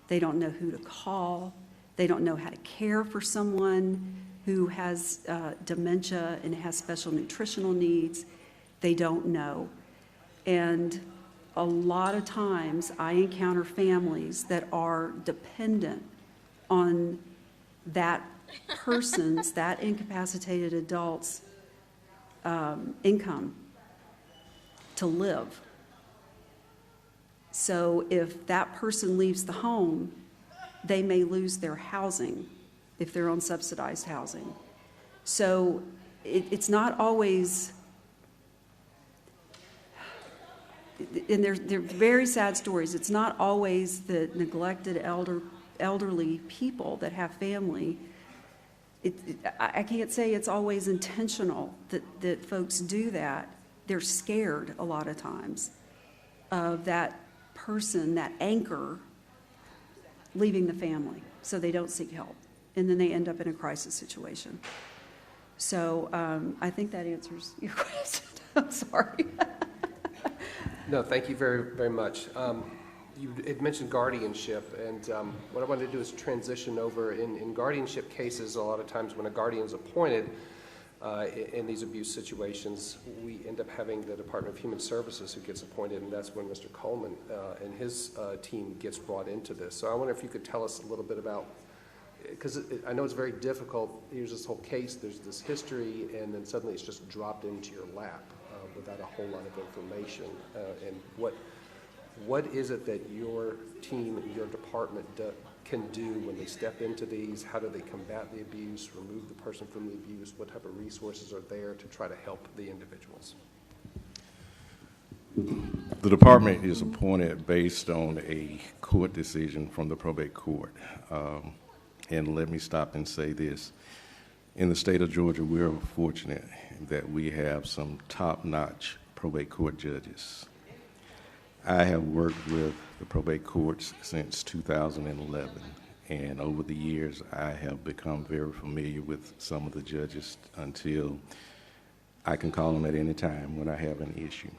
They don't know who to call. They don't know how to care for someone who has dementia and has special nutritional needs. They don't know. And a lot of times I encounter families that are dependent on that person's, that incapacitated adult's income to live. So if that person leaves the home, they may lose their housing if they're on subsidized housing. So it's not always, and they're very sad stories, it's not always the neglected elderly people that have family. I can't say it's always intentional that folks do that. They're scared a lot of times of that person, that anchor, leaving the family, so they don't seek help. And then they end up in a crisis situation. So I think that answers your question. I'm sorry. No, thank you very, very much. You had mentioned guardianship, and what I wanted to do is transition over. In guardianship cases, a lot of times when a guardian is appointed in these abuse situations, we end up having the Department of Human Services who gets appointed, and that's when Mr. Coleman and his team gets brought into this. So I wonder if you could tell us a little bit about, because I know it's very difficult. Here's this whole case, there's this history, and then suddenly it's just dropped into your lap without a whole lot of information. And what is it that your team, your department can do when they step into these? How do they combat the abuse, remove the person from the abuse? What type of resources are there to try to help the individuals? The department is appointed based on a court decision from the probate court. And let me stop and say this. In the state of Georgia, we are fortunate that we have some top-notch probate court judges. I have worked with the probate courts since 2011, and over the years, I have become very familiar with some of the judges until I can call them at any time when I have an issue.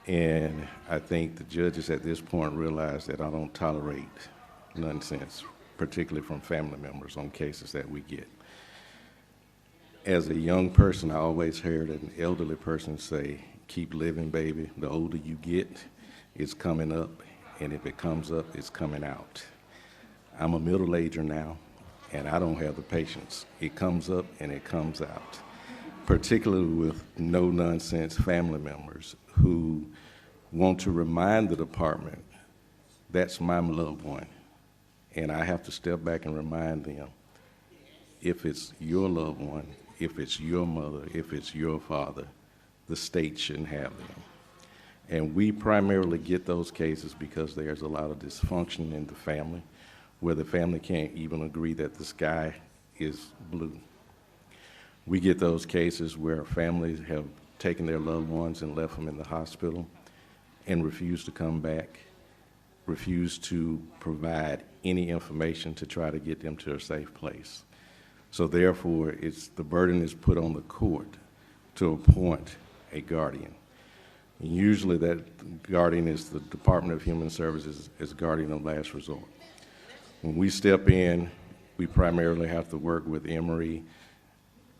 And I think the judges at this point realize that I don't tolerate nonsense, particularly from family members on cases that we get. As a young person, I always heard an elderly person say, keep living, baby. The older you get, it's coming up, and if it comes up, it's coming out. I'm a middle-ager now, and I don't have the patience. It comes up and it comes out, particularly with no-nonsense family members who want to remind the department, that's my loved one. And I have to step back and remind them, if it's your loved one, if it's your mother, if it's your father, the state shouldn't have them. And we primarily get those cases because there's a lot of dysfunction in the family, where the family can't even agree that the sky is blue. We get those cases where families have taken their loved ones and left them in the hospital and refused to come back, refused to provide any information to try to get them to a safe place. So therefore, the burden is put on the court to appoint a guardian. And usually that guardian is the Department of Human Services as guardian of last resort. When we step in, we primarily have to work with Emory,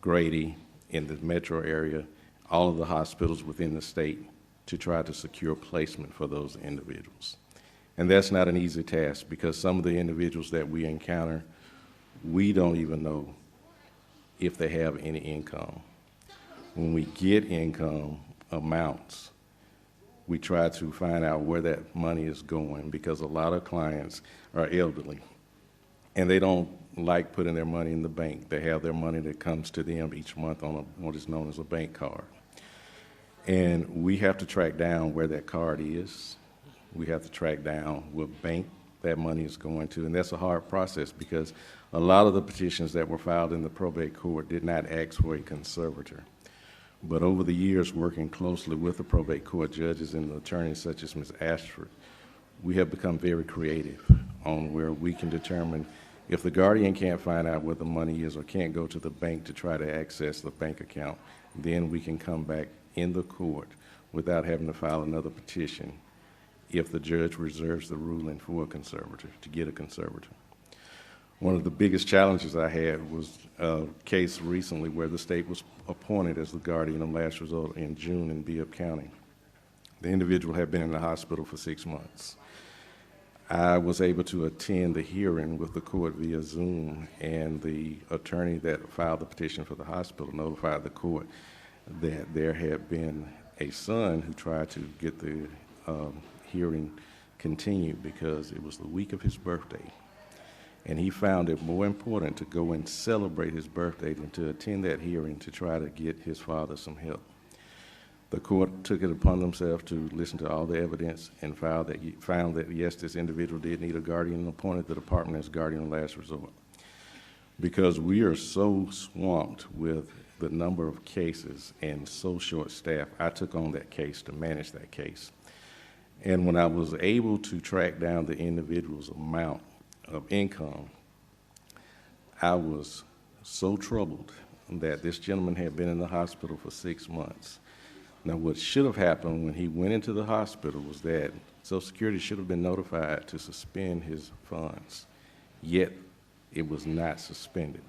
Grady, in the metro area, all of the hospitals within the state to try to secure placement for those individuals. And that's not an easy task because some of the individuals that we encounter, we don't even know if they have any income. When we get income amounts, we try to find out where that money is going because a lot of clients are elderly and they don't like putting their money in the bank. They have their money that comes to them each month on what is known as a bank card. And we have to track down where that card is. We have to track down what bank that money is going to, and that's a hard process because a lot of the petitions that were filed in the probate court did not ask for a conservator. But over the years, working closely with the probate court judges and attorneys such as Ms. Ashford, we have become very creative on where we can determine if the guardian can't find out where the money is or can't go to the bank to try to access the bank account, then we can come back in the court without having to file another petition if the judge reserves the ruling for a conservator, to get a conservator. One of the biggest challenges I had was a case recently where the state was appointed as the guardian of last resort in June in DeKalb County. The individual had been in the hospital for 6 months. I was able to attend the hearing with the court via Zoom, and the attorney that filed the petition for the hospital notified the court that there had been a son who tried to get the hearing continued because it was the week of his birthday. And he found it more important to go and celebrate his birthday than to attend that hearing to try to get his father some help. The court took it upon themselves to listen to all the evidence and found that yes, this individual did need a guardian and appointed the department as guardian of last resort. Because we are so swamped with the number of cases and so short staffed, I took on that case to manage that case. And when I was able to track down the individual's amount of income, I was so troubled that this gentleman had been in the hospital for 6 months. Now, what should have happened when he went into the hospital was that Social Security should have been notified to suspend his funds, yet it was not suspended.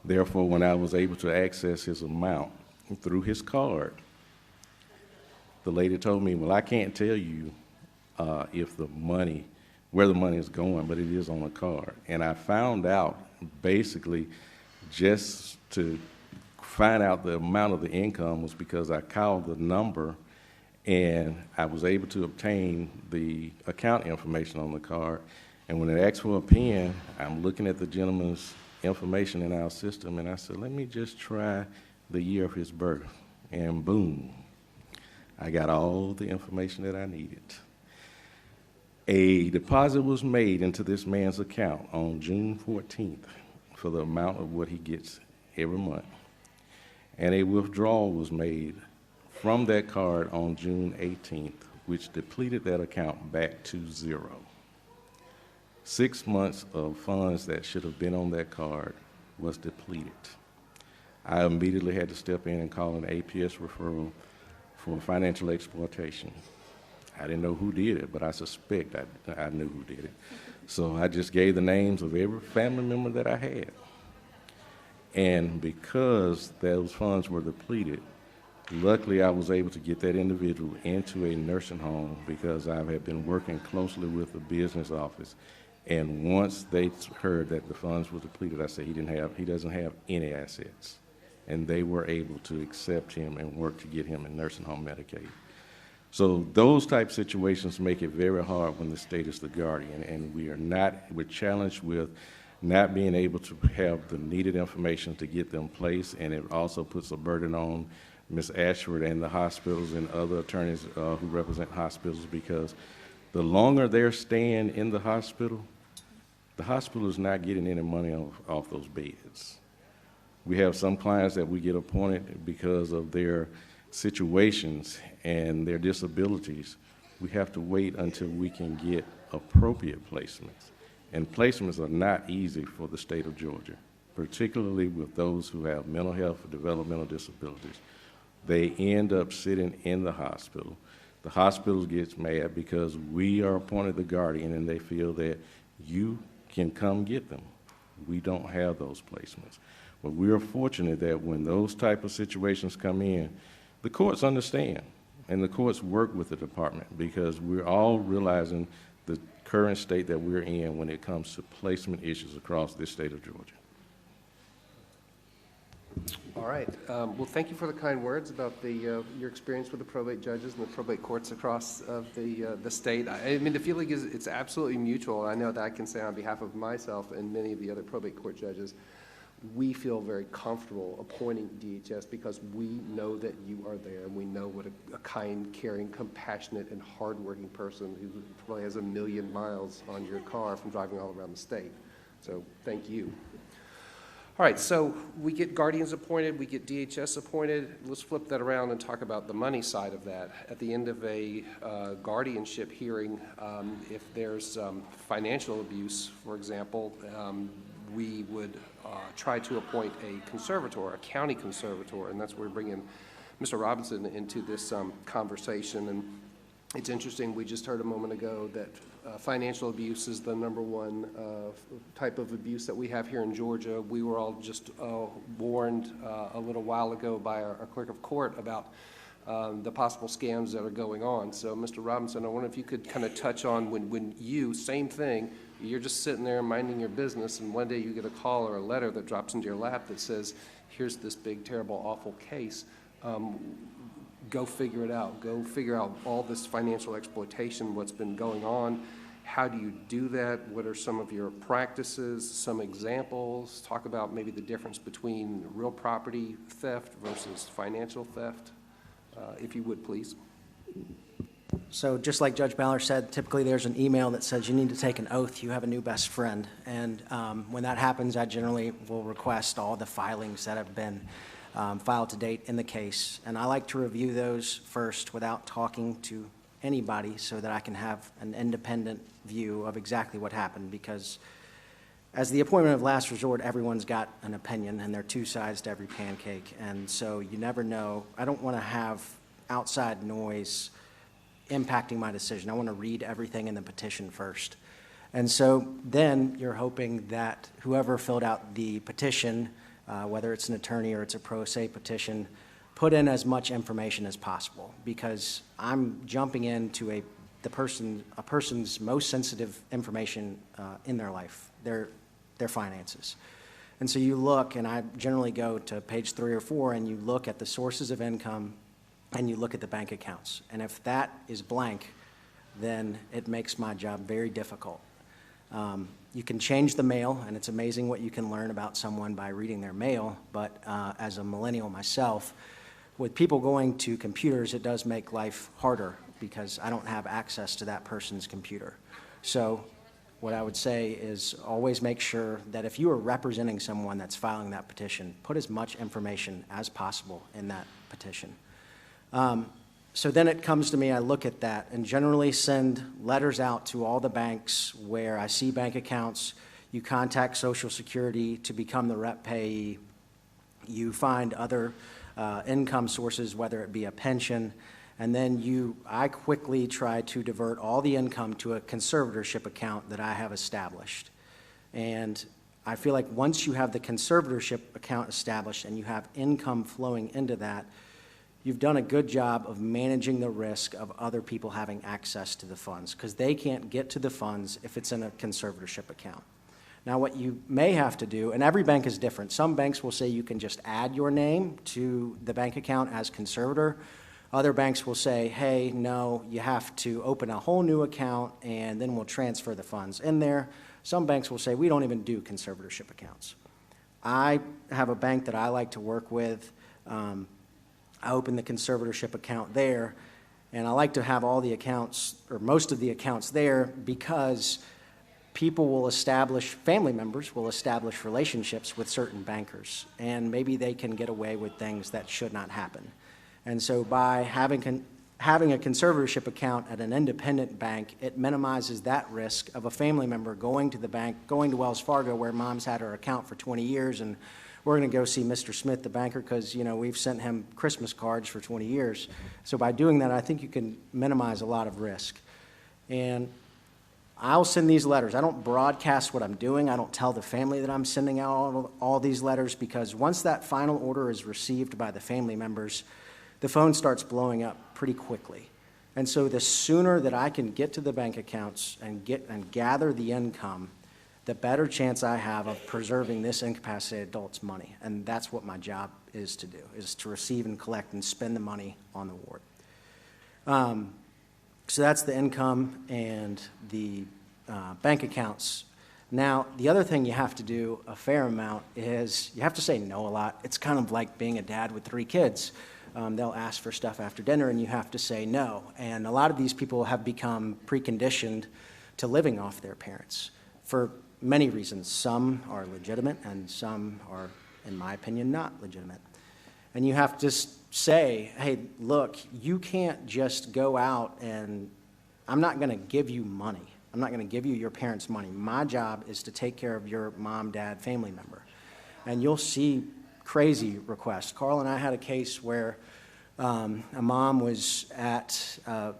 Therefore, when I was able to access his amount through his card, the lady told me, well, I can't tell you where the money is going, but it is on a card. And I found out basically just to find out the amount of the income was because I called the number and I was able to obtain the account information on the card. And when it asked for a PIN, I'm looking at the gentleman's information in our system and I said, let me just try the year of his birth. And boom, I got all the information that I needed. A deposit was made into this man's account on June 14th for the amount of what he gets every month. And a withdrawal was made from that card on June 18th, which depleted that account back to zero. 6 months of funds that should have been on that card was depleted. I immediately had to step in and call an APS referral for financial exploitation. I didn't know who did it, but I suspect I knew who did it. So I just gave the names of every family member that I had. And because those funds were depleted, luckily I was able to get that individual into a nursing home because I had been working closely with the business office. And once they heard that the funds were depleted, I said he doesn't have any assets. And they were able to accept him and work to get him in nursing home Medicaid. So those type situations make it very hard when the state is the guardian, and we're challenged with not being able to have the needed information to get them placed, and it also puts a burden on Ms. Ashford and the hospitals and other attorneys who represent hospitals, because the longer they're staying in the hospital is not getting any money off those beds. We have some clients that we get appointed because of their situations and their disabilities. We have to wait until we can get appropriate placements. And placements are not easy for the state of Georgia, particularly with those who have mental health or developmental disabilities. They end up sitting in the hospital. The hospital gets mad because we are appointed the guardian and they feel that you can come get them. We don't have those placements. But we are fortunate that when those type of situations come in, the courts understand, and the courts work with the department because we're all realizing the current state that we're in when it comes to placement issues across this state of Georgia. All right. Well, thank you for the kind words about your experience with the probate judges and the probate courts across the state. I mean, the feeling is it's absolutely mutual. I know that I can say on behalf of myself and many of the other probate court judges, we feel very comfortable appointing DHS because we know that you are there and we know what a kind, caring, compassionate, and hardworking person who probably has 1 million miles on your car from driving all around the state. So thank you. All right, so we get guardians appointed, we get DHS appointed. Let's flip that around and talk about the money side of that. At the end of a guardianship hearing, if there's financial abuse, for example, we would try to appoint a conservator, a county conservator, and that's where we bring in Mr. Robinson into this conversation. And it's interesting, we just heard a moment ago that financial abuse is the #1 type of abuse that we have here in Georgia. We were all just warned a little while ago by our clerk of court about the possible scams that are going on. So, Mr. Robinson, I wonder if you could kind of touch on when you, same thing, you're just sitting there minding your business, and one day you get a call or a letter that drops into your lap that says, here's this big, terrible, awful case. Go figure it out. Go figure out all this financial exploitation, what's been going on. How do you do that? What are some of your practices, some examples? Talk about maybe the difference between real property theft versus financial theft, if you would, please. So just like Judge Ballard said, typically there's an email that says you need to take an oath, you have a new best friend. And when that happens, I generally will request all the filings that have been filed to date in the case. And I like to review those first without talking to anybody so that I can have an independent view of exactly what happened, because as the appointment of last resort, everyone's got an opinion and there are two sides to every pancake. And so you never know. I don't want to have outside noise impacting my decision. I want to read everything in the petition first. And so then you're hoping that whoever filled out the petition, whether it's an attorney or it's a pro se petition, put in as much information as possible, because I'm jumping into a person's most sensitive information in their life, their finances. And so you look, and I generally go to page 3 or 4, and you look at the sources of income and you look at the bank accounts. And if that is blank, then it makes my job very difficult. You can change the mail, and it's amazing what you can learn about someone by reading their mail, but as a millennial myself, with people going to computers, it does make life harder because I don't have access to that person's computer. So what I would say is always make sure that if you are representing someone that's filing that petition, put as much information as possible in that petition. So then it comes to me, I look at that and generally send letters out to all the banks where I see bank accounts. You contact Social Security to become the rep payee. You find other income sources, whether it be a pension, and then I quickly try to divert all the income to a conservatorship account that I have established. And I feel like once you have the conservatorship account established and you have income flowing into that, you've done a good job of managing the risk of other people having access to the funds, because they can't get to the funds if it's in a conservatorship account. Now, what you may have to do, and every bank is different. Some banks will say you can just add your name to the bank account as conservator. Other banks will say, hey, no, you have to open a whole new account and then we'll transfer the funds in there. Some banks will say, we don't even do conservatorship accounts. I have a bank that I like to work with. I open the conservatorship account there, and I like to have all the accounts, or most of the accounts there, because people will establish, family members will establish relationships with certain bankers, and maybe they can get away with things that should not happen. And so by having a conservatorship account at an independent bank, it minimizes that risk of a family member going to the bank, going to Wells Fargo where mom's had her account for 20 years, and we're going to go see Mr. Smith, the banker, because, you know, we've sent him Christmas cards for 20 years. So by doing that, I think you can minimize a lot of risk. And I'll send these letters. I don't broadcast what I'm doing. I don't tell the family that I'm sending out all these letters, because once that final order is received by the family members, the phone starts blowing up pretty quickly. And so the sooner that I can get to the bank accounts and gather the income, the better chance I have of preserving this incapacitated adult's money. And that's what my job is to do, is to receive and collect and spend the money on the ward. So that's the income and the bank accounts. Now, the other thing you have to do a fair amount is you have to say no a lot. It's kind of like being a dad with 3 kids. They'll ask for stuff after dinner and you have to say no. And a lot of these people have become preconditioned to living off their parents for many reasons. Some are legitimate and some are, in my opinion, not legitimate. And you have to just say, hey, look, you can't just go out and I'm not going to give you money. I'm not going to give you your parents' money. My job is to take care of your mom, dad, family member. And you'll see crazy requests. Carl and I had a case where a mom was at a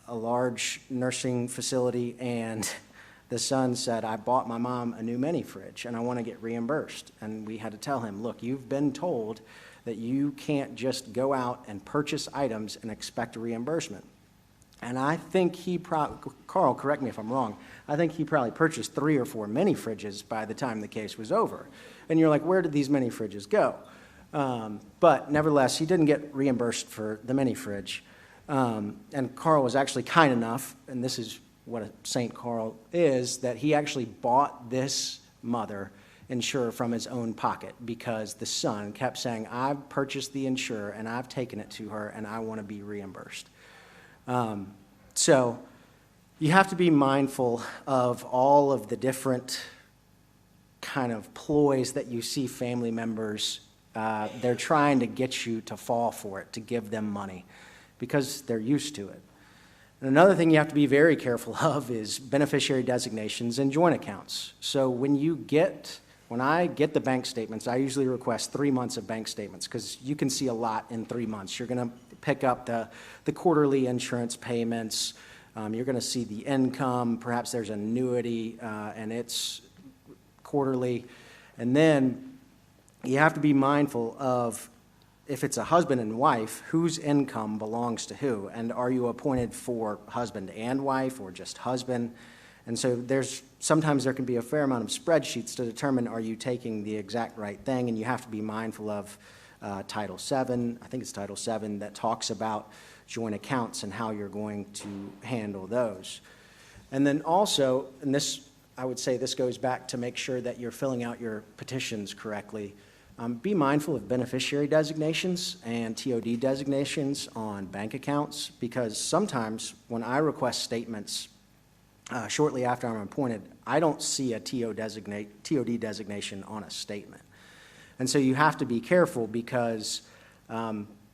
large nursing facility and the son said, I bought my mom a new mini fridge and I want to get reimbursed. And we had to tell him, look, you've been told that you can't just go out and purchase items and expect a reimbursement. And I think Carl, correct me if I'm wrong, I think he probably purchased 3 or 4 mini fridges by the time the case was over. And you're like, where did these mini fridges go? But nevertheless, he didn't get reimbursed for the mini fridge. And Carl was actually kind enough, and this is what a St. Carl is, that he actually bought this mother insurer from his own pocket because the son kept saying, I've purchased the insurer and I've taken it to her and I want to be reimbursed. So you have to be mindful of all of the different kind of ploys that you see family members, they're trying to get you to fall for it, to give them money because they're used to it. And another thing you have to be very careful of is beneficiary designations and joint accounts. So when I get the bank statements, I usually request 3 months of bank statements because you can see a lot in 3 months. You're going to pick up the quarterly insurance payments. You're going to see the income. Perhaps there's an annuity and it's quarterly. And then you have to be mindful of, if it's a husband and wife, whose income belongs to who? And are you appointed for husband and wife or just husband? And so sometimes there can be a fair amount of spreadsheets to determine, are you taking the exact right thing? And you have to be mindful of Title VII, I think it's Title VII, that talks about joint accounts and how you're going to handle those. And then also, and this, I would say this goes back to make sure that you're filling out your petitions correctly. Be mindful of beneficiary designations and TOD designations on bank accounts, because sometimes when I request statements shortly after I'm appointed, I don't see a TOD designation on a statement. And so you have to be careful, because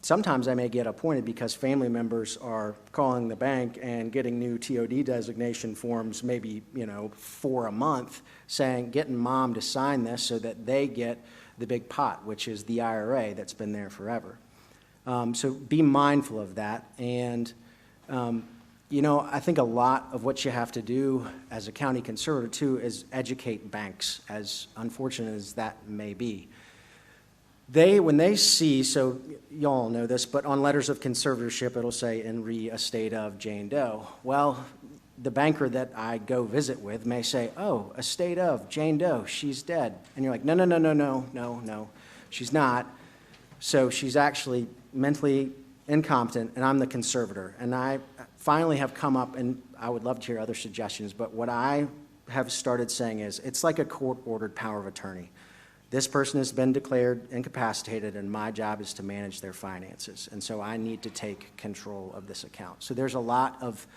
sometimes I may get appointed because family members are calling the bank and getting new TOD designation forms, maybe, for a month, saying, getting mom to sign this so that they get the big pot, which is the IRA that's been there forever. So be mindful of that. And, I think a lot of what you have to do as a county conservator, too, is educate banks, as unfortunate as that may be. When they see, so y'all know this, but on letters of conservatorship, it'll say, in re estate of Jane Doe. Well, the banker that I go visit with may say, oh, estate of Jane Doe, she's dead. And you're like, no, she's not. So she's actually mentally incompetent, and I'm the conservator. And I finally have come up, and I would love to hear other suggestions, but what I have started saying is, it's like a court-ordered power of attorney. This person has been declared incapacitated, and my job is to manage their finances. And so I need to take control of this account. So there's a lot of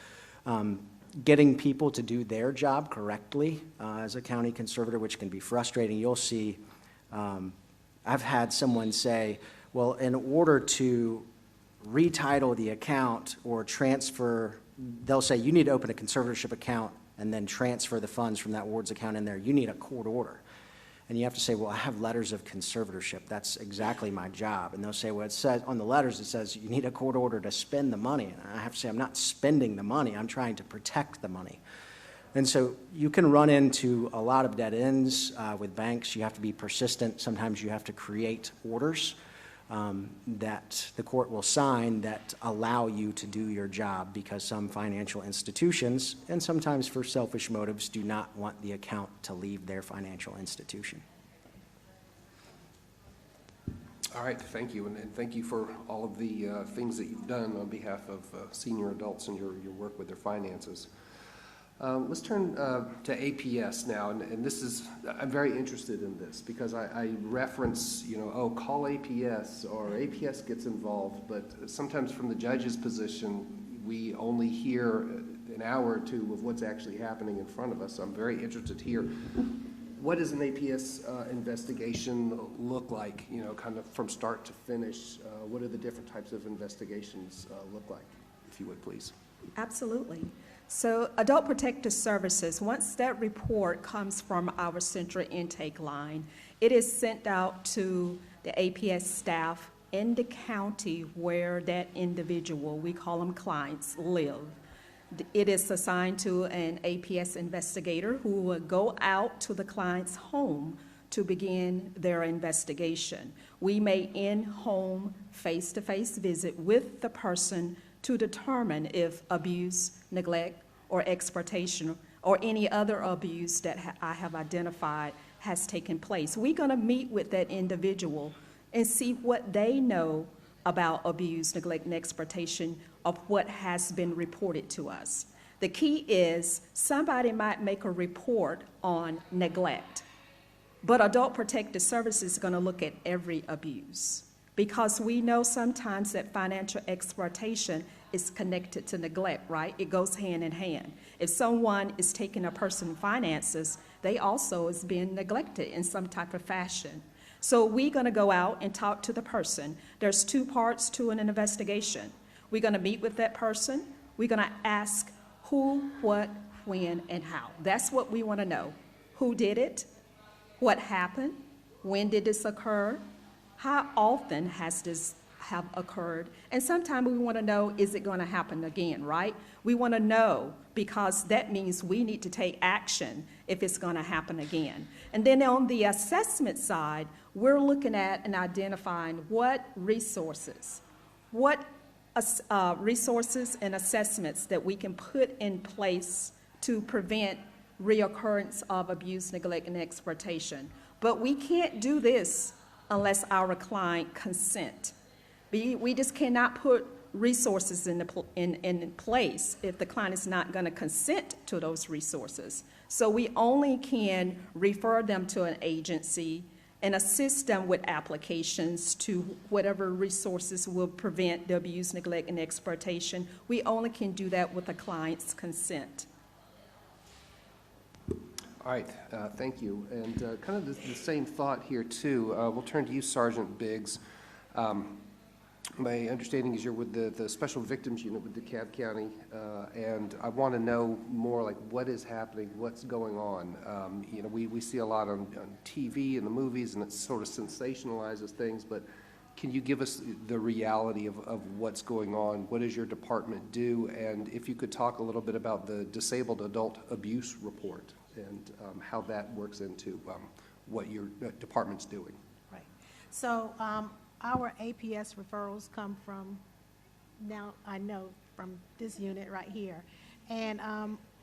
getting people to do their job correctly as a county conservator, which can be frustrating. You'll see, I've had someone say, well, in order to retitle the account or transfer, they'll say, you need to open a conservatorship account and then transfer the funds from that ward's account in there. You need a court order. And you have to say, well, I have letters of conservatorship. That's exactly my job. And they'll say, well, it says on the letters, it says you need a court order to spend the money. And I have to say, I'm not spending the money. I'm trying to protect the money. And so you can run into a lot of dead ends with banks. You have to be persistent. Sometimes you have to create orders that the court will sign that allow you to do your job, because some financial institutions, and sometimes for selfish motives, do not want the account to leave their financial institution. All right, thank you, and thank you for all of the things that you've done on behalf of senior adults and your work with their finances. Let's turn to APS now, and this is, I'm very interested in this because I reference, call APS, or APS gets involved, but sometimes from the judge's position, we only hear an hour or two of what's actually happening in front of us. So I'm very interested to hear, what does an APS investigation look like, kind of from start to finish? What do the different types of investigations look like, if you would, please? Absolutely. So Adult Protective Services, once that report comes from our central intake line, it is sent out to the APS staff in the county where that individual, we call them clients, live. It is assigned to an APS investigator who will go out to the client's home to begin their investigation. We may in-home, face-to-face visit with the person to determine if abuse, neglect, or exploitation, or any other abuse that I have identified has taken place. We're going to meet with that individual and see what they know about abuse, neglect, and exploitation of what has been reported to us. The key is somebody might make a report on neglect, but Adult Protective Services is going to look at every abuse, because we know sometimes that financial exploitation is connected to neglect, right? It goes hand in hand. If someone is taking a person's finances, they also is being neglected in some type of fashion. So we're going to go out and talk to the person. There's two parts to an investigation. We're going to meet with that person. We're going to ask who, what, when, and how. That's what we want to know. Who did it? What happened? When did this occur? How often has this have occurred? And sometimes we want to know, is it going to happen again, right? We want to know, because that means we need to take action if it's going to happen again. And then on the assessment side, we're looking at and identifying what resources and assessments that we can put in place to prevent reoccurrence of abuse, neglect, and exploitation. But we can't do this unless our client consent. We just cannot put resources in place if the client is not going to consent to those resources. So we only can refer them to an agency and assist them with applications to whatever resources will prevent the abuse, neglect, and exploitation. We only can do that with the client's consent. All right, thank you. And kind of the same thought here, too. We'll turn to you, Sergeant Biggs. My understanding is you're with the Special Victims Unit with DeKalb County, and I want to know more, like, what is happening, what's going on. You know, we see a lot on TV and the movies, and it sort of sensationalizes things, but can you give us the reality of what's going on? What does your department do? And if you could talk a little bit about the Disabled Adult Abuse Report and how that works into what your department's doing. Right. So our APS referrals come from, now I know, from this unit right here. And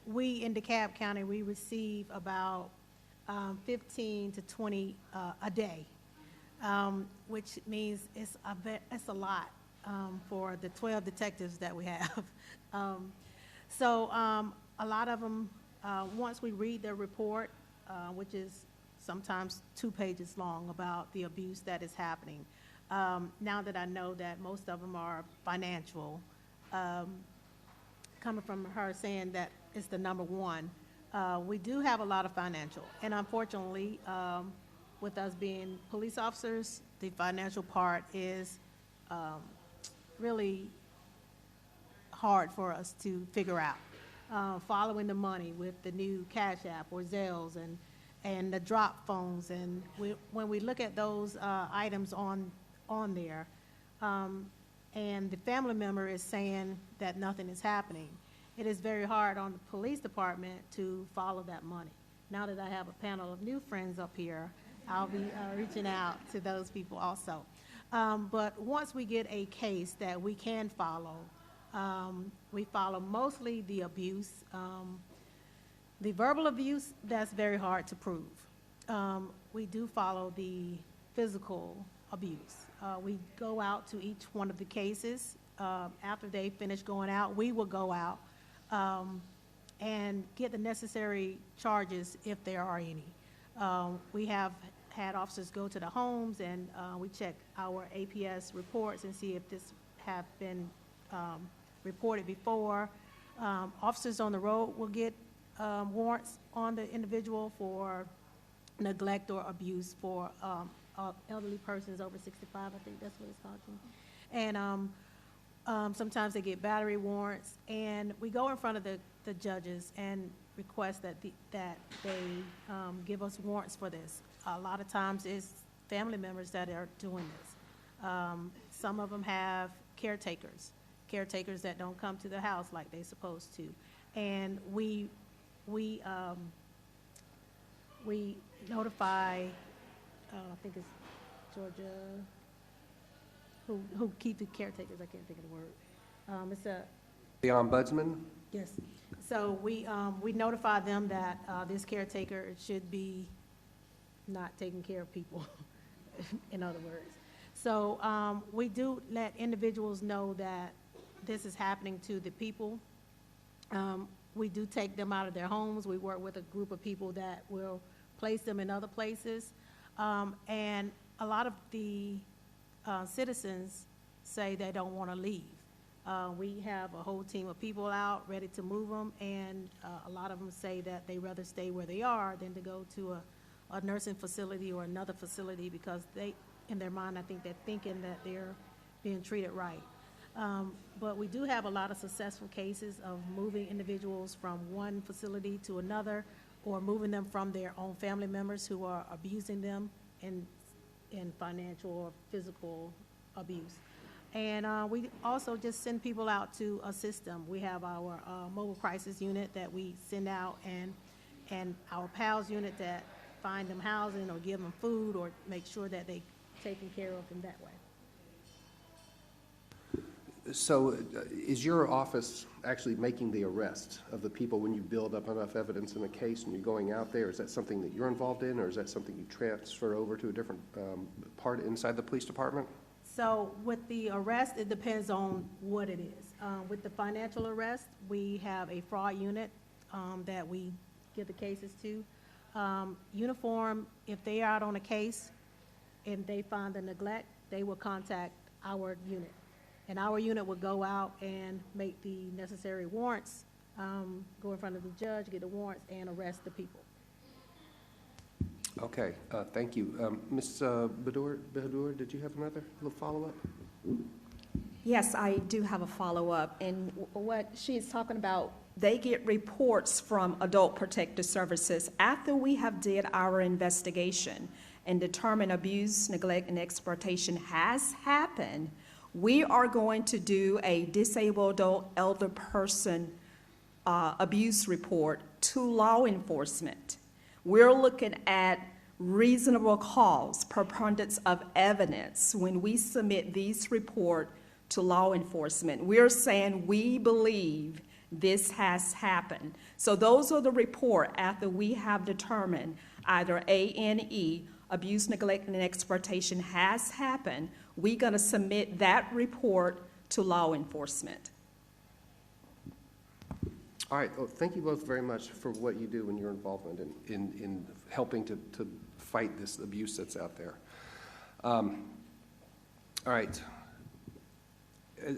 we in DeKalb County, we receive about 15 to 20 a day, which means it's a lot for the 12 detectives that we have. So a lot of them, once we read their report, which is sometimes 2 pages long about the abuse that is happening, now that I know that most of them are financial, coming from her saying that it's the number one, we do have a lot of financial. And unfortunately, with us being police officers, the financial part is really hard for us to figure out. Following the money with the new Cash App or Zelles and the drop phones, and when we look at those items on there, and the family member is saying that nothing is happening, it is very hard on the police department to follow that money. Now that I have a panel of new friends up here, I'll be reaching out to those people also. But once we get a case that we can follow, we follow mostly the abuse. The verbal abuse, that's very hard to prove. We do follow the physical abuse. We go out to each one of the cases. After they finish going out, we will go out and get the necessary charges if there are any. We have had officers go to the homes, and we check our APS reports and see if this have been reported before. Officers on the road will get warrants on the individual for neglect or abuse for elderly persons over 65, I think that's what it's called. And sometimes they get battery warrants, and we go in front of the judges and request that they give us warrants for this. A lot of times it's family members that are doing this. Some of them have caretakers that don't come to the house like they're supposed to. And we notify, I think it's Georgia, who keep the caretakers, I can't think of the word. It's The ombudsman? Yes. So we notify them that this caretaker should be not taking care of people, in other words. So we do let individuals know that this is happening to the people. We do take them out of their homes. We work with a group of people that will place them in other places. And a lot of the citizens say they don't want to leave. We have a whole team of people out ready to move them, and a lot of them say that they rather stay where they are than to go to a nursing facility or another facility, because they, in their mind, I think they're thinking that they're being treated right. But we do have a lot of successful cases of moving individuals from one facility to another, or moving them from their own family members who are abusing them in financial or physical abuse. And we also just send people out to assist them. We have our mobile crisis unit that we send out, and our PALS unit that find them housing or give them food or make sure that they're taken care of in that way. So is your office actually making the arrest of the people when you build up enough evidence in a case and you're going out there? Is that something that you're involved in, or is that something you transfer over to a different part inside the police department? So with the arrest, it depends on what it is. With the financial arrest, we have a fraud unit that we give the cases to. Uniform, if they are out on a case, and they find the neglect, they will contact our unit. And our unit will go out and make the necessary warrants, go in front of the judge, get the warrants, and arrest the people. Okay, thank you. Ms. Bedelia, did you have another little follow-up? Yes, I do have a follow-up, and what she is talking about, they get reports from Adult Protective Services after we have did our investigation and determined abuse, neglect, and exploitation has happened. We are going to do a disabled adult elder person abuse report to law enforcement. We're looking at reasonable cause, preponderance of evidence when we submit these reports to law enforcement. We're saying we believe this has happened. So those are the report after we have determined either A&E, abuse, neglect, and exploitation has happened. We're going to submit that report to law enforcement. All right, well, thank you both very much for what you do and your involvement in helping to fight this abuse that's out there. All right.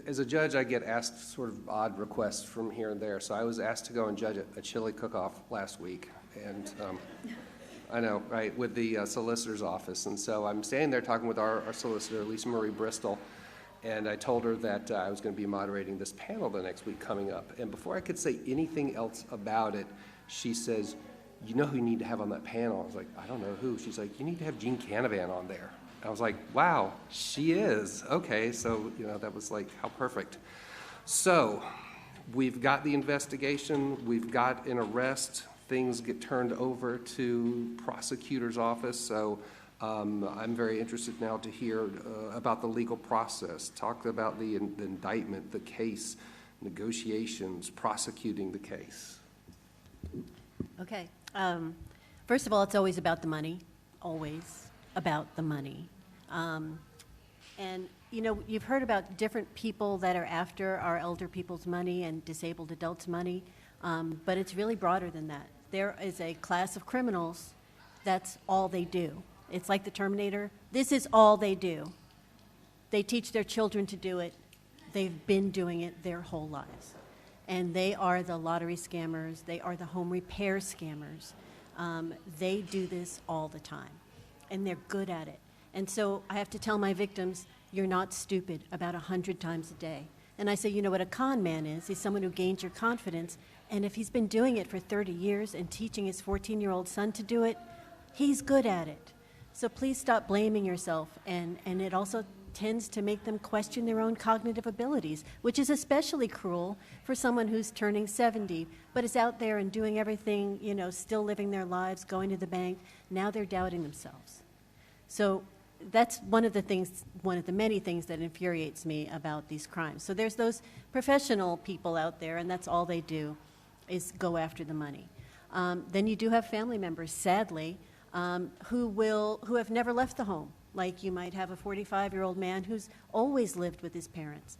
As a judge, I get asked sort of odd requests from here and there. So I was asked to go and judge a chili cook-off last week. And I know, right, with the solicitor's office. And so I'm standing there talking with our solicitor, Lisa Marie Bristol, and I told her that I was going to be moderating this panel the next week coming up. And before I could say anything else about it, she says, "You know who you need to have on that panel?" I was like, "I don't know who." She's like, "You need to have Jean Canavan on there." I was like, wow, she is. Okay, so, you know, that was like, how perfect. So we've got the investigation, we've got an arrest, things get turned over to prosecutor's office. So I'm very interested now to hear about the legal process. Talk about the indictment, the case, negotiations, prosecuting the case. Okay. First of all, it's always about the money, always about the money. And, you know, you've heard about different people that are after our elder people's money and disabled adults' money, but it's really broader than that. There is a class of criminals that's all they do. It's like the Terminator. This is all they do. They teach their children to do it. They've been doing it their whole lives. And they are the lottery scammers. They are the home repair scammers. They do this all the time, and they're good at it. And so I have to tell my victims, you're not stupid, about 100 times a day. And I say, you know what a con man is? He's someone who gains your confidence. And if he's been doing it for 30 years and teaching his 14-year-old son to do it, he's good at it. So please stop blaming yourself. And it also tends to make them question their own cognitive abilities, which is especially cruel for someone who's turning 70, but is out there and doing everything, you know, still living their lives, going to the bank. Now they're doubting themselves. So that's one of the many things that infuriates me about these crimes. So there's those professional people out there, and that's all they do is go after the money. Then you do have family members, sadly, who have never left the home. Like you might have a 45-year-old man who's always lived with his parents,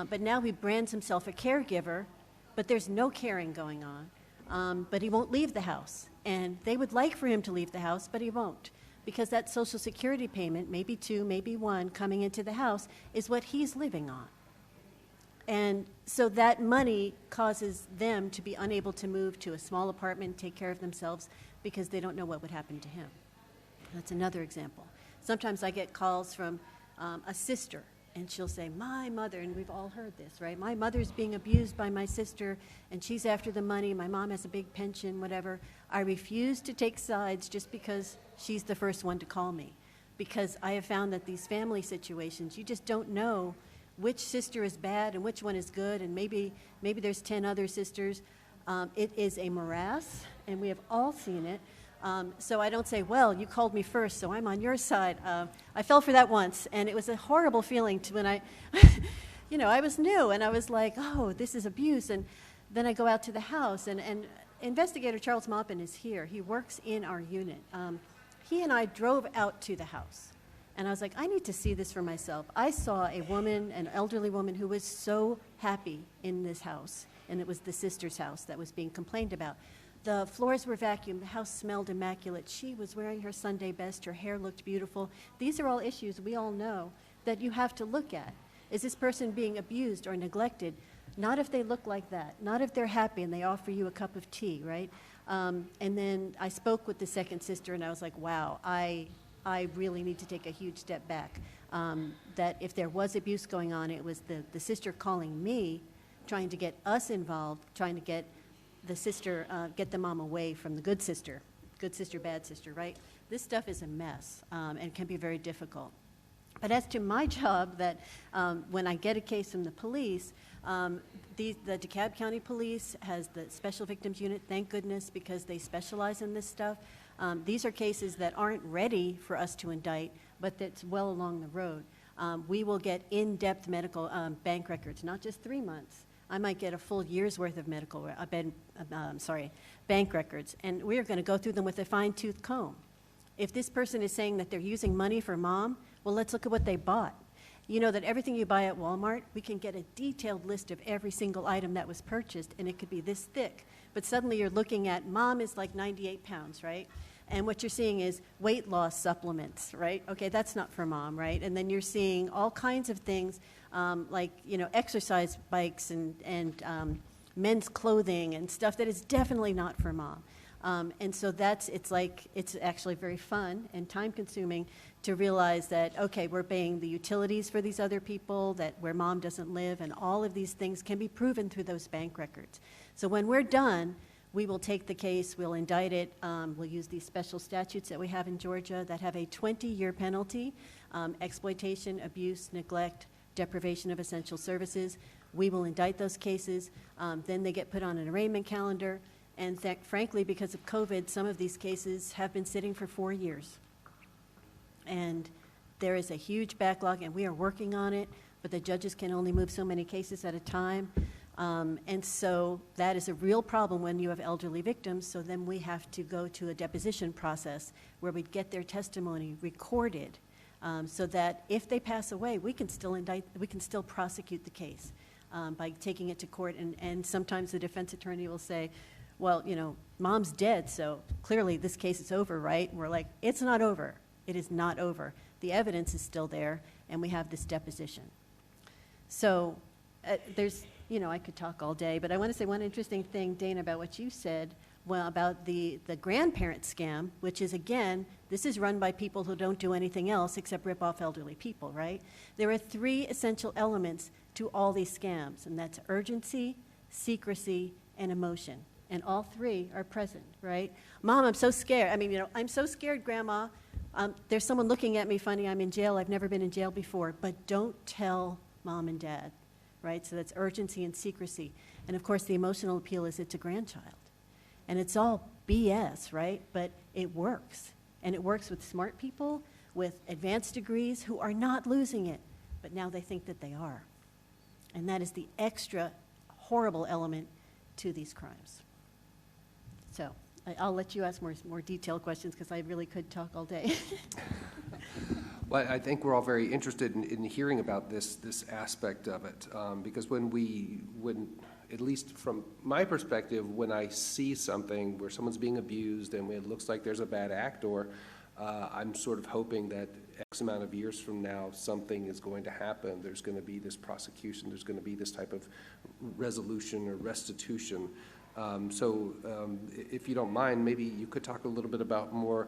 but now he brands himself a caregiver, but there's no caring going on, but he won't leave the house. And they would like for him to leave the house, but he won't, because that Social Security payment, maybe 2, maybe 1, coming into the house is what he's living on. And so that money causes them to be unable to move to a small apartment, take care of themselves, because they don't know what would happen to him. That's another example. Sometimes I get calls from a sister, and she'll say, my mother, and we've all heard this, right? My mother's being abused by my sister, and she's after the money. My mom has a big pension, whatever. I refuse to take sides just because she's the first one to call me, because I have found that these family situations, you just don't know which sister is bad and which one is good, and maybe there's 10 other sisters. It is a morass, and we have all seen it. So I don't say, well, you called me first, so I'm on your side. I fell for that once, and it was a horrible feeling when I, I was new, and I was like, oh, this is abuse. And then I go out to the house, and Investigator Charles Maupin is here. He works in our unit. He and I drove out to the house, and I was like, I need to see this for myself. I saw a woman, an elderly woman, who was so happy in this house, and it was the sister's house that was being complained about. the floors were vacuumed, the house smelled immaculate, she was wearing her Sunday best, her hair looked beautiful. These are all issues we all know that you have to look at. Is this person being abused or neglected? Not if they look like that, not if they're happy and they offer you a cup of tea, right? And then I spoke with the second sister and I was like, wow, I really need to take a huge step back. That if there was abuse going on, it was the sister calling me, trying to get us involved, trying to get the sister, get the mom away from the good sister, bad sister, right? This stuff is a mess and can be very difficult. But as to my job, that when I get a case from the police, the DeKalb County Police has the Special Victims Unit, thank goodness, because they specialize in this stuff. These are cases that aren't ready for us to indict, but that's well along the road. We will get in-depth medical bank records, not just 3 months. I might get a full year's worth of bank records, and we are going to go through them with a fine-tooth comb. If this person is saying that they're using money for mom, well, let's look at what they bought. You know that everything you buy at Walmart, we can get a detailed list of every single item that was purchased, and it could be this thick. But suddenly you're looking at mom is like 98 pounds, right? And what you're seeing is weight loss supplements, right? Okay, that's not for mom, right? And then you're seeing all kinds of things like, you know, exercise bikes and men's clothing and stuff that is definitely not for mom. And so it's actually very fun and time consuming to realize that, okay, we're paying the utilities for these other people, that where mom doesn't live, and all of these things can be proven through those bank records. So when we're done, we will take the case, we'll indict it, we'll use these special statutes that we have in Georgia that have a 20-year penalty, exploitation, abuse, neglect, deprivation of essential services. We will indict those cases, then they get put on an arraignment calendar, and frankly, because of COVID, some of these cases have been sitting for 4 years. And there is a huge backlog, and we are working on it, but the judges can only move so many cases at a time. And so that is a real problem when you have elderly victims, so then we have to go to a deposition process where we get their testimony recorded so that if they pass away, we can still prosecute the case by taking it to court. And sometimes the defense attorney will say, well, you know, mom's dead, so clearly this case is over, right? And we're like, it's not over. It is not over. The evidence is still there, and we have this deposition. So there's, you know, I could talk all day, but I want to say one interesting thing, Dana, about what you said, well, about the grandparent scam, which is, again, this is run by people who don't do anything else except rip off elderly people, right? There are 3 essential elements to all these scams, and that's urgency, secrecy, and emotion. And all 3 are present, right? Mom, I'm so scared. I mean, you know, I'm so scared, Grandma. There's someone looking at me funny. I'm in jail. I've never been in jail before. But don't tell mom and dad, right? So that's urgency and secrecy. And, of course, the emotional appeal is it's a grandchild. And it's all BS, right? But it works. And it works with smart people, with advanced degrees who are not losing it. But now they think that they are. And that is the extra horrible element to these crimes. So I'll let you ask more detailed questions because I really could talk all day. Well, I think we're all very interested in hearing about this aspect of it because when at least from my perspective, when I see something where someone's being abused and it looks like there's a bad actor, I'm sort of hoping that X amount of years from now, something is going to happen. There's going to be this prosecution. There's going to be this type of resolution or restitution. So if you don't mind, maybe you could talk a little bit about more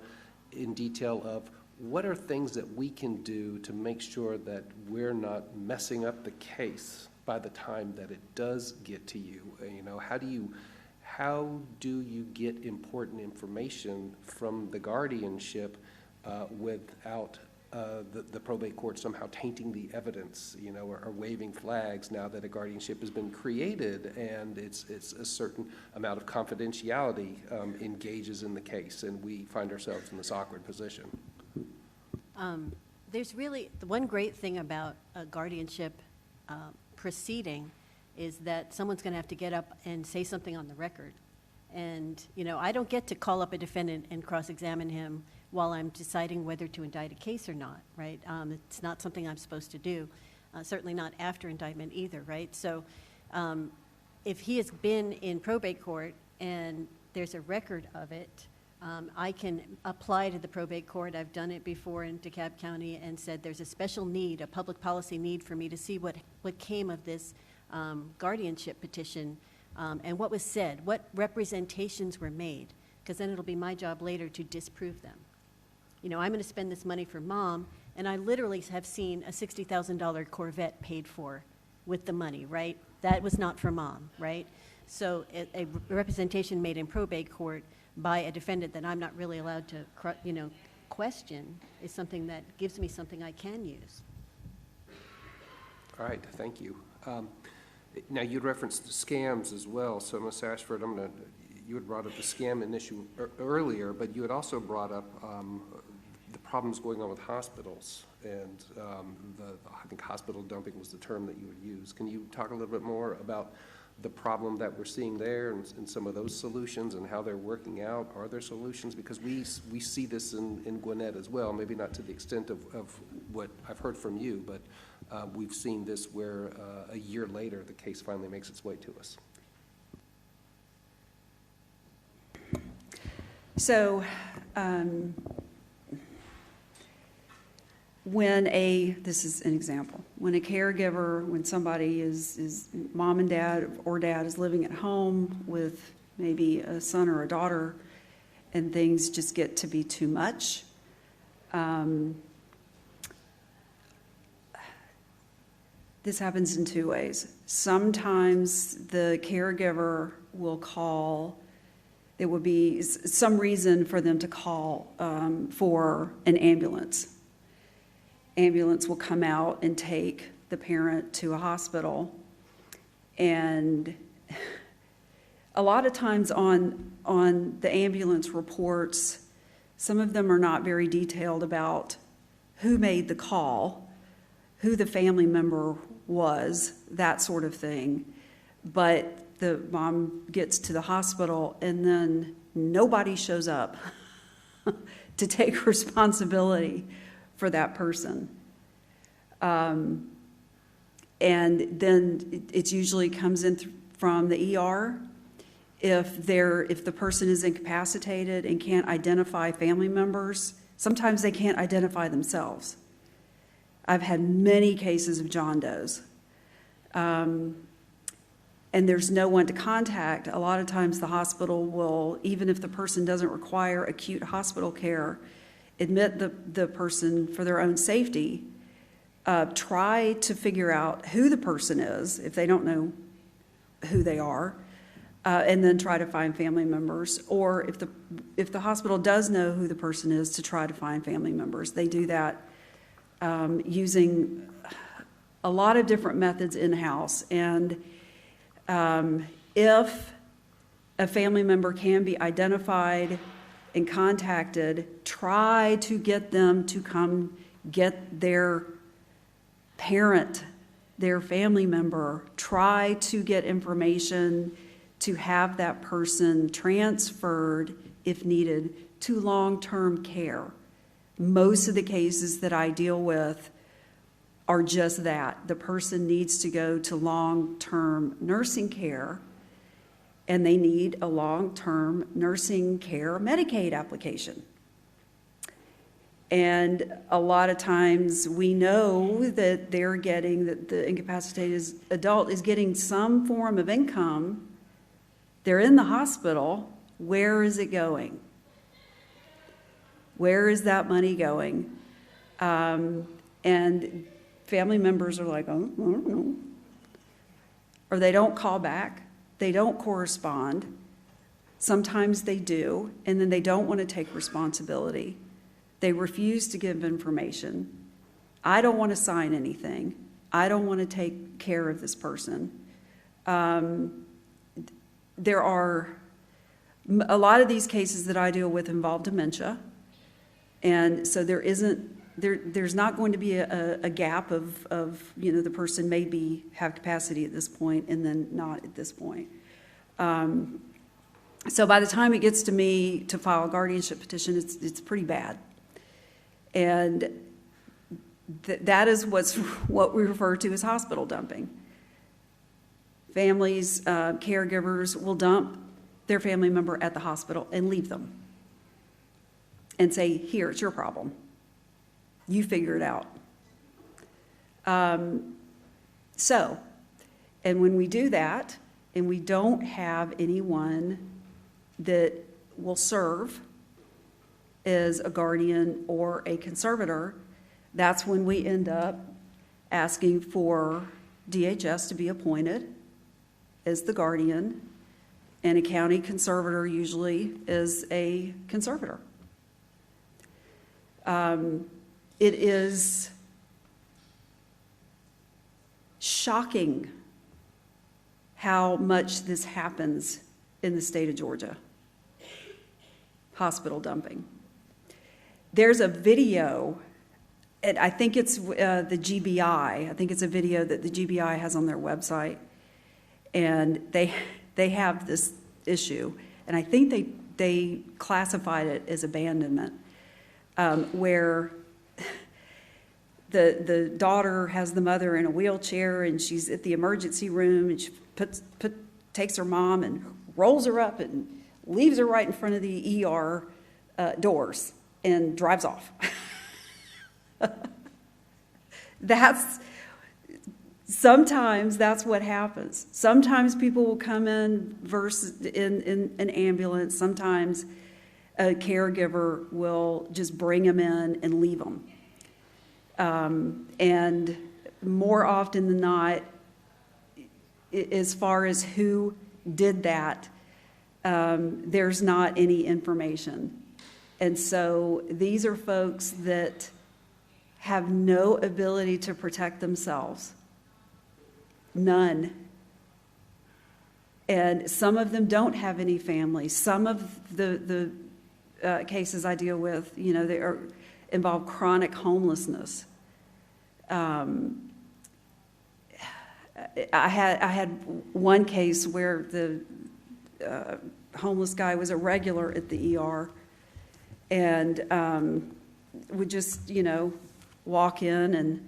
in detail of what are things that we can do to make sure that we're not messing up the case by the time that it does get to you. You know, how do you get important information from the guardianship without the probate court somehow tainting the evidence, you know, or waving flags now that a guardianship has been created and it's a certain amount of confidentiality engages in the case, and we find ourselves in this awkward position. There's really, the one great thing about a guardianship proceeding is that someone's going to have to get up and say something on the record. And, you know, I don't get to call up a defendant and cross-examine him while I'm deciding whether to indict a case or not, right? It's not something I'm supposed to do, certainly not after indictment either, right? So if he has been in probate court and there's a record of it, I can apply to the probate court. I've done it before in DeKalb County and said there's a special need, a public policy need for me to see what came of this guardianship petition and what was said, what representations were made, because then it'll be my job later to disprove them. You know, I'm going to spend this money for Mom, and I literally have seen a $60,000 Corvette paid for with the money, right? That was not for Mom, right? So a representation made in probate court by a defendant that I'm not really allowed to, question is something that gives me something I can use. All right, thank you. Now, you referenced scams as well, so Ms. Ashford, you had brought up the scam issue earlier, but you had also brought up the problems going on with hospitals, and I think hospital dumping was the term that you would use. Can you talk a little bit more about the problem that we're seeing there and some of those solutions and how they're working out? Are there solutions? Because we see this in Gwinnett as well, maybe not to the extent of what I've heard from you, but we've seen this where a year later the case finally makes its way to us. So this is an example, when a caregiver, when somebody is mom and dad or dad is living at home with maybe a son or a daughter and things just get to be too much, this happens in two ways. Sometimes the caregiver will call. There would be some reason for them to call for an ambulance. Ambulance will come out and take the parent to a hospital. And a lot of times on the ambulance reports, some of them are not very detailed about who made the call, who the family member was, that sort of thing. But the mom gets to the hospital and then nobody shows up to take responsibility for that person. And then it usually comes in from the ER. If the person is incapacitated and can't identify family members, sometimes they can't identify themselves. I've had many cases of John Does. And there's no one to contact. A lot of times the hospital will, even if the person doesn't require acute hospital care, admit the person for their own safety, try to figure out who the person is, if they don't know who they are, and then try to find family members. Or if the hospital does know who the person is, to try to find family members. They do that using a lot of different methods in-house. And if a family member can be identified and contacted, try to get them to come get their parent, their family member, try to get information to have that person transferred, if needed, to long-term care. Most of the cases that I deal with are just that. The person needs to go to long-term nursing care, and they need a long-term nursing care Medicaid application. And a lot of times we know that they're getting, that the incapacitated adult is getting some form of income. They're in the hospital. Where is it going? Where is that money going? And family members are like, oh, I don't know. Or they don't call back. They don't correspond. Sometimes they do, and then they don't want to take responsibility. They refuse to give information. I don't want to sign anything. I don't want to take care of this person. There are a lot of these cases that I deal with involve dementia, and so there's not going to be a gap of the person maybe have capacity at this point and then not at this point. So by the time it gets to me to file a guardianship petition, it's pretty bad. And that is what we refer to as hospital dumping. Families, caregivers will dump their family member at the hospital and leave them and say, here, it's your problem. You figure it out. And when we do that, and we don't have anyone that will serve as a guardian or a conservator, that's when we end up asking for DHS to be appointed as the guardian, and a county conservator usually is a conservator. It is shocking how much this happens in the state of Georgia. Hospital dumping. There's a video, and I think it's the GBI. I think it's a video that the GBI has on their website, and they have this issue, and I think they classified it as abandonment, where the daughter has the mother in a wheelchair, and she's at the emergency room, and she takes her mom and rolls her up and leaves her right in front of the ER doors and drives off. Sometimes that's what happens. Sometimes people will come in in an ambulance. Sometimes a caregiver will just bring them in and leave them. And more often than not, as far as who did that, there's not any information. And so these are folks that have no ability to protect themselves. None. And some of them don't have any family. Some of the cases I deal with, they involve chronic homelessness. I had one case where the homeless guy was a regular at the ER and would just, walk in and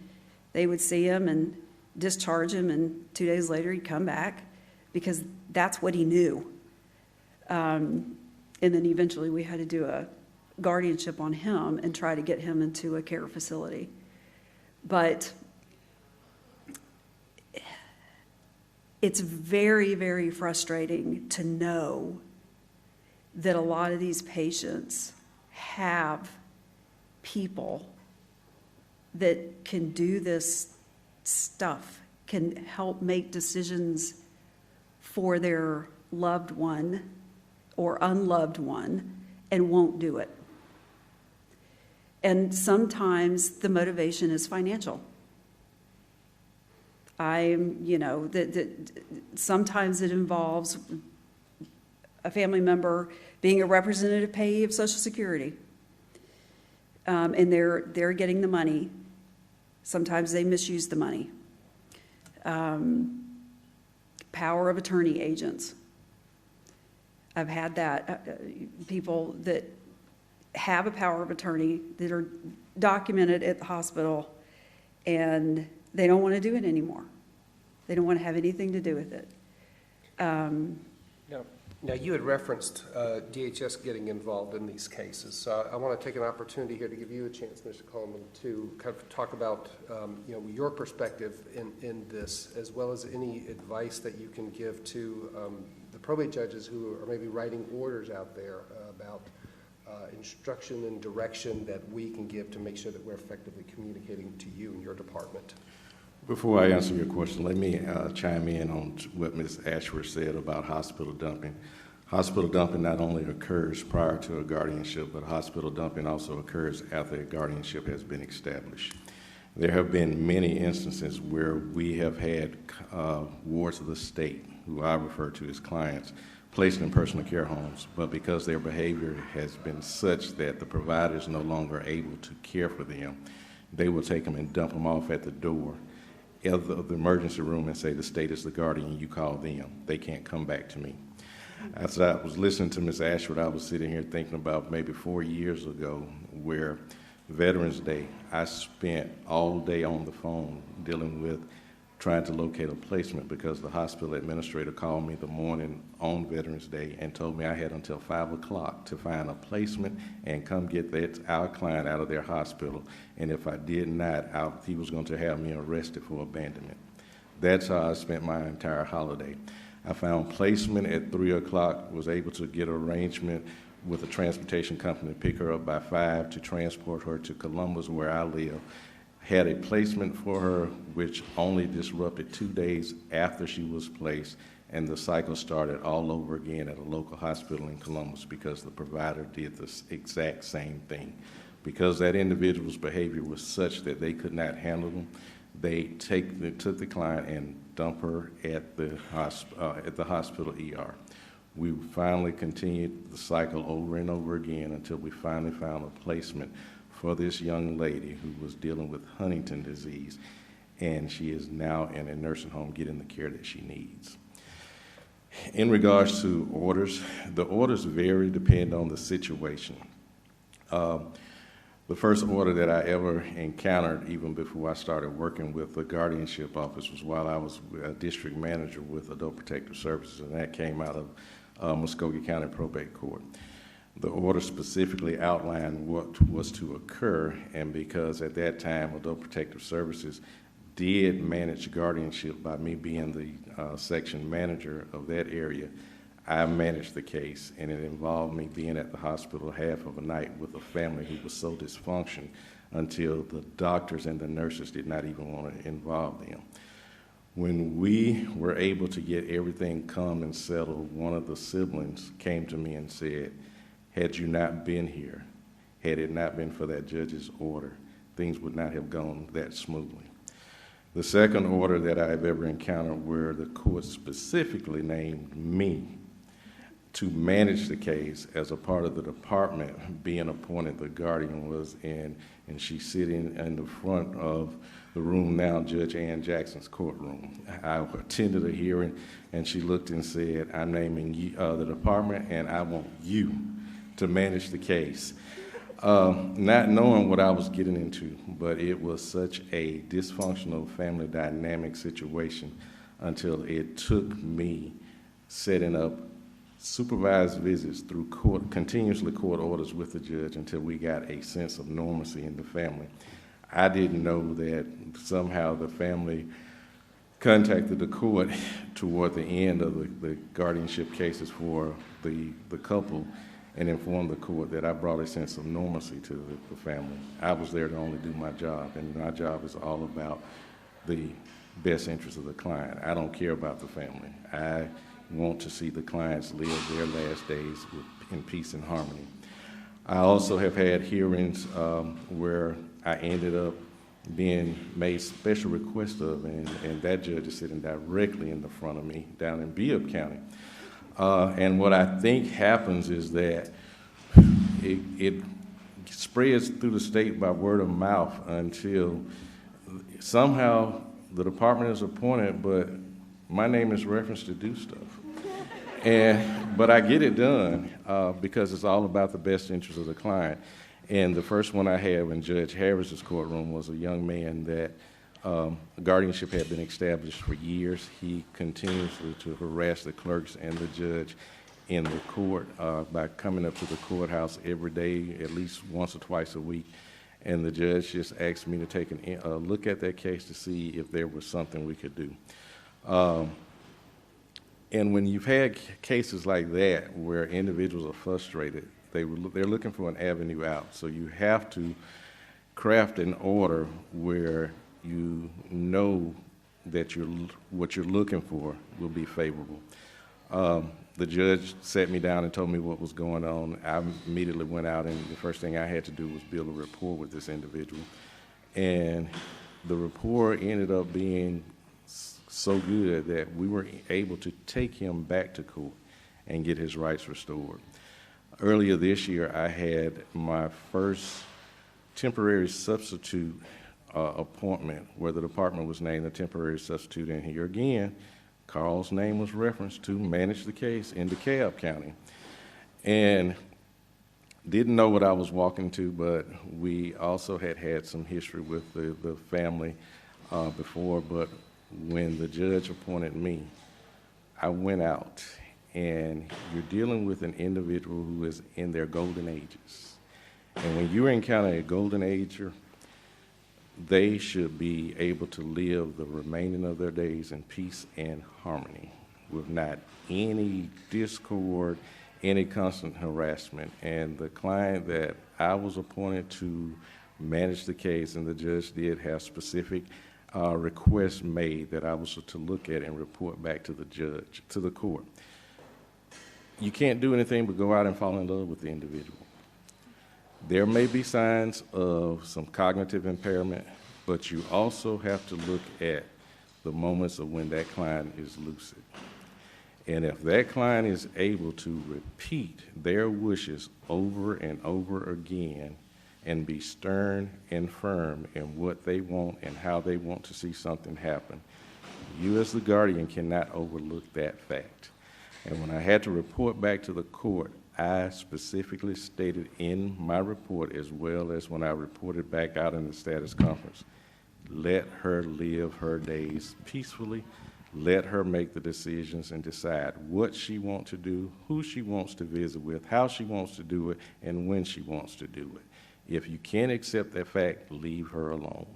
they would see him and discharge him, and 2 days later he'd come back because that's what he knew. And then eventually we had to do a guardianship on him and try to get him into a care facility. But it's very, very frustrating to know that a lot of these patients have people that can do this stuff, can help make decisions for their loved one or unloved one, and won't do it. And sometimes the motivation is financial. Sometimes it involves a family member being a representative payee of Social Security, and they're getting the money. Sometimes they misuse the money. Power of attorney agents. I've had that. People that have a power of attorney that are documented at the hospital, and they don't want to do it anymore. They don't want to have anything to do with it. Now, you had referenced DHS getting involved in these cases. So I want to take an opportunity here to give you a chance, Mr. Coleman, to kind of talk about your perspective in this, as well as any advice that you can give to the probate judges who are maybe writing orders out there about instruction and direction that we can give to make sure that we're effectively communicating to you and your department. Before I answer your question, let me chime in on what Ms. Ashworth said about hospital dumping. Hospital dumping not only occurs prior to a guardianship, but hospital dumping also occurs after a guardianship has been established. There have been many instances where we have had wards of the state, who I refer to as clients, placed in personal care homes, but because their behavior has been such that the provider is no longer able to care for them, they will take them and dump them off at the door of the emergency room and say, the state is the guardian, you call them. They can't come back to me. As I was listening to Ms. Ashford, I was sitting here thinking about maybe 4 years ago where Veterans Day, I spent all day on the phone dealing with trying to locate a placement because the hospital administrator called me the morning on Veterans Day and told me I had until 5 o'clock to find a placement and come get our client out of their hospital. And if I did not, he was going to have me arrested for abandonment. That's how I spent my entire holiday. I found placement at 3 o'clock, was able to get an arrangement with a transportation company to pick her up by 5 to transport her to Columbus, where I live. Had a placement for her, which only disrupted 2 days after she was placed, and the cycle started all over again at a local hospital in Columbus because the provider did the exact same thing. Because that individual's behavior was such that they could not handle them, they took the client and dumped her at the hospital ER. We finally continued the cycle over and over again until we finally found a placement for this young lady who was dealing with Huntington disease, and she is now in a nursing home getting the care that she needs. In regards to orders, the orders vary depending on the situation. The first order that I ever encountered, even before I started working with the guardianship office, was while I was a district manager with Adult Protective Services, and that came out of Muskogee County Probate Court. The order specifically outlined what was to occur, and because at that time Adult Protective Services did manage guardianship by me being the section manager of that area, I managed the case, and it involved me being at the hospital half of a night with a family who was so dysfunctional until the doctors and the nurses did not even want to involve them. When we were able to get everything calm and settled, one of the siblings came to me and said, "Had you not been here, had it not been for that judge's order, things would not have gone that smoothly." The second order that I've ever encountered where the court specifically named me to manage the case as a part of the department being appointed the guardian was in, and she's sitting in the front of the room now, Judge Ann Jackson's courtroom. I attended a hearing, and she looked and said, "I'm naming you, the department, and I want you to manage the case." Not knowing what I was getting into, but it was such a dysfunctional family dynamic situation until it took me setting up supervised visits through continuously court orders with the judge until we got a sense of normalcy in the family. I didn't know that somehow the family contacted the court toward the end of the guardianship cases for the couple and informed the court that I brought a sense of normalcy to the family. I was there to only do my job, and my job is all about the best interest of the client. I don't care about the family. I want to see the clients live their last days in peace and harmony. I also have had hearings where I ended up being made special request of, and that judge is sitting directly in the front of me down in DeKalb County. And what I think happens is that it spreads through the state by word of mouth until somehow the department is appointed, but my name is referenced to do stuff. But I get it done because it's all about the best interest of the client. And the first one I had in Judge Harris's courtroom was a young man that guardianship had been established for years. He continuously to harass the clerks and the judge in the court by coming up to the courthouse every day, at least once or twice a week. And the judge just asked me to take a look at that case to see if there was something we could do. And when you've had cases like that where individuals are frustrated, they're looking for an avenue out. So you have to craft an order where you know that what you're looking for will be favorable. The judge sat me down and told me what was going on. I immediately went out, and the first thing I had to do was build a rapport with this individual. And the rapport ended up being so good that we were able to take him back to court and get his rights restored. Earlier this year, I had my first temporary substitute appointment where the department was named a temporary substitute, and here again, Carl's name was referenced to manage the case in DeKalb County. And didn't know what I was walking to, but we also had some history with the family before, but when the judge appointed me, I went out, and you're dealing with an individual who is in their golden ages. And when you encounter a golden ager, they should be able to live the remaining of their days in peace and harmony with not any discord, any constant harassment. And the client that I was appointed to manage the case, and the judge did have specific requests made that I was to look at and report back to the judge, to the court. You can't do anything but go out and fall in love with the individual. There may be signs of some cognitive impairment, but you also have to look at the moments of when that client is lucid. And if that client is able to repeat their wishes over and over again and be stern and firm in what they want and how they want to see something happen, you as the guardian cannot overlook that fact. And when I had to report back to the court, I specifically stated in my report, as well as when I reported back out in the status conference, let her live her days peacefully. Let her make the decisions and decide what she wants to do, who she wants to visit with, how she wants to do it, and when she wants to do it. If you can't accept that fact, leave her alone.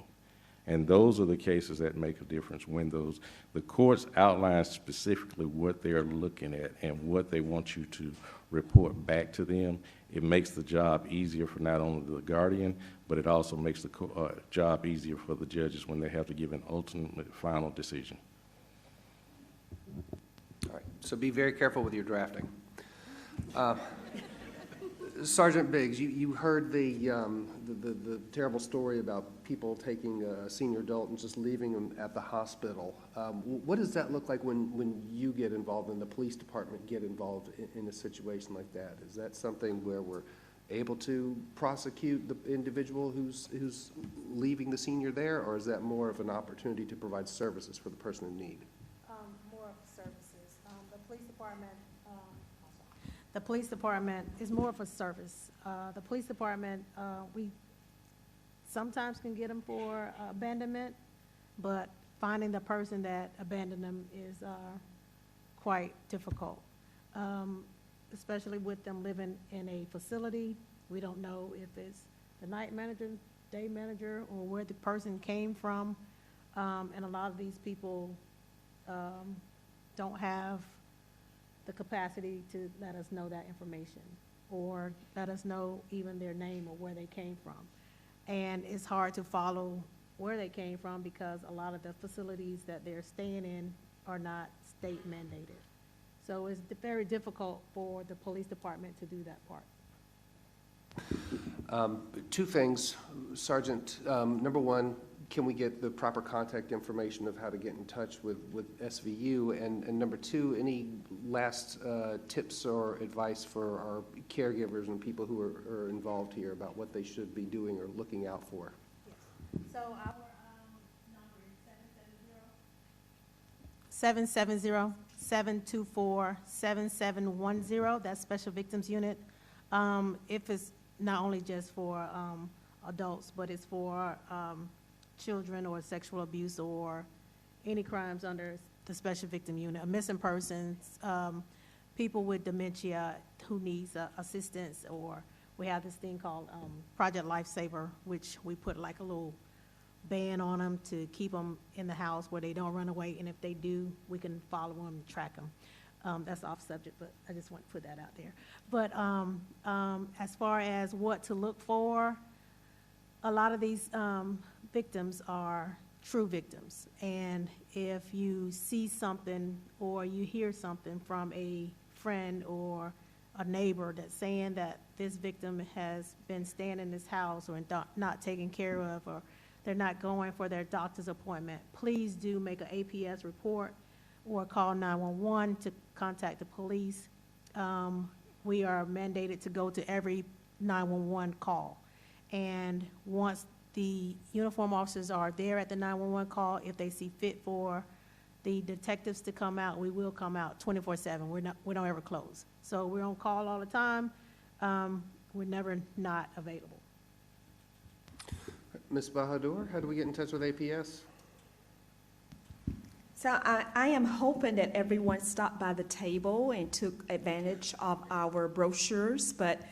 And those are the cases that make a difference when the courts outline specifically what they're looking at and what they want you to report back to them. It makes the job easier for not only the guardian, but it also makes the job easier for the judges when they have to give an ultimate final decision. All right, so be very careful with your drafting. Sergeant Biggs, you heard the terrible story about people taking a senior adult and just leaving them at the hospital. What does that look like when you get involved and the police department get involved in a situation like that? Is that something where we're able to prosecute the individual who's leaving the senior there, or is that more of an opportunity to provide services for the person in need? More of services. The police department is more of a service. The police department, we sometimes can get them for abandonment, but finding the person that abandoned them is quite difficult, especially with them living in a facility. We don't know if it's the night manager, day manager, or where the person came from, and a lot of these people don't have the capacity to let us know that information or let us know even their name or where they came from. And it's hard to follow where they came from because a lot of the facilities that they're staying in are not state mandated. So it's very difficult for the police department to do that part. Two things, Sergeant. Number one, can we get the proper contact information of how to get in touch with SVU? And number two, any last tips or advice for our caregivers and people who are involved here about what they should be doing or looking out for? Yes. So our number is 770-724-7710. That's Special Victims Unit. If it's not only just for adults, but it's for children or sexual abuse or any crimes under the Special Victim Unit, missing persons, people with dementia who needs assistance, or we have this thing called Project Lifesaver, which we put like a little ban on them to keep them in the house where they don't run away, and if they do, we can follow them and track them. That's off subject, but I just want to put that out there. But as far as what to look for, a lot of these victims are true victims. And if you see something or you hear something from a friend or a neighbor that's saying that this victim has been staying in this house or not taken care of, or they're not going for their doctor's appointment, please do make an APS report or call 911 to contact the police. We are mandated to go to every 911 call. And once the uniform officers are there at the 911 call, if they see fit for the detectives to come out, we will come out 24/7. We don't ever close. So we're on call all the time. We're never not available. Ms. Bahadur, how do we get in touch with APS? So I am hoping that everyone stopped by the table and took advantage of our brochures, but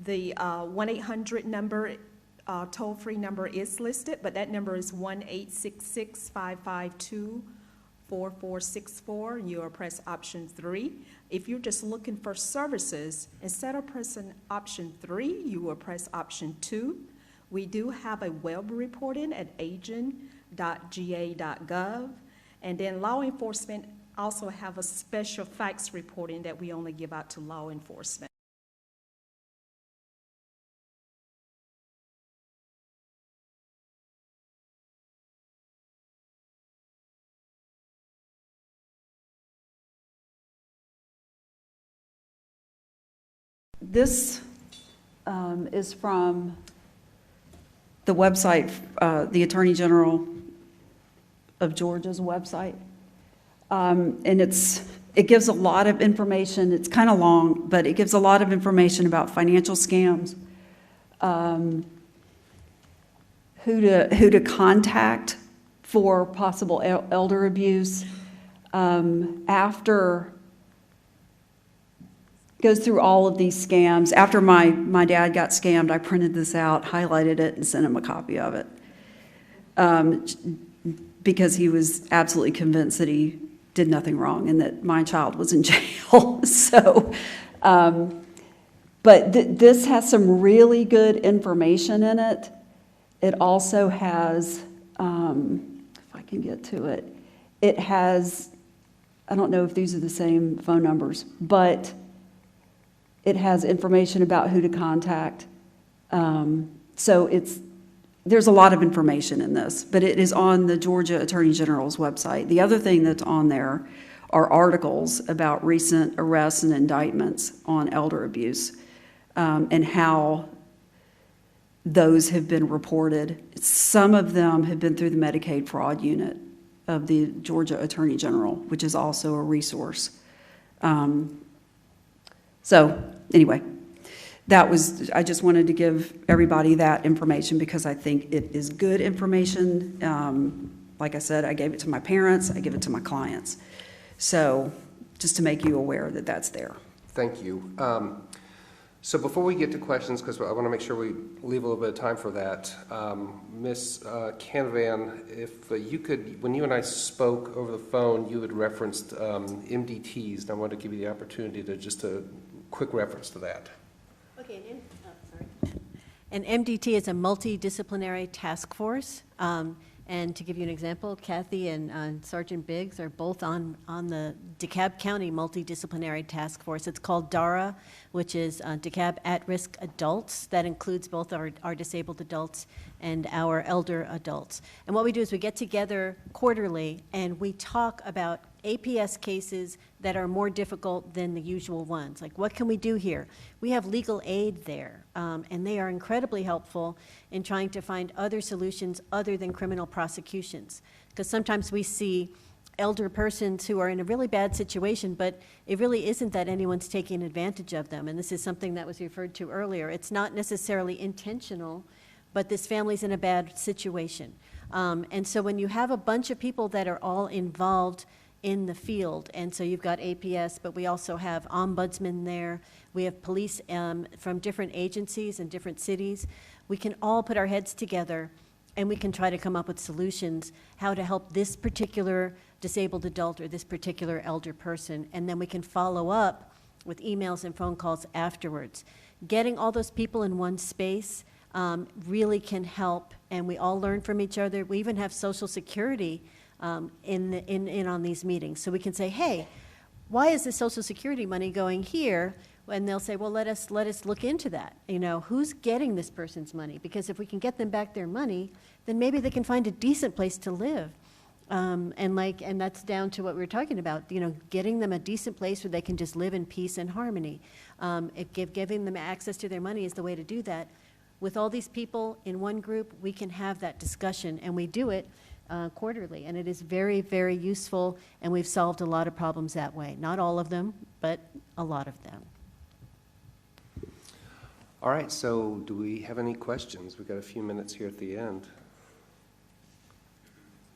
the 1-800 number, toll-free number is listed, but that number is 1-866-552-4464, and you will press option 3. If you're just looking for services, instead of pressing option 3, you will press option 2. We do have a web reporting at agent.ga.gov. And then law enforcement also have a special fax reporting that we only give out to law enforcement. This is from the website, the Attorney General of Georgia's website. And it gives a lot of information. It's kind of long, but it gives a lot of information about financial scams, who to contact for possible elder abuse. Goes through all of these scams. After my dad got scammed, I printed this out, highlighted it, and sent him a copy of it. Because he was absolutely convinced that he did nothing wrong and that my child was in jail. So, but this has some really good information in it. It also has, if I can get to it, it has, I don't know if these are the same phone numbers, but it has information about who to contact. So there's a lot of information in this, but it is on the Georgia Attorney General's website. The other thing that's on there are articles about recent arrests and indictments on elder abuse, and how those have been reported. Some of them have been through the Medicaid fraud unit of the Georgia Attorney General, which is also a resource. So anyway, I just wanted to give everybody that information because I think it is good information. Like I said, I gave it to my parents, I give it to my clients. So just to make you aware that that's there. Thank you. So before we get to questions, because I want to make sure we leave a little bit of time for that, Ms. Canavan, if you could, when you and I spoke over the phone, you had referenced MDTs, and I wanted to give you the opportunity to just a quick reference to that. Okay, an MDT is a multidisciplinary task force. And to give you an example, Kathy and Sergeant Biggs are both on the DeKalb County Multidisciplinary Task Force. It's called DARA, which is DeKalb At-Risk Adults. That includes both our disabled adults and our elder adults. And what we do is we get together quarterly and we talk about APS cases that are more difficult than the usual ones. Like, what can we do here? We have legal aid there, and they are incredibly helpful in trying to find other solutions other than criminal prosecutions. Because sometimes we see elder persons who are in a really bad situation, but it really isn't that anyone's taking advantage of them. And this is something that was referred to earlier. It's not necessarily intentional, but this family's in a bad situation. And so when you have a bunch of people that are all involved in the field, and so you've got APS, but we also have ombudsmen there. We have police from different agencies and different cities. We can all put our heads together and we can try to come up with solutions how to help this particular disabled adult or this particular elder person, and then we can follow up with emails and phone calls afterwards. Getting all those people in one space really can help, and we all learn from each other. We even have Social Security in on these meetings. So we can say, hey, why is the Social Security money going here? And they'll say, well, let us look into that. You know, who's getting this person's money? Because if we can get them back their money, then maybe they can find a decent place to live. And that's down to what we were talking about, you know, getting them a decent place where they can just live in peace and harmony. Giving them access to their money is the way to do that. With all these people in one group, we can have that discussion, and we do it quarterly, and it is very, very useful, and we've solved a lot of problems that way. Not all of them, but a lot of them. All right, so do we have any questions? We've got a few minutes here at the end.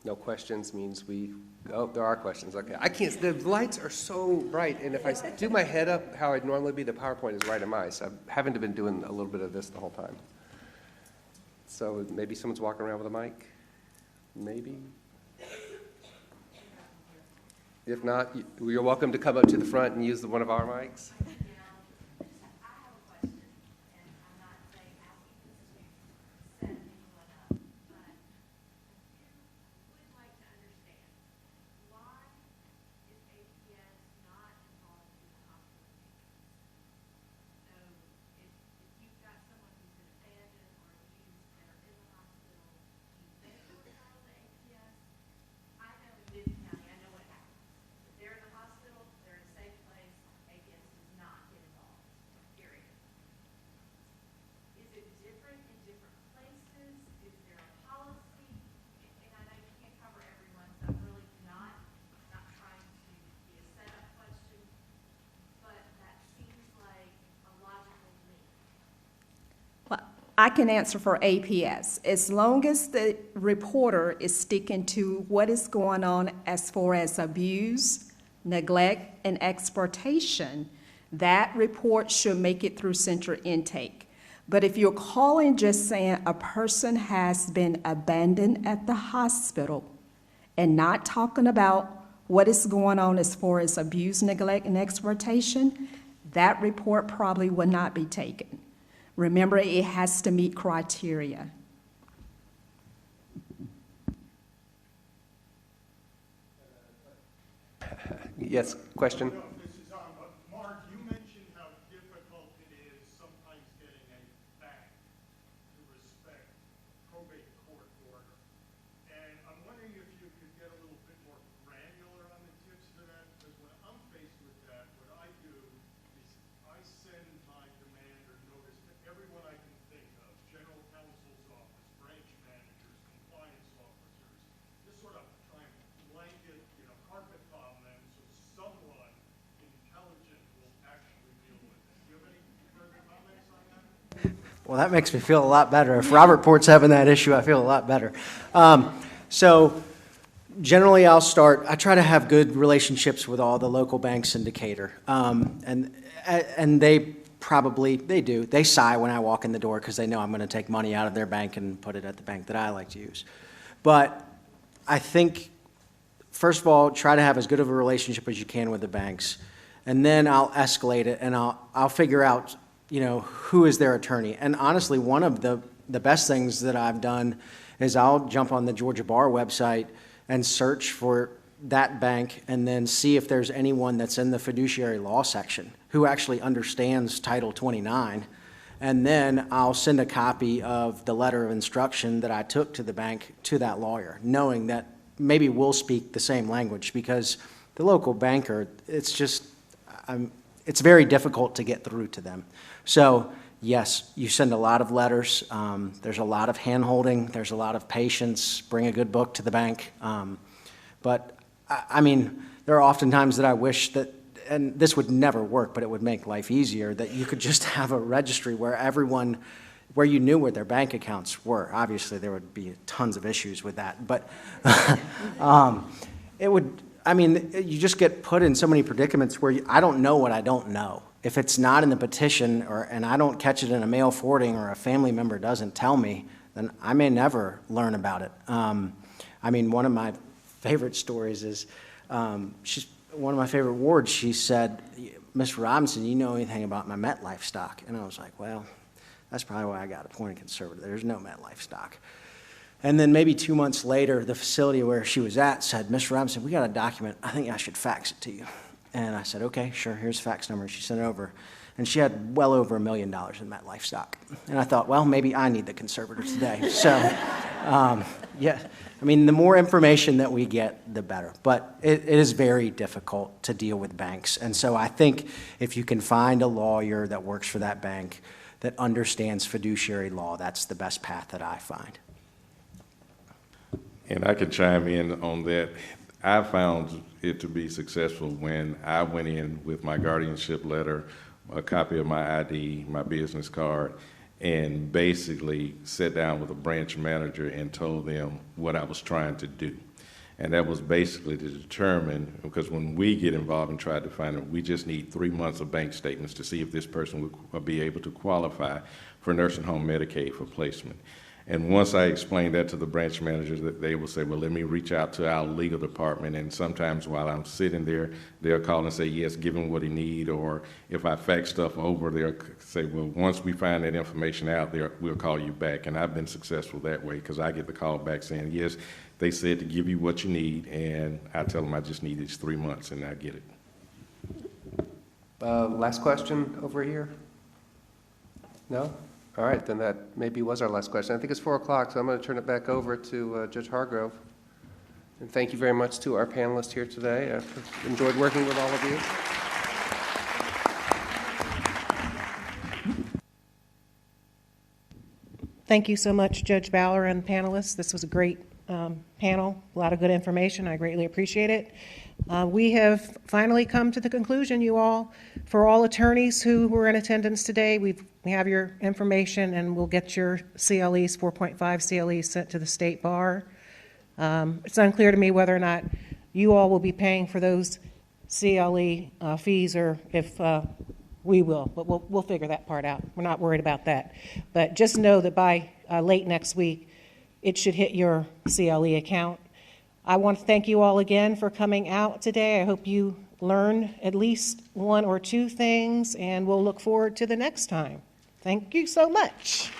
No questions means oh, there are questions, okay. I can't, the lights are so bright, and if I do my head up how I'd normally be, the PowerPoint is right in my eyes. So I haven't been doing a little bit of this the whole time. So maybe someone's walking around with a mic? Maybe? If not, you're welcome to come up to the front and use one of our mics. I can answer for APS. As long as the reporter is sticking to what is going on as far as abuse, neglect, and exploitation, that report should make it through central intake. But if you're calling just saying a person has been abandoned at the hospital and not talking about what is going on as far as abuse, neglect, and exploitation, that report probably will not be taken. Remember, it has to meet criteria. Yes, question? Mark, you mentioned how difficult it is sometimes getting a bank to respect probate court order. And I'm wondering if you could get a little bit more granular on the tips for that, because when I'm faced with that, what I do is I send my demand or notice to everyone I can think of, general counsel's office, branch managers, compliance officers, just sort of try and blanket, carpet bomb them so someone intelligent will actually deal with it. Do you have any further comments on that? Well, that makes me feel a lot better. If Robert Port's having that issue, I feel a lot better. So generally I try to have good relationships with all the local banks in Decatur. And they do. They sigh when I walk in the door because they know I'm going to take money out of their bank and put it at the bank that I like to use. But I think, first of all, try to have as good of a relationship as you can with the banks. And then I'll escalate it and I'll figure out, who is their attorney. And honestly, one of the best things that I've done is I'll jump on the Georgia Bar website and search for that bank and then see if there's anyone that's in the fiduciary law section who actually understands Title 29. And then I'll send a copy of the letter of instruction that I took to the bank to that lawyer, knowing that maybe we'll speak the same language, because the local banker, it's very difficult to get through to them. So yes, you send a lot of letters. There's a lot of hand-holding. There's a lot of patience. Bring a good book to the bank. But there are often times that I wish that, and this would never work, but it would make life easier, that you could just have a registry where where you knew where their bank accounts were. Obviously, there would be tons of issues with that, but you just get put in so many predicaments where I don't know what I don't know. If it's not in the petition and I don't catch it in a mail forwarding or a family member doesn't tell me, then I may never learn about it. One of my favorite stories is, one of my favorite wards, she said, "Ms. Robinson, you know anything about my MetLife stock?" And I was like, well, that's probably why I got appointed conservator. There's no MetLife stock. And then maybe 2 months later, the facility where she was at said, "Ms. Robinson, we got a document. I think I should fax it to you." And I said, "Okay, sure, here's the fax number." She sent it over. And she had well over $1 million in MetLife stock. And I thought, well, maybe I need the conservator today. So, the more information that we get, the better. But it is very difficult to deal with banks. And so I think if you can find a lawyer that works for that bank that understands fiduciary law, that's the best path that I find. And I can chime in on that. I found it to be successful when I went in with my guardianship letter, a copy of my ID, my business card, and basically sat down with a branch manager and told them what I was trying to do. And that was basically to determine, because when we get involved and try to find it, we just need 3 months of bank statements to see if this person would be able to qualify for nursing home Medicaid for placement. And once I explained that to the branch managers, they will say, well, let me reach out to our legal department. And sometimes while I'm sitting there, they'll call and say, yes, give him what he needs. Or if I fax stuff over, they'll say, well, once we find that information out there, we'll call you back. And I've been successful that way because I get the call back saying, yes, they said to give you what you need. And I tell them I just need these 3 months and I get it. Last question over here? No? All right, then that maybe was our last question. I think it's 4 o'clock, so I'm going to turn it back over to Judge Hargrove. And thank you very much to our panelists here today. I've enjoyed working with all of you. Thank you so much, Judge Bauer and panelists. This was a great panel, a lot of good information. I greatly appreciate it. We have finally come to the conclusion, you all. For all attorneys who were in attendance today, we have your information and we'll get your CLEs, 4.5 CLEs sent to the State Bar. It's unclear to me whether or not you all will be paying for those CLE fees or if we will, but we'll figure that part out. We're not worried about that. But just know that by late next week, it should hit your CLE account. I want to thank you all again for coming out today. I hope you learned at least 1 or 2 things, and we'll look forward to the next time. Thank you so much.